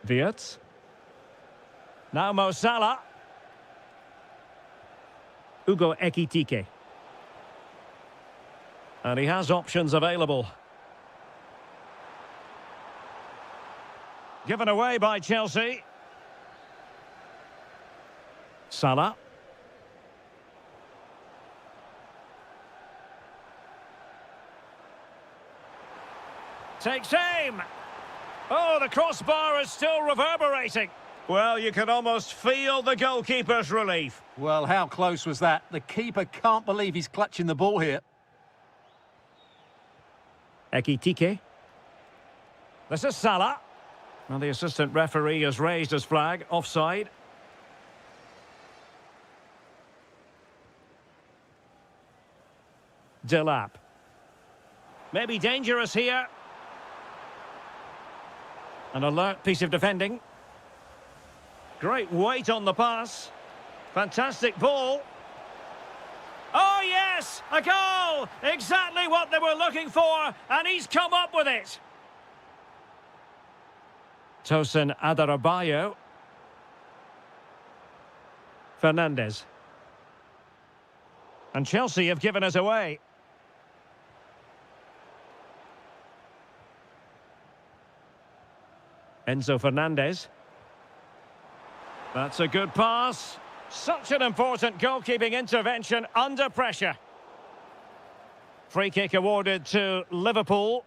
[SPEAKER 1] Wirtz. Now Mo Salah. Ugo Ekitike. And he has options available. Given away by Chelsea. Salah. Takes aim. Oh, the crossbar is still reverberating. Well, you can almost feel the goalkeeper's relief.
[SPEAKER 2] Well, how close was that? The keeper can't believe he's clutching the ball here.
[SPEAKER 1] Ekitike. This is Salah. Well, the assistant referee has raised his flag. Offside. Delap. Maybe dangerous here. An alert piece of defending. Great weight on the pass. Fantastic ball. Oh, yes! A goal! Exactly what they were looking for, and he's come up with it. Tosin Adarabioyo. Fernandez. And Chelsea have given us away. Enzo Fernandez. That's a good pass. Such an important goalkeeping intervention under pressure. Free kick awarded to Liverpool.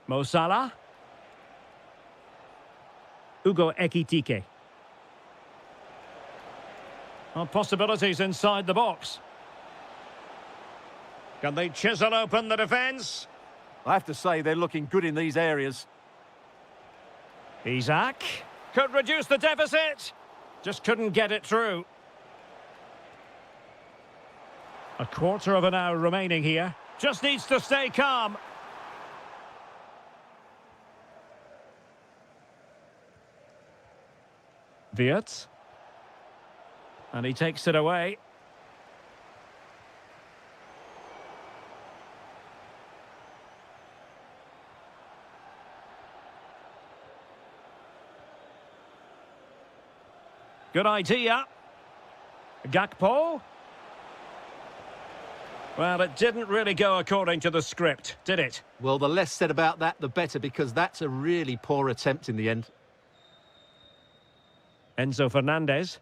[SPEAKER 1] Mo Salah. Ugo Ekitike. Well, possibilities inside the box. Can they chisel open the defence?
[SPEAKER 2] I have to say they're looking good in these areas.
[SPEAKER 1] Isak could reduce the deficit. Just couldn't get it through. A quarter of an hour remaining here. Just needs to stay calm. Wirtz. And he takes it away. Good idea. Gakpo. Well, it didn't really go according to the script, did it?
[SPEAKER 2] Well, the less said about that, the better, because that's a really poor attempt in the end.
[SPEAKER 1] Enzo Fernandez.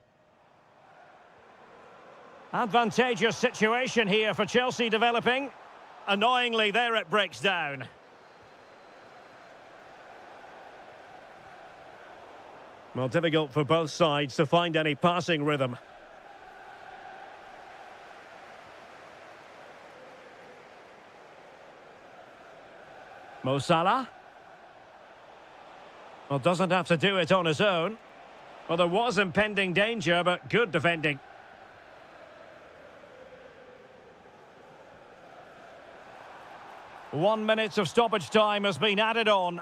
[SPEAKER 1] Advantageous situation here for Chelsea developing. Annoyingly, there it breaks down. Well, difficult for both sides to find any passing rhythm. Mo Salah. Well, doesn't have to do it on his own. Well, there was impending danger, but good defending. One minute of stoppage time has been added on.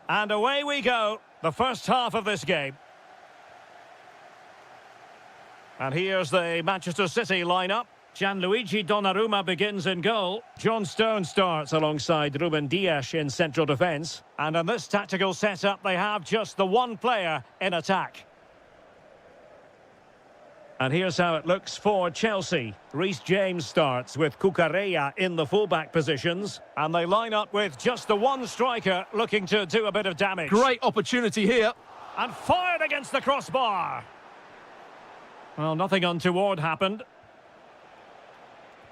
[SPEAKER 1] And away we go, the first half of this game. And here's the Manchester City lineup. Gianluigi Donnarumma begins in goal. John Stones starts alongside Ruben Dias in central defence. And in this tactical setup, they have just the one player in attack. And here's how it looks for Chelsea. Reece James starts with Cucurella in the fullback positions. And they line up with just the one striker looking to do a bit of damage.
[SPEAKER 2] Great opportunity here.
[SPEAKER 1] And fired against the crossbar. Well, nothing untoward happened.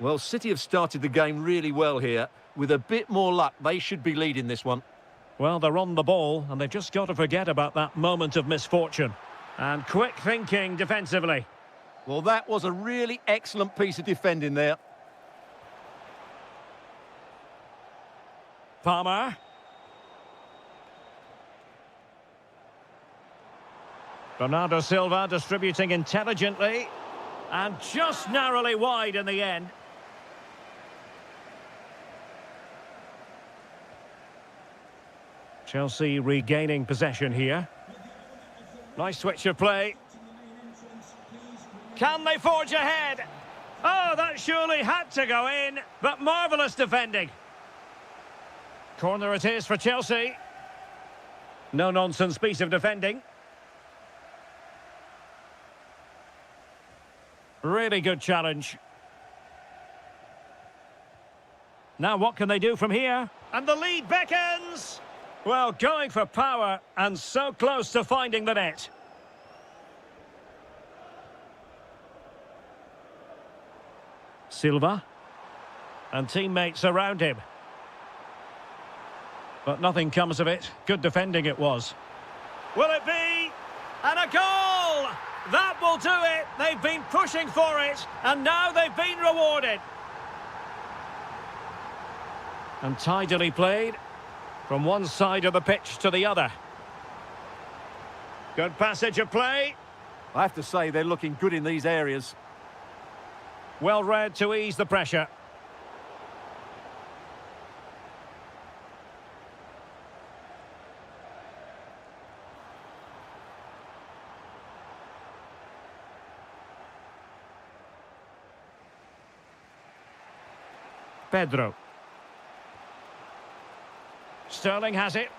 [SPEAKER 2] Well, City have started the game really well here. With a bit more luck, they should be leading this one.
[SPEAKER 1] Well, they're on the ball, and they've just got to forget about that moment of misfortune. And quick thinking defensively.
[SPEAKER 2] Well, that was a really excellent piece of defending there.
[SPEAKER 1] Palmer. Bernardo Silva distributing intelligently. And just narrowly wide in the end. Chelsea regaining possession here. Nice switch of play. Can they forge ahead? Oh, that surely had to go in, but marvellous defending. Corner it is for Chelsea. No-nonsense piece of defending. Really good challenge. Now what can they do from here? And the lead beckons! Well, going for power and so close to finding the net. Silva. And teammates around him. But nothing comes of it. Good defending it was. Will it be? And a goal! That will do it. They've been pushing for it, and now they've been rewarded. And tidily played from one side of the pitch to the other. Good passage of play.
[SPEAKER 2] I have to say, they're looking good in these areas.
[SPEAKER 1] Well read to ease the pressure. Pedro. Sterling has it.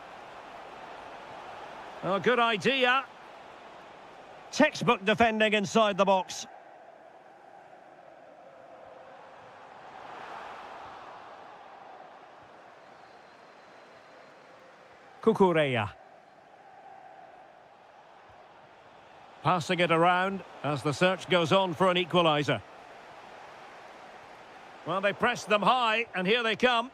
[SPEAKER 1] Oh, good idea. Textbook defending inside the box. Cucurella. Passing it around as the search goes on for an equaliser. Well, they pressed them high, and here they come.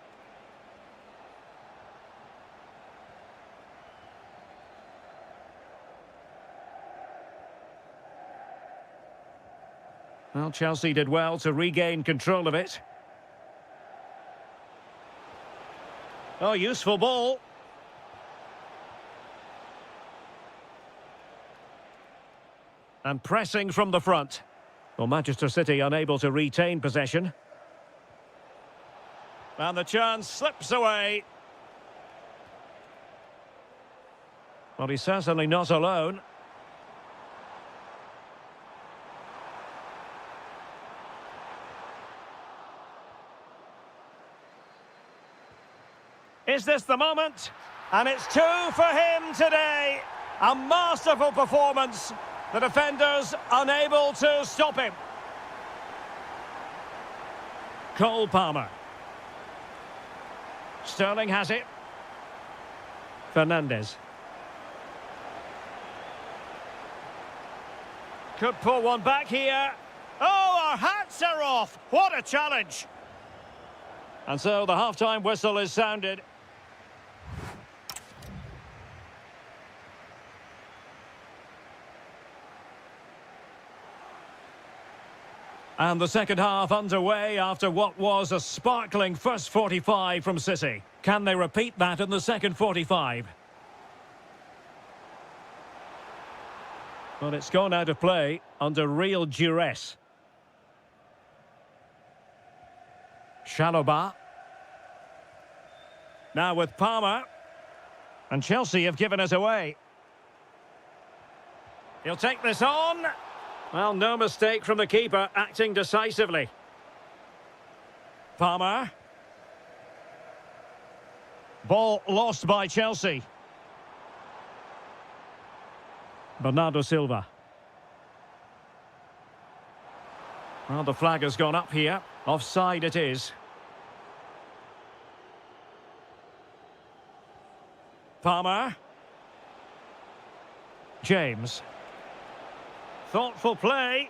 [SPEAKER 1] Well, Chelsea did well to regain control of it. Oh, useful ball. And pressing from the front. Well, Manchester City unable to retain possession. And the chance slips away. Well, he's certainly not alone. Is this the moment? And it's two for him today. A masterful performance. The defenders unable to stop him. Cole Palmer. Sterling has it. Fernandes. Could pull one back here. Oh, our hats are off. What a challenge. And so the half-time whistle is sounded. And the second half underway after what was a sparkling first 45 from City. Can they repeat that in the second 45? Well, it's gone out of play under real duress. Chalobah. Now with Palmer. And Chelsea have given us away. He'll take this on. Well, no mistake from the keeper, acting decisively. Palmer. Ball lost by Chelsea. Bernardo Silva. Well, the flag has gone up here. Offside it is. Palmer. James. Thoughtful play.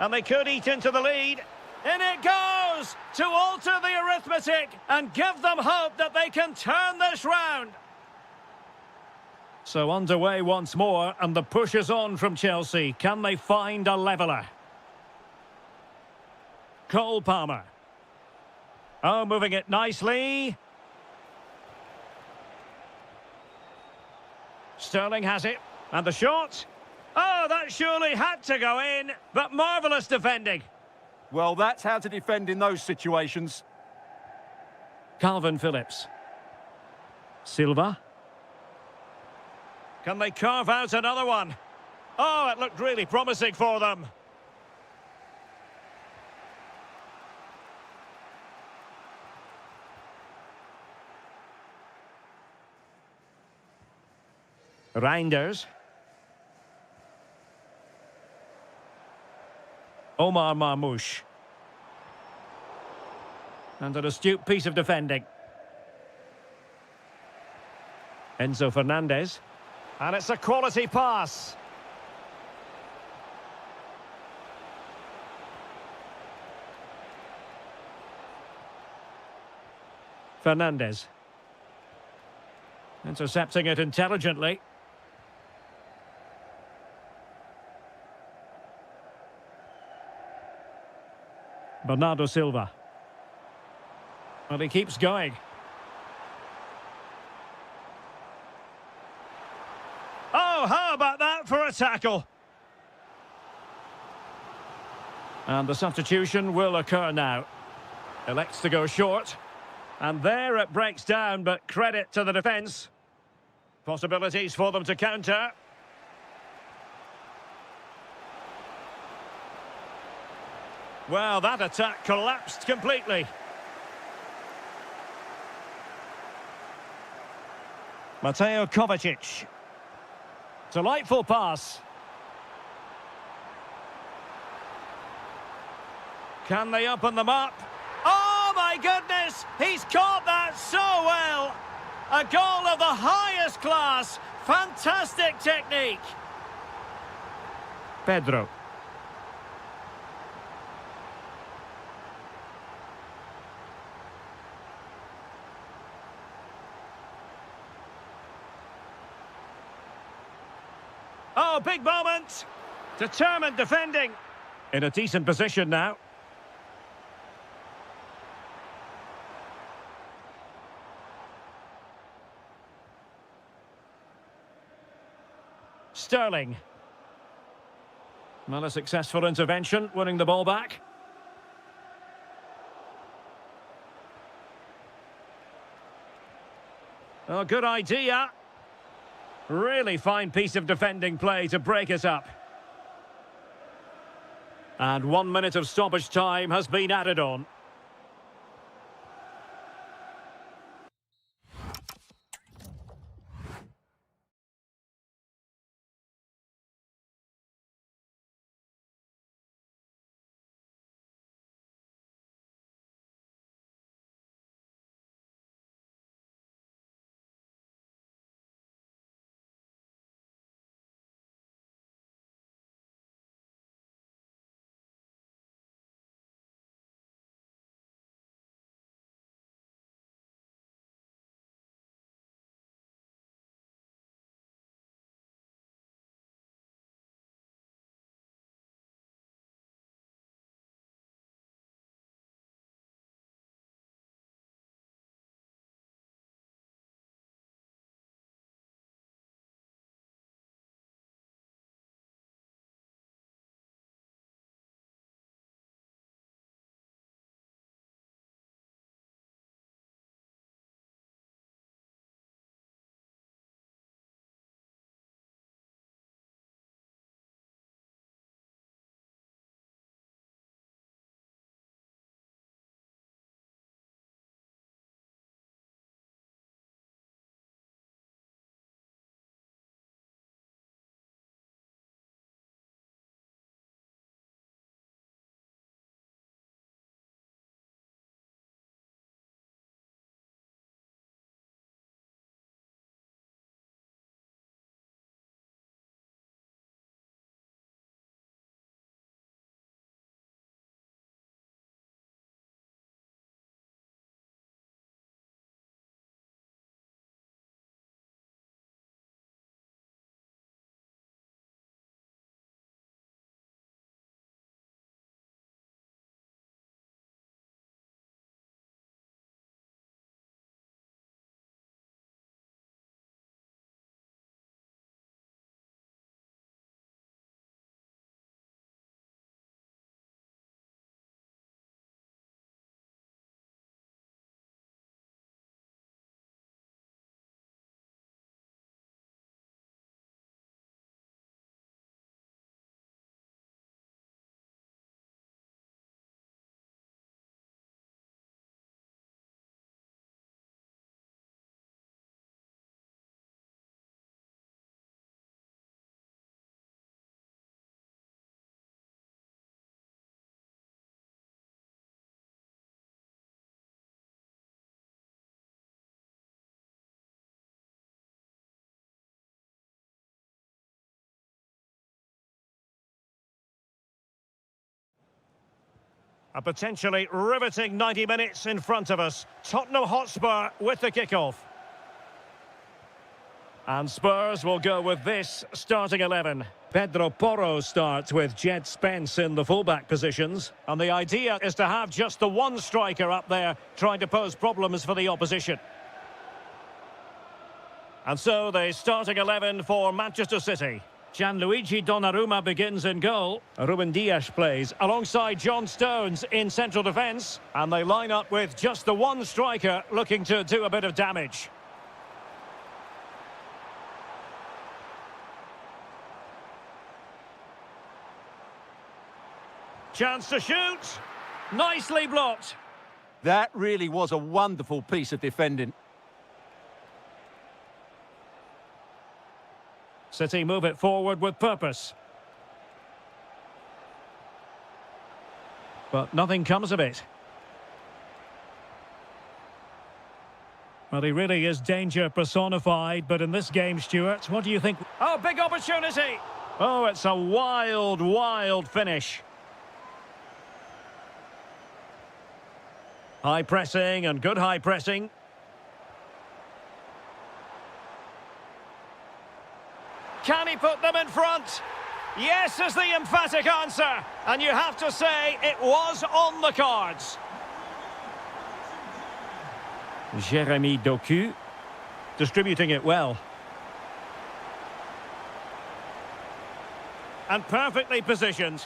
[SPEAKER 1] And they could eat into the lead. In it goes! To alter the arithmetic and give them hope that they can turn this round. So underway once more, and the push is on from Chelsea. Can they find a leveller? Cole Palmer. Oh, moving it nicely. Sterling has it. And the shot. Oh, that surely had to go in, but marvellous defending.
[SPEAKER 2] Well, that's how to defend in those situations.
[SPEAKER 1] Calvin Phillips. Silva. Can they carve out another one? Oh, it looked really promising for them. Reinders. Omar Marmoush. And an astute piece of defending. Enzo Fernandez. And it's a quality pass. Fernandez. Intercepting it intelligently. Bernardo Silva. Well, he keeps going. Oh, how about that for a tackle? And the substitution will occur now. Elects to go short. And there it breaks down, but credit to the defence. Possibilities for them to counter. Well, that attack collapsed completely. Mateo Kovacic. Delightful pass. Can they open them up? Oh, my goodness! He's caught that so well! A goal of the highest class. Fantastic technique. Pedro. Oh, big moment. Determined defending. In a decent position now. Sterling. Well, a successful intervention, winning the ball back. Oh, good idea. Really fine piece of defending play to break it up. And 1 minute of stoppage time has been added on. A potentially riveting 90 minutes in front of us. Tottenham Hotspur with the kickoff. And Spurs will go with this starting 11. Pedro Porro starts with Jed Spence in the fullback positions. And the idea is to have just the one striker up there trying to pose problems for the opposition. And so the starting 11 for Manchester City. Gianluigi Donnarumma begins in goal. Ruben Dias plays alongside John Stones in central defence. And they line up with just the one striker looking to do a bit of damage. Chance to shoot. Nicely blocked.
[SPEAKER 2] That really was a wonderful piece of defending.
[SPEAKER 1] City move it forward with purpose. But nothing comes of it. Well, he really is danger personified, but in this game, Stuart, what do you think? Oh, big opportunity! Oh, it's a wild, wild finish. High pressing and good high pressing. Can he put them in front? Yes is the emphatic answer. And you have to say it was on the cards. Jérémy Doku distributing it well. And perfectly positioned.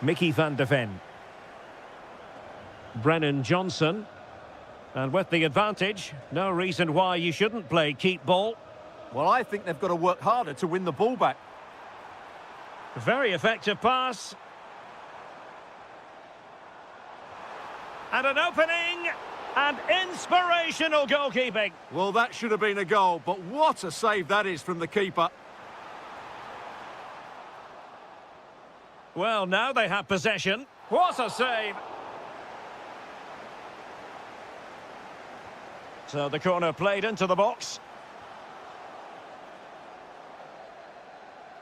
[SPEAKER 1] Mickey van de Ven. Brennan Johnson. And with the advantage, no reason why you shouldn't play keep ball.
[SPEAKER 2] Well, I think they've got to work harder to win the ball back.
[SPEAKER 1] Very effective pass. And an opening. And inspirational goalkeeping.
[SPEAKER 2] Well, that should have been a goal, but what a save that is from the keeper.
[SPEAKER 1] Well, now they have possession. What a save. So the corner played into the box.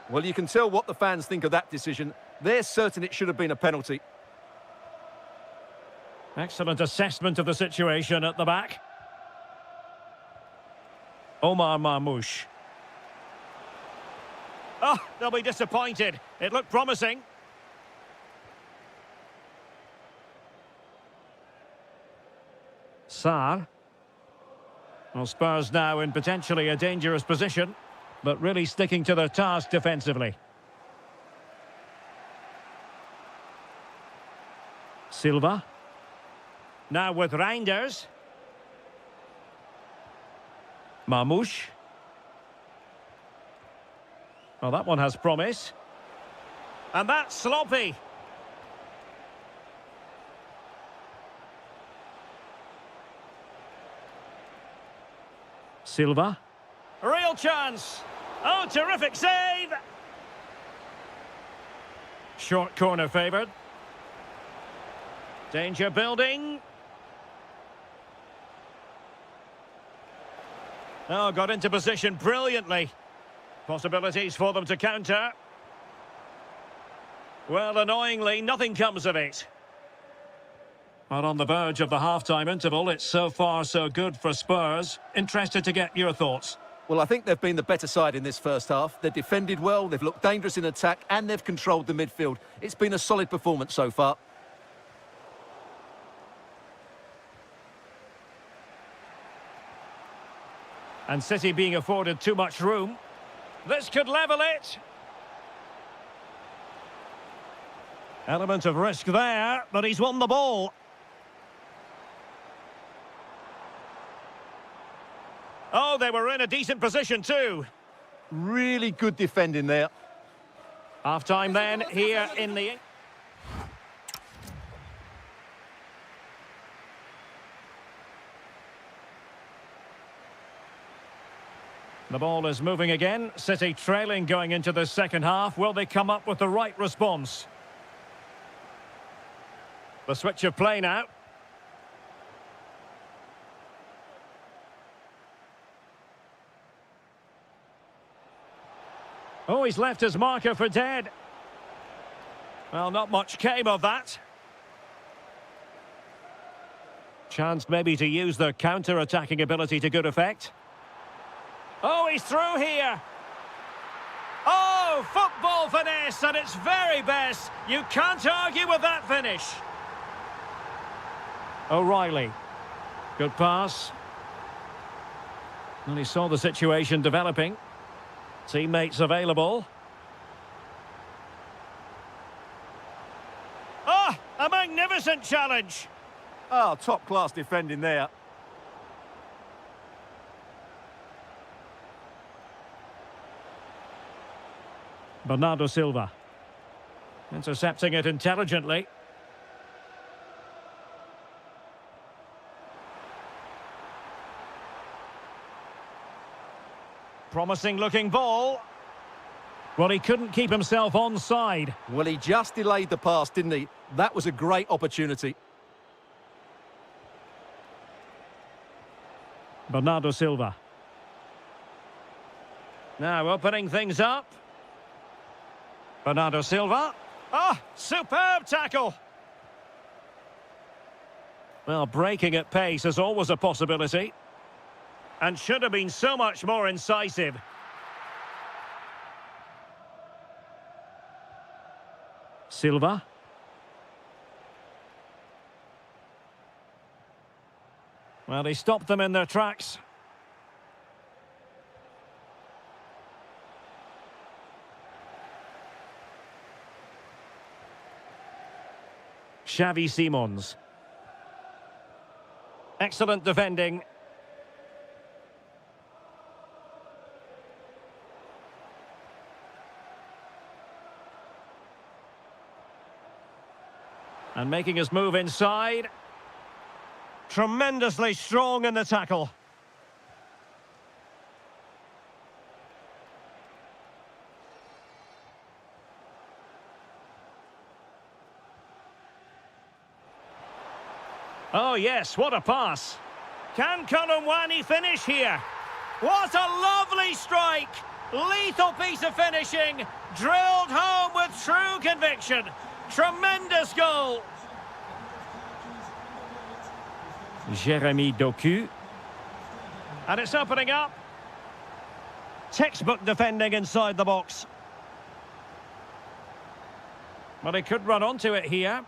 [SPEAKER 2] Well, you can tell what the fans think of that decision. They're certain it should have been a penalty.
[SPEAKER 1] Excellent assessment of the situation at the back. Omar Marmoush. Oh, they'll be disappointed. It looked promising. Sarr. Well, Spurs now in potentially a dangerous position, but really sticking to their task defensively. Silva. Now with Reinders. Marmoush. Well, that one has promise. And that's sloppy. Silva. A real chance. Oh, terrific save. Short corner favoured. Danger building. Oh, got into position brilliantly. Possibilities for them to counter. Well, annoyingly, nothing comes of it. But on the verge of the half-time interval, it's so far so good for Spurs. Interested to get your thoughts.
[SPEAKER 2] Well, I think they've been the better side in this first half. They've defended well, they've looked dangerous in attack, and they've controlled the midfield. It's been a solid performance so far.
[SPEAKER 1] And City being afforded too much room. This could level it. Element of risk there, but he's won the ball. Oh, they were in a decent position too.
[SPEAKER 2] Really good defending there.
[SPEAKER 1] Half-time then, here in the... The ball is moving again. City trailing going into the second half. Will they come up with the right response? The switch of play now. Oh, he's left his marker for dead. Well, not much came of that. Chance maybe to use their counter-attacking ability to good effect. Oh, he's through here. Oh, football finesse at its very best. You can't argue with that finish. O'Reilly. Good pass. And he saw the situation developing. Teammates available. Ah, a magnificent challenge.
[SPEAKER 2] Oh, top-class defending there.
[SPEAKER 1] Bernardo Silva. Intercepting it intelligently. Promising looking ball. Well, he couldn't keep himself onside.
[SPEAKER 2] Well, he just delayed the pass, didn't he? That was a great opportunity.
[SPEAKER 1] Bernardo Silva. Now opening things up. Bernardo Silva. Ah, superb tackle. Well, breaking at pace is always a possibility. And should have been so much more incisive. Silva. Well, he stopped them in their tracks. Xavi Simons. Excellent defending. And making his move inside. Tremendously strong in the tackle. Oh yes, what a pass. Can Colomwani finish here? What a lovely strike! Lethal piece of finishing, drilled home with true conviction. Tremendous goal. Jeremy Doku. And it's opening up. Textbook defending inside the box. But he could run onto it here.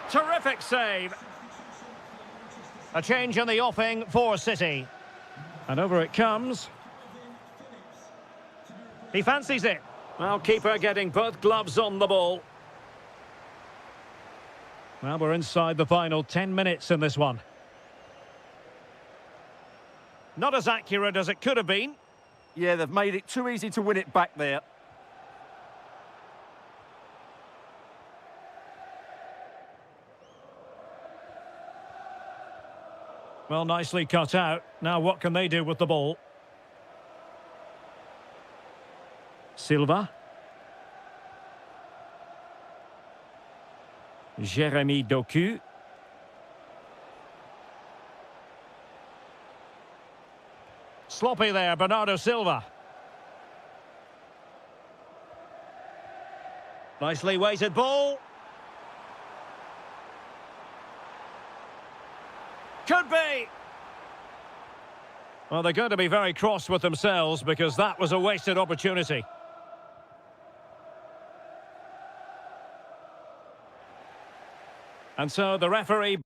[SPEAKER 1] Terrific save. A change in the offing for City. And over it comes. He fancies it. Well, keeper getting both gloves on the ball. Well, we're inside the final 10 minutes in this one. Not as accurate as it could have been.
[SPEAKER 2] Yeah, they've made it too easy to win it back there.
[SPEAKER 1] Well, nicely cut out. Now what can they do with the ball? Silva. Jeremy Doku. Sloppy there, Bernardo Silva. Nicely weighted ball. Could be. Well, they're going to be very cross with themselves because that was a wasted opportunity. And so the referee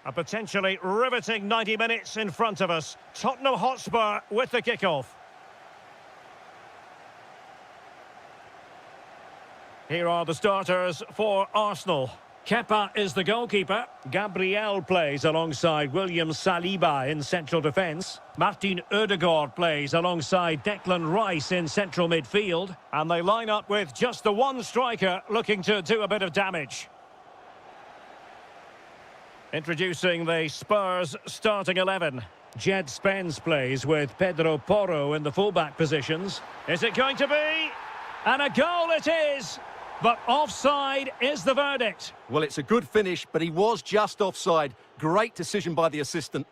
[SPEAKER 1] A potentially riveting 90 minutes in front of us. Tottenham Hotspur with the kickoff. Here are the starters for Arsenal. Kepa is the goalkeeper. Gabriel plays alongside William Saliba in central defence. Martin Ødegaard plays alongside Declan Rice in central midfield. And they line up with just the one striker looking to do a bit of damage. Introducing the Spurs starting 11. Jed Spence plays with Pedro Porro in the fullback positions. Is it going to be? And a goal it is! But offside is the verdict.
[SPEAKER 2] Well, it's a good finish, but he was just offside. Great decision by the assistant.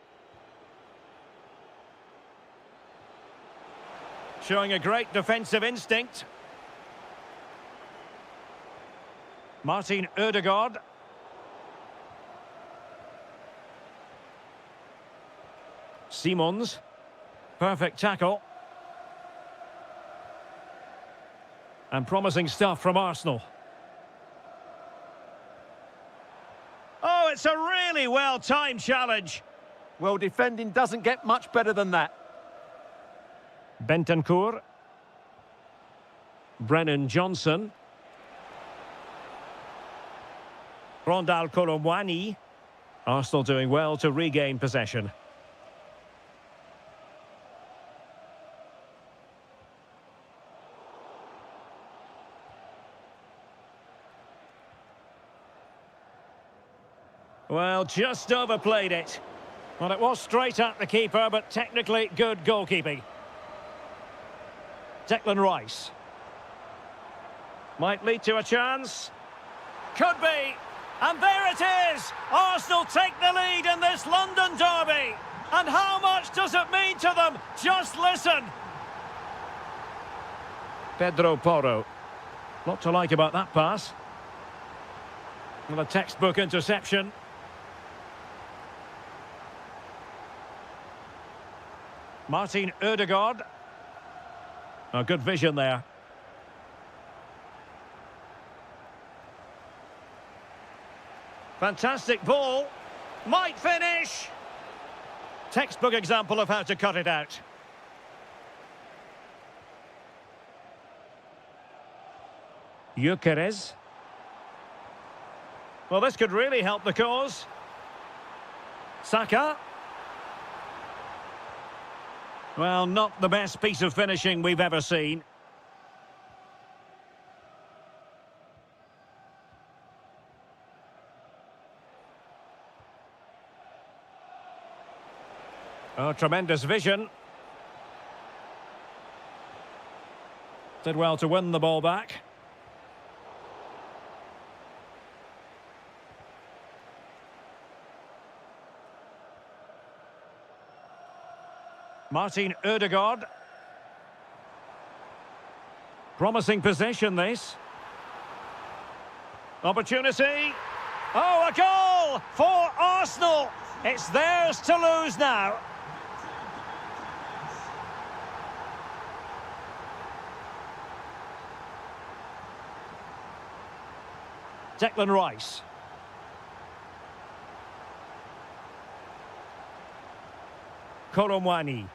[SPEAKER 1] Showing a great defensive instinct. Martin Ødegaard. Simons. Perfect tackle. And promising stuff from Arsenal. Oh, it's a really well-timed challenge.
[SPEAKER 2] Well, defending doesn't get much better than that.
[SPEAKER 1] Bentancur. Brennan Johnson. Rondal Colomwani. Arsenal doing well to regain possession. Well, just overplayed it. Well, it was straight at the keeper, but technically good goalkeeping. Declan Rice. Might lead to a chance. Could be. And there it is! Arsenal take the lead in this London derby. And how much does it mean to them? Just listen. Pedro Porro. Lot to like about that pass. Well, a textbook interception. Martin Ødegaard. Oh, good vision there. Fantastic ball. Might finish. Textbook example of how to cut it out. Gyökeres. Well, this could really help the cause. Saka. Well, not the best piece of finishing we've ever seen. Oh, tremendous vision. Did well to win the ball back. Martin Ødegaard. Promising possession, this. Opportunity. Oh, a goal for Arsenal. It's theirs to lose now. Declan Rice. Colomwani.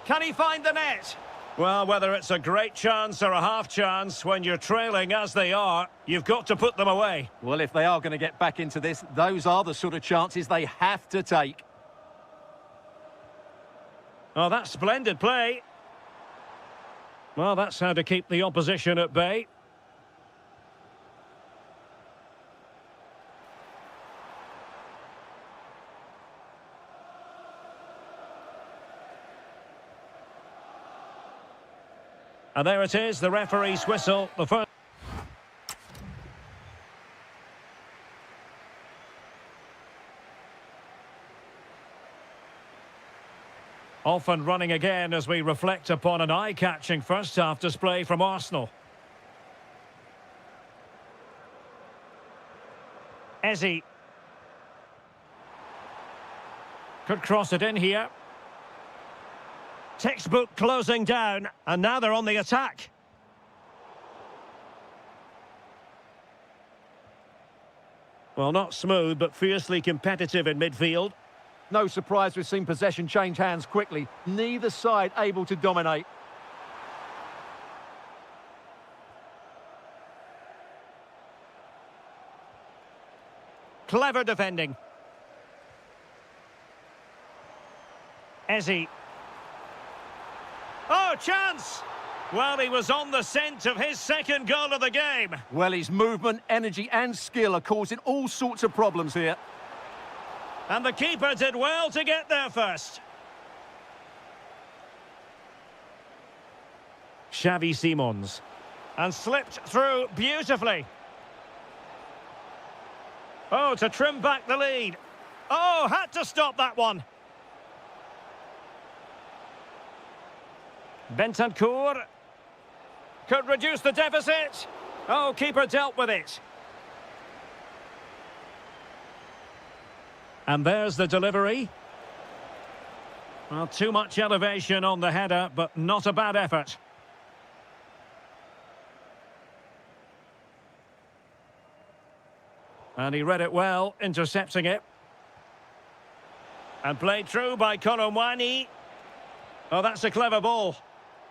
[SPEAKER 1] Can he find the net? Well, whether it's a great chance or a half chance, when you're trailing as they are, you've got to put them away.
[SPEAKER 2] Well, if they are going to get back into this, those are the sort of chances they have to take.
[SPEAKER 1] Oh, that's splendid play. Well, that's how to keep the opposition at bay. And there it is, the referee's whistle. The first. Off and running again as we reflect upon an eye-catching first-half display from Arsenal. Eze. Could cross it in here. Textbook closing down, and now they're on the attack. Well, not smooth, but fiercely competitive in midfield.
[SPEAKER 2] No surprise we've seen possession change hands quickly. Neither side able to dominate.
[SPEAKER 1] Clever defending. Ezzy. Oh, chance! Well, he was on the scent of his second goal of the game.
[SPEAKER 2] Well, his movement, energy and skill are causing all sorts of problems here.
[SPEAKER 1] And the keeper did well to get there first. Xavi Simons. And slipped through beautifully. Oh, to trim back the lead. Oh, had to stop that one. Bentancur could reduce the deficit. Oh, keeper dealt with it. And there's the delivery. Well, too much elevation on the header, but not a bad effort. And he read it well, intercepting it. And played through by Colomwani. Oh, that's a clever ball.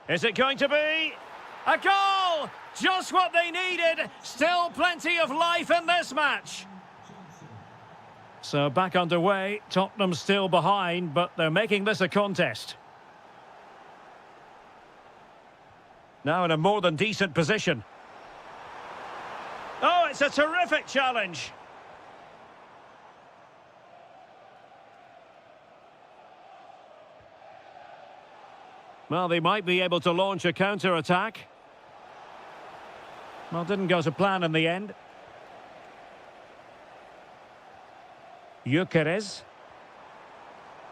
[SPEAKER 1] Is it going to be a goal? Just what they needed. Still plenty of life in this match. So back underway. Tottenham still behind, but they're making this a contest. Now in a more than decent position. Oh, it's a terrific challenge. Well, they might be able to launch a counter-attack. Well, didn't go to plan in the end. Gyökeres.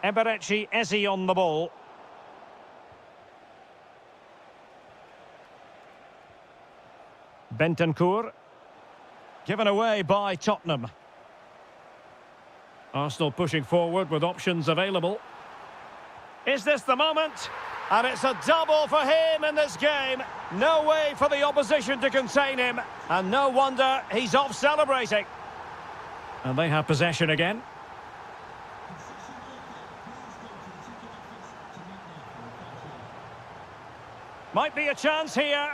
[SPEAKER 1] Eberechi Eze on the ball. Bentancur. Given away by Tottenham. Arsenal pushing forward with options available. Is this the moment? And it's a double for him in this game. No way for the opposition to contain him. And no wonder he's off celebrating. And they have possession again. Might be a chance here.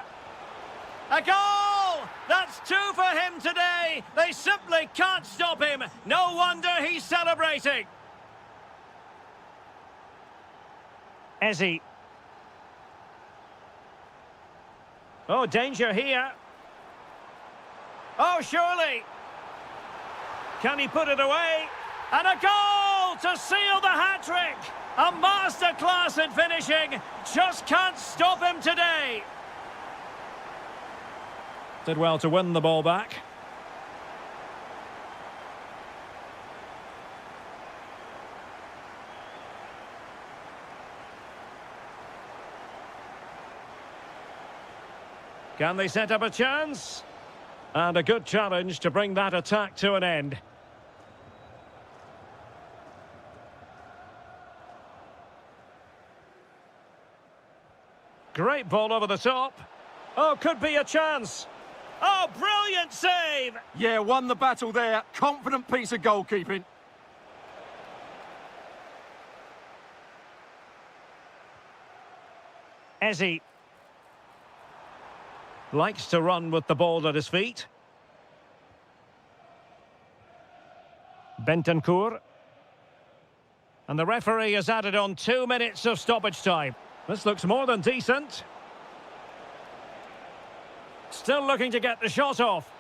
[SPEAKER 1] A goal! That's two for him today. They simply can't stop him. No wonder he's celebrating. Eze. Oh, danger here. Oh, surely. Can he put it away? And a goal to seal the hat-trick. A masterclass in finishing. Just can't stop him today. Did well to win the ball back. Can they set up a chance? And a good challenge to bring that attack to an end. Great ball over the top. Oh, could be a chance. Oh, brilliant save!
[SPEAKER 2] Yeah, won the battle there. Confident piece of goalkeeping.
[SPEAKER 1] Eze. Likes to run with the ball at his feet. Bentancur. And the referee has added on 2 minutes of stoppage time. This looks more than decent. Still looking to get the shot off.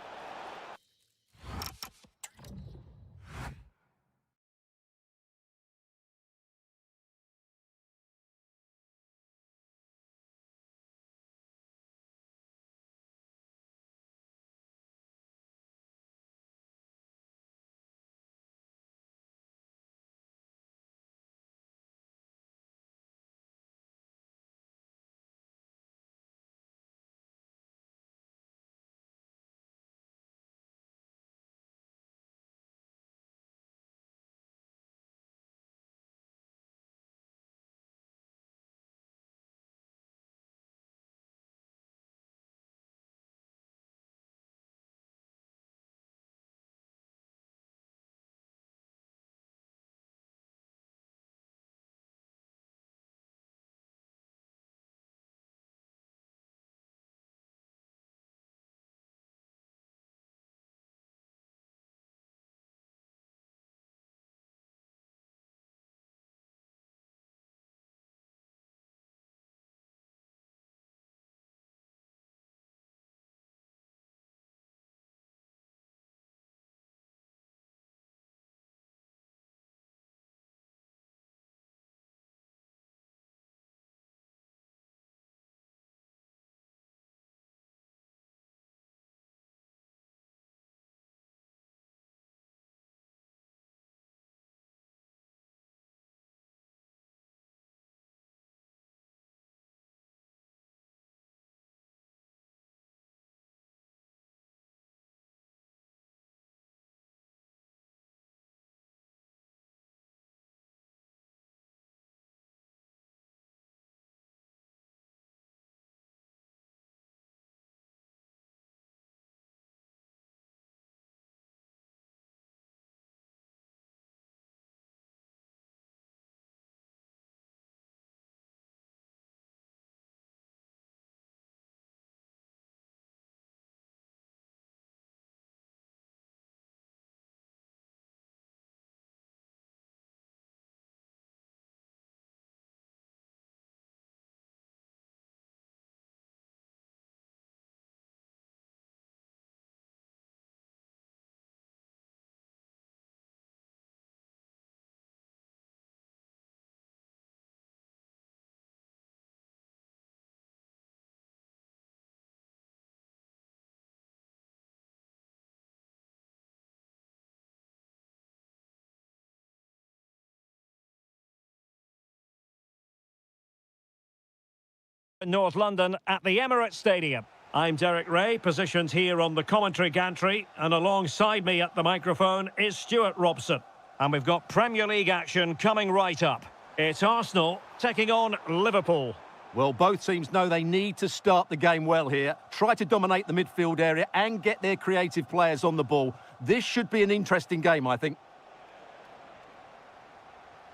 [SPEAKER 1] In North London at the Emirates Stadium. I'm Derek Ray, positioned here on the commentary gantry, and alongside me at the microphone is Stuart Robson. And we've got Premier League action coming right up. It's Arsenal taking on Liverpool.
[SPEAKER 2] Well, both teams know they need to start the game well here, try to dominate the midfield area and get their creative players on the ball. This should be an interesting game, I think.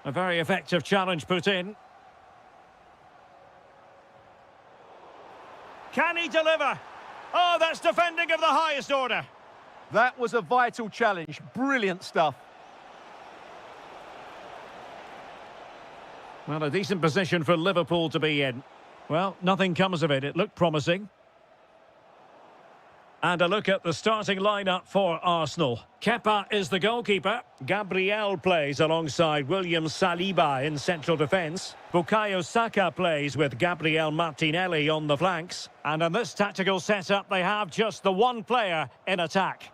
[SPEAKER 1] A very effective challenge put in. Can he deliver? Oh, that's defending of the highest order.
[SPEAKER 2] That was a vital challenge. Brilliant stuff.
[SPEAKER 1] Well, a decent position for Liverpool to be in. Well, nothing comes of it. It looked promising. And a look at the starting lineup for Arsenal. Kepa is the goalkeeper. Gabriel plays alongside William Saliba in central defence. Bukayo Saka plays with Gabriel Martinelli on the flanks. And in this tactical setup, they have just the one player in attack.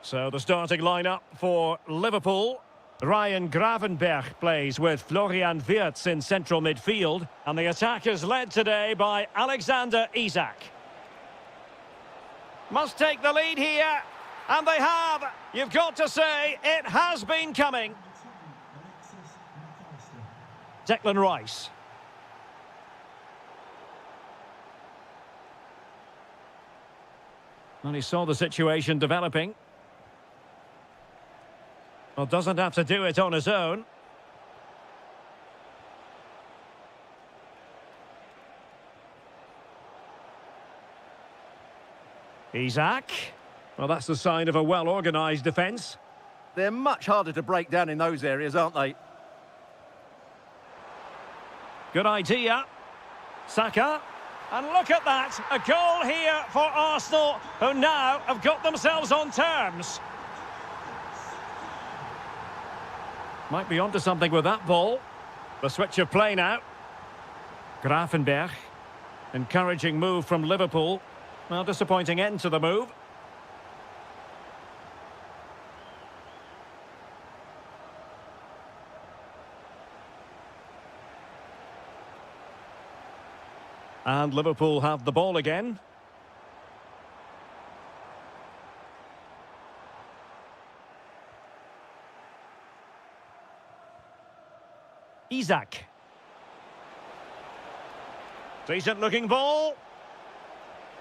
[SPEAKER 1] So the starting lineup for Liverpool. Ryan Gravenberch plays with Florian Wirtz in central midfield. And the attack is led today by Alexander Isak. Must take the lead here, and they have. You've got to say, it has been coming. Declan Rice. And he saw the situation developing. Well, doesn't have to do it on his own. Isak. Well, that's the sign of a well-organised defence.
[SPEAKER 2] They're much harder to break down in those areas, aren't they?
[SPEAKER 1] Good idea. Saka. And look at that. A goal here for Arsenal, who now have got themselves on terms. Might be onto something with that ball. The switch of play now. Gravenberch. Encouraging move from Liverpool. Well, disappointing end to the move. And Liverpool have the ball again. Isak. Decent looking ball.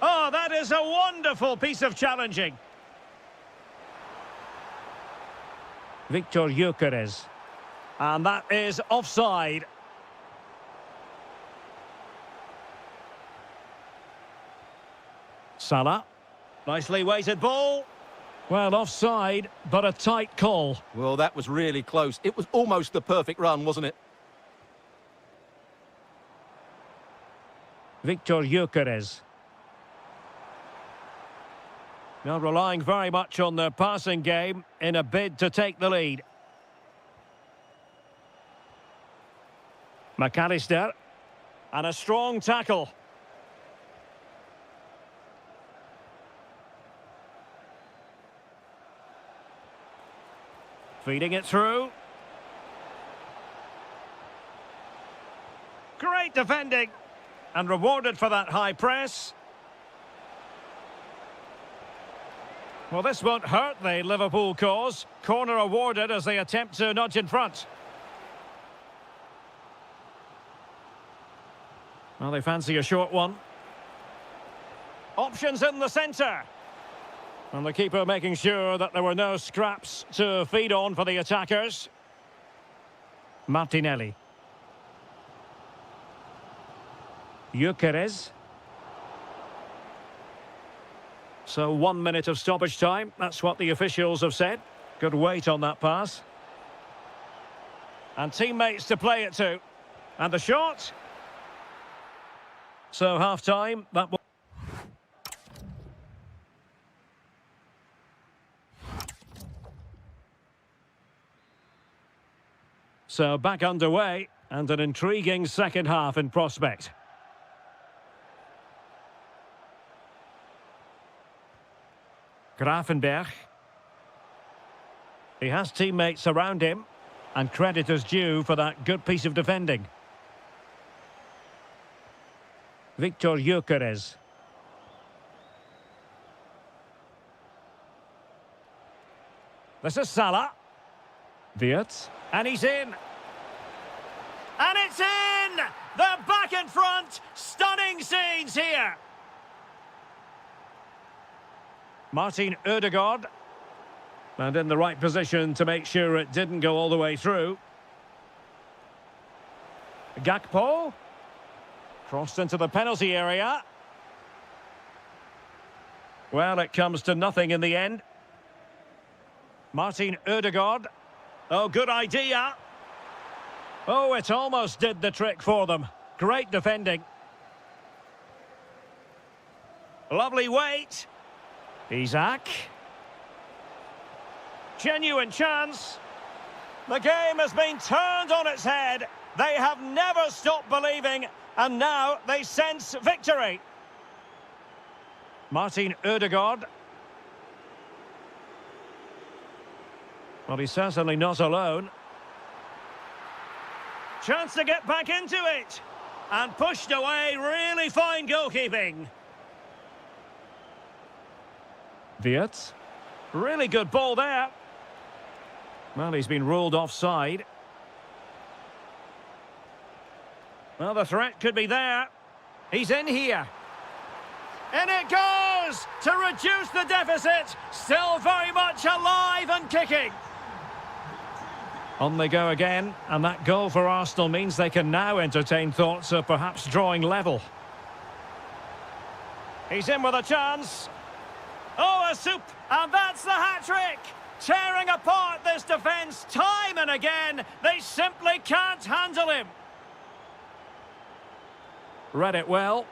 [SPEAKER 1] Oh, that is a wonderful piece of challenging. Victor Gyökeres. And that is offside. Salah. Nicely weighted ball. Well, offside, but a tight call.
[SPEAKER 2] Well, that was really close. It was almost the perfect run, wasn't it?
[SPEAKER 1] Victor Gyökeres. Now relying very much on their passing game in a bid to take the lead. McAllister. And a strong tackle. Feeding it through. Great defending. And rewarded for that high press. Well, this won't hurt the Liverpool cause. Corner awarded as they attempt to nudge in front. Well, they fancy a short one. Options in the centre. And the keeper making sure that there were no scraps to feed on for the attackers. Martinelli. Gyökeres. So 1 minute of stoppage time. That's what the officials have said. Good weight on that pass. And teammates to play it to. And the shot. So half-time. That will... So back underway. And an intriguing second half in prospect. Gravenberch. He has teammates around him, and credit is due for that good piece of defending. Victor Gyökeres. This is Salah. Wirtz. And he's in. And it's in! They're back in front. Stunning scenes here. Martin Ødegaard. And in the right position to make sure it didn't go all the way through. Gakpo. Crossed into the penalty area. Well, it comes to nothing in the end. Martin Ødegaard. Oh, good idea. Oh, it almost did the trick for them. Great defending. Lovely weight. Isak. Genuine chance. The game has been turned on its head. They have never stopped believing, and now they sense victory. Martin Ødegaard. Well, he's certainly not alone. Chance to get back into it. And pushed away, really fine goalkeeping. Wirtz. Really good ball there. Well, he's been ruled offside. Well, the threat could be there. He's in here. In it goes! To reduce the deficit. Still very much alive and kicking. On they go again, and that goal for Arsenal means they can now entertain thoughts of perhaps drawing level. He's in with a chance. Oh, a soup! And that's the hat-trick! Tearing apart this defence time and again. They simply can't handle him. Read it well.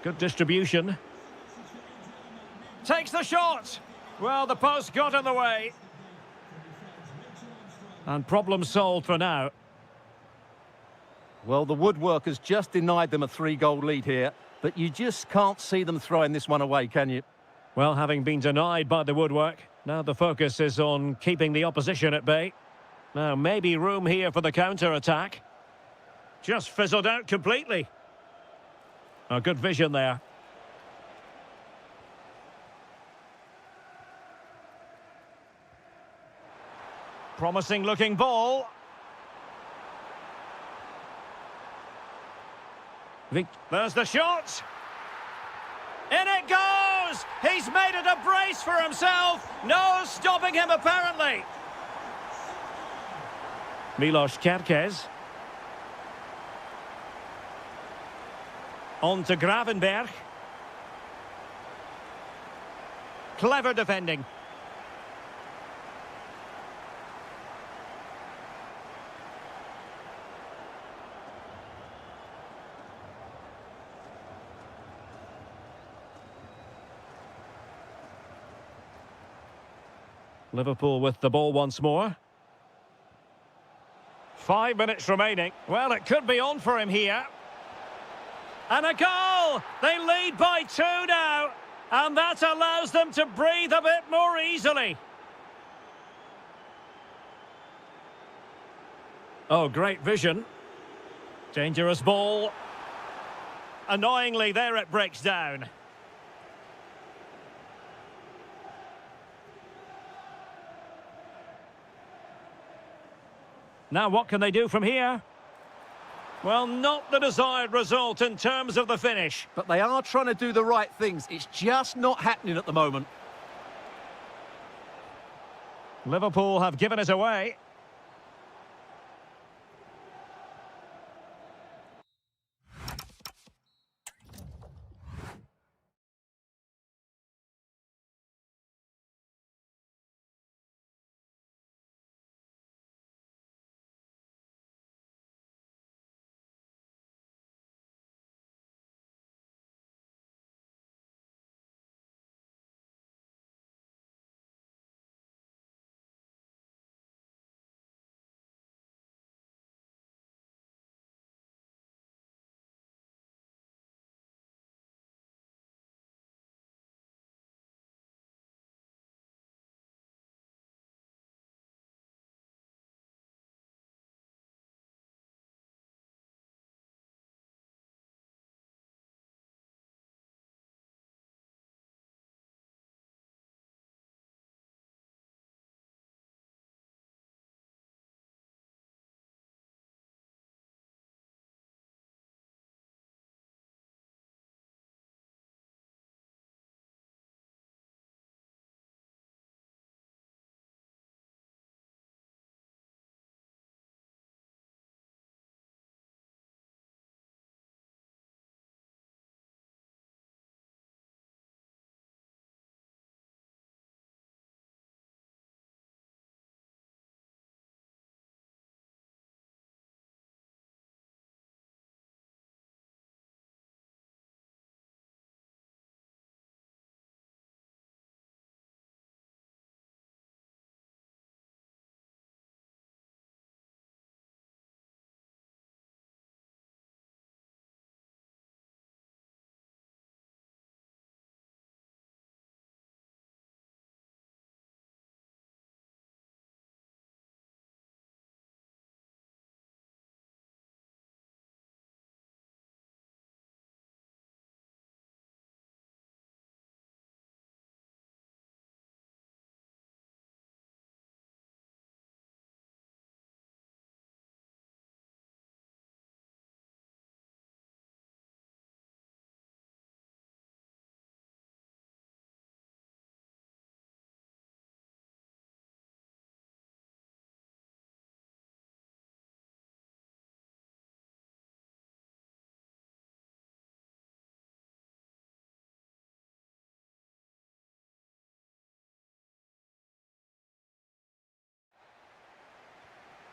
[SPEAKER 1] Good distribution. Takes the shot. Well, the post got in the way. And problem solved for now.
[SPEAKER 2] Well, the woodwork has just denied them a 3-goal lead here, but you just can't see them throwing this one away, can you?
[SPEAKER 1] Well, having been denied by the woodwork, now the focus is on keeping the opposition at bay. Now, maybe room here for the counter-attack. Just fizzled out completely. Oh, good vision there. Promising looking ball. There's the shot. In it goes! He's made it a brace for himself. No stopping him, apparently. Milos Kerkez. On to Gravenberg. Clever defending. Liverpool with the ball once more. 5 minutes remaining. Well, it could be on for him here. And a goal! They lead by 2 now. And that allows them to breathe a bit more easily. Oh, great vision. Dangerous ball. Annoyingly, there it breaks down. Now, what can they do from here? Well, not the desired result in terms of the finish.
[SPEAKER 2] But they are trying to do the right things. It's just not happening at the moment.
[SPEAKER 1] Liverpool have given it away.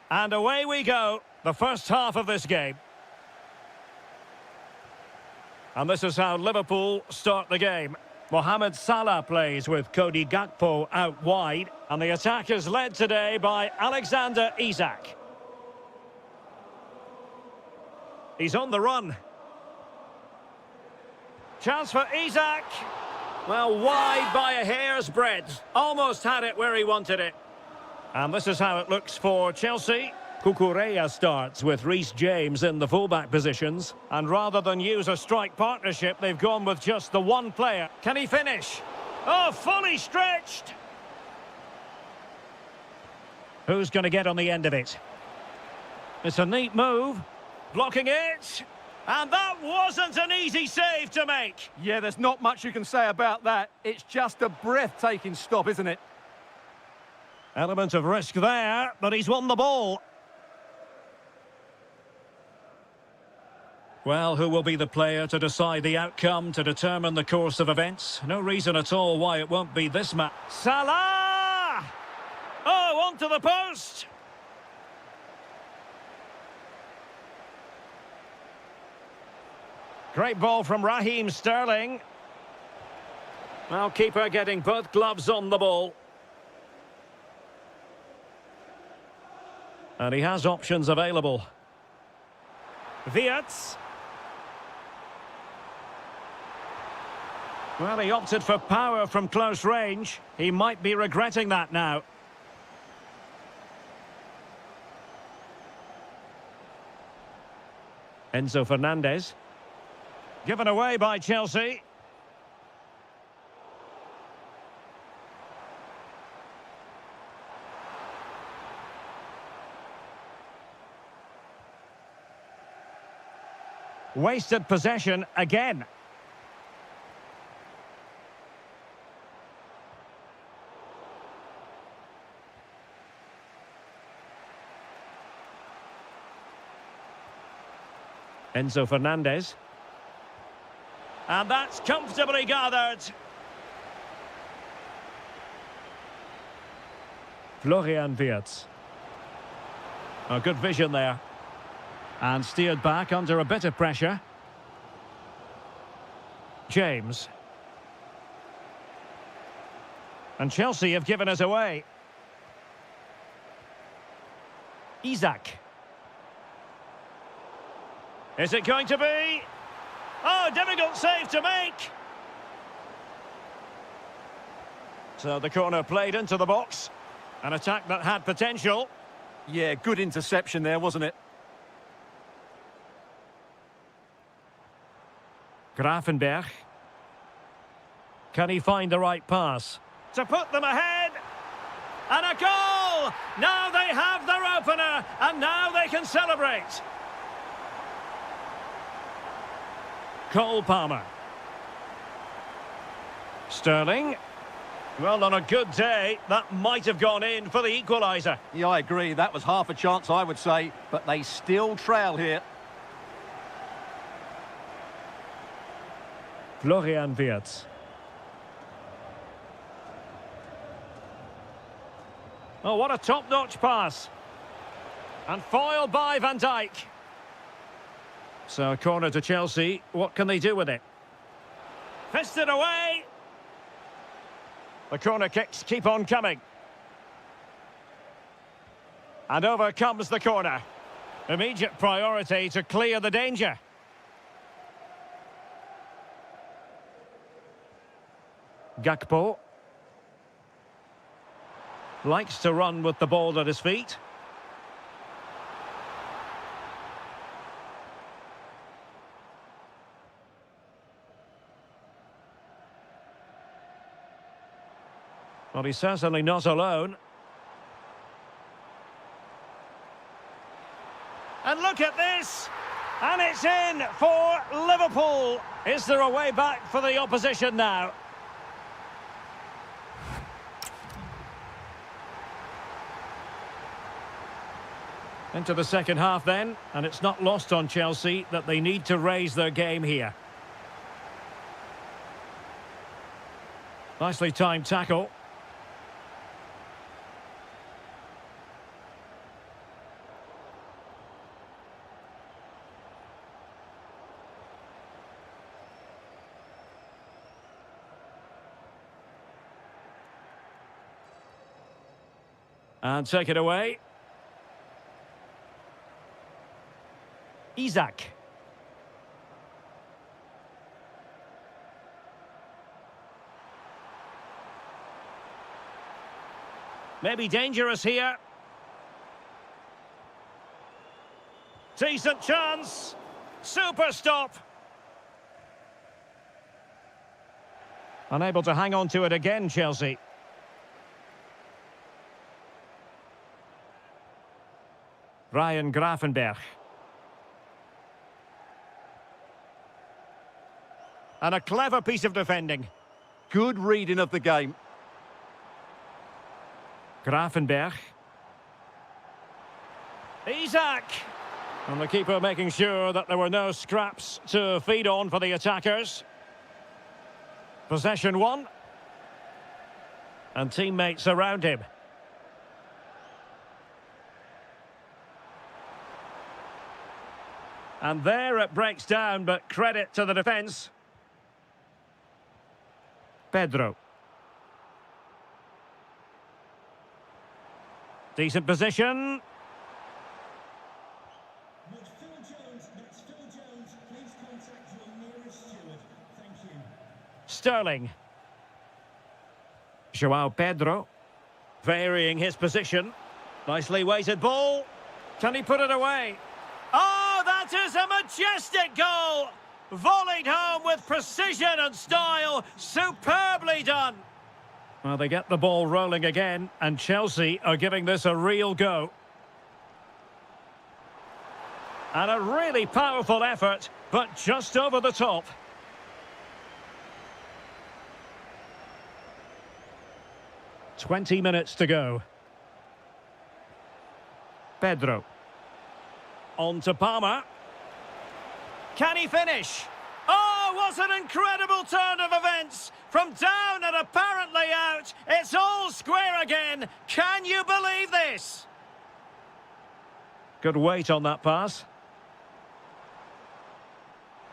[SPEAKER 1] And away we go, the first half of this game. And this is how Liverpool start the game. Mohamed Salah plays with Cody Gakpo out wide. And the attack is led today by Alexander Isak. He's on the run. Chance for Isak. Well, wide by a hair's breadth. Almost had it where he wanted it. And this is how it looks for Chelsea. Cucurella starts with Reece James in the fullback positions. And rather than use a strike partnership, they've gone with just the one player. Can he finish? Oh, fully stretched! Who's going to get on the end of it? It's a neat move. Blocking it. And that wasn't an easy save to make.
[SPEAKER 2] Yeah, there's not much you can say about that. It's just a breathtaking stop, isn't it?
[SPEAKER 1] Element of risk there, but he's won the ball. Well, who will be the player to decide the outcome, to determine the course of events? No reason at all why it won't be this match. Salah! Oh, onto the post! Great ball from Raheem Sterling. Well, keeper getting both gloves on the ball. And he has options available. Wirtz. Well, he opted for power from close range. He might be regretting that now. Enzo Fernandez. Given away by Chelsea. Wasted possession again. Enzo Fernandez. And that's comfortably gathered. Florian Wirtz. Oh, good vision there. And steered back under a bit of pressure. James. And Chelsea have given us away. Isak. Is it going to be? Oh, difficult save to make. So the corner played into the box. An attack that had potential.
[SPEAKER 2] Yeah, good interception there, wasn't it?
[SPEAKER 1] Grafenberg. Can he find the right pass? To put them ahead. And a goal! Now they have their opener, and now they can celebrate. Cole Palmer. Sterling. Well, on a good day, that might have gone in for the equaliser.
[SPEAKER 2] Yeah, I agree. That was half a chance, I would say. But they still trail here.
[SPEAKER 1] Florian Wirtz. Oh, what a top-notch pass. And foiled by Van Dijk. So, a corner to Chelsea. What can they do with it? Fisted away. The corner kicks keep on coming. And over comes the corner. Immediate priority to clear the danger. Gakpo. Likes to run with the ball at his feet. Well, he's certainly not alone. And look at this! And it's in for Liverpool. Is there a way back for the opposition now? Into the second half then, and it's not lost on Chelsea that they need to raise their game here. Nicely timed tackle. And take it away. Isaac. Maybe dangerous here. Decent chance. Super stop. Unable to hang on to it again, Chelsea. Ryan Gravenberch. And a clever piece of defending.
[SPEAKER 2] Good reading of the game.
[SPEAKER 1] Gravenberch. Isaac! And the keeper making sure that there were no scraps to feed on for the attackers. Possession one. And teammates around him. And there it breaks down, but credit to the defence. Pedro. Decent position. Sterling. Joao Pedro. Varying his position. Nicely weighted ball. Can he put it away? Oh, that is a majestic goal! Volleyed home with precision and style. Superbly done. Well, they get the ball rolling again, and Chelsea are giving this a real go. And a really powerful effort, but just over the top. "20 minutes to go. Pedro. On to Palmer. Can he finish? Oh, what an incredible turn of events! From down and apparently out, it's all square again. Can you believe this? Good weight on that pass.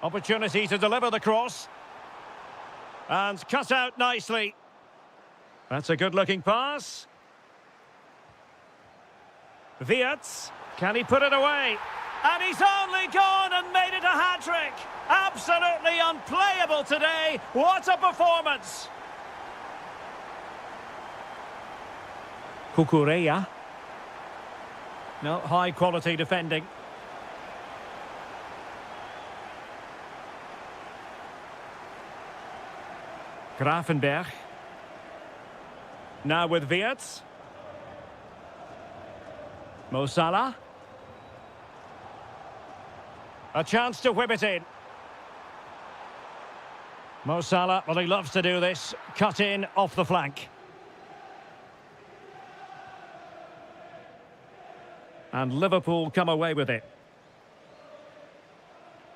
[SPEAKER 1] Opportunity to deliver the cross. And cut out nicely. That's a good-looking pass. Wirtz. Can he put it away? And he's only gone and made it a hat-trick. Absolutely unplayable today. What a performance. Cucurella. No, high-quality defending. Gravenberch. Now with Wirtz. Mo Salah. A chance to whip it in. Mo Salah, well, he loves to do this. Cut in off the flank. And Liverpool come away with it.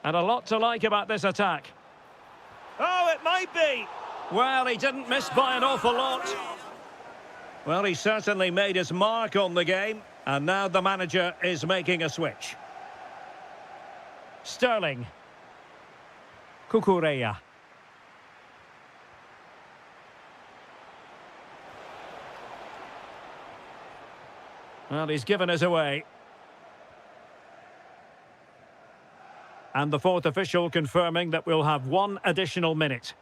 [SPEAKER 1] And a lot to like about this attack. Oh, it might be. Well, he didn't miss by an awful lot. Well, he certainly made his mark on the game. And now the manager is making a switch. Sterling. Cucurella. Well, he's given us away. And the fourth official confirming that we'll have one additional minute.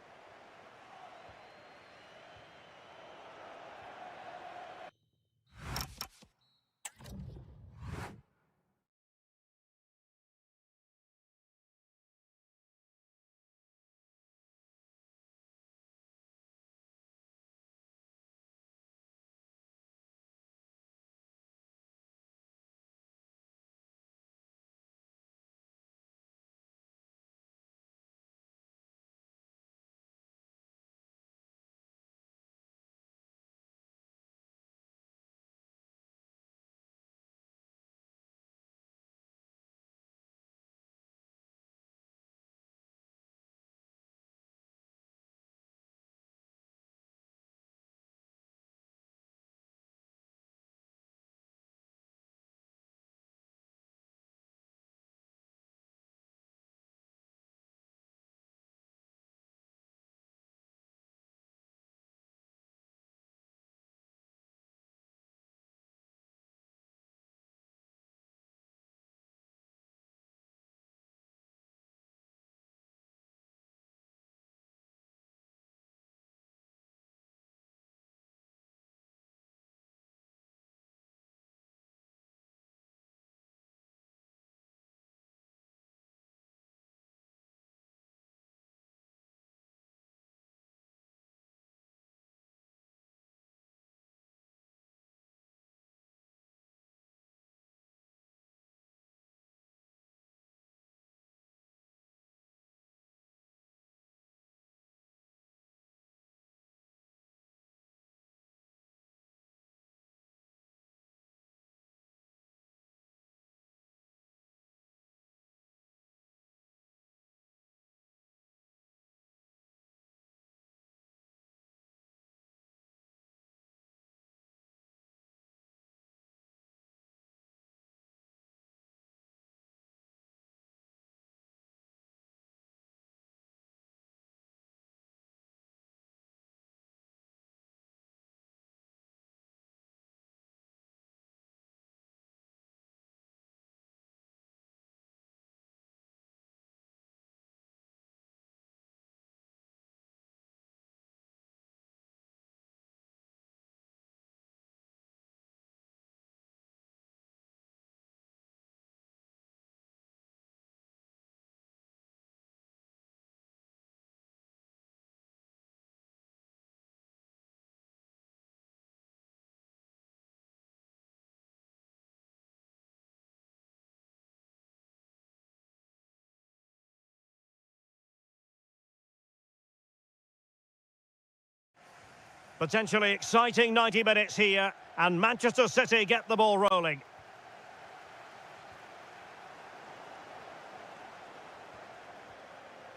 [SPEAKER 1] Potentially exciting 90 minutes here, and Manchester City get the ball rolling.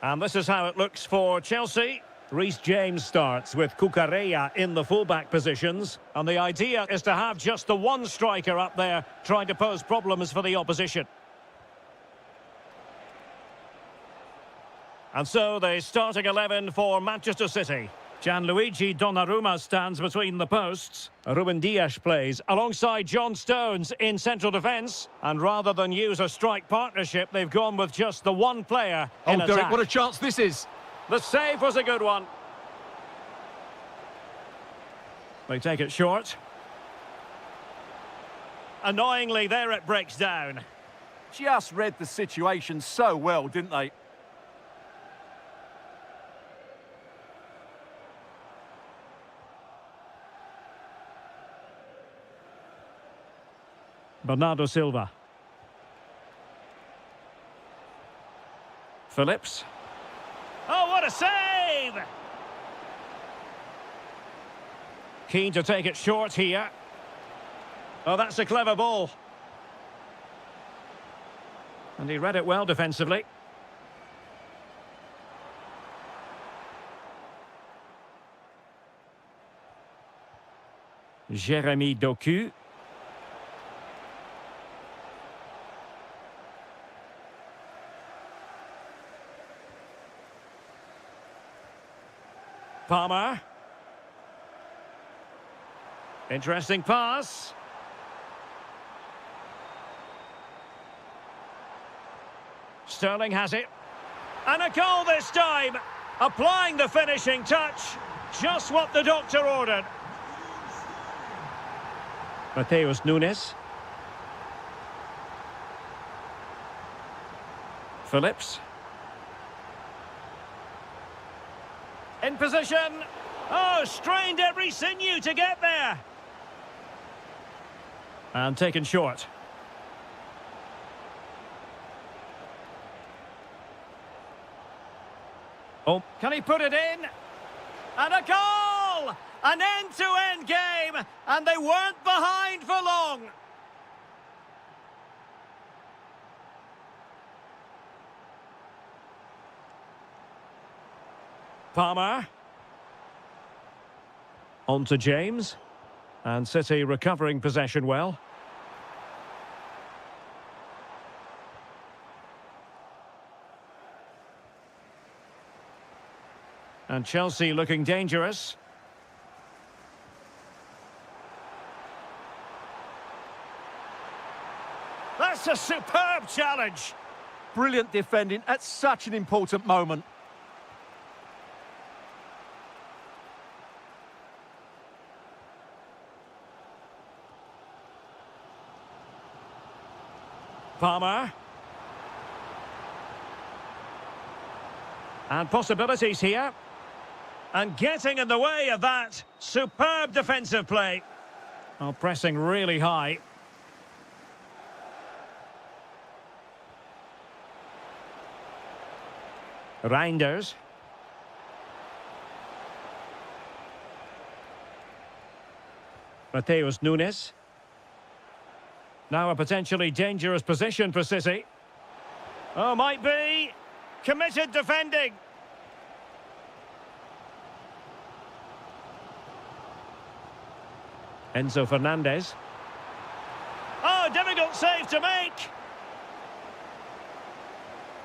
[SPEAKER 1] And this is how it looks for Chelsea. Reece James starts with Cucurella in the fullback positions. And the idea is to have just the one striker up there trying to pose problems for the opposition. And so the starting 11 for Manchester City. Gianluigi Donnarumma stands between the posts. Ruben Dias plays alongside John Stones in central defence. And rather than use a strike partnership, they've gone with just the one player in attack.
[SPEAKER 2] Derek, what a chance this is.
[SPEAKER 1] The save was a good one. They take it short. Annoyingly, there it breaks down.
[SPEAKER 2] Just read the situation so well, didn't they?
[SPEAKER 1] Bernardo Silva. Phillips. Oh, what a save! Keen to take it short here. Oh, that's a clever ball. And he read it well defensively. Jeremy Doku. Palmer. Interesting pass. Sterling has it. And a goal this time. Applying the finishing touch. Just what the doctor ordered. Mateus Nunes. Phillips. In position. Oh, strained every sinew to get there. And taken short. Oh, can he put it in? And a goal! An end-to-end game, and they weren't behind for long. Palmer. On to James. And City recovering possession well. And Chelsea looking dangerous. That's a superb challenge.
[SPEAKER 2] Brilliant defending at such an important moment.
[SPEAKER 1] Palmer. And possibilities here. And getting in the way of that. Superb defensive play. Oh, pressing really high. Reinders. Mateus Nunes. Now a potentially dangerous position for City. Oh, might be. Committed defending. Enzo Fernandez. Oh, difficult save to make.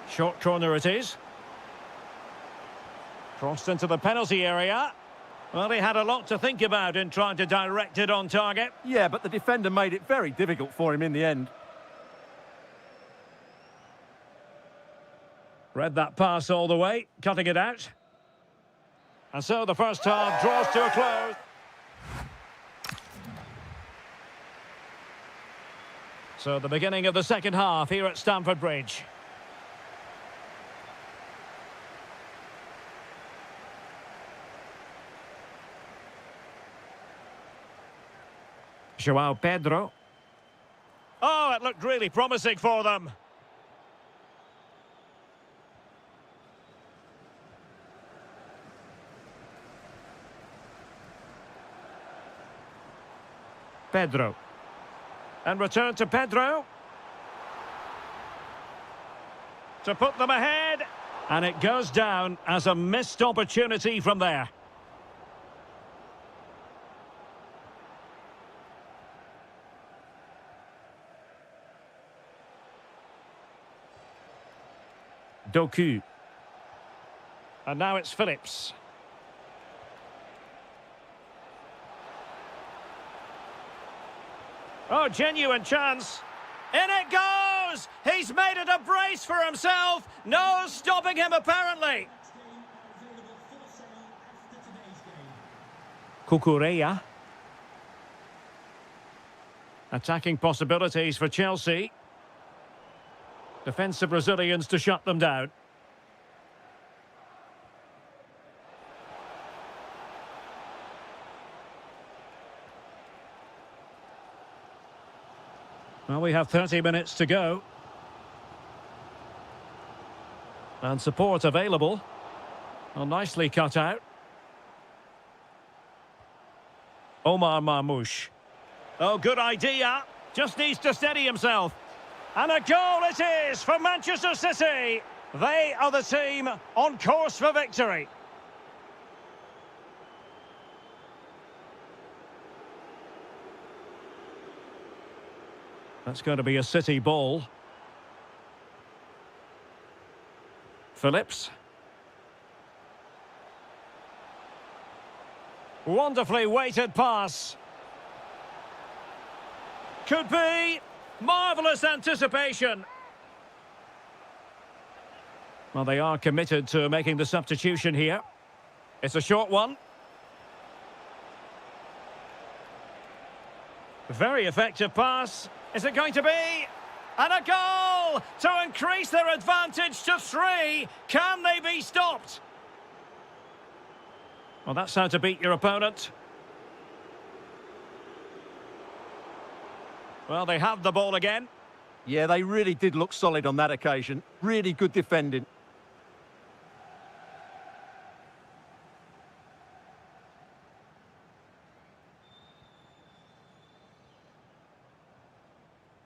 [SPEAKER 1] Short corner it is. Crossed into the penalty area. Well, he had a lot to think about in trying to direct it on target.
[SPEAKER 2] Yeah, but the defender made it very difficult for him in the end.
[SPEAKER 1] Read that pass all the way, cutting it out. And so the first half draws to a close. So the beginning of the second half here at Stamford Bridge. João Pedro. Oh, it looked really promising for them. Pedro. And return to Pedro. To put them ahead. And it goes down as a missed opportunity from there. Doku. And now it's Phillips. Oh, genuine chance. In it goes! He's made it a brace for himself. No stopping him, apparently. Cucurella. Attacking possibilities for Chelsea. Defensive Brazilians to shut them down. Well, we have 30 minutes to go. And support available. Well, nicely cut out. Omar Marmoush. Oh, good idea. Just needs to steady himself. And a goal it is for Manchester City. They are the team on course for victory. That's going to be a City ball. Phillips. Wonderfully weighted pass. Could be. Marvellous anticipation. Well, they are committed to making the substitution here. It's a short one. Very effective pass. Is it going to be? And a goal to increase their advantage to 3. Can they be stopped? Well, that's how to beat your opponent. Well, they have the ball again.
[SPEAKER 2] Yeah, they really did look solid on that occasion. Really good defending.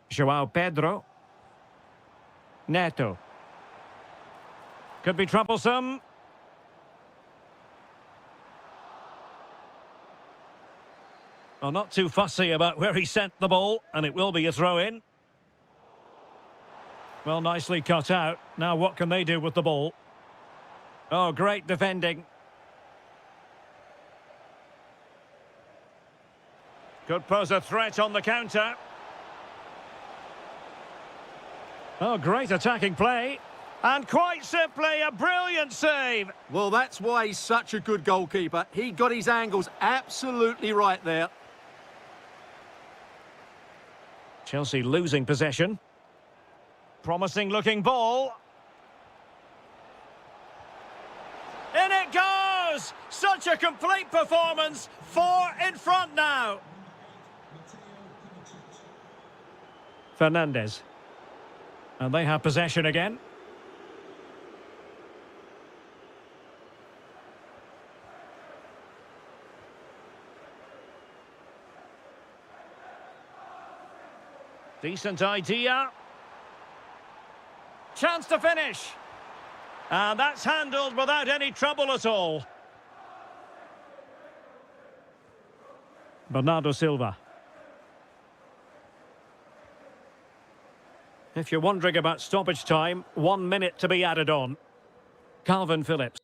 [SPEAKER 1] João Pedro. Neto. Could be troublesome. Well, not too fussy about where he sent the ball, and it will be a throw-in. Well, nicely cut out. Now what can they do with the ball? Oh, great defending. Could pose a threat on the counter. Oh, great attacking play. And quite simply, a brilliant save.
[SPEAKER 2] Well, that's why he's such a good goalkeeper. He got his angles absolutely right there.
[SPEAKER 1] Chelsea losing possession. Promising looking ball. In it goes! Such a complete performance. 4 in front now. Fernandez. And they have possession again. Decent idea. Chance to finish. And that's handled without any trouble at all. Bernardo Silva. If you're wondering about stoppage time, 1 minute to be added on. Calvin Phillips.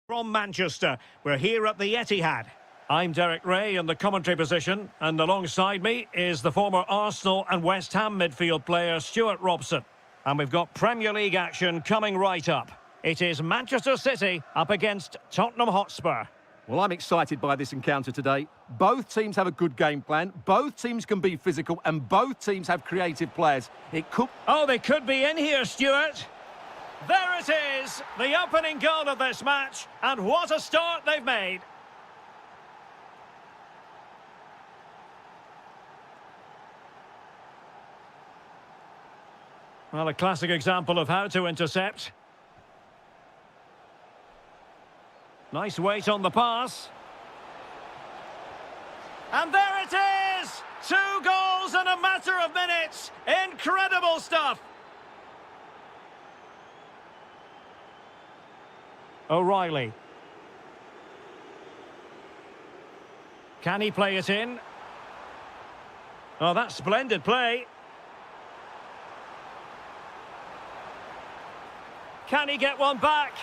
[SPEAKER 1] From Manchester, we're here at the Etihad. I'm Derek Ray in the commentary position, and alongside me is the former Arsenal and West Ham midfield player Stuart Robson. And we've got Premier League action coming right up. It is Manchester City up against Tottenham Hotspur.
[SPEAKER 2] Well, I'm excited by this encounter today. Both teams have a good game plan, both teams can be physical, and both teams have creative players. It could...
[SPEAKER 1] Oh, they could be in here, Stuart. There it is, the opening goal of this match, and what a start they've made. Well, a classic example of how to intercept. Nice weight on the pass. And there it is! 2 goals in a matter of minutes. Incredible stuff. O'Reilly. Can he play it in? Oh, that's splendid play. Can he get one back?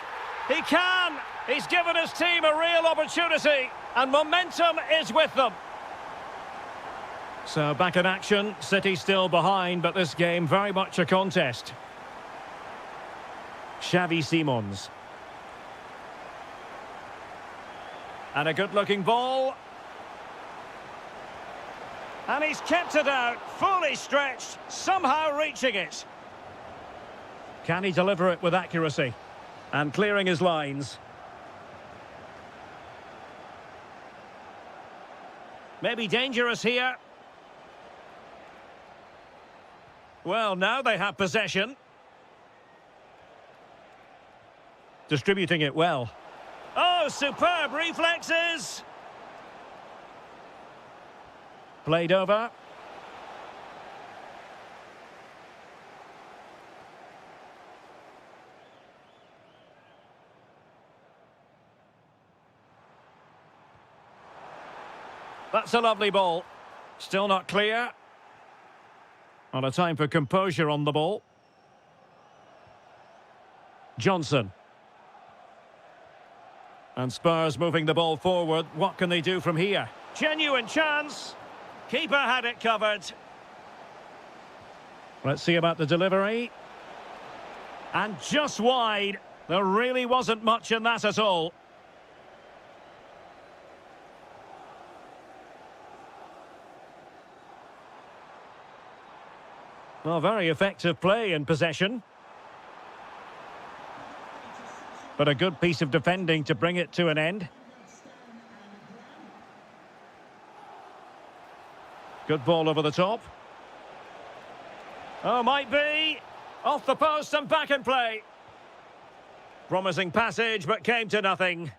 [SPEAKER 1] He can! He's given his team a real opportunity, and momentum is with them. So back in action, City still behind, but this game very much a contest. Xavi Simons. And a good-looking ball. And he's kept it out, fully stretched, somehow reaching it. Can he deliver it with accuracy? And clearing his lines. Maybe dangerous here. Well, now they have possession. Distributing it well. Oh, superb reflexes! Played over. That's a lovely ball. Still not clear. On a time for composure on the ball. Johnson. And Spurs moving the ball forward. What can they do from here? Genuine chance. Keeper had it covered. Let's see about the delivery. And just wide. There really wasn't much in that at all. Well, very effective play in possession. But a good piece of defending to bring it to an end. Good ball over the top. Oh, might be. Off the post and back in play. Promising passage, but came to nothing.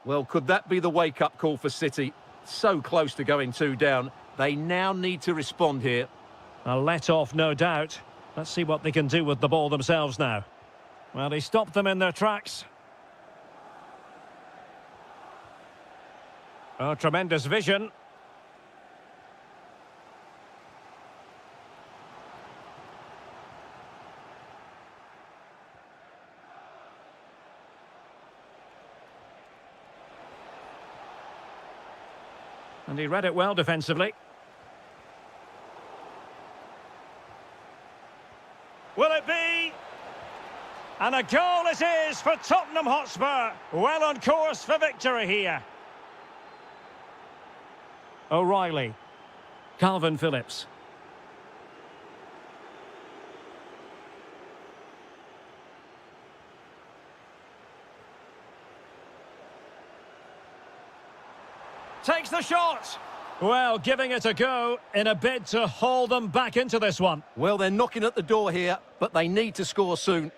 [SPEAKER 2] Well, could that be the wake-up call for City? So close to going 2 down. They now need to respond here.
[SPEAKER 1] A let-off, no doubt. Let's see what they can do with the ball themselves now. Well, he stopped them in their tracks. Oh, tremendous vision. And he read it well defensively. Will it be? And a goal it is for Tottenham Hotspur. Well on course for victory here. O'Reilly. Calvin Phillips. Takes the shot. Well, giving it a go in a bid to haul them back into this one.
[SPEAKER 2] Well, they're knocking at the door here, but they need to score soon.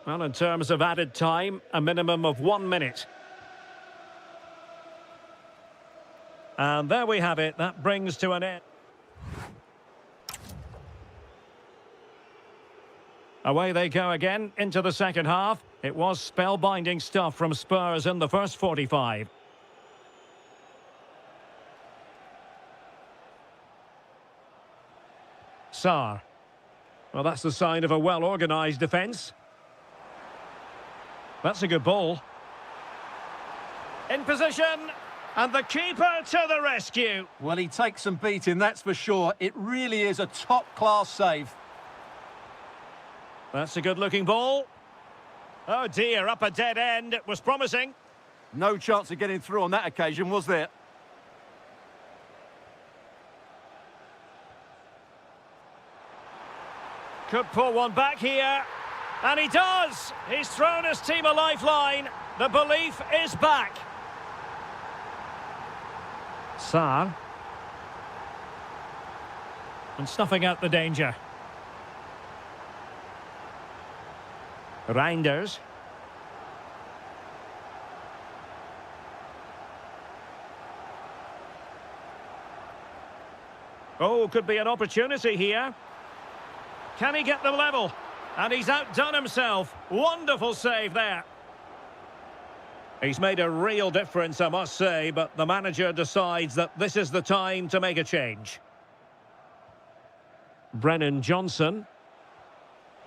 [SPEAKER 1] Well, in terms of added time, a minimum of 1 minute. And there we have it. That brings to an end. Away they go again into the second half. It was spellbinding stuff from Spurs in the first 45. Sarr. Well, that's the sign of a well-organised defence. That's a good ball. In position, and the keeper to the rescue.
[SPEAKER 2] Well, he takes some beating, that's for sure. It really is a top-class save.
[SPEAKER 1] That's a good-looking ball. Oh dear, up a dead end. It was promising.
[SPEAKER 2] No chance of getting through on that occasion, was there?
[SPEAKER 1] Could pull one back here. And he does! He's thrown his team a lifeline. The belief is back. Sarr. And snuffing out the danger. Reinders. Oh, could be an opportunity here. Can he get them level? And he's outdone himself. Wonderful save there. He's made a real difference, I must say, but the manager decides that this is the time to make a change. Brennan Johnson.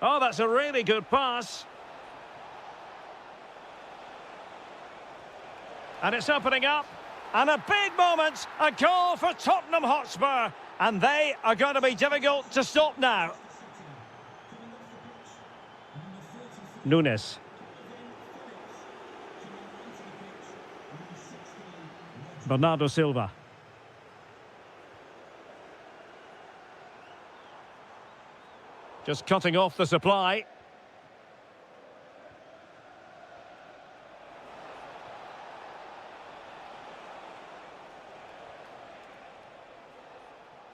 [SPEAKER 1] Oh, that's a really good pass. And it's opening up. And a big moment. A goal for Tottenham Hotspur. And they are going to be difficult to stop now. Nunes. Bernardo Silva. Just cutting off the supply.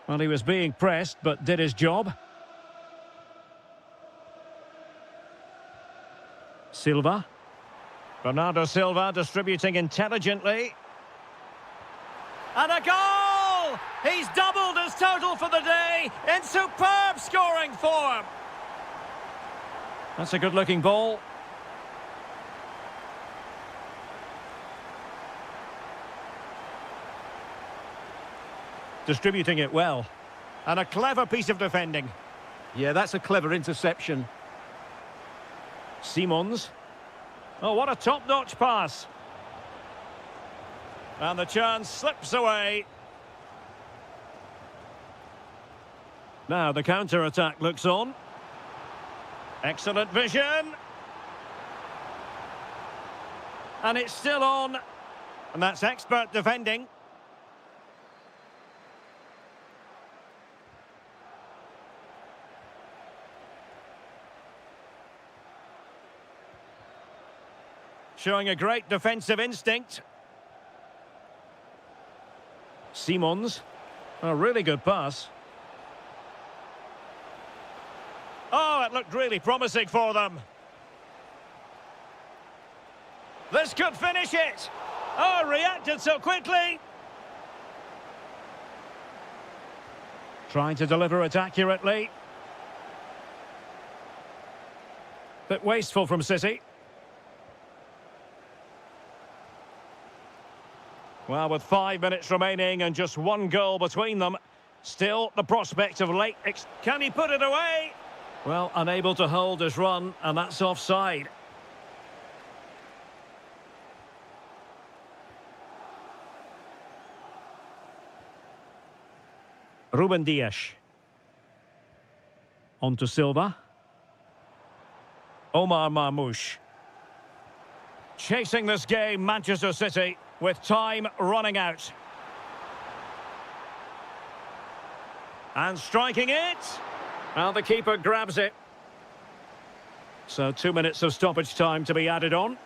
[SPEAKER 1] Well, he was being pressed, but did his job. Silva. Bernardo Silva distributing intelligently. And a goal! He's doubled his total for the day in superb scoring form. That's a good-looking ball. Distributing it well. And a clever piece of defending.
[SPEAKER 2] Yeah, that's a clever interception.
[SPEAKER 1] Simons. Oh, what a top-notch pass. And the chance slips away. Now the counter-attack looks on. Excellent vision. And it's still on. And that's expert defending. Showing a great defensive instinct. Simons. A really good pass. Oh, it looked really promising for them. This could finish it. Oh, reacted so quickly. Trying to deliver it accurately. Bit wasteful from City. Well, with 5 minutes remaining and just one goal between them, still the prospect of late... Can he put it away? Well, unable to hold his run, and that's offside. Ruben Dias. On to Silva. Omar Marmoush. Chasing this game, Manchester City, with time running out. And striking it. Well, the keeper grabs it. So 2 minutes of stoppage time to be added on.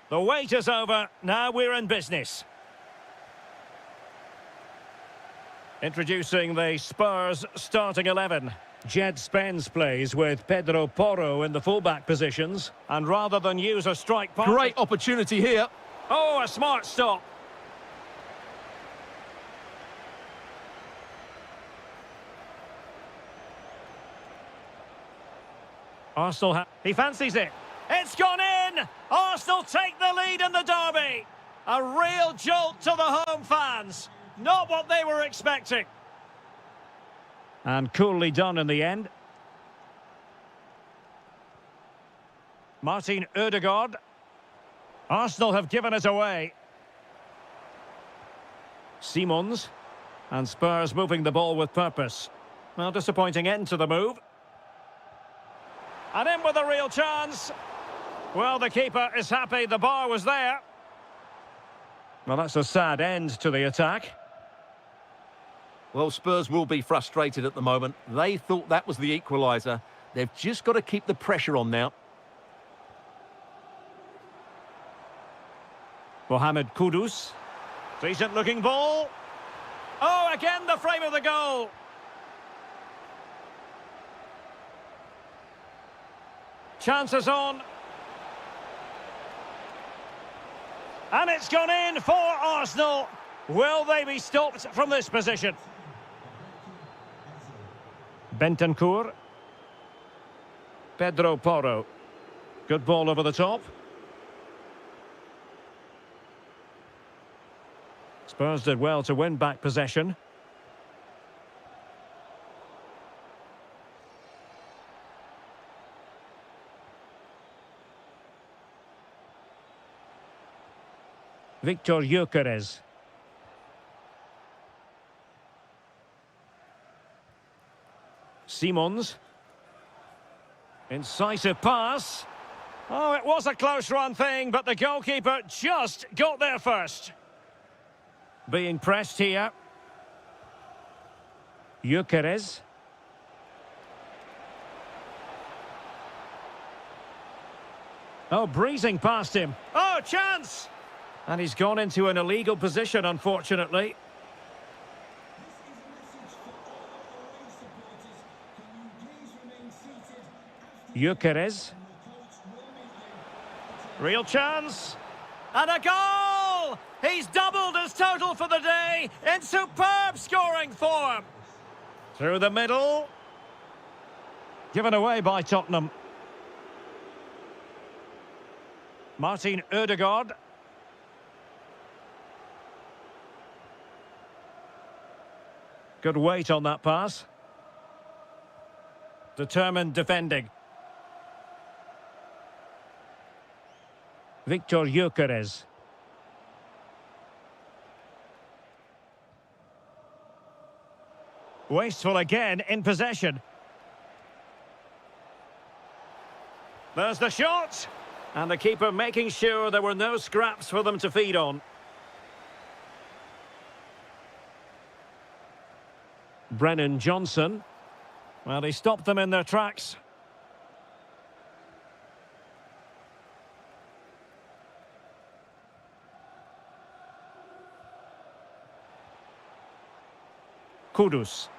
[SPEAKER 1] The wait is over. Now we're in business. Introducing the Spurs starting 11. Jed Spence plays with Pedro Porro in the fullback positions. And rather than use a strike pass...
[SPEAKER 2] Great opportunity here.
[SPEAKER 1] Oh, a smart stop. Arsenal, he fancies it. It's gone in! Arsenal take the lead in the derby. A real jolt to the home fans. Not what they were expecting. And coolly done in the end. Martin Ødegaard. Arsenal have given it away. Simons. And Spurs moving the ball with purpose. Well, disappointing end to the move. And in with a real chance. Well, the keeper is happy the bar was there. Well, that's a sad end to the attack.
[SPEAKER 2] Well, Spurs will be frustrated at the moment. They thought that was the equaliser. They've just got to keep the pressure on now.
[SPEAKER 1] Mohamed Kudus. Decent looking ball. Oh, again the frame of the goal. Chances on. And it's gone in for Arsenal. Will they be stopped from this position? Bentancur. Pedro Porro. Good ball over the top. Spurs did well to win back possession. Victor Gyökeres. Simons. Incisive pass. Oh, it was a close run thing, but the goalkeeper just got there first. Being pressed here. Gyökeres. Oh, breezing past him. Oh, chance! And he's gone into an illegal position, unfortunately. Gyökeres. Real chance. And a goal! He's doubled his total for the day in superb scoring form. Through the middle. Given away by Tottenham. Martin Ødegaard. Good weight on that pass. Determined defending. Victor Gyökeres. Wasteful again in possession. There's the shot. And the keeper making sure there were no scraps for them to feed on. Brennan Johnson. Well, he stopped them in their tracks. Kudus.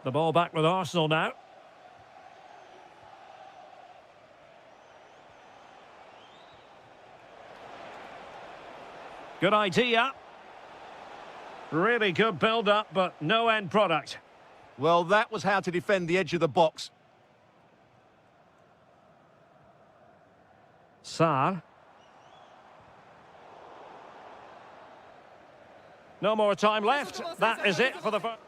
[SPEAKER 1] The ball back with Arsenal now. Good idea. Really good build-up, but no end product.
[SPEAKER 2] Well, that was how to defend the edge of the box.
[SPEAKER 1] Sarr. No more time left. That is it for the first.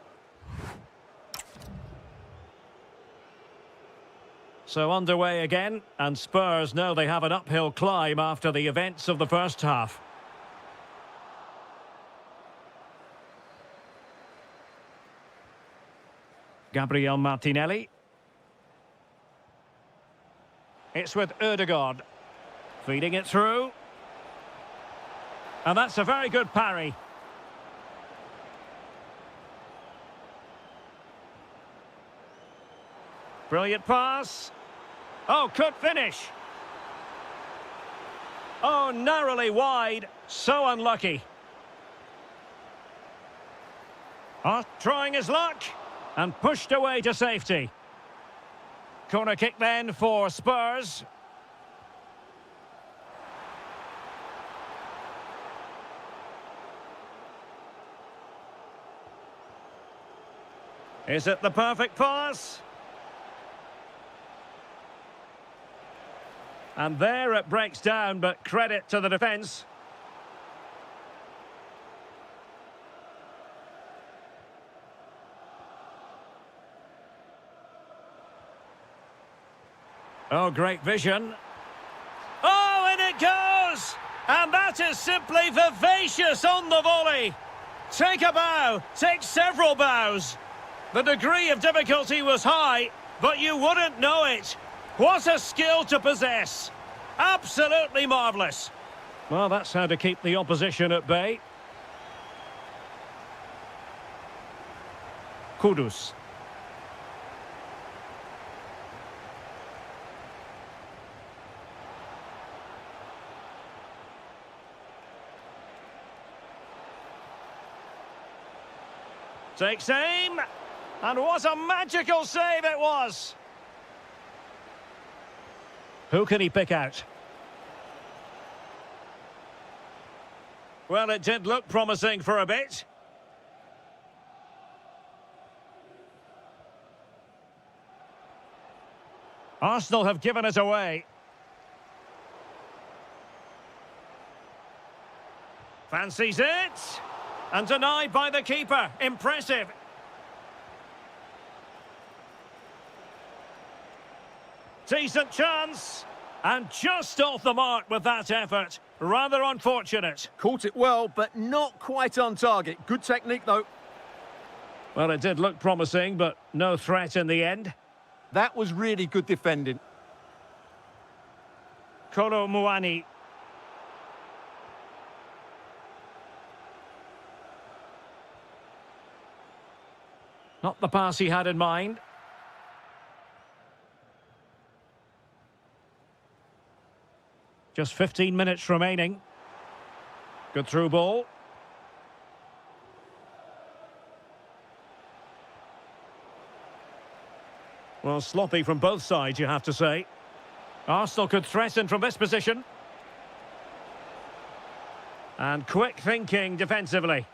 [SPEAKER 1] So underway again, and Spurs know they have an uphill climb after the events of the first half. Gabriel Martinelli. It's with Ødegaard. Feeding it through. And that's a very good parry. Brilliant pass. Oh, could finish. Oh, narrowly wide. So unlucky. Oh, trying his luck. And pushed away to safety. Corner kick then for Spurs. Is it the perfect pass? And there it breaks down, but credit to the defence. Oh, great vision. Oh, and it goes! And that is simply vivacious on the volley. Take a bow, take several bows. The degree of difficulty was high, but you wouldn't know it. What a skill to possess. Absolutely marvellous. Well, that's how to keep the opposition at bay. Kudus. Takes aim. And what a magical save it was. Who can he pick out? Well, it did look promising for a bit. Arsenal have given it away. Fancies it. And denied by the keeper. Impressive. Decent chance. And just off the mark with that effort. Rather unfortunate.
[SPEAKER 2] Caught it well, but not quite on target. Good technique, though.
[SPEAKER 1] Well, it did look promising, but no threat in the end.
[SPEAKER 2] That was really good defending.
[SPEAKER 1] Kolo Muani. Not the pass he had in mind. Just 15 minutes remaining. Good through ball. Well, sloppy from both sides, you have to say. Arsenal could threaten from this position. And quick thinking defensively.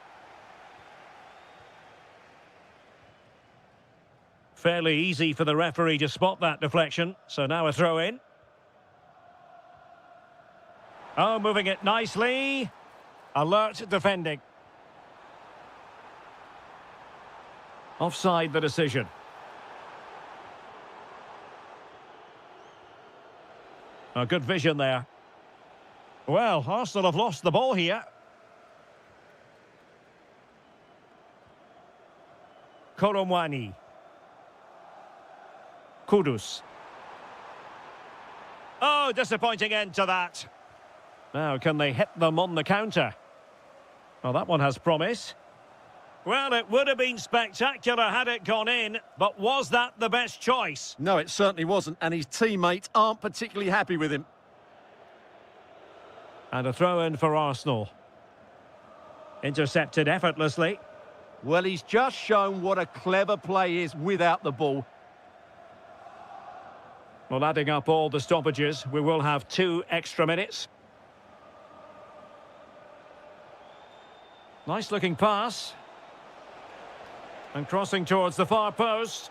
[SPEAKER 1] Fairly easy for the referee to spot that deflection. So now a throw in. Oh, moving it nicely. Alert defending. Offside the decision. A good vision there. Well, Arsenal have lost the ball here. Koromwani. Kudus. Oh, disappointing end to that. Now, can they hit them on the counter? Well, that one has promise. Well, it would have been spectacular had it gone in, but was that the best choice?
[SPEAKER 2] No, it certainly wasn't, and his teammates aren't particularly happy with him.
[SPEAKER 1] And a throw-in for Arsenal. Intercepted effortlessly.
[SPEAKER 2] Well, he's just shown what a clever play is without the ball.
[SPEAKER 1] Well, adding up all the stoppages, we will have 2 extra minutes. Nice-looking pass. And crossing towards the far post.